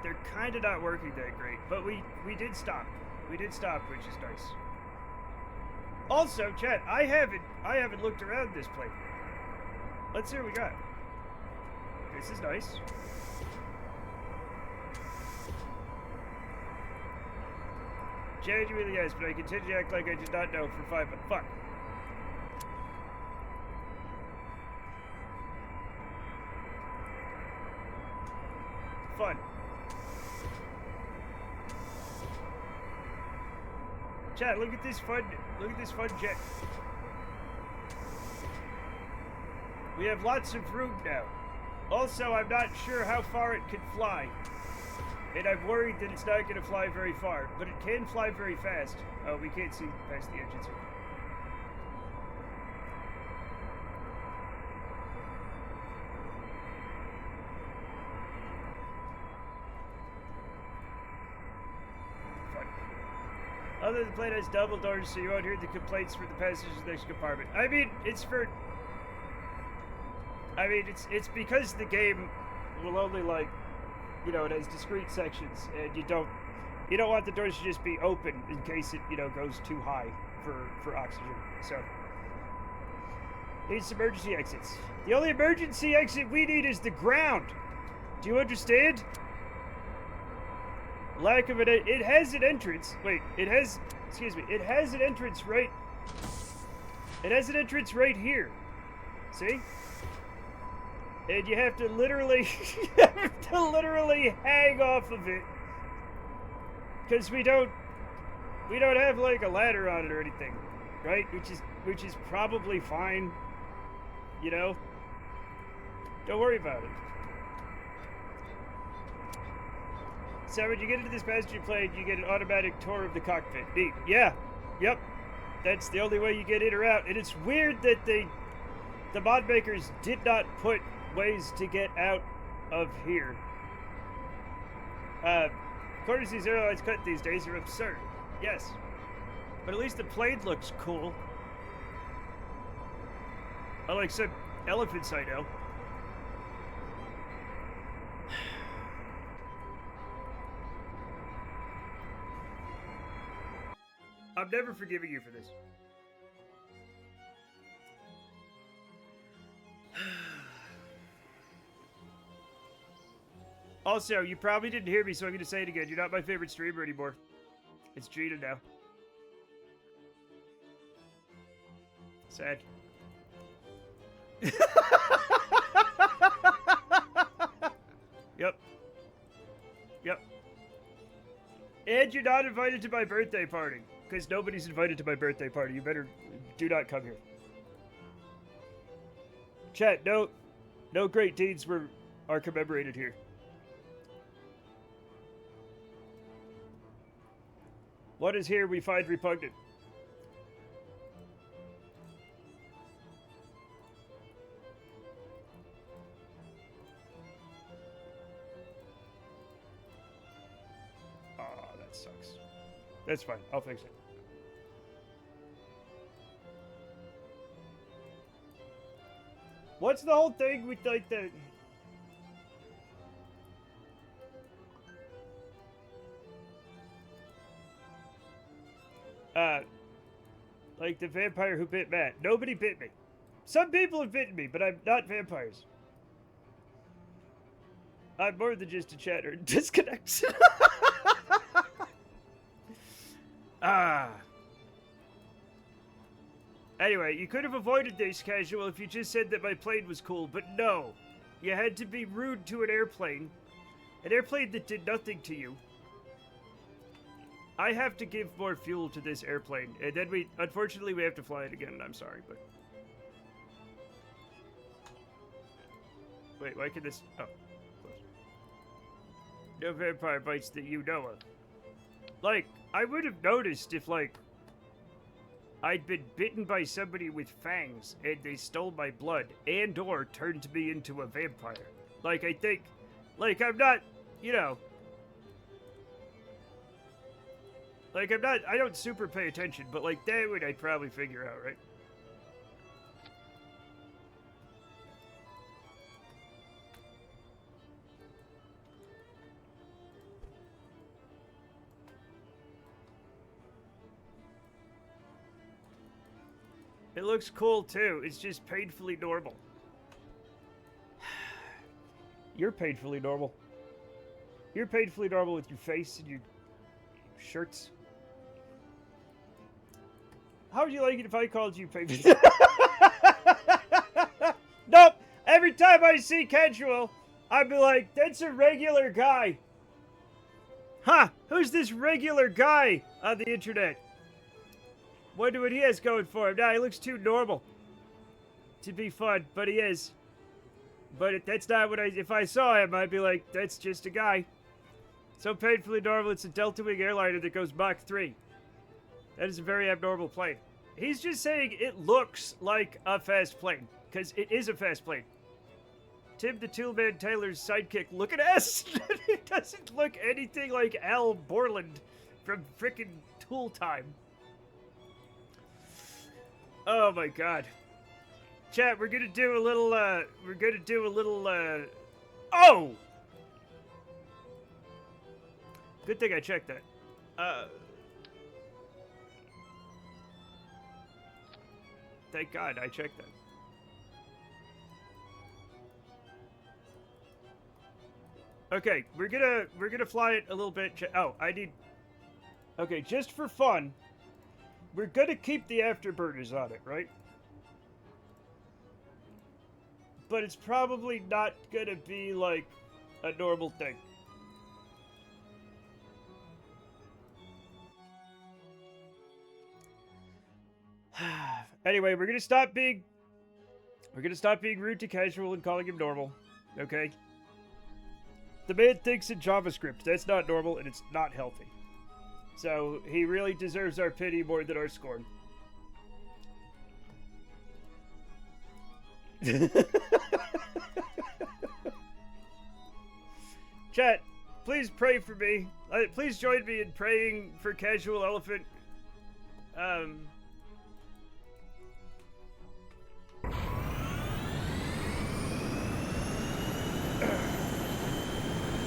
they're kind of not working that great, but we did stop. We did stop, which is nice. Also, chat, I haven't looked around this place. Let's see what we got. This is nice. Genuinely yes, but I continue to act like I did not know for 5 months. Fuck. Fun. Chat, look at this fun jet. We have lots of room now. Also, I'm not sure how far it can fly. And I'm worried that it's not going to fly very far, but it can fly very fast. Oh, we can't see past the engines here. Other than the plane has double doors, so you won't hear the complaints from the passengers in the next compartment. I mean, it's because the game will only, like, you know, it has discrete sections, and you don't want the doors to just be open in case it, you know, goes too high for oxygen. So needs emergency exits. The only emergency exit we need is the ground. Do you understand? Lack of it has an entrance. Wait, it has an entrance right. It has an entrance right here. See? And you have to literally hang off of it. Because we don't have like a ladder on it or anything. Right? Which is probably fine. You know? Don't worry about it. So when you get into this passenger plane, you get an automatic tour of the cockpit. Neat. Yeah. Yep. That's the only way you get in or out. And it's weird that The mod makers did not put ways to get out of here. According to these airlines cut these days are absurd. Yes. But at least the plane looks cool. Unlike some elephants I know. I'm never forgiving you for this. Also, you probably didn't hear me, so I'm going to say it again. You're not my favorite streamer anymore. It's Gina now. Sad. Yep. Yep. And you're not invited to my birthday party. Because nobody's invited to my birthday party. You better do not come here. Chat, no great deeds are commemorated here. What is here we find repugnant? Oh, that sucks. That's fine. I'll fix it. What's the whole thing with like the... like the vampire who bit Matt. Nobody bit me. Some people have bitten me, but I'm not vampires. I'm more than just a chatter. Disconnect. Anyway, you could have avoided this, Casual, if you just said that my plane was cool, but no. You had to be rude to an airplane that did nothing to you. I have to give more fuel to this airplane, and then unfortunately, we have to fly it again, and I'm sorry, but... Wait, why can this... Oh, close. No vampire bites that you know of. Like, I would have noticed if, like, I'd been bitten by somebody with fangs, and they stole my blood, and or turned me into a vampire. Like, I think... Like, I'm not, you know... Like, I don't super pay attention, but like, that would I'd probably figure out, right? It looks cool, too. It's just painfully normal. You're painfully normal. You're painfully normal with your face and your shirts. How would you like it if I called you painfully? Nope! Every time I see Casual, I'd be like, that's a regular guy. Huh, who's this regular guy on the internet? Wonder what he has going for him. Nah, he looks too normal to be fun, but he is. But that's not what if I saw him, I'd be like, that's just a guy. So painfully normal, it's a Delta Wing airliner that goes Mach 3. That is a very abnormal plane. He's just saying it looks like a fast plane, because it is a fast plane. Tim the Toolman Taylor's sidekick looking ass. It doesn't look anything like Al Borland from frickin' Tool Time. Oh my god. Chat, we're gonna do a little, oh! Good thing I checked that. Thank God I checked that. Okay, we're gonna fly it a little bit. Oh, I need... Okay, just for fun, we're gonna keep the afterburners on it, right? But it's probably not gonna be, like, a normal thing. Anyway, we're gonna stop being rude to Casual and calling him normal, okay? The man thinks in JavaScript. That's not normal, and it's not healthy. So, he really deserves our pity more than our scorn. Chat, please pray for me. Please join me in praying for Casual Elephant.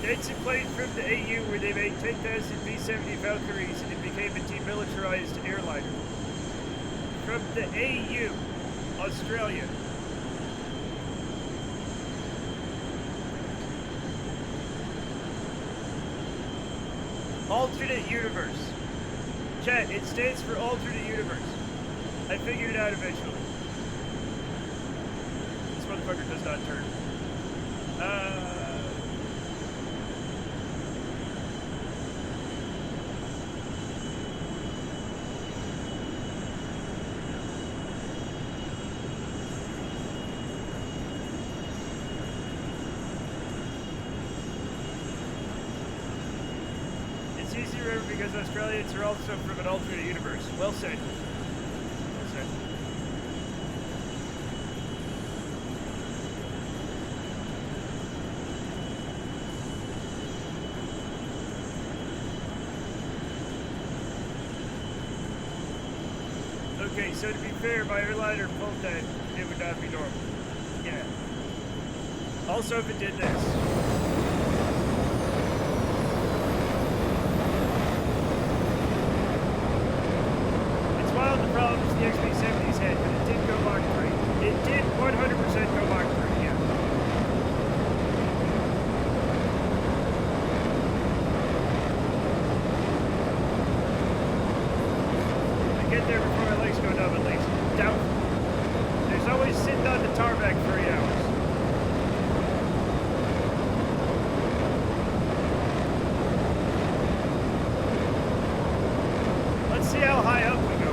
Nancy played from the AU where they made 10,000 B-70 Valkyries and it became a demilitarized airliner. From the AU, Australia. Alternate universe. Chat, it stands for alternate universe. I figured it out eventually. This motherfucker does not turn. It's easy to remember because Australians are also from an alternate universe. Well said. Well said. Okay, so to be fair, my airliner pulled that, it would not be normal. Yeah. Also, if it did this. The problems the XB70s had, but it did go Mach 3. It did 100% go Mach 3, yeah. I get there before my legs go numb at least. Doubtful. There's always sitting on the tarmac 3 hours. Let's see how high up we go.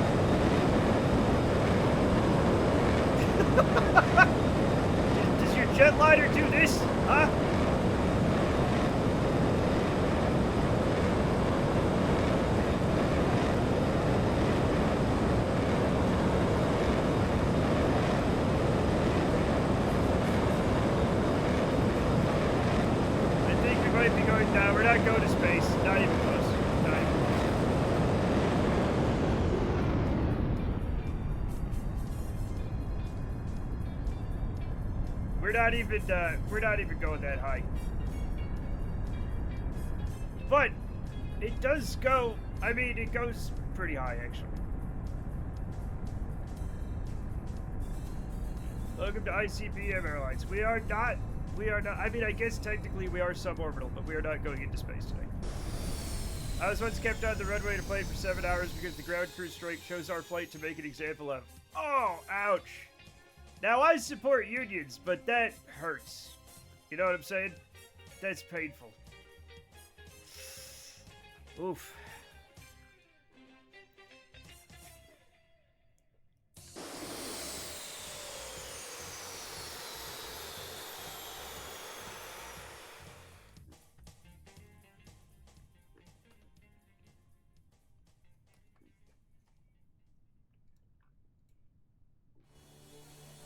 Does your jetliner do this? Huh? I think we might be going down. We're not going to space. Not even close. Not even close. We're not even going that high. But it does go, I mean, it goes pretty high actually. Welcome to ICBM Airlines. We are not, I mean, I guess technically we are suborbital, but we are not going into space today. I was once kept on the runway to play for 7 hours because the ground crew strike chose our flight to make an example of. Oh, ouch. Now, I support unions, but that hurts. You know what I'm saying? That's painful. Oof.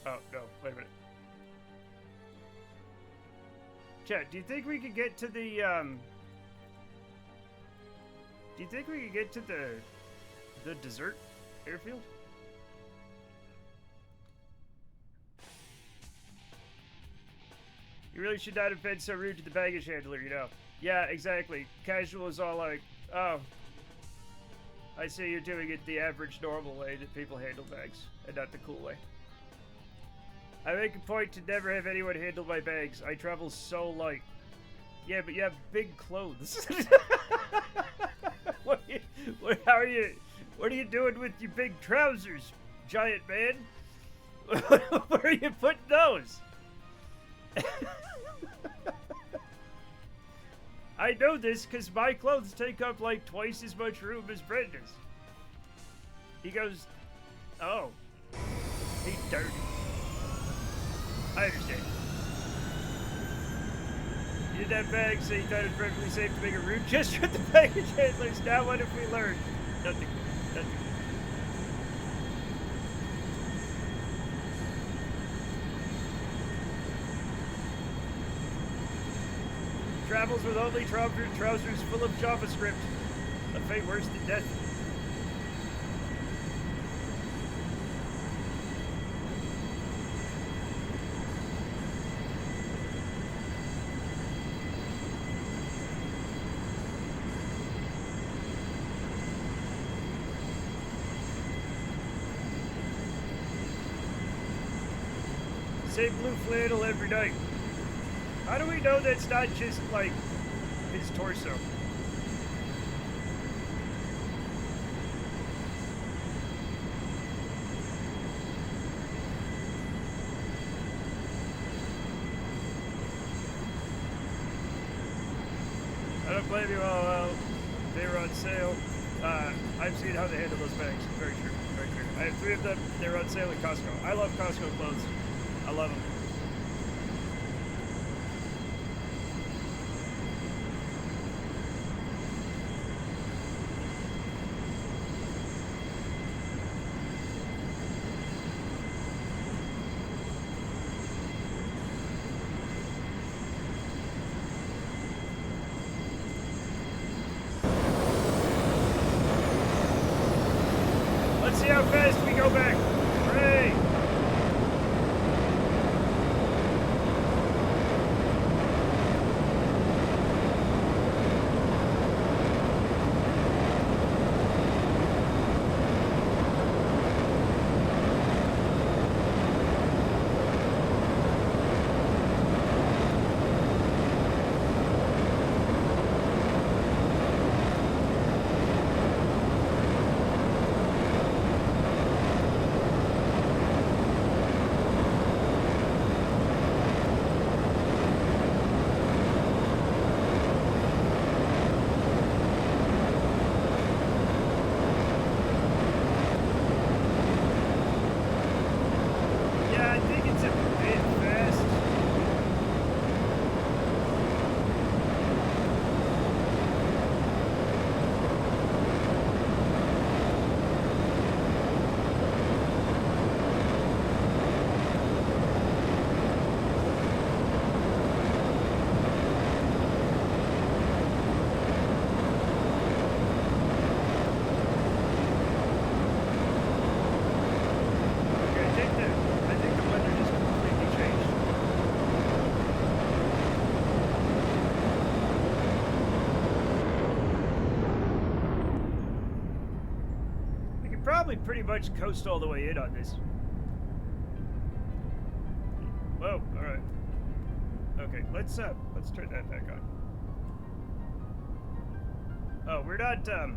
Oh, no. Wait a minute. Chat, do you think we could get to the, do you think we could get to the desert airfield? You really should not have been so rude to the baggage handler, you know. Yeah, exactly. Casual is all like, oh, I see you're doing it the average, normal way that people handle bags, and not the cool way. I make a point to never have anyone handle my bags. I travel so light. Yeah, but you have big clothes. What are you doing with your big trousers, giant man? Where are you putting those? I know this because my clothes take up like twice as much room as Brenda's. He goes, oh, he's dirty. I understand. You did that bag, so you thought it was perfectly safe to make a rude gesture at the baggage handlers. Now what have we learned? Nothing. Nothing. travels with only trousers full of JavaScript. A fate worse than death. Same blue flannel every night. How do we know that's not just, like, his torso? I don't blame you. Well, they were on sale. I've seen how they handle those bags. Very true. Very true. I have 3 of them. They were on sale at Costco. I love Costco clothes. I love them. Let's see how fast we go back. Hooray! Yeah, I think it's a bit fast. Okay, I think the weather just completely changed. We could probably pretty much coast all the way in on this. Whoa, alright. Okay, let's turn that back on. Oh, we're not, oh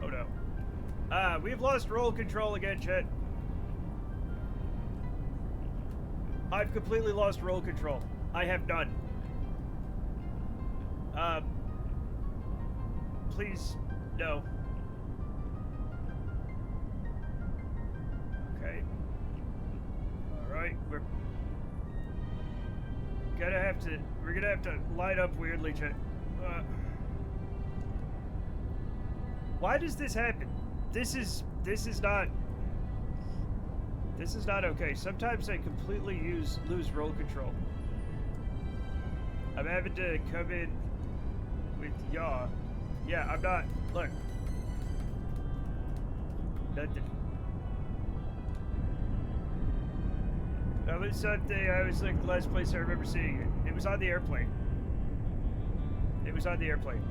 no. We've lost roll control again, chat. I've completely lost roll control. I have none. Please, no. Okay. Alright, we're gonna have to line up weirdly, chat. Why does this happen? This is not okay. Sometimes I completely lose roll control. I'm having to come in with yaw. Yeah, I'm not. Look. Nothing. That was something I was like the last place I remember seeing it. It was on the airplane. It was on the airplane.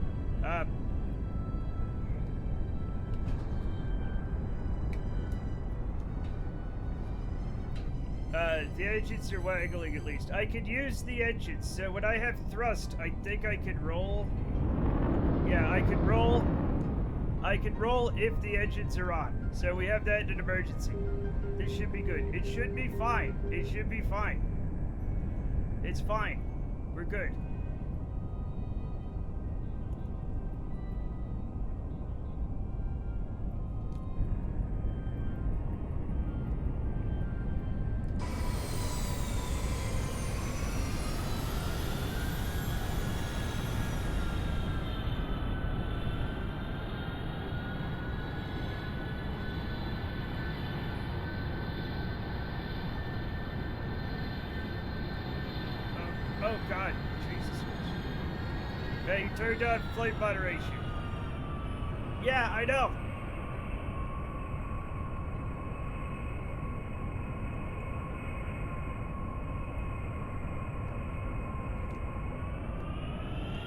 The engines are waggling at least. I could use the engines, so when I have thrust, I think I can roll. Yeah, I can roll. I can roll if the engines are on. So we have that in an emergency. This should be good. It should be fine. It should be fine. It's fine. We're good. Oh God, Jesus. Hey, you turned on flight moderation. Yeah, I know.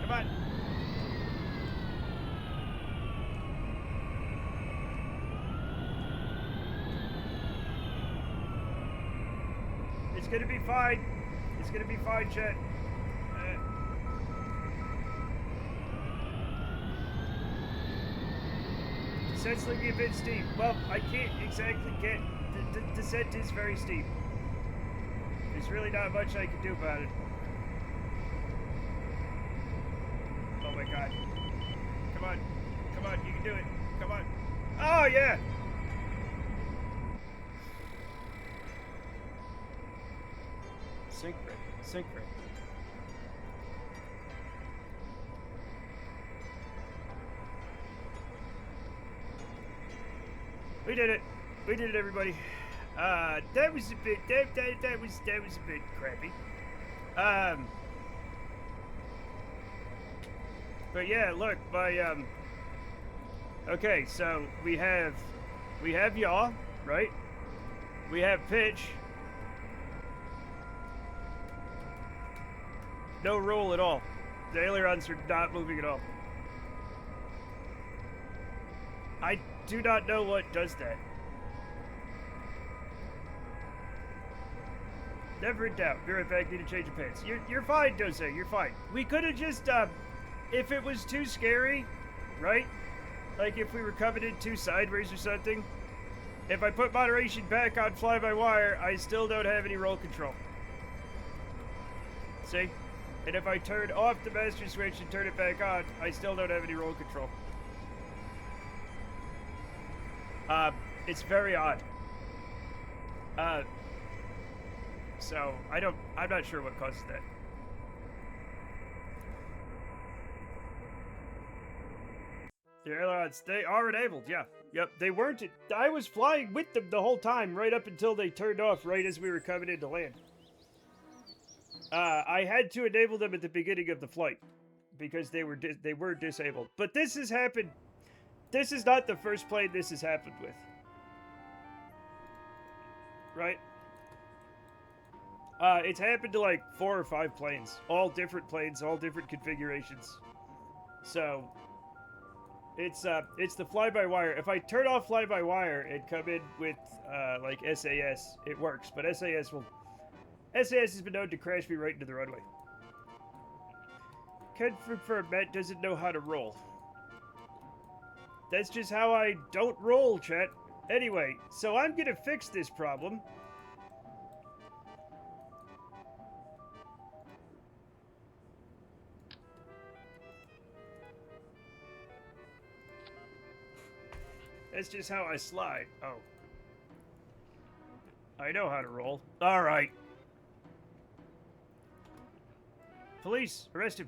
Come on. It's gonna be fine. It's gonna be fine, Chet. Descent's looking a bit steep. Well, I can't exactly get... The descent is very steep. There's really not much I can do about it. Oh my God. Come on. Come on, you can do it. Come on. Oh, yeah! Sync rate. Sync rate. We did it. We did it, everybody. That was a bit. That was a bit crappy. But yeah, look, my Okay, so we have yaw, right? We have pitch. No roll at all. The ailerons are not moving at all. I do not know what does that. Never in doubt. Be right back. Need to change your pants. You're fine, Dose. You're fine. We could have just, if it was too scary, right? Like if we were coming in too sideways or something. If I put moderation back on fly-by-wire, I still don't have any roll control. See? And if I turn off the master switch and turn it back on, I still don't have any roll control. It's very odd. So I'm not sure what causes that. The ailerons, they are enabled, yeah. Yep, they weren't. I was flying with them the whole time, right up until they turned off right as we were coming into land. I had to enable them at the beginning of the flight because they were disabled. But this has happened. This is not the first plane this has happened with. Right? It's happened to like 4 or 5 planes. All different planes, all different configurations. So, it's the fly-by-wire. If I turn off fly-by-wire and come in with, like SAS, it works. But SAS has been known to crash me right into the runway. Confirm Matt doesn't know how to roll. That's just how I don't roll, chat. Anyway, so I'm gonna fix this problem. That's just how I slide. Oh. I know how to roll. Alright. Police, arrest him.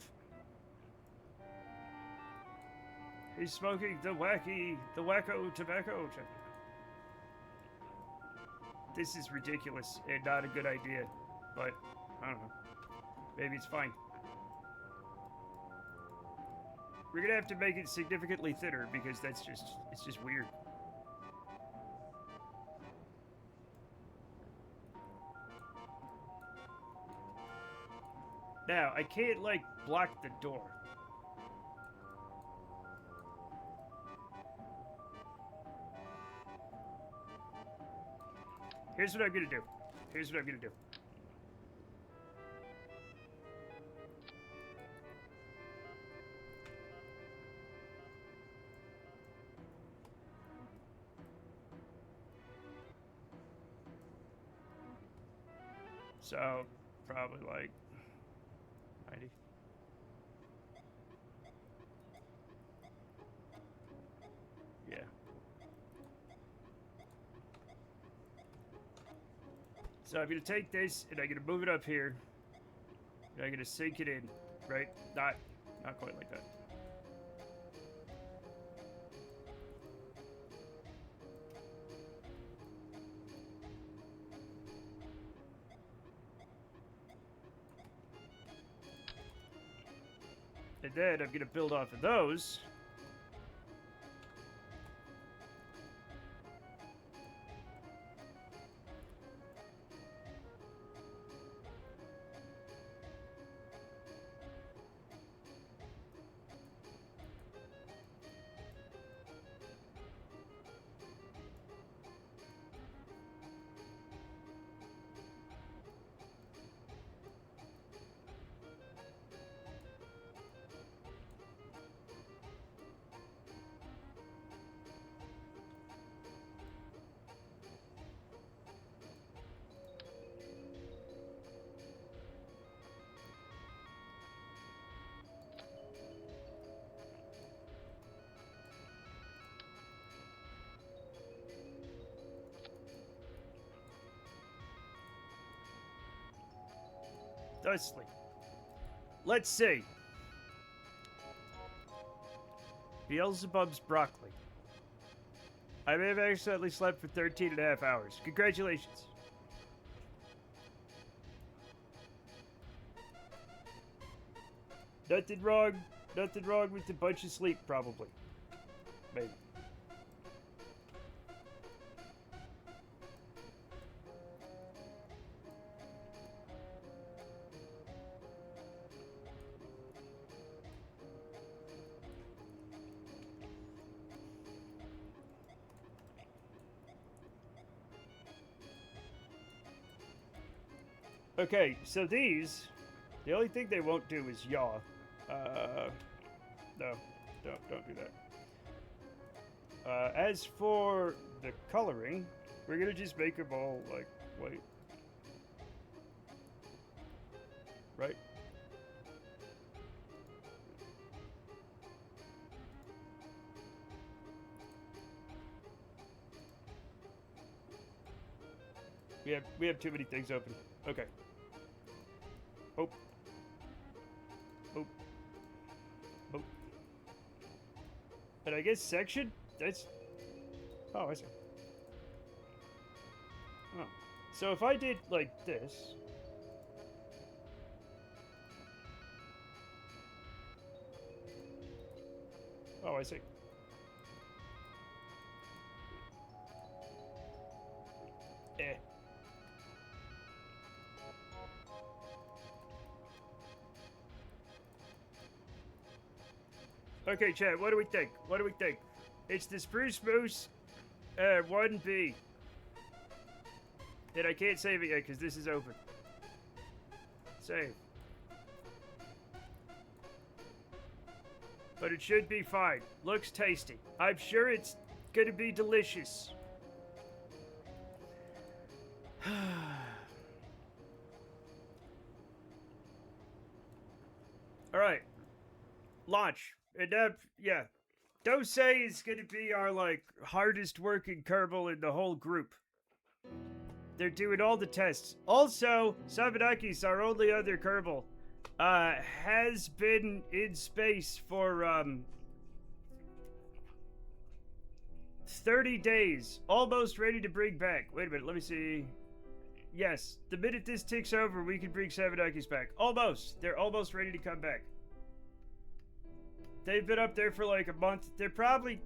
He's smoking the wacko tobacco. This is ridiculous and not a good idea, but I don't know. Maybe it's fine. We're gonna have to make it significantly thinner because it's just weird. Now, I can't, like, block the door. Here's what I'm gonna do. Here's what I'm gonna do. So, probably like 90. Yeah. So I'm gonna take this and I'm gonna move it up here. And I'm gonna sink it in, right? Not quite like that. And then I'm gonna build off of those. Thusly. Let's see. Beelzebub's broccoli. I may have accidentally slept for 13 and a half hours. Congratulations. Nothing wrong with a bunch of sleep, probably. Maybe. Okay, so these, the only thing they won't do is yaw. No, don't do that. As for the coloring, we're gonna just make them all like white. Right? We have too many things open. Okay. Oh. Oh. Oh. And I guess section? That's... Oh, I see. Oh. So if I did like this... Oh, I see. Eh. Okay, Chad, what do we think? What do we think? It's the Spruce Moose 1B. And I can't save it yet because this is open. Save. But it should be fine. Looks tasty. I'm sure it's gonna be delicious. Alright. Launch. And yeah. Dose is gonna be our, like, hardest working Kerbal in the whole group. They're doing all the tests. Also, Sabanakis, our only other Kerbal, has been in space for, 30 days. Almost ready to bring back. Wait a minute, let me see. Yes, the minute this ticks over, we can bring Sabanakis back. Almost. They're almost ready to come back. They've been up there for like a month. They probably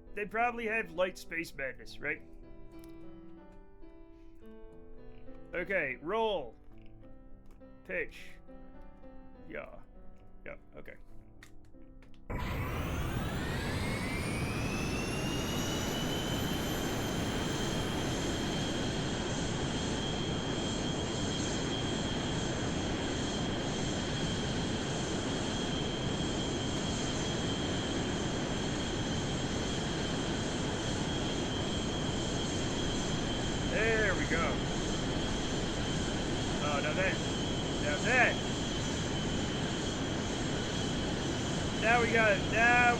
have light space madness, right? Okay, roll. Pitch. Yeah. Yeah, okay. There we go. Oh, now that. Now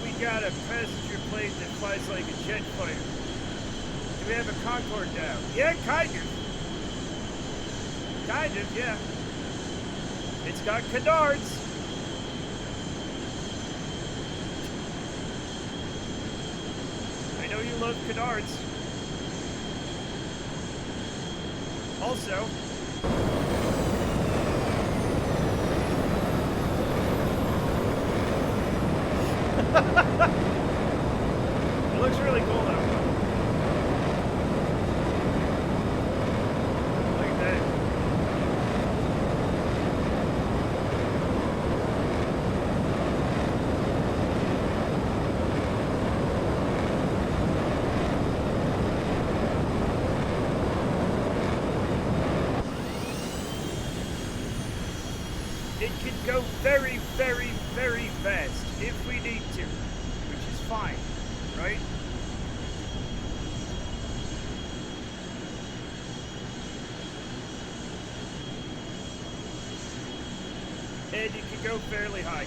we got a passenger plane that flies like a jet fighter. Do we have a Concorde now? Yeah, kind of. Kind of, yeah. It's got canards. I know you love canards. Also, It looks really cool though. Look at that. It can go very, very, very fast if we need to, which is fine, right? And you can go fairly high.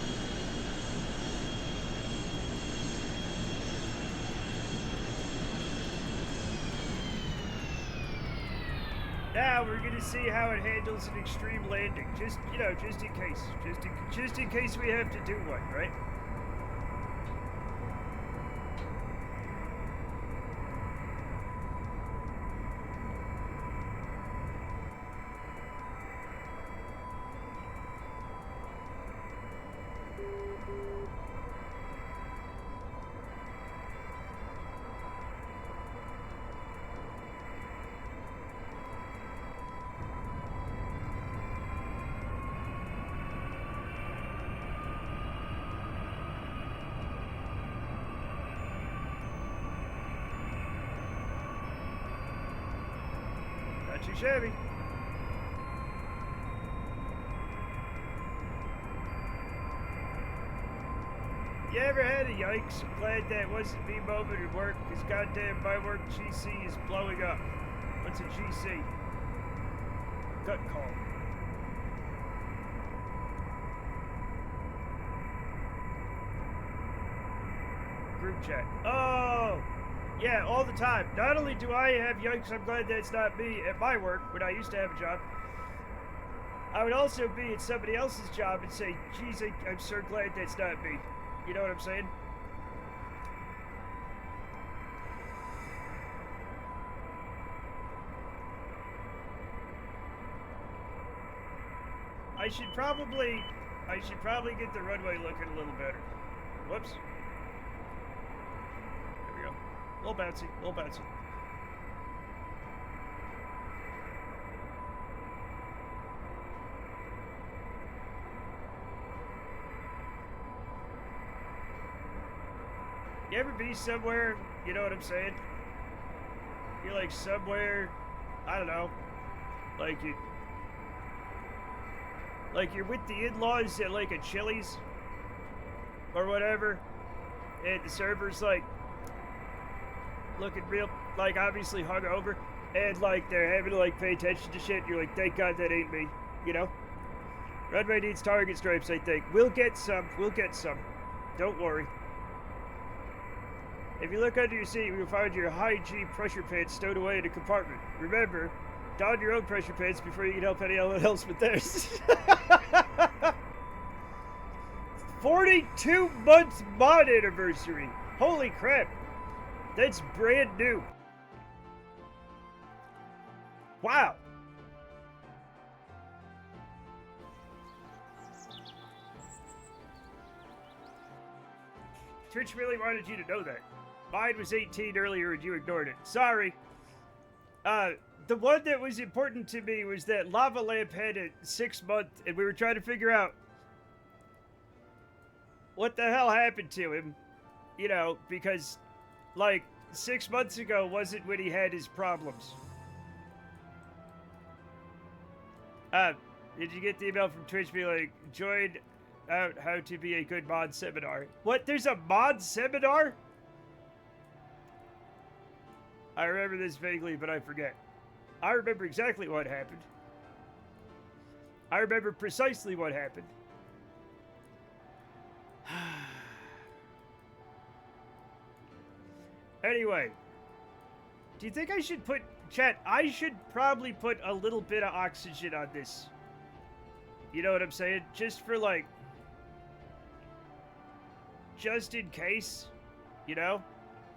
Now we're gonna see how it handles an extreme landing. Just, you know, just in case. Just in case we have to do one, right? Not too shabby. You ever had a yikes? I'm glad that wasn't me moment at work, because goddamn my work GC is blowing up. What's a GC? Gut call. Group chat. Oh! Yeah, all the time. Not only do I have yikes, I'm glad that's not me at my work when I used to have a job. I would also be at somebody else's job and say, geez, I'm so glad that's not me. You know what I'm saying? I should probably get the runway looking a little better. Whoops. There we go. A little bouncy, a little bouncy. You ever be somewhere, you know what I'm saying? You're like somewhere, I don't know, like you're with the in-laws at like a Chili's or whatever, and the server's like looking real, like obviously hungover, and like they're having to like pay attention to shit. You're like, thank God that ain't me, you know? Runway needs target stripes, I think. We'll get some. Don't worry. If you look under your seat, you'll find your high G pressure pants stowed away in a compartment. Remember, don your own pressure pants before you can help anyone else with theirs. 42 months mod anniversary. Holy crap. That's brand new. Wow. Twitch really wanted you to know that. Mine was 18 earlier and you ignored it. Sorry. The one that was important to me was that Lava Lamp had a 6 month, and we were trying to figure out what the hell happened to him. You know, because, like, 6 months ago wasn't when he had his problems. Did you get the email from Twitch being like, join out how to be a good mod seminar? What? There's a mod seminar? I remember this vaguely, but I forget. I remember exactly what happened. I remember precisely what happened. Anyway, do you think I should put... Chat, I should probably put a little bit of oxygen on this. You know what I'm saying? Just for, like... just in case. You know?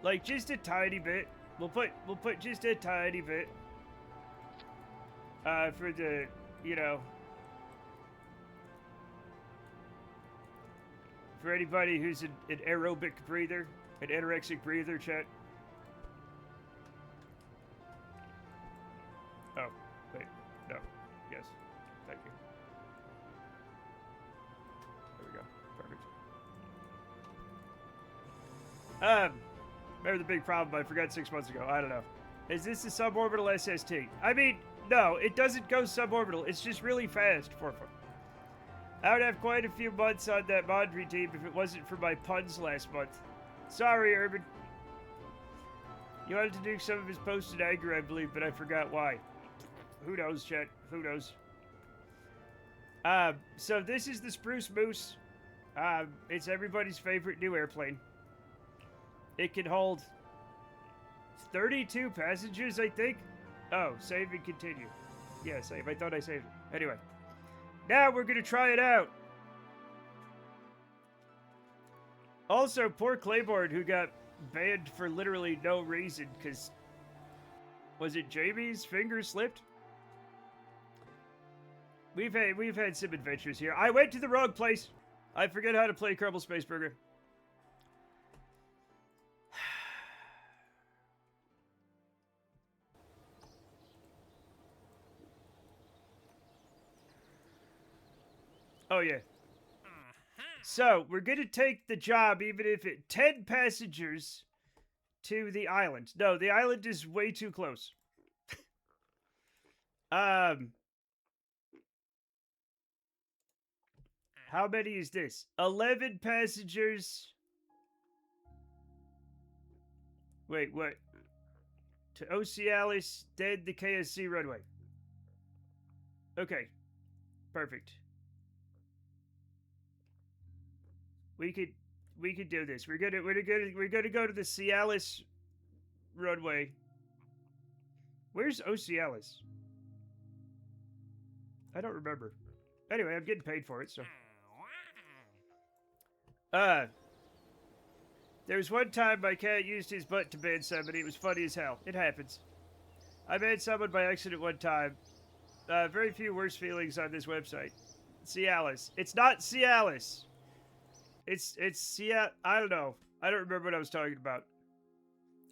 Like, just a tiny bit. We'll put just a tiny bit. For the, you know... For anybody who's an aerobic breather, an anorexic breather, chat. Oh, wait, no, yes, thank you. There we go, perfect. Remember the big problem I forgot 6 months ago? I don't know. Is this a suborbital SST? I mean, no, it doesn't go suborbital. It's just really fast. I would have quite a few months on that Mondry team if it wasn't for my puns last month. Sorry, Urban. You wanted to do some of his posts in anger, I believe, but I forgot why. Who knows, chat? Who knows? So this is the Spruce Moose. It's everybody's favorite new airplane. It can hold 32 passengers, I think. Oh, save and continue. Yeah, save. I thought I saved it. Anyway. Now we're gonna try it out. Also, poor Claiborne, who got banned for literally no reason, because... Was it Jamie's finger slipped? We've had some adventures here. I went to the wrong place. I forget how to play Kerbal Space Burger. Oh, yeah. So, we're going to take the job, even if it... 10 passengers to the island. No, the island is way too close. How many is this? 11 passengers. Wait, what? To Ocealis, then the KSC runway. Okay. Perfect. We could do this. We're gonna go to the Cialis runway. Where's Ocealis? I don't remember. Anyway, I'm getting paid for it, so. There was one time my cat used his butt to ban somebody. It was funny as hell. It happens. I banned someone by accident one time. Very few worse feelings on this website. Cialis. It's not Cialis. It's Cialis. I don't know. I don't remember what I was talking about.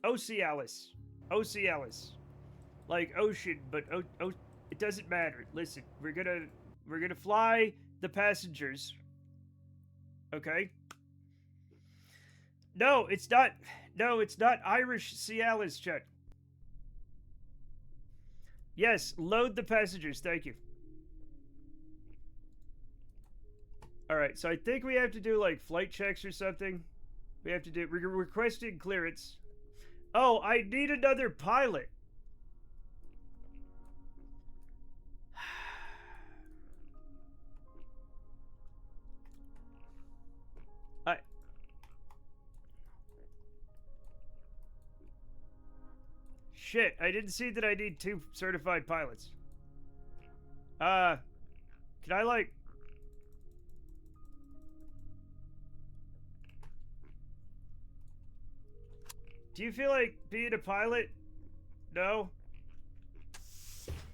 Ocealis. Ocealis. Like ocean, but it doesn't matter. Listen, we're gonna fly the passengers. Okay? No, it's not. No, it's not Irish Cialis, chat. Yes, load the passengers. Thank you. Alright, so I think we have to do, like, flight checks or something. We have to do... We're requesting clearance. Oh, I need another pilot. Shit, I didn't see that I need 2 certified pilots. Can I, like... Do you feel like being a pilot? No?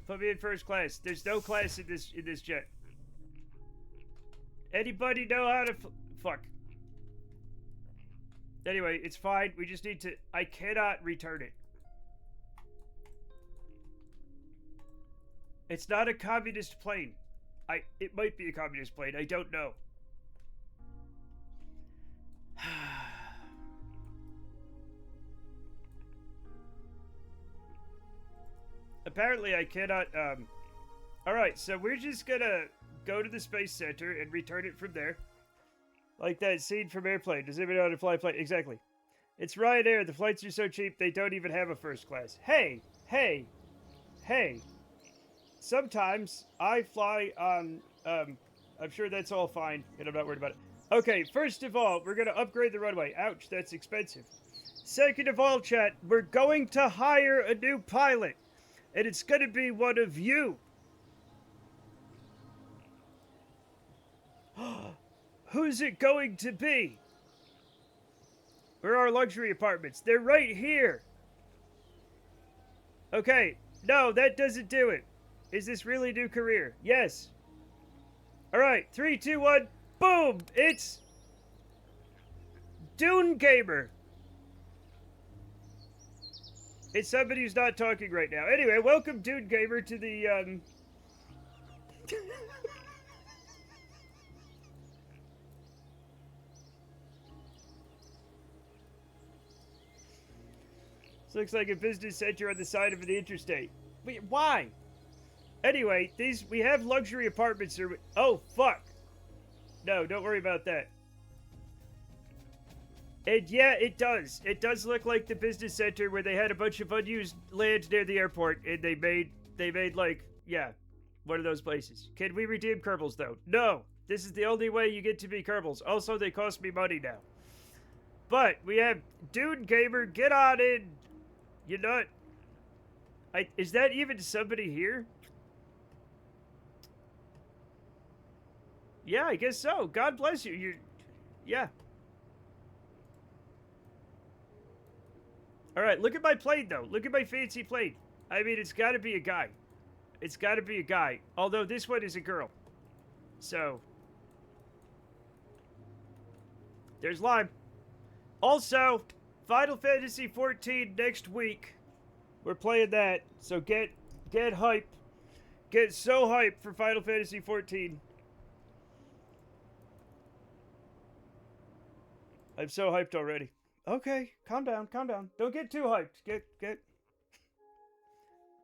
Put me in first class. There's no class in this jet. Anybody know how to fuck. Anyway, it's fine. We just need to... I cannot return it. It's not a communist plane. It might be a communist plane. I don't know. Apparently I cannot, Alright, so we're just gonna go to the Space Center and return it from there. Like that scene from Airplane. Does anybody know how to fly a plane? Exactly. It's Ryanair. The flights are so cheap, they don't even have a first class. Hey! Hey! Hey! Sometimes I fly on, I'm sure that's all fine, and I'm not worried about it. Okay, first of all, we're gonna upgrade the runway. Ouch, that's expensive. Second of all, chat, we're going to hire a new pilot. And it's gonna be one of you. Who's it going to be? Where are our luxury apartments? They're right here. Okay, no, that doesn't do it. Is this really new career? Yes. All right, 3, 2, 1, boom! It's Dune Gamer. It's somebody who's not talking right now. Anyway, welcome Dune Gamer to the This looks like a business center on the side of an interstate. Wait, why? Anyway, we have luxury apartments here. Oh, fuck. No, don't worry about that. And yeah, it does. It does look like the business center where they had a bunch of unused land near the airport, and they made like, yeah, one of those places. Can we redeem Kerbals, though? No. This is the only way you get to be Kerbals. Also, they cost me money now. But we have Dune Gamer. Get on in. You know what? Is that even somebody here? Yeah, I guess so. God bless you. Yeah. All right, look at my plane, though. Look at my fancy plane. I mean, it's got to be a guy. It's got to be a guy. Although this one is a girl. So. There's Lime. Also, Final Fantasy 14 next week. We're playing that. So get hype. Get so hype for Final Fantasy 14. I'm so hyped already. Okay, calm down, calm down. Don't get too hyped. Get.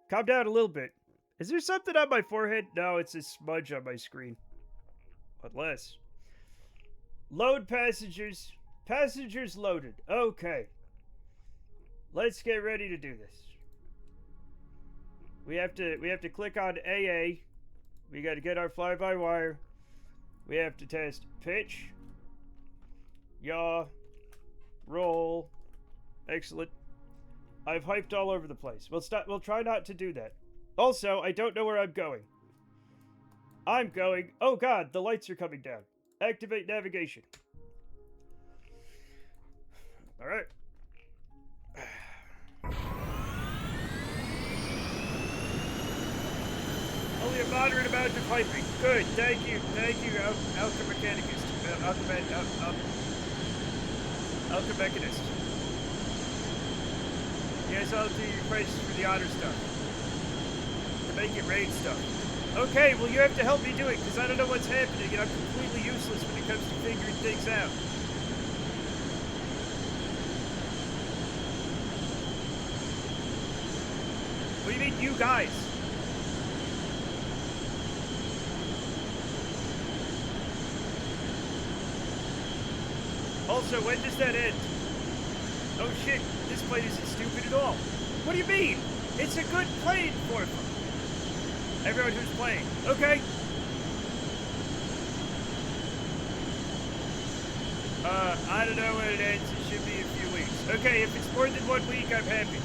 Calm down a little bit. Is there something on my forehead? No, it's a smudge on my screen. Unless. Load passengers. Passengers loaded. Okay. Let's get ready to do this. We have to click on AA. We got to get our fly-by-wire. We have to test pitch. Yaw. Roll. Excellent. I've hyped all over the place. We'll try not to do that. Also, I don't know where I'm going. I'm going... Oh god, the lights are coming down. Activate navigation. Alright. Only a moderate amount of piping. Good, thank you, Alchemechanist. Alchemechanist. You guys all do your prices for the otter stuff. To make it rain stuff. Okay, well you have to help me do it, because I don't know what's happening, and I'm completely useless when it comes to figuring things out. What do you mean, you guys? Also, when does that end? Oh shit, this plane isn't stupid at all. What do you mean? It's a good plane for everyone who's playing. Okay. I don't know when it ends. It should be a few weeks. Okay, if it's more than 1 week, I'm happy.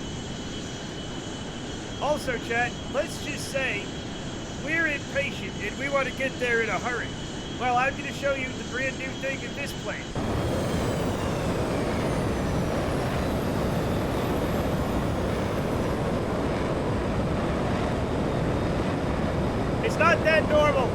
Also, chat, let's just say we're impatient and we want to get there in a hurry. Well, I'm going to show you the brand new thing in this plane. It's not that normal.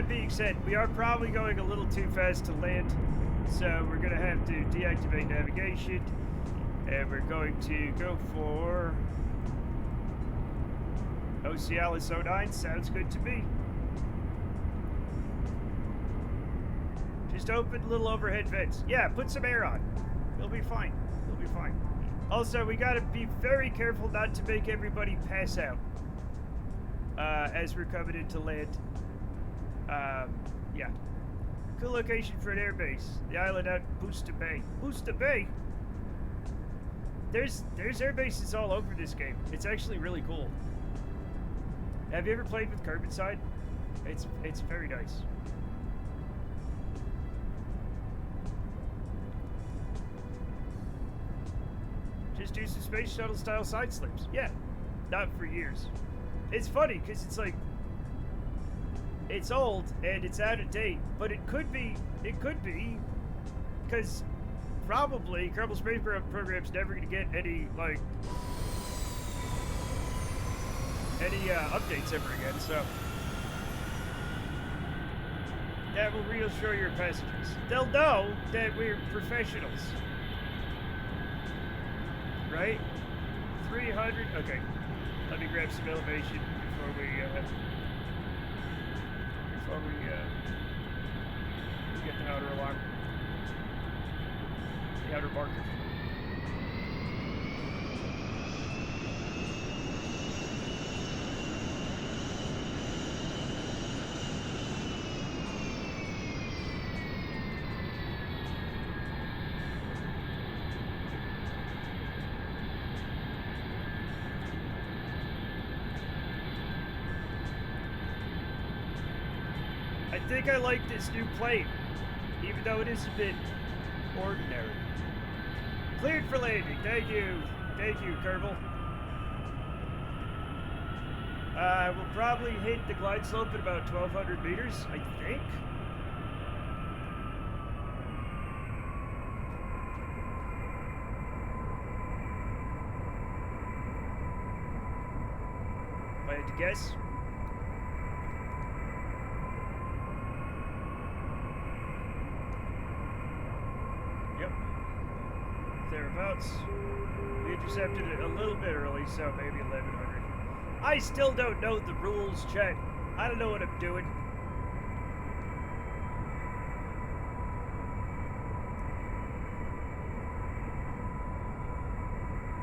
Being said, we are probably going a little too fast to land, so we're going to have to deactivate navigation, and we're going to go for Ocealis 09. Sounds good to me. Just open little overhead vents. Yeah, put some air on. You'll be fine. You'll be fine. Also, we gotta be very careful not to make everybody pass out as we're coming into land. Yeah. Cool location for an airbase. The island out Boosta Bay. Boosta Bay? There's airbases all over this game. It's actually really cool. Have you ever played with Kerbal side? It's very nice. Just do some space shuttle style side slips. Yeah, not for years. It's funny because it's like it's old and it's out of date, but it could be because probably Kerbal Space Program's never gonna get any updates ever again. So that will reassure your passengers. They'll know that we're professionals. Right? 300. Okay. Let me grab some elevation before we get the outer alarm. The outer marker. I think I like this new plane, even though it is a bit ordinary. Cleared for landing. Thank you, Kerbal. We'll probably hit the glide slope at about 1,200 meters, I think. If I had to guess. Thereabouts. We intercepted it a little bit early, so maybe 1,100. I still don't know the rules, chat. I don't know what I'm doing.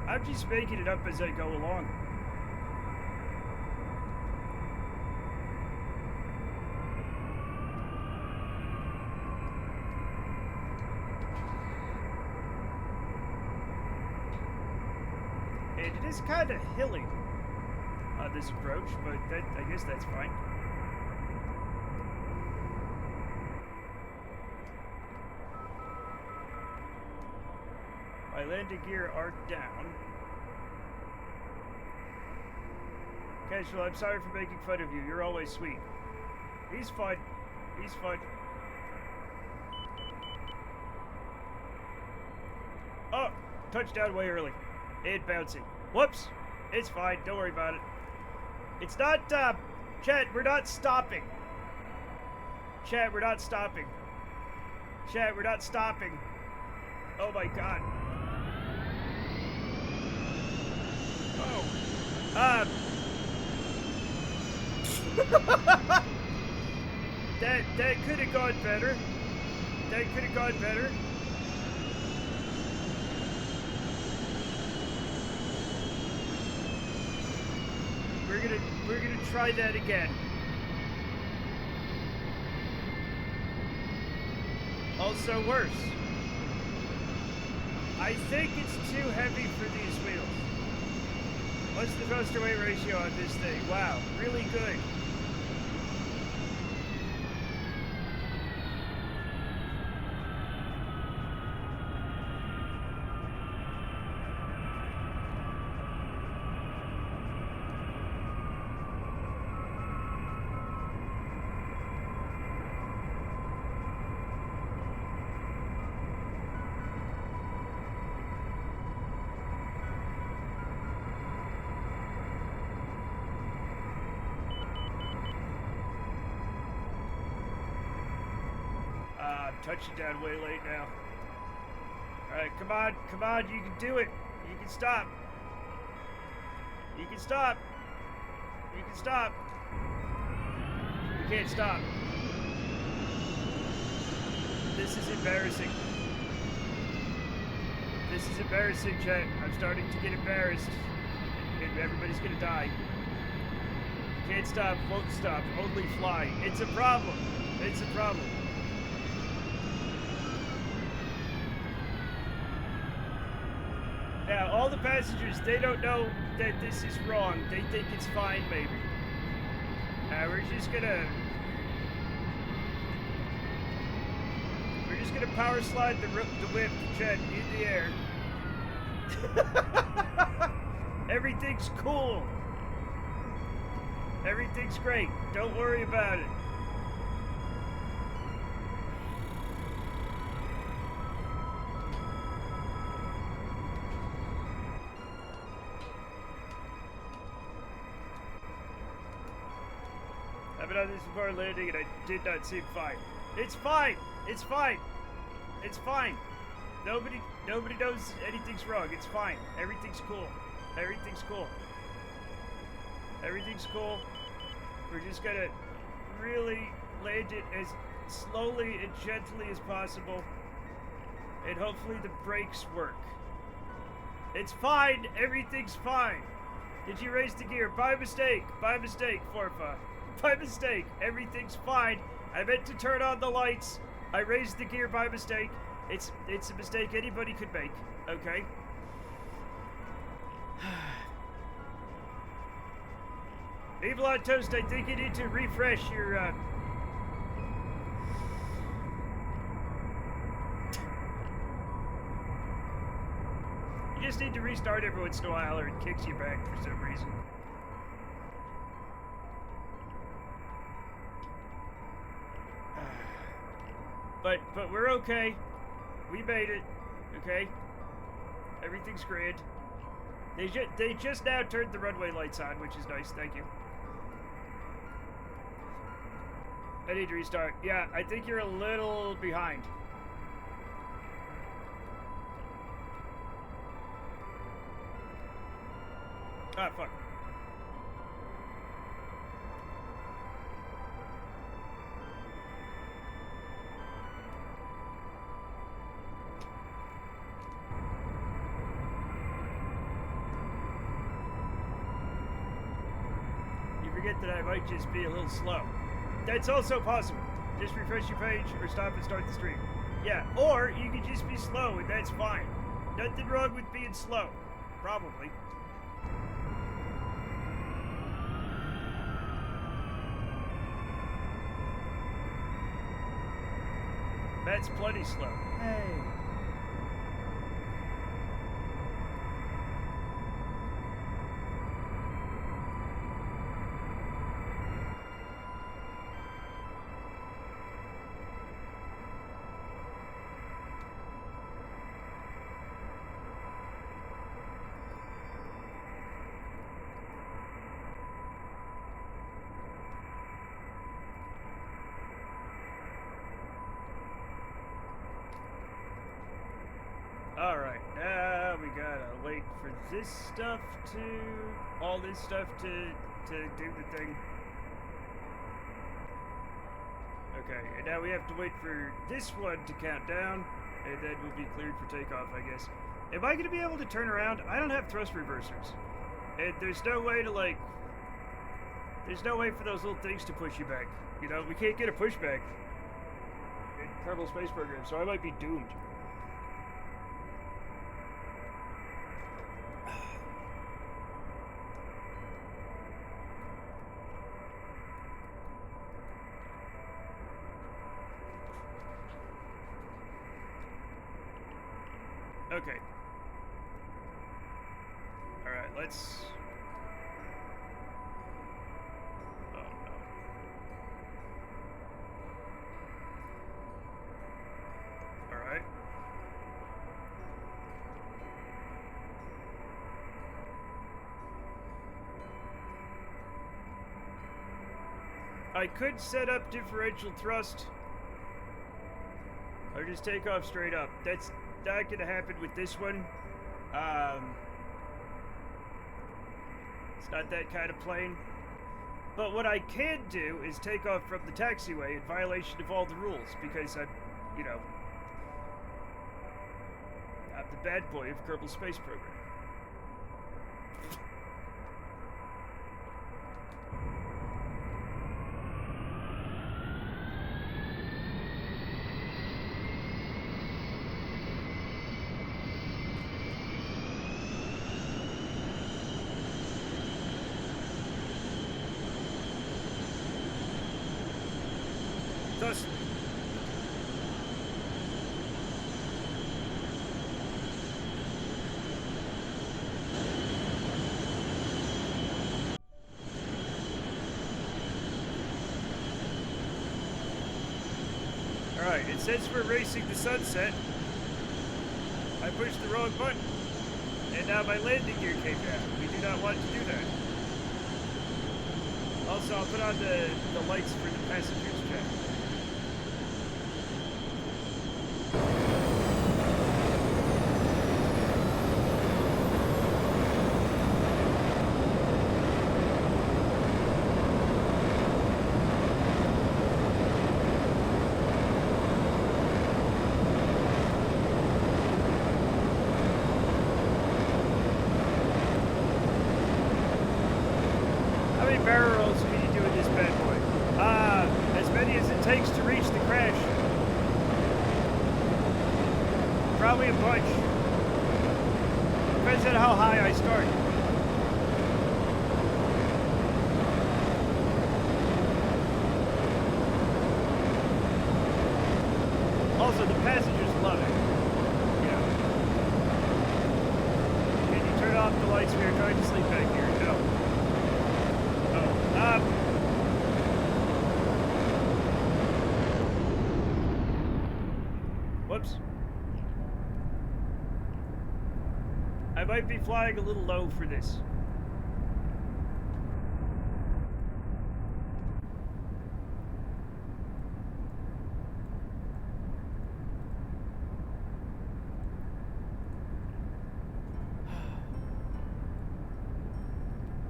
I'm just making it up as I go along. It is kind of hilly on this approach, but I guess that's fine. My landing gear are down. Casual, I'm sorry for making fun of you. You're always sweet. He's fine. He's fine. Oh, touchdown way early. And bouncing. Whoops. It's fine. Don't worry about it. It's not, Chat, we're not stopping. Chat, we're not stopping. Chat, we're not stopping. Oh my god. Oh. That could have gone better. That could have gone better. We're gonna try that again. Also worse. I think it's too heavy for these wheels. What's the thrust to weight ratio on this thing? Wow, really good. Touching down way late now. Alright, come on, you can do it. You can stop. You can stop. You can stop. You can't stop. This is embarrassing. This is embarrassing, chat. I'm starting to get embarrassed. And everybody's gonna die. Can't stop, won't stop, only fly. It's a problem. It's a problem. Now, all the passengers, they don't know that this is wrong. They think it's fine, maybe. We're just gonna power slide the whip, Chet, in the air. Everything's cool. Everything's great. Don't worry about it. I've been on this before landing and I did not seem fine. It's fine. It's fine. It's fine. Nobody knows anything's wrong. It's fine. Everything's cool. Everything's cool. Everything's cool. We're just gonna really land it as slowly and gently as possible. And hopefully the brakes work. It's fine. Everything's fine. Did you raise the gear? By mistake. By mistake, Forfa. By mistake. Everything's fine. I meant to turn on the lights. I raised the gear by mistake. It's a mistake anybody could make. Okay? Evil on Toast, I think you need to refresh your, You just need to restart every once in a while or it kicks you back for some reason. But we're okay. We made it. Okay? Everything's great. They just now turned the runway lights on, which is nice. Thank you. I need to restart. Yeah, I think you're a little behind. Ah, fuck. That I might just be a little slow. That's also possible. Just refresh your page or stop and start the stream. Yeah, or you could just be slow and that's fine. Nothing wrong with being slow. Probably. That's plenty slow. Hey. Alright, now we gotta wait for this stuff all this stuff to do the thing. Okay, and now we have to wait for this one to count down, and then we'll be cleared for takeoff, I guess. Am I gonna be able to turn around? I don't have thrust reversers. And there's no way to, like, there's no way for those little things to push you back. You know, we can't get a pushback in Kerbal Space Program, so I might be doomed. Okay. Alright, let's... Oh, no. Alright. I could set up differential thrust. Or just take off straight up. That's not gonna happen with this one. It's not that kind of plane. But what I can do is take off from the taxiway in violation of all the rules, because I'm the bad boy of Kerbal Space Program. Thus, alright, and since we're racing the sunset, I pushed the wrong button, and now my landing gear came down. We do not want to do that. Also, I'll put on the lights for the passengers check. How many barrel rolls can you do in this bad boy? As many as it takes to reach the crash. Probably a bunch. Depends on how high I start. Also, the passengers love it. Yeah. Can you turn off the lights? We are trying to sleep back here. No. Whoops. I might be flying a little low for this.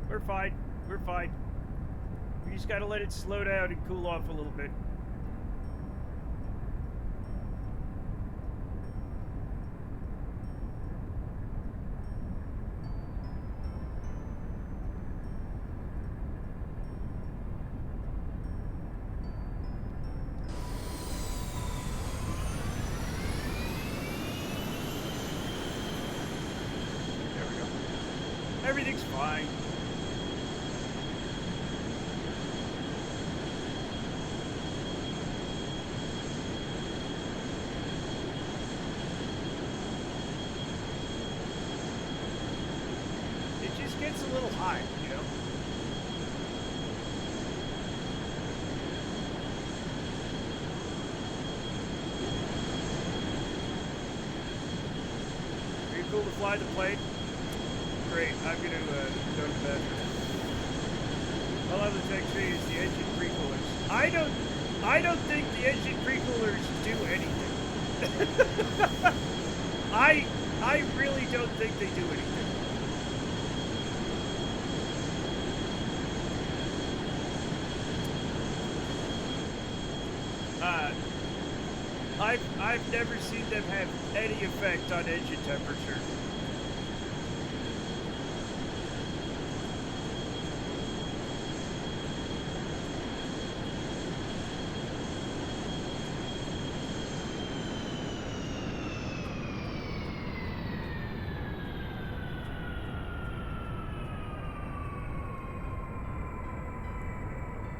We're fine. We're fine. We just gotta let it slow down and cool off a little bit. There we go. Everything's fine. Gets a little high, you know. Are you cool to fly the plane? Great, I'm gonna go to bed. All other tech tree is the engine pre-coolers. I don't think the engine pre-coolers do anything. I really don't think they do anything. I've never seen them have any effect on engine temperature.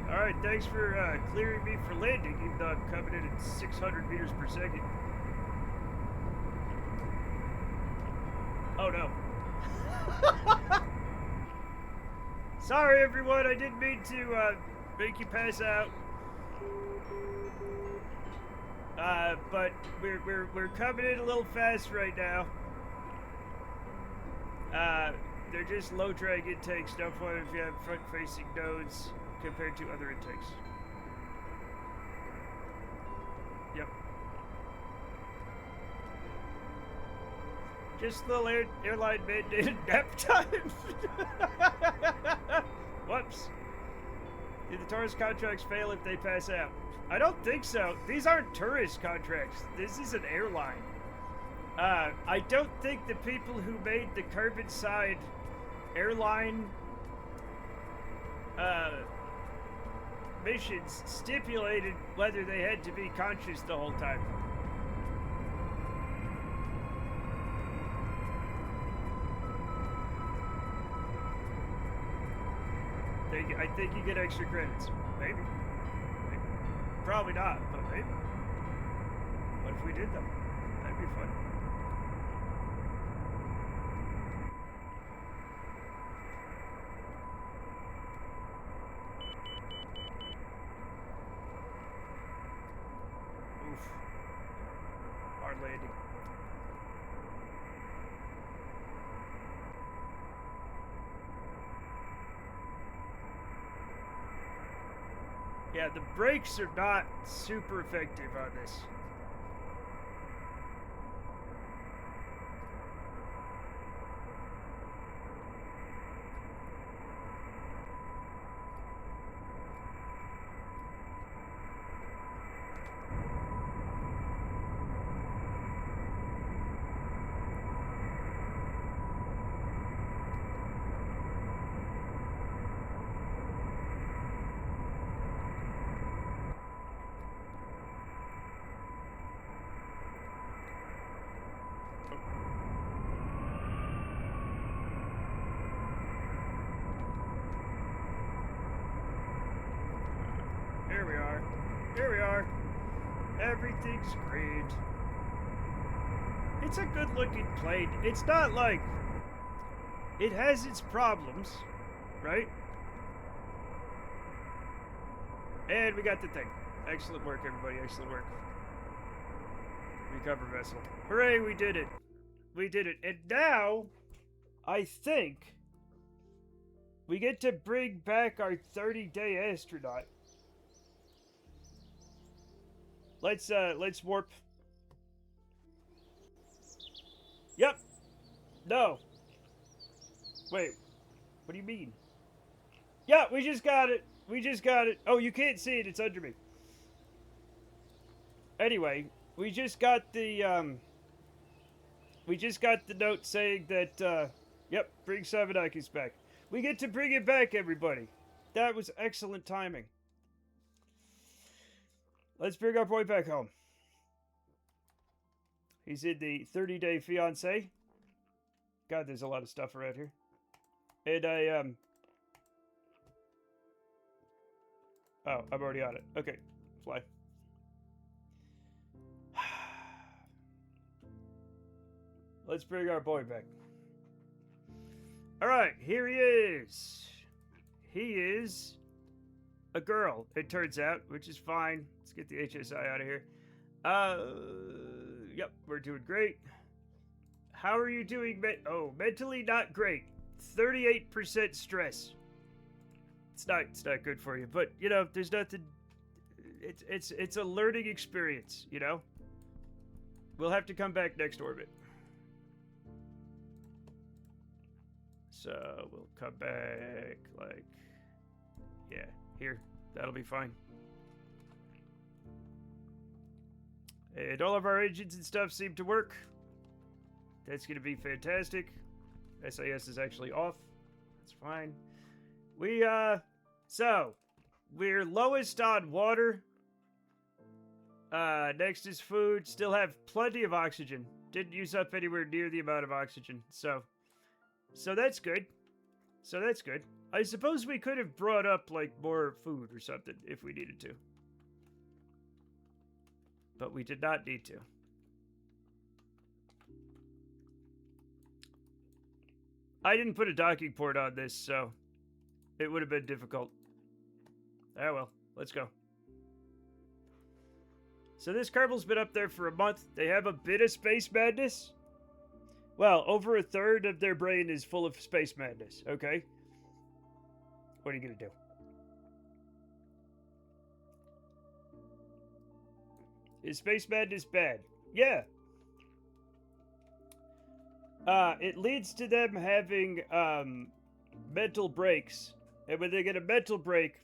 Alright, thanks for clearing me for landing, even though I'm coming in at 600 meters per second. Oh no. Sorry everyone, I didn't mean to make you pass out. But we're coming in a little fast right now. They're just low drag intakes, no fun if you have front facing nodes compared to other intakes. Yep. Just little airline mandated nap time. Whoops. Do the tourist contracts fail if they pass out? I don't think so. These aren't tourist contracts. This is an airline. I don't think the people who made the carbon side airline missions stipulated whether they had to be conscious the whole time. I think you get extra credits. Maybe. Maybe. Probably not, but maybe. What if we did them? That'd be fun. Oof. Hard landing. Yeah, the brakes are not super effective on this. Here we are. Here we are. Everything's great. It's a good looking plane. It's not like... It has its problems, right? And we got the thing. Excellent work, everybody. Excellent work. Recover vessel. Hooray, we did it. We did it. And now, I think, we get to bring back our 30-day astronaut. Let's warp. Yep. No. Wait. What do you mean? Yeah, we just got it. We just got it. Oh, you can't see it. It's under me. Anyway, we just got the note saying that yep, bring Savadakis back. We get to bring it back, everybody. That was excellent timing. Let's bring our boy back home. He's in the 30-day fiancé. God, there's a lot of stuff around here. And oh, I'm already on it. Okay, fly. Let's bring our boy back. Alright, here he is. He is a girl, it turns out, which is fine. Let's get the HSI out of here. Yep, we're doing great. How are you doing? Mentally not great. 38% stress. It's not good for you, but you know, there's nothing. It's a learning experience, you know. We'll have to come back next orbit. So we'll come back like, yeah, here. That'll be fine. And all of our engines and stuff seem to work. That's going to be fantastic. SAS is actually off. That's fine. So, we're lowest on water. Next is food. Still have plenty of oxygen. Didn't use up anywhere near the amount of oxygen. So that's good. So that's good. I suppose we could have brought up, like, more food or something if we needed to. But we did not need to. I didn't put a docking port on this, so it would have been difficult. Ah, well, let's go. So this Kerbal's been up there for a month. They have a bit of space madness. Well, over a third of their brain is full of space madness, okay? What are you gonna do? Is space madness bad? Yeah. It leads to them having, mental breaks. And when they get a mental break,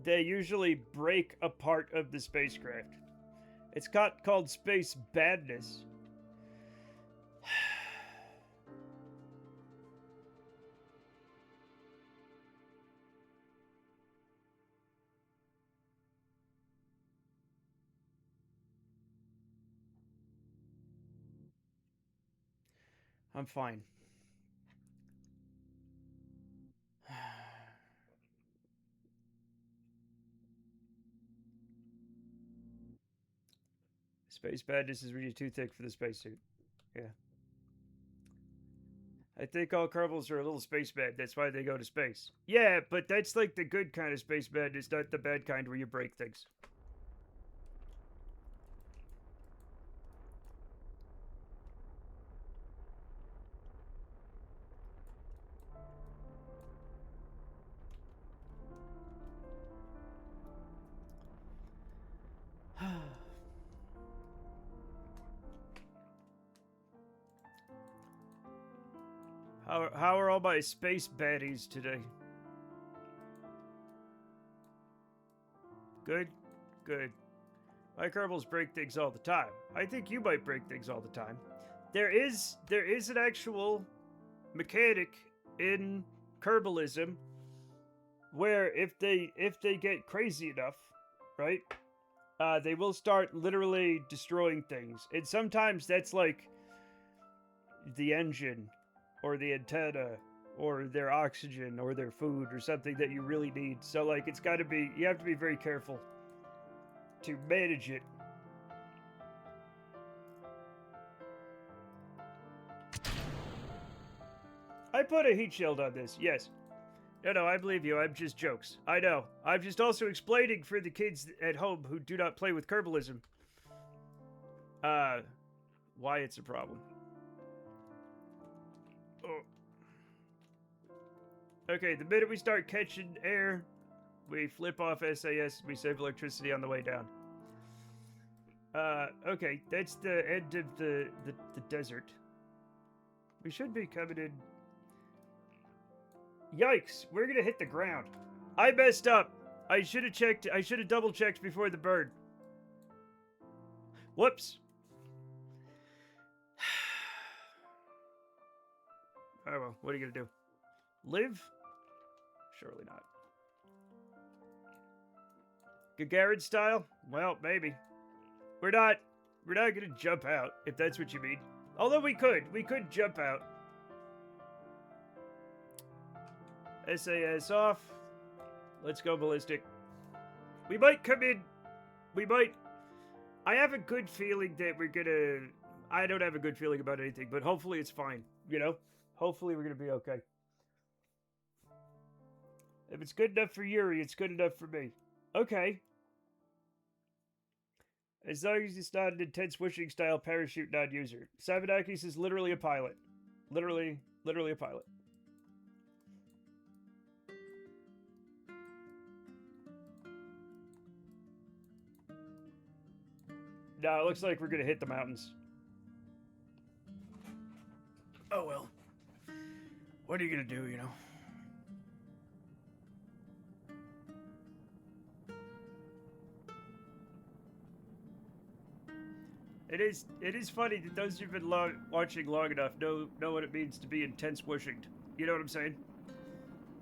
they usually break a part of the spacecraft. It's called space badness. I'm fine. Space badness is really too thick for the spacesuit. Yeah. I think all Kerbals are a little space bad. That's why they go to space. Yeah, but that's like the good kind of space badness, not the bad kind where you break things. How are all my space baddies today? Good? Good. My Kerbals break things all the time. I think you might break things all the time. There is an actual mechanic in Kerbalism where if they get crazy enough, right? They will start literally destroying things. And sometimes that's like the engine or the antenna or their oxygen or their food or something that you really need. So like it's got to be, you have to be very careful to manage it. I put a heat shield on this, yes. No, I believe you. I'm just jokes. I know. I'm just also explaining for the kids at home who do not play with Kerbalism, why it's a problem. Oh. Okay, the minute we start catching air, we flip off SAS, we save electricity on the way down. Okay, that's the end of the desert. We should be coming in. Yikes, we're gonna hit the ground. I messed up. I should have double checked before the bird. Whoops. Oh well, what are you gonna do? Live? Surely not. Gagarin style? Well, maybe. We're not gonna jump out, if that's what you mean. Although we could jump out. SAS off. Let's go ballistic. We might come in. I have a good feeling that we're gonna... I don't have a good feeling about anything, but hopefully it's fine, you know? Hopefully we're gonna be okay. If it's good enough for Yuri, it's good enough for me. Okay. As long as it's not an intense wishing style parachute non-user. Sabanakis is literally a pilot. Literally a pilot. No, it looks like we're gonna hit the mountains. Oh well. What are you gonna do, you know? It is funny that those who've been watching long enough know what it means to be intense whooshing. You know what I'm saying?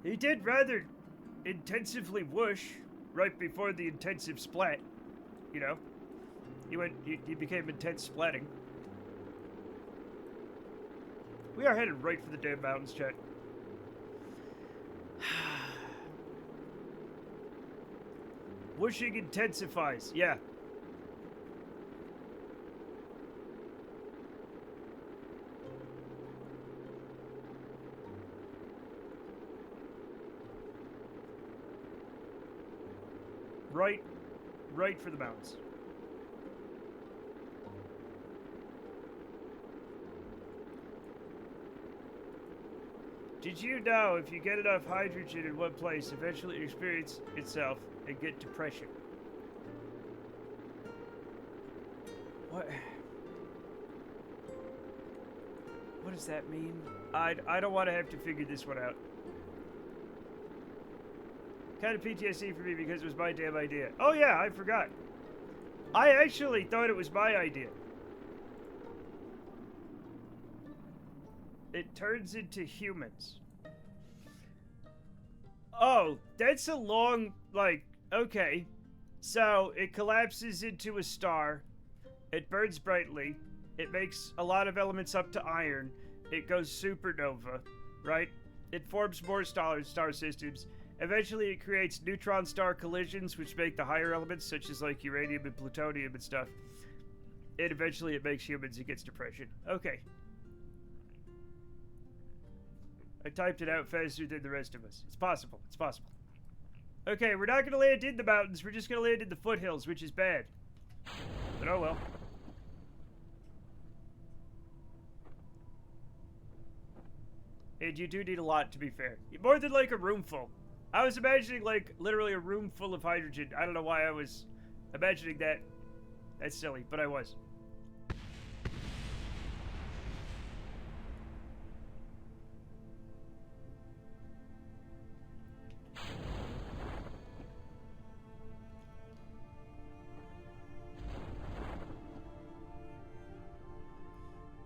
He did rather intensively whoosh right before the intensive splat. You know? He became intense splatting. We are headed right for the damn mountains, chat. Whooshing intensifies, yeah. Right for the mountains. Did you know if you get enough hydrogen in one place, eventually it experience itself and get depression? What? What does that mean? I don't want to have to figure this one out. Kind of PTSD for me because it was my damn idea. Oh yeah, I forgot. I actually thought it was my idea. It turns into humans. Oh, that's a long, like, okay. So, it collapses into a star. It burns brightly. It makes a lot of elements up to iron. it goes supernova, right? It forms more star systems. Eventually, it creates neutron star collisions, which make the higher elements, such as like uranium and plutonium and stuff. And eventually, it makes humans. It gets depression. Okay. I typed it out faster than the rest of us. It's possible. It's possible. Okay, we're not going to land in the mountains. We're just going to land in the foothills, which is bad. But oh well. And you do need a lot, to be fair. More than like a room full. I was imagining like literally a room full of hydrogen. I don't know why I was imagining that. That's silly, but I was.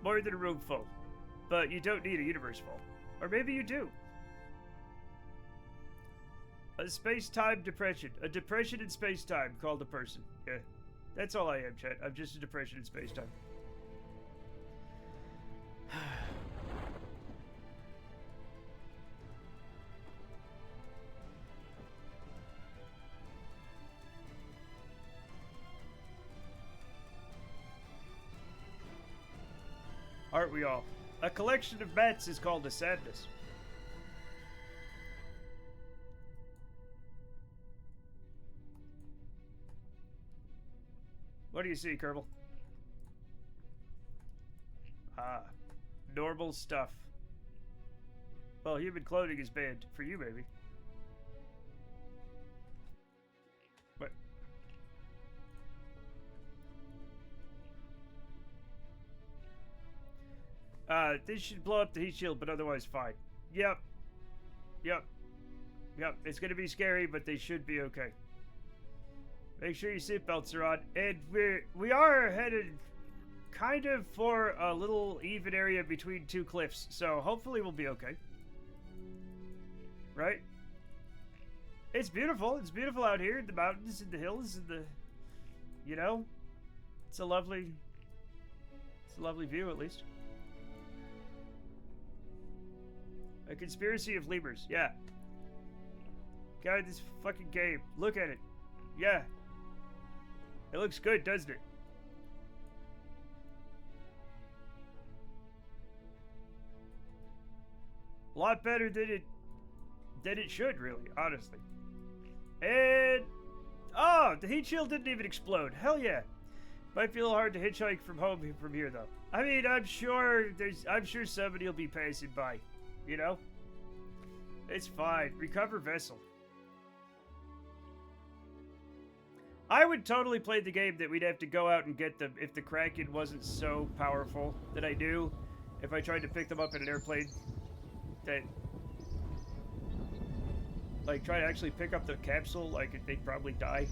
More than a room full. But you don't need a universe full. Or maybe you do. A space-time depression. A depression in space-time called a person. Yeah. That's all I am, chat. I'm just a depression in space-time. Aren't we all? A collection of mats is called a sadness. What do you see, Kerbal? Ah, normal stuff. Well, human cloning is banned. For you, maybe. What? This should blow up the heat shield, but otherwise fine. Yep. Yep. Yep. It's gonna be scary, but they should be okay. Make sure your seatbelts are on. And we are headed kind of for a little even area between two cliffs, so hopefully we'll be okay. Right? It's beautiful. It's beautiful out here in the mountains and the hills and the, you know, it's a lovely view at least. A conspiracy of lemurs, yeah. God, this fucking game. Look at it. Yeah. It looks good, doesn't it? A lot better than it should, really, honestly. And oh, the heat shield didn't even explode. Hell yeah. Might be a little hard to hitchhike from home from here though. I mean, I'm sure somebody will be passing by. You know? It's fine. Recover vessel. I would totally play the game that we'd have to go out and get them if the Kraken wasn't so powerful that I do. If I tried to pick them up in an airplane, that like try to actually pick up the capsule, like they'd probably die.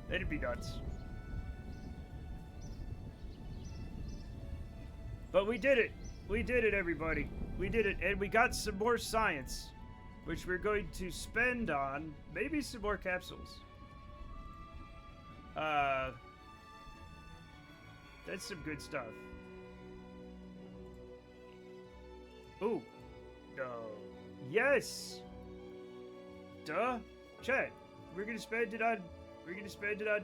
That'd be nuts. But we did it. We did it, everybody. We did it, and we got some more science, which we're going to spend on maybe some more capsules. That's some good stuff. Ooh. No. Yes. Duh. Chat. We're gonna spend it on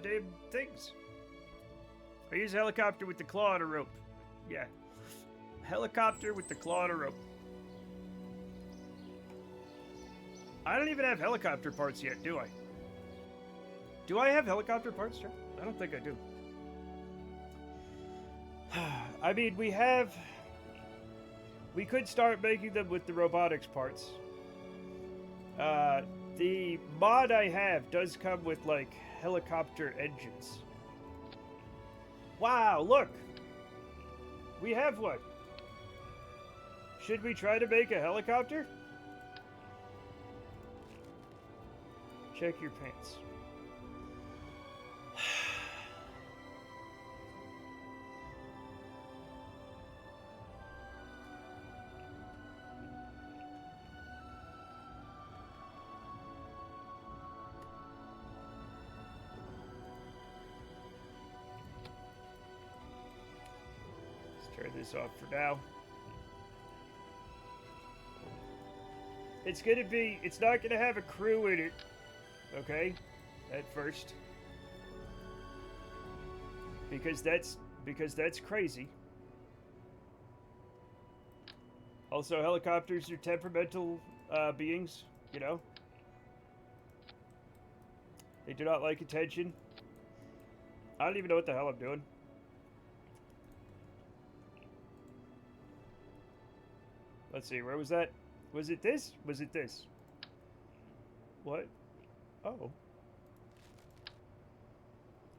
damn things. I use a helicopter with the claw on a rope. Yeah. Helicopter with the claw on a rope. I don't even have helicopter parts yet, do I? Do I have helicopter parts, Chat? I don't think I do. I mean, we could start making them with the robotics parts. The mod I have does come with, like, helicopter engines. Wow, look! We have one. Should we try to make a helicopter? Check your pants. Let's turn this off for now. It's gonna be. It's not gonna have a crew in it. Okay, at first. Because that's crazy. Also, helicopters are temperamental beings, you know. They do not like attention. I don't even know what the hell I'm doing. Let's see, where was that? Was it this? Was it this? What? Oh.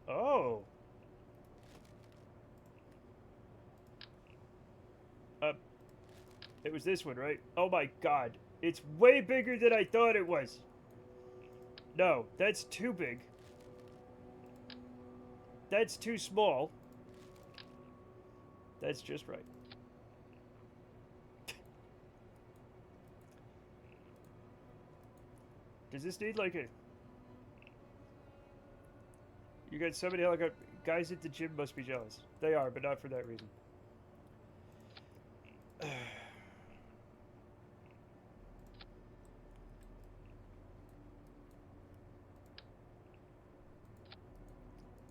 Oh. It was this one, right? Oh my god. It's way bigger than I thought it was. No, that's too big. That's too small. That's just right. Does this need like a... You got so many helicopter... Guys at the gym must be jealous. They are, but not for that reason.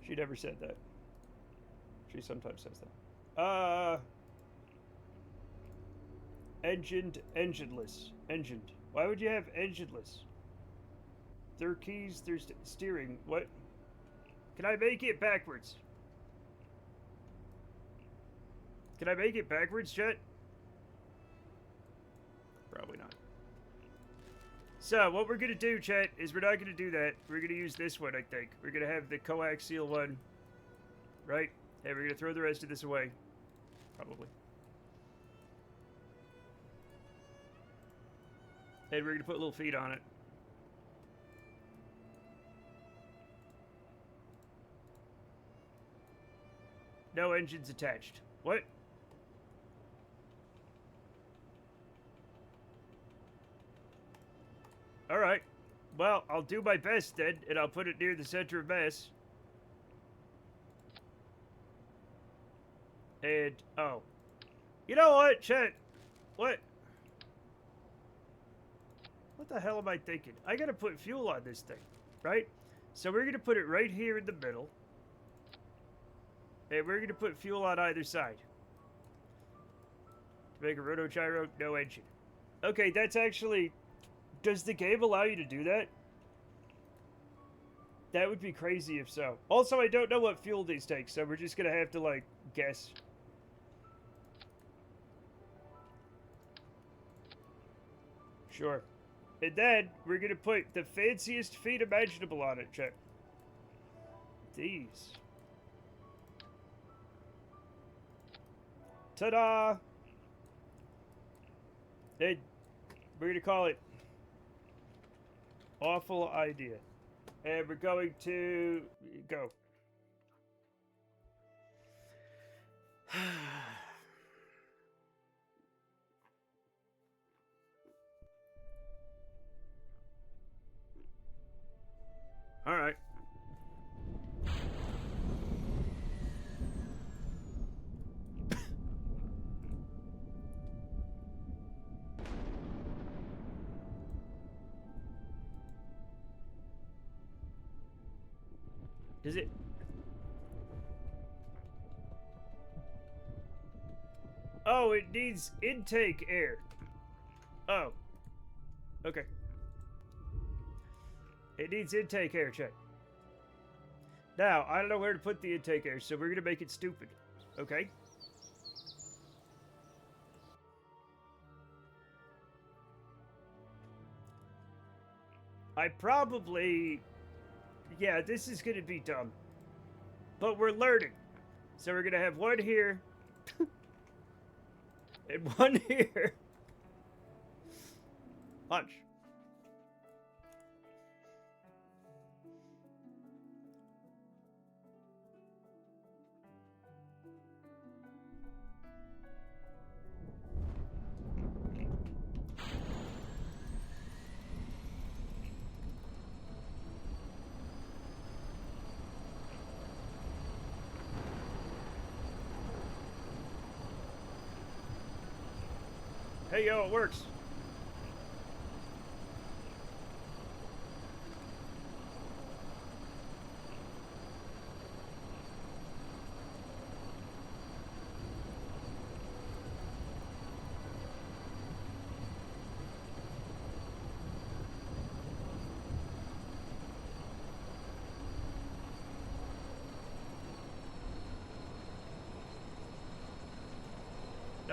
She never said that. She sometimes says that. Engined, engineless. Engined. Why would you have engineless? There are keys, there's steering. What? Can I make it backwards? Can I make it backwards, Jet? Probably not. So, what we're going to do, chat, is we're not going to do that. We're going to use this one, I think. We're going to have the coaxial one. Right? And we're going to throw the rest of this away. Probably. And we're going to put little feet on it. No engines attached. What? Alright. Well, I'll do my best then, and I'll put it near the center of mass. And, oh. You know what, chat? What? What the hell am I thinking? I gotta put fuel on this thing, right? So we're gonna put it right here in the middle. And we're gonna put fuel on either side. To make a rotogyro, no engine. Okay, that's actually... Does the game allow you to do that? That would be crazy if so. Also, I don't know what fuel these take, so we're just gonna have to, like, guess. Sure. And then, we're gonna put the fanciest feet imaginable on it, check. These. Ta-da! And we're gonna call it Awful Idea. And we're going to go. All right. Is it? Oh, it needs intake air. Oh. Okay. It needs intake air, check. Now, I don't know where to put the intake air, so we're going to make it stupid. Okay? I probably... Yeah, this is going to be dumb. But we're learning. So we're going to have one here. And one here. Punch. Hey, yo, it works.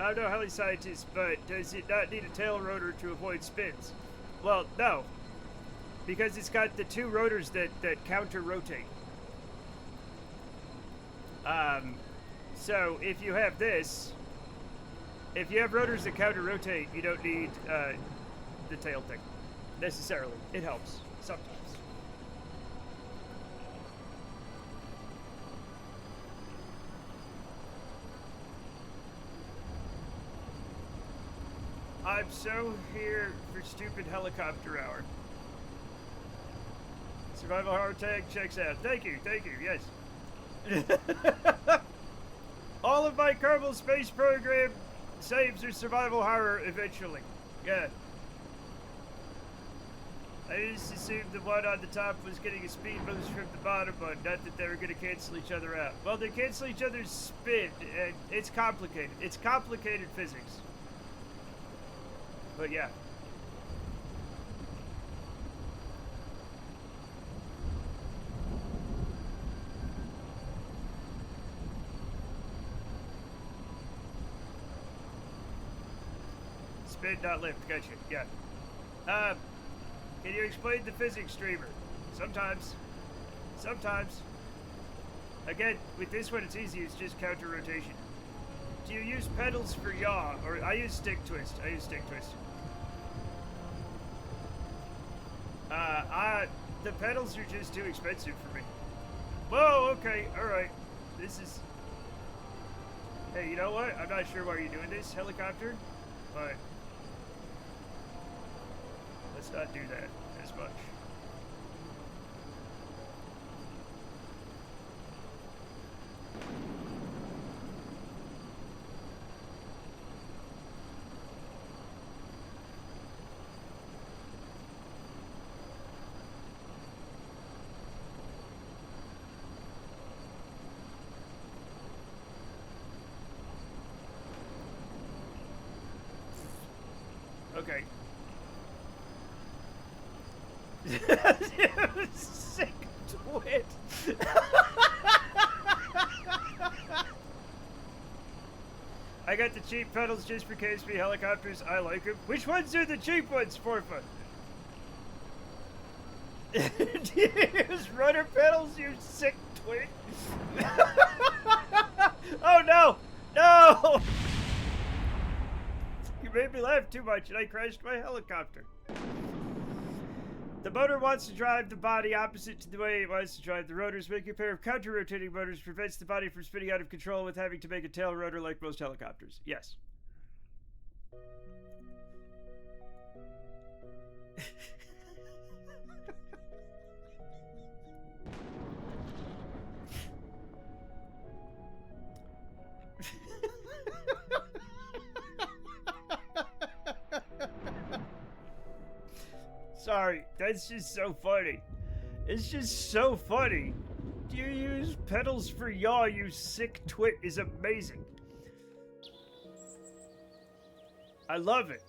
I'm no heli scientist, but does it not need a tail rotor to avoid spins? Well, no. Because it's got the two rotors that counter-rotate. So if you have this, if you have rotors that counter-rotate, you don't need the tail thing, necessarily. It helps, sometimes. I'm so here for stupid helicopter hour. Survival horror tag checks out. Thank you, yes. All of my Kerbal space program saves are survival horror eventually. Yeah. I just assumed the one on the top was getting a speed boost from the bottom one, not that they were going to cancel each other out. Well, they cancel each other's spin, and it's complicated. It's complicated physics. But yeah. Spin, not lift. Gotcha. Yeah. Can you explain the physics, streamer? Sometimes. Sometimes. Again, with this one, it's easy. It's just counter rotation. Do you use pedals for yaw? Or I use stick twist. The pedals are just too expensive for me. Whoa, okay, alright. This is... Hey, you know what? I'm not sure why you're doing this, helicopter, but... Let's not do that as much. Okay. Sick twit. I got the cheap pedals just for KSP helicopters. I like them. Which ones are the cheap ones, Forfa? Do you use rudder pedals, you sick twit? Oh no! No! You made me laugh too much and I crashed my helicopter. The motor wants to drive the body opposite to the way it wants to drive the rotors. Making a pair of counter-rotating motors prevents the body from spinning out of control with having to make a tail rotor like most helicopters. Yes. Sorry, that's just so funny. It's just so funny. Do you use pedals for yaw, you sick twit, is amazing. I love it.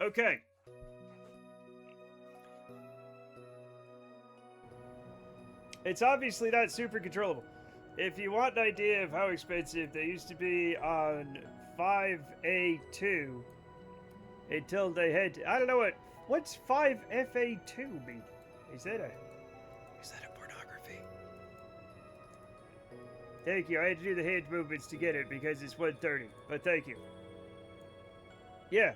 Okay. It's obviously not super controllable. If you want an idea of how expensive, they used to be on 5A2 until they had to, I don't know what's 5FA2 mean? Is that a pornography? Thank you. I had to do the hand movements to get it because it's 1:30. But thank you. Yeah.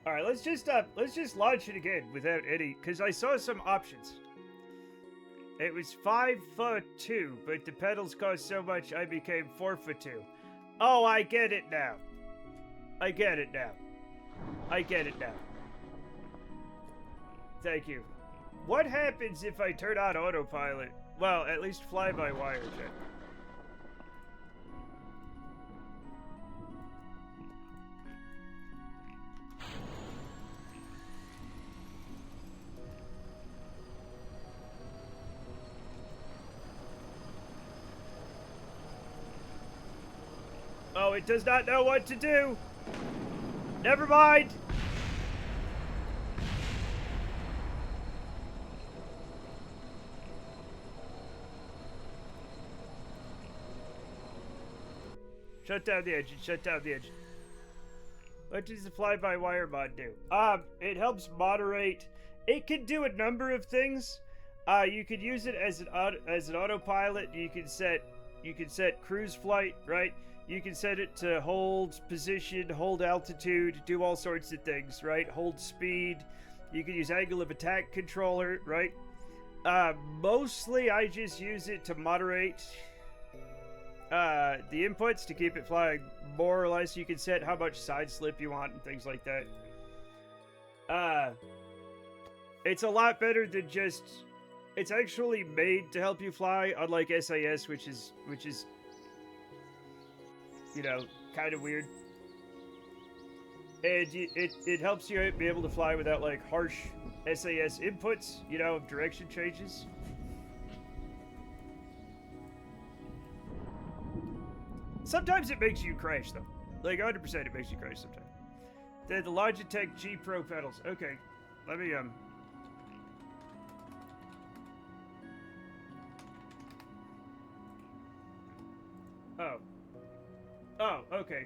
All right, let's just launch it again without any, because I saw some options. It was 5 for 2, but the pedals cost so much I became 4 for 2. Oh, I get it now. I get it now. Thank you. What happens if I turn on autopilot? Well, at least fly-by-wire check. Oh, it does not know what to do. Never mind. Shut down the engine. Shut down the engine. What does the fly-by-wire mod do? It helps moderate. It can do a number of things. You could use it as an autopilot. You can set cruise flight, right? You can set it to hold position, hold altitude, do all sorts of things, right? Hold speed. You can use angle of attack controller, right? Mostly I just use it to moderate the inputs to keep it flying more or less. You can set how much side slip you want and things like that. It's a lot better than just... It's actually made to help you fly, unlike SAS, which is you know, kind of weird. And it helps you be able to fly without, like, harsh SAS inputs, you know, of direction changes. Sometimes it makes you crash, though. Like, 100% it makes you crash sometimes. The Logitech G Pro pedals. Okay, let me, Oh, okay.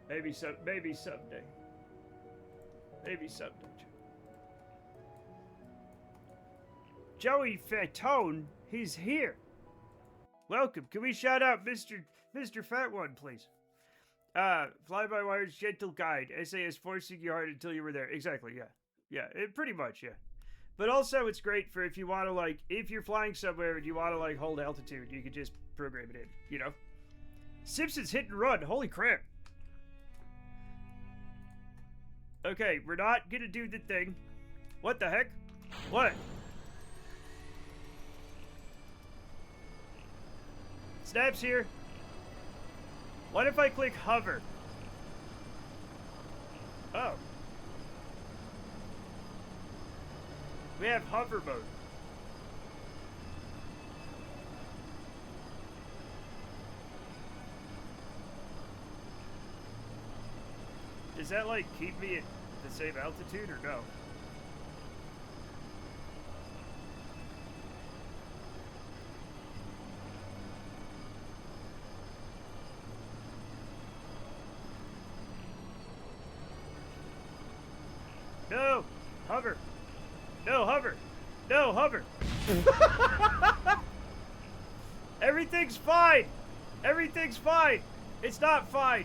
Maybe someday. Maybe someday. Joey Fatone, he's here. Welcome. Can we shout out Mr. Fat One, please? Fly-by-wire's gentle guide. SAS forcing you hard until you were there. Exactly, yeah. Yeah, pretty much, yeah. But also, it's great for if you want to, like, if you're flying somewhere and you want to, like, hold altitude, you can just program it in, you know? Simpsons Hit and Run, holy crap. Okay, we're not gonna do the thing. What the heck? What? Snap's here. What if I click hover? Oh. We have hover mode. Does that, like, keep me at the same altitude or no? No! Hover! No, hover! No, hover! Everything's fine! Everything's fine! It's not fine!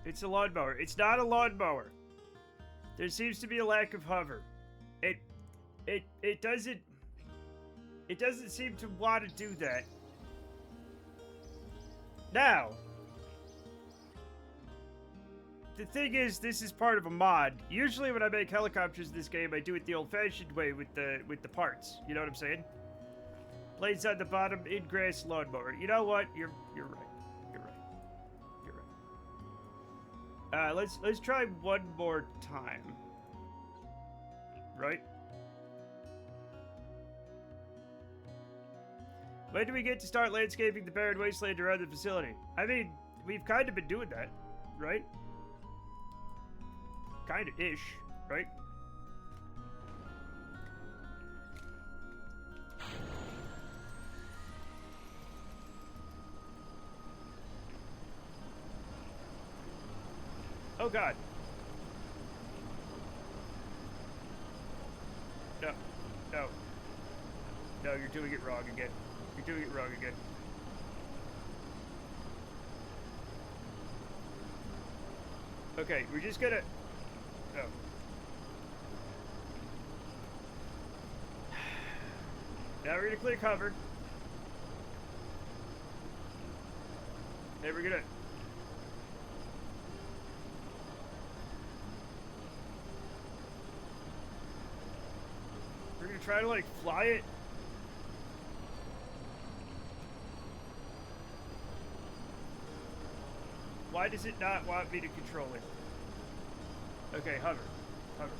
It's a lawnmower. It's not a lawnmower. There seems to be a lack of hover. It doesn't seem to want to do that. Now, the thing is, this is part of a mod. Usually when I make helicopters in this game, I do it the old-fashioned way with the parts. You know what I'm saying? Blades on the bottom, in-grass lawnmower. You know what? You're right. You're right. Let's try one more time. Right? When do we get to start landscaping the barren wasteland around the facility? I mean, we've kind of been doing that, right? Kind of ish, right? Oh God. No, no. No, you're doing it wrong again. You're doing it wrong again. Okay, we're just gonna... Oh. Now we're gonna click hover. Then we're gonna... We're gonna try to, like, fly it. Why does it not want me to control it? Okay, hover. Hover.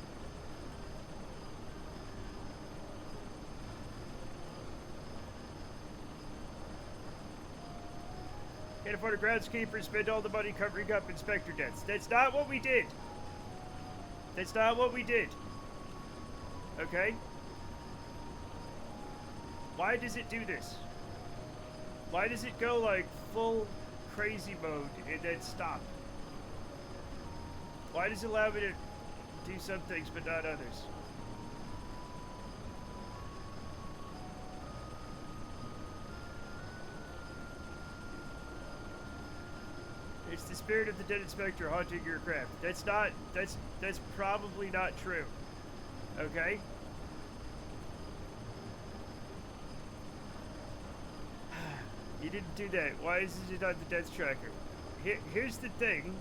Can't afford a groundskeeper, spend all the money covering up inspector deaths. That's not what we did. That's not what we did. Okay? Why does it do this? Why does it go like full crazy mode and then stop? Why does it allow me to do some things but not others? It's the spirit of the dead inspector haunting your craft. That's probably not true. Okay? You didn't do that. Why is it not the death tracker? Here's the thing.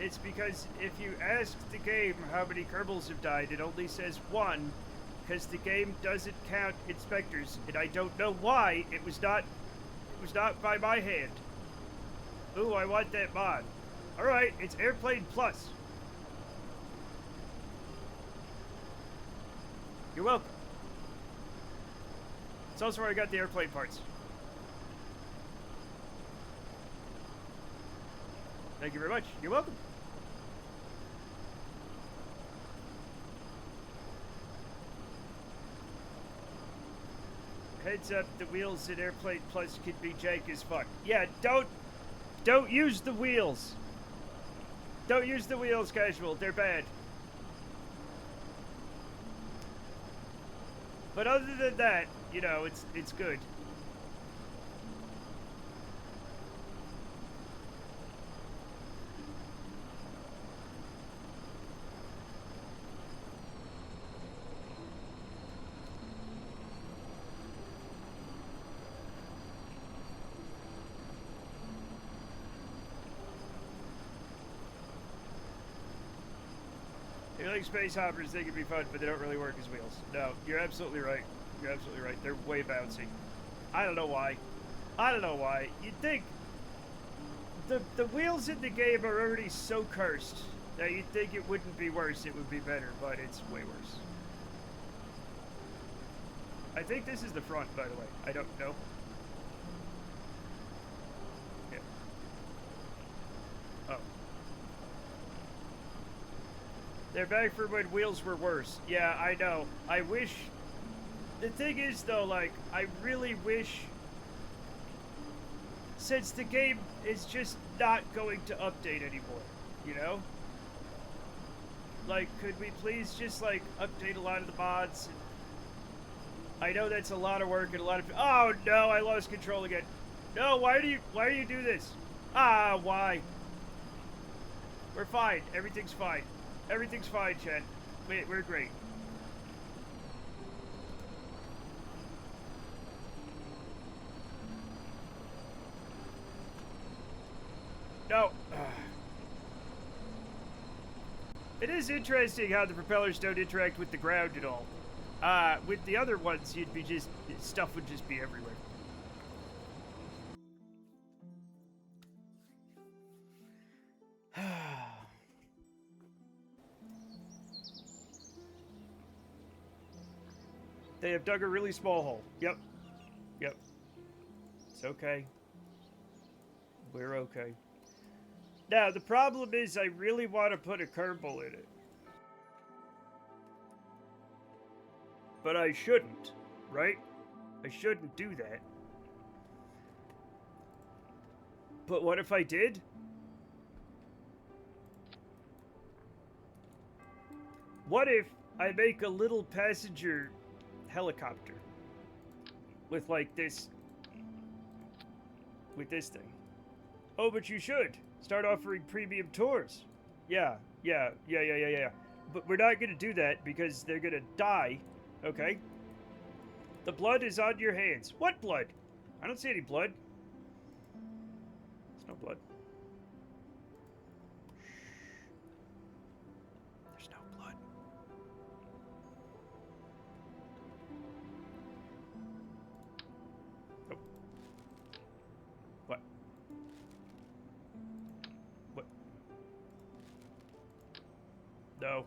It's because if you ask the game how many Kerbals have died, it only says 1, because the game doesn't count inspectors, and I don't know why. It was not by my hand. Ooh, I want that mod. Alright, it's Airplane Plus. You're welcome. It's also where I got the airplane parts. Thank you very much. You're welcome. Heads up, the wheels in Airplane Plus can be jank as fuck. Yeah, don't use the wheels. Don't use the wheels, casual. They're bad. But other than that, you know, it's good. If you like space hoppers, they can be fun, but they don't really work as wheels. No, you're absolutely right. You're absolutely right. They're way bouncy. I don't know why. I don't know why. You'd think the wheels in the game are already so cursed that you'd think it wouldn't be worse, it would be better, but it's way worse. I think this is the front, by the way. I don't know. Yeah. Oh. They're back for when wheels were worse. Yeah, I know. I wish... The thing is, though, like, I really wish... Since the game is just not going to update anymore, you know? Like, could we please just, like, update a lot of the mods? I know that's a lot of work and a lot of... Oh, no, I lost control again. No, why do you do this? Ah, why? We're fine. Everything's fine. Everything's fine, chat. We're great. No. It is interesting how the propellers don't interact with the ground at all. With the other ones, you'd be just... Stuff would just be everywhere. They have dug a really small hole. Yep. Yep. It's okay. We're okay. Now, the problem is I really want to put a Kerbal in it. But I shouldn't, right? I shouldn't do that. But what if I did? What if I make a little passenger helicopter with like this, with this thing? Oh, but you should start offering premium tours. Yeah. But we're not gonna do that because they're gonna die, okay? The blood is on your hands. What blood? I don't see any blood. There's no blood. There's no blood. Oh. What? What? No.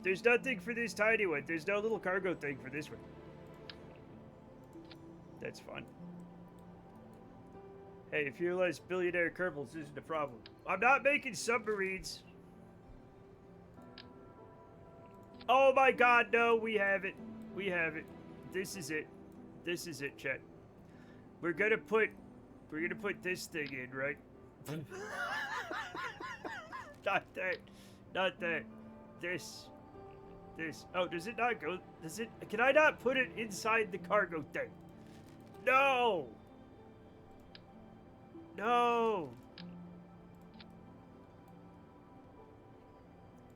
There's nothing for this tiny one. There's no little cargo thing for this one. That's fun. Hey, if you realize billionaire Kerbals isn't a problem. I'm not making submarines. Oh my god, no, we have it. We have it. This is it. This is it, Chet. We're gonna put this thing in, right? Not that. Not that. This. Oh, does it not go? Does it? Can I not put it inside the cargo thing? No! No!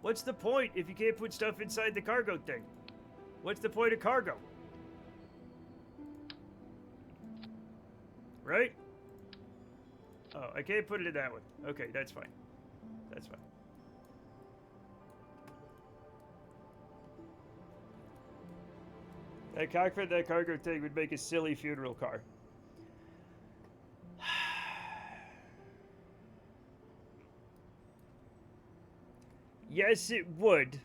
What's the point if you can't put stuff inside the cargo thing? What's the point of cargo? Right? Oh, I can't put it in that one. Okay, that's fine. That's fine. That cockpit, that cargo thing would make a silly funeral car. Yes, it would.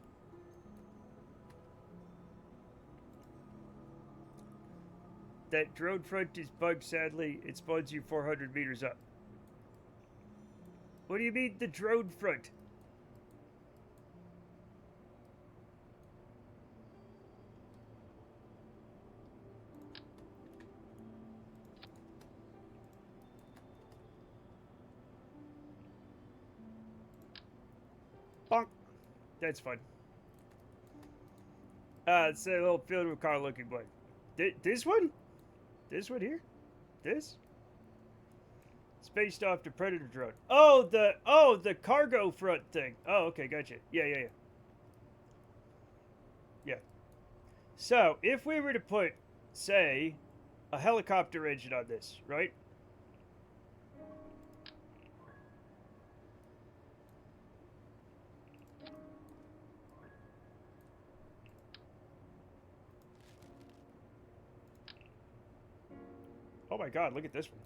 That drone front is bugged, sadly. It spawns you 400 meters up. What do you mean, the drone front? Bonk. That's fun. It's a little field with car looking one. This one? This one here? This? Spaced off the Predator drone. Oh, the cargo front thing. Oh, okay, gotcha. Yeah. Yeah. So, if we were to put, say, a helicopter engine on this, right? Oh my god, look at this one.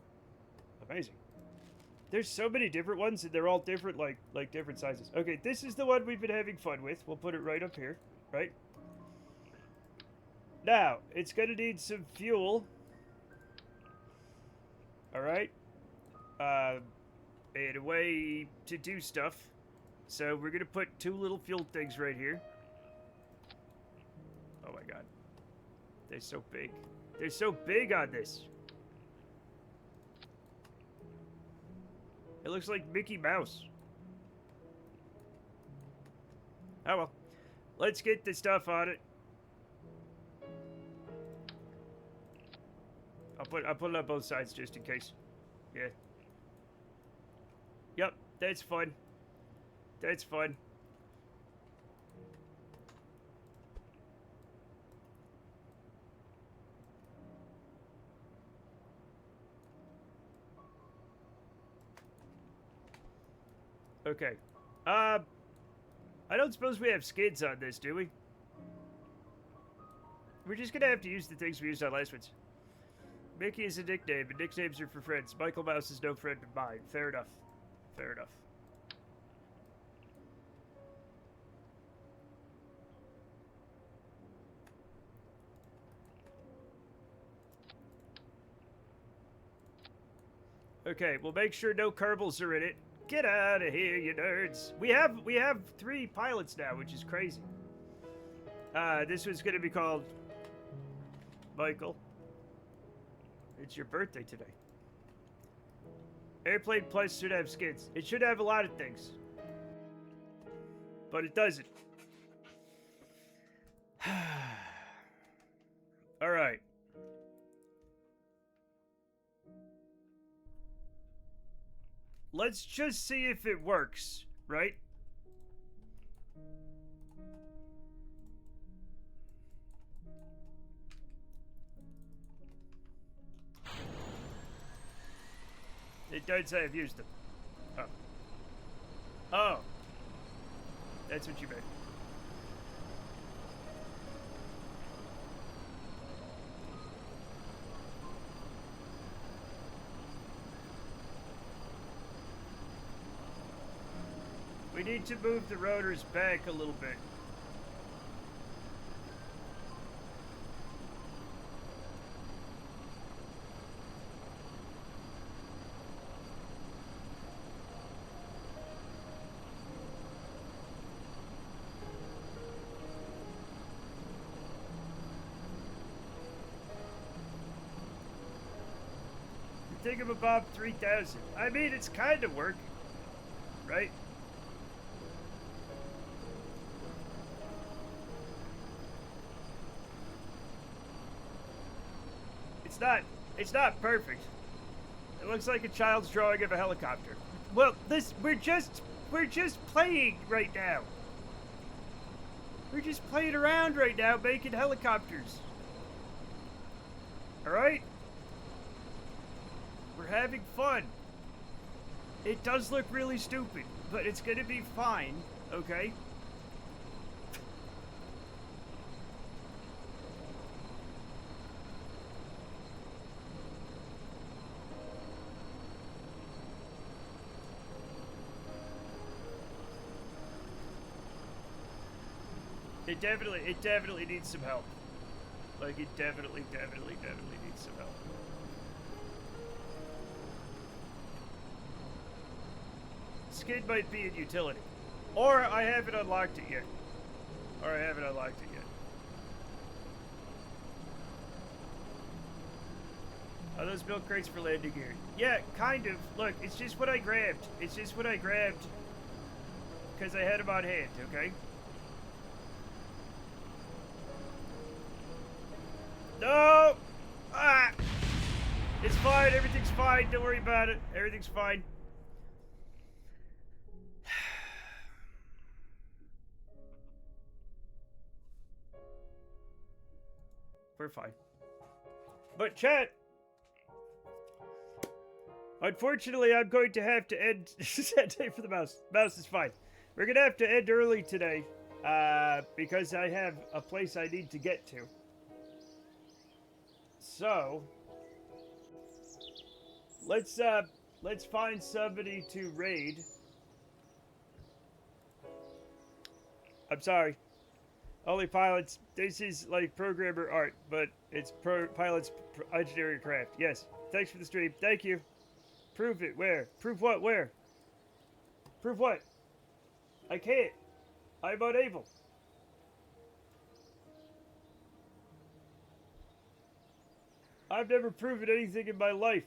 Amazing. There's so many different ones, and they're all different, like different sizes. Okay, this is the one we've been having fun with. We'll put it right up here, right? Now, it's gonna need some fuel. Alright? And a way to do stuff. So we're gonna put two little fuel things right here. Oh my god. They're so big. They're so big on this. It looks like Mickey Mouse. Oh well. Let's get the stuff on it. I'll put it on both sides just in case. Yeah. Yep, that's fun. That's fun. Okay. I don't suppose we have skids on this, do we? We're just gonna have to use the things we used on last ones. Mickey is a nickname, and nicknames are for friends. Michael Mouse is no friend of mine. Fair enough. Fair enough. Okay, we'll make sure no Kerbals are in it. Get out of here, you nerds. We have 3 pilots now, which is crazy. This one's gonna be called Michael. It's your birthday today. Airplane Plus should have skins. It should have a lot of things. But it doesn't. Alright. Let's just see if it works, right? It does say I've used them. Oh. Oh. That's what you meant. We need to move the rotors back a little bit. Thingamabob 3000. I mean, it's kind of working, right? It's not perfect. It looks like a child's drawing of a helicopter. Well, we're just playing right now. We're just playing around right now, making helicopters. All right? We're having fun. It does look really stupid, but it's gonna be fine, okay? It definitely needs some help. Like, it definitely needs some help. Skid might be in utility. Or I haven't unlocked it yet. Are those milk crates for landing gear? Yeah, kind of. Look, it's just what I grabbed. Because I had them on hand, okay? No! Ah! It's fine. Everything's fine. Don't worry about it. Everything's fine. We're fine. But chat, unfortunately, I'm going to have to end day for the mouse. Mouse is fine. We're gonna have to end early today, because I have a place I need to get to. So let's find somebody to raid. I'm sorry. Only pilots. This is like programmer art, but it's pilots engineering craft. Yes. Thanks for the stream. Thank you. Prove it. Where? Prove what? Where? Prove what? I can't. I'm unable. I've never proven anything in my life.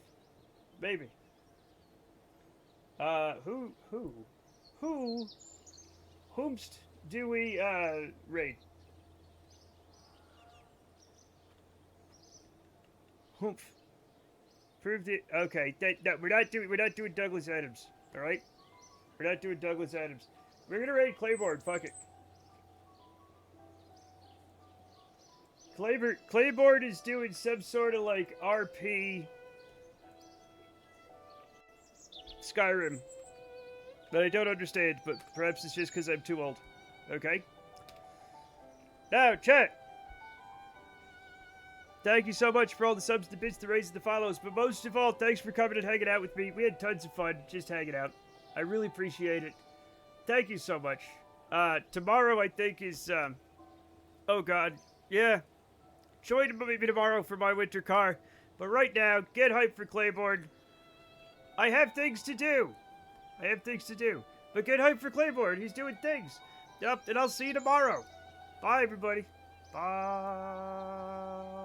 Maybe. Whomst do we, raid? Humph. Prove the, okay, no, we're not doing Douglas Adams, alright? We're not doing Douglas Adams. We're gonna raid Claiborne, fuck it. Claiborne is doing some sort of like RP Skyrim that I don't understand, but perhaps it's just because I'm too old. Okay? Now, chat! Thank you so much for all the subs, the bits, the raises, the follows, but most of all, thanks for coming and hanging out with me. We had tons of fun just hanging out. I really appreciate it. Thank you so much. Tomorrow, I think, is, oh god. Yeah. Join me tomorrow for my winter car. But right now, get hyped for Claiborne. I have things to do. But get hyped for Claiborne. He's doing things. Yep, and I'll see you tomorrow. Bye, everybody. Bye.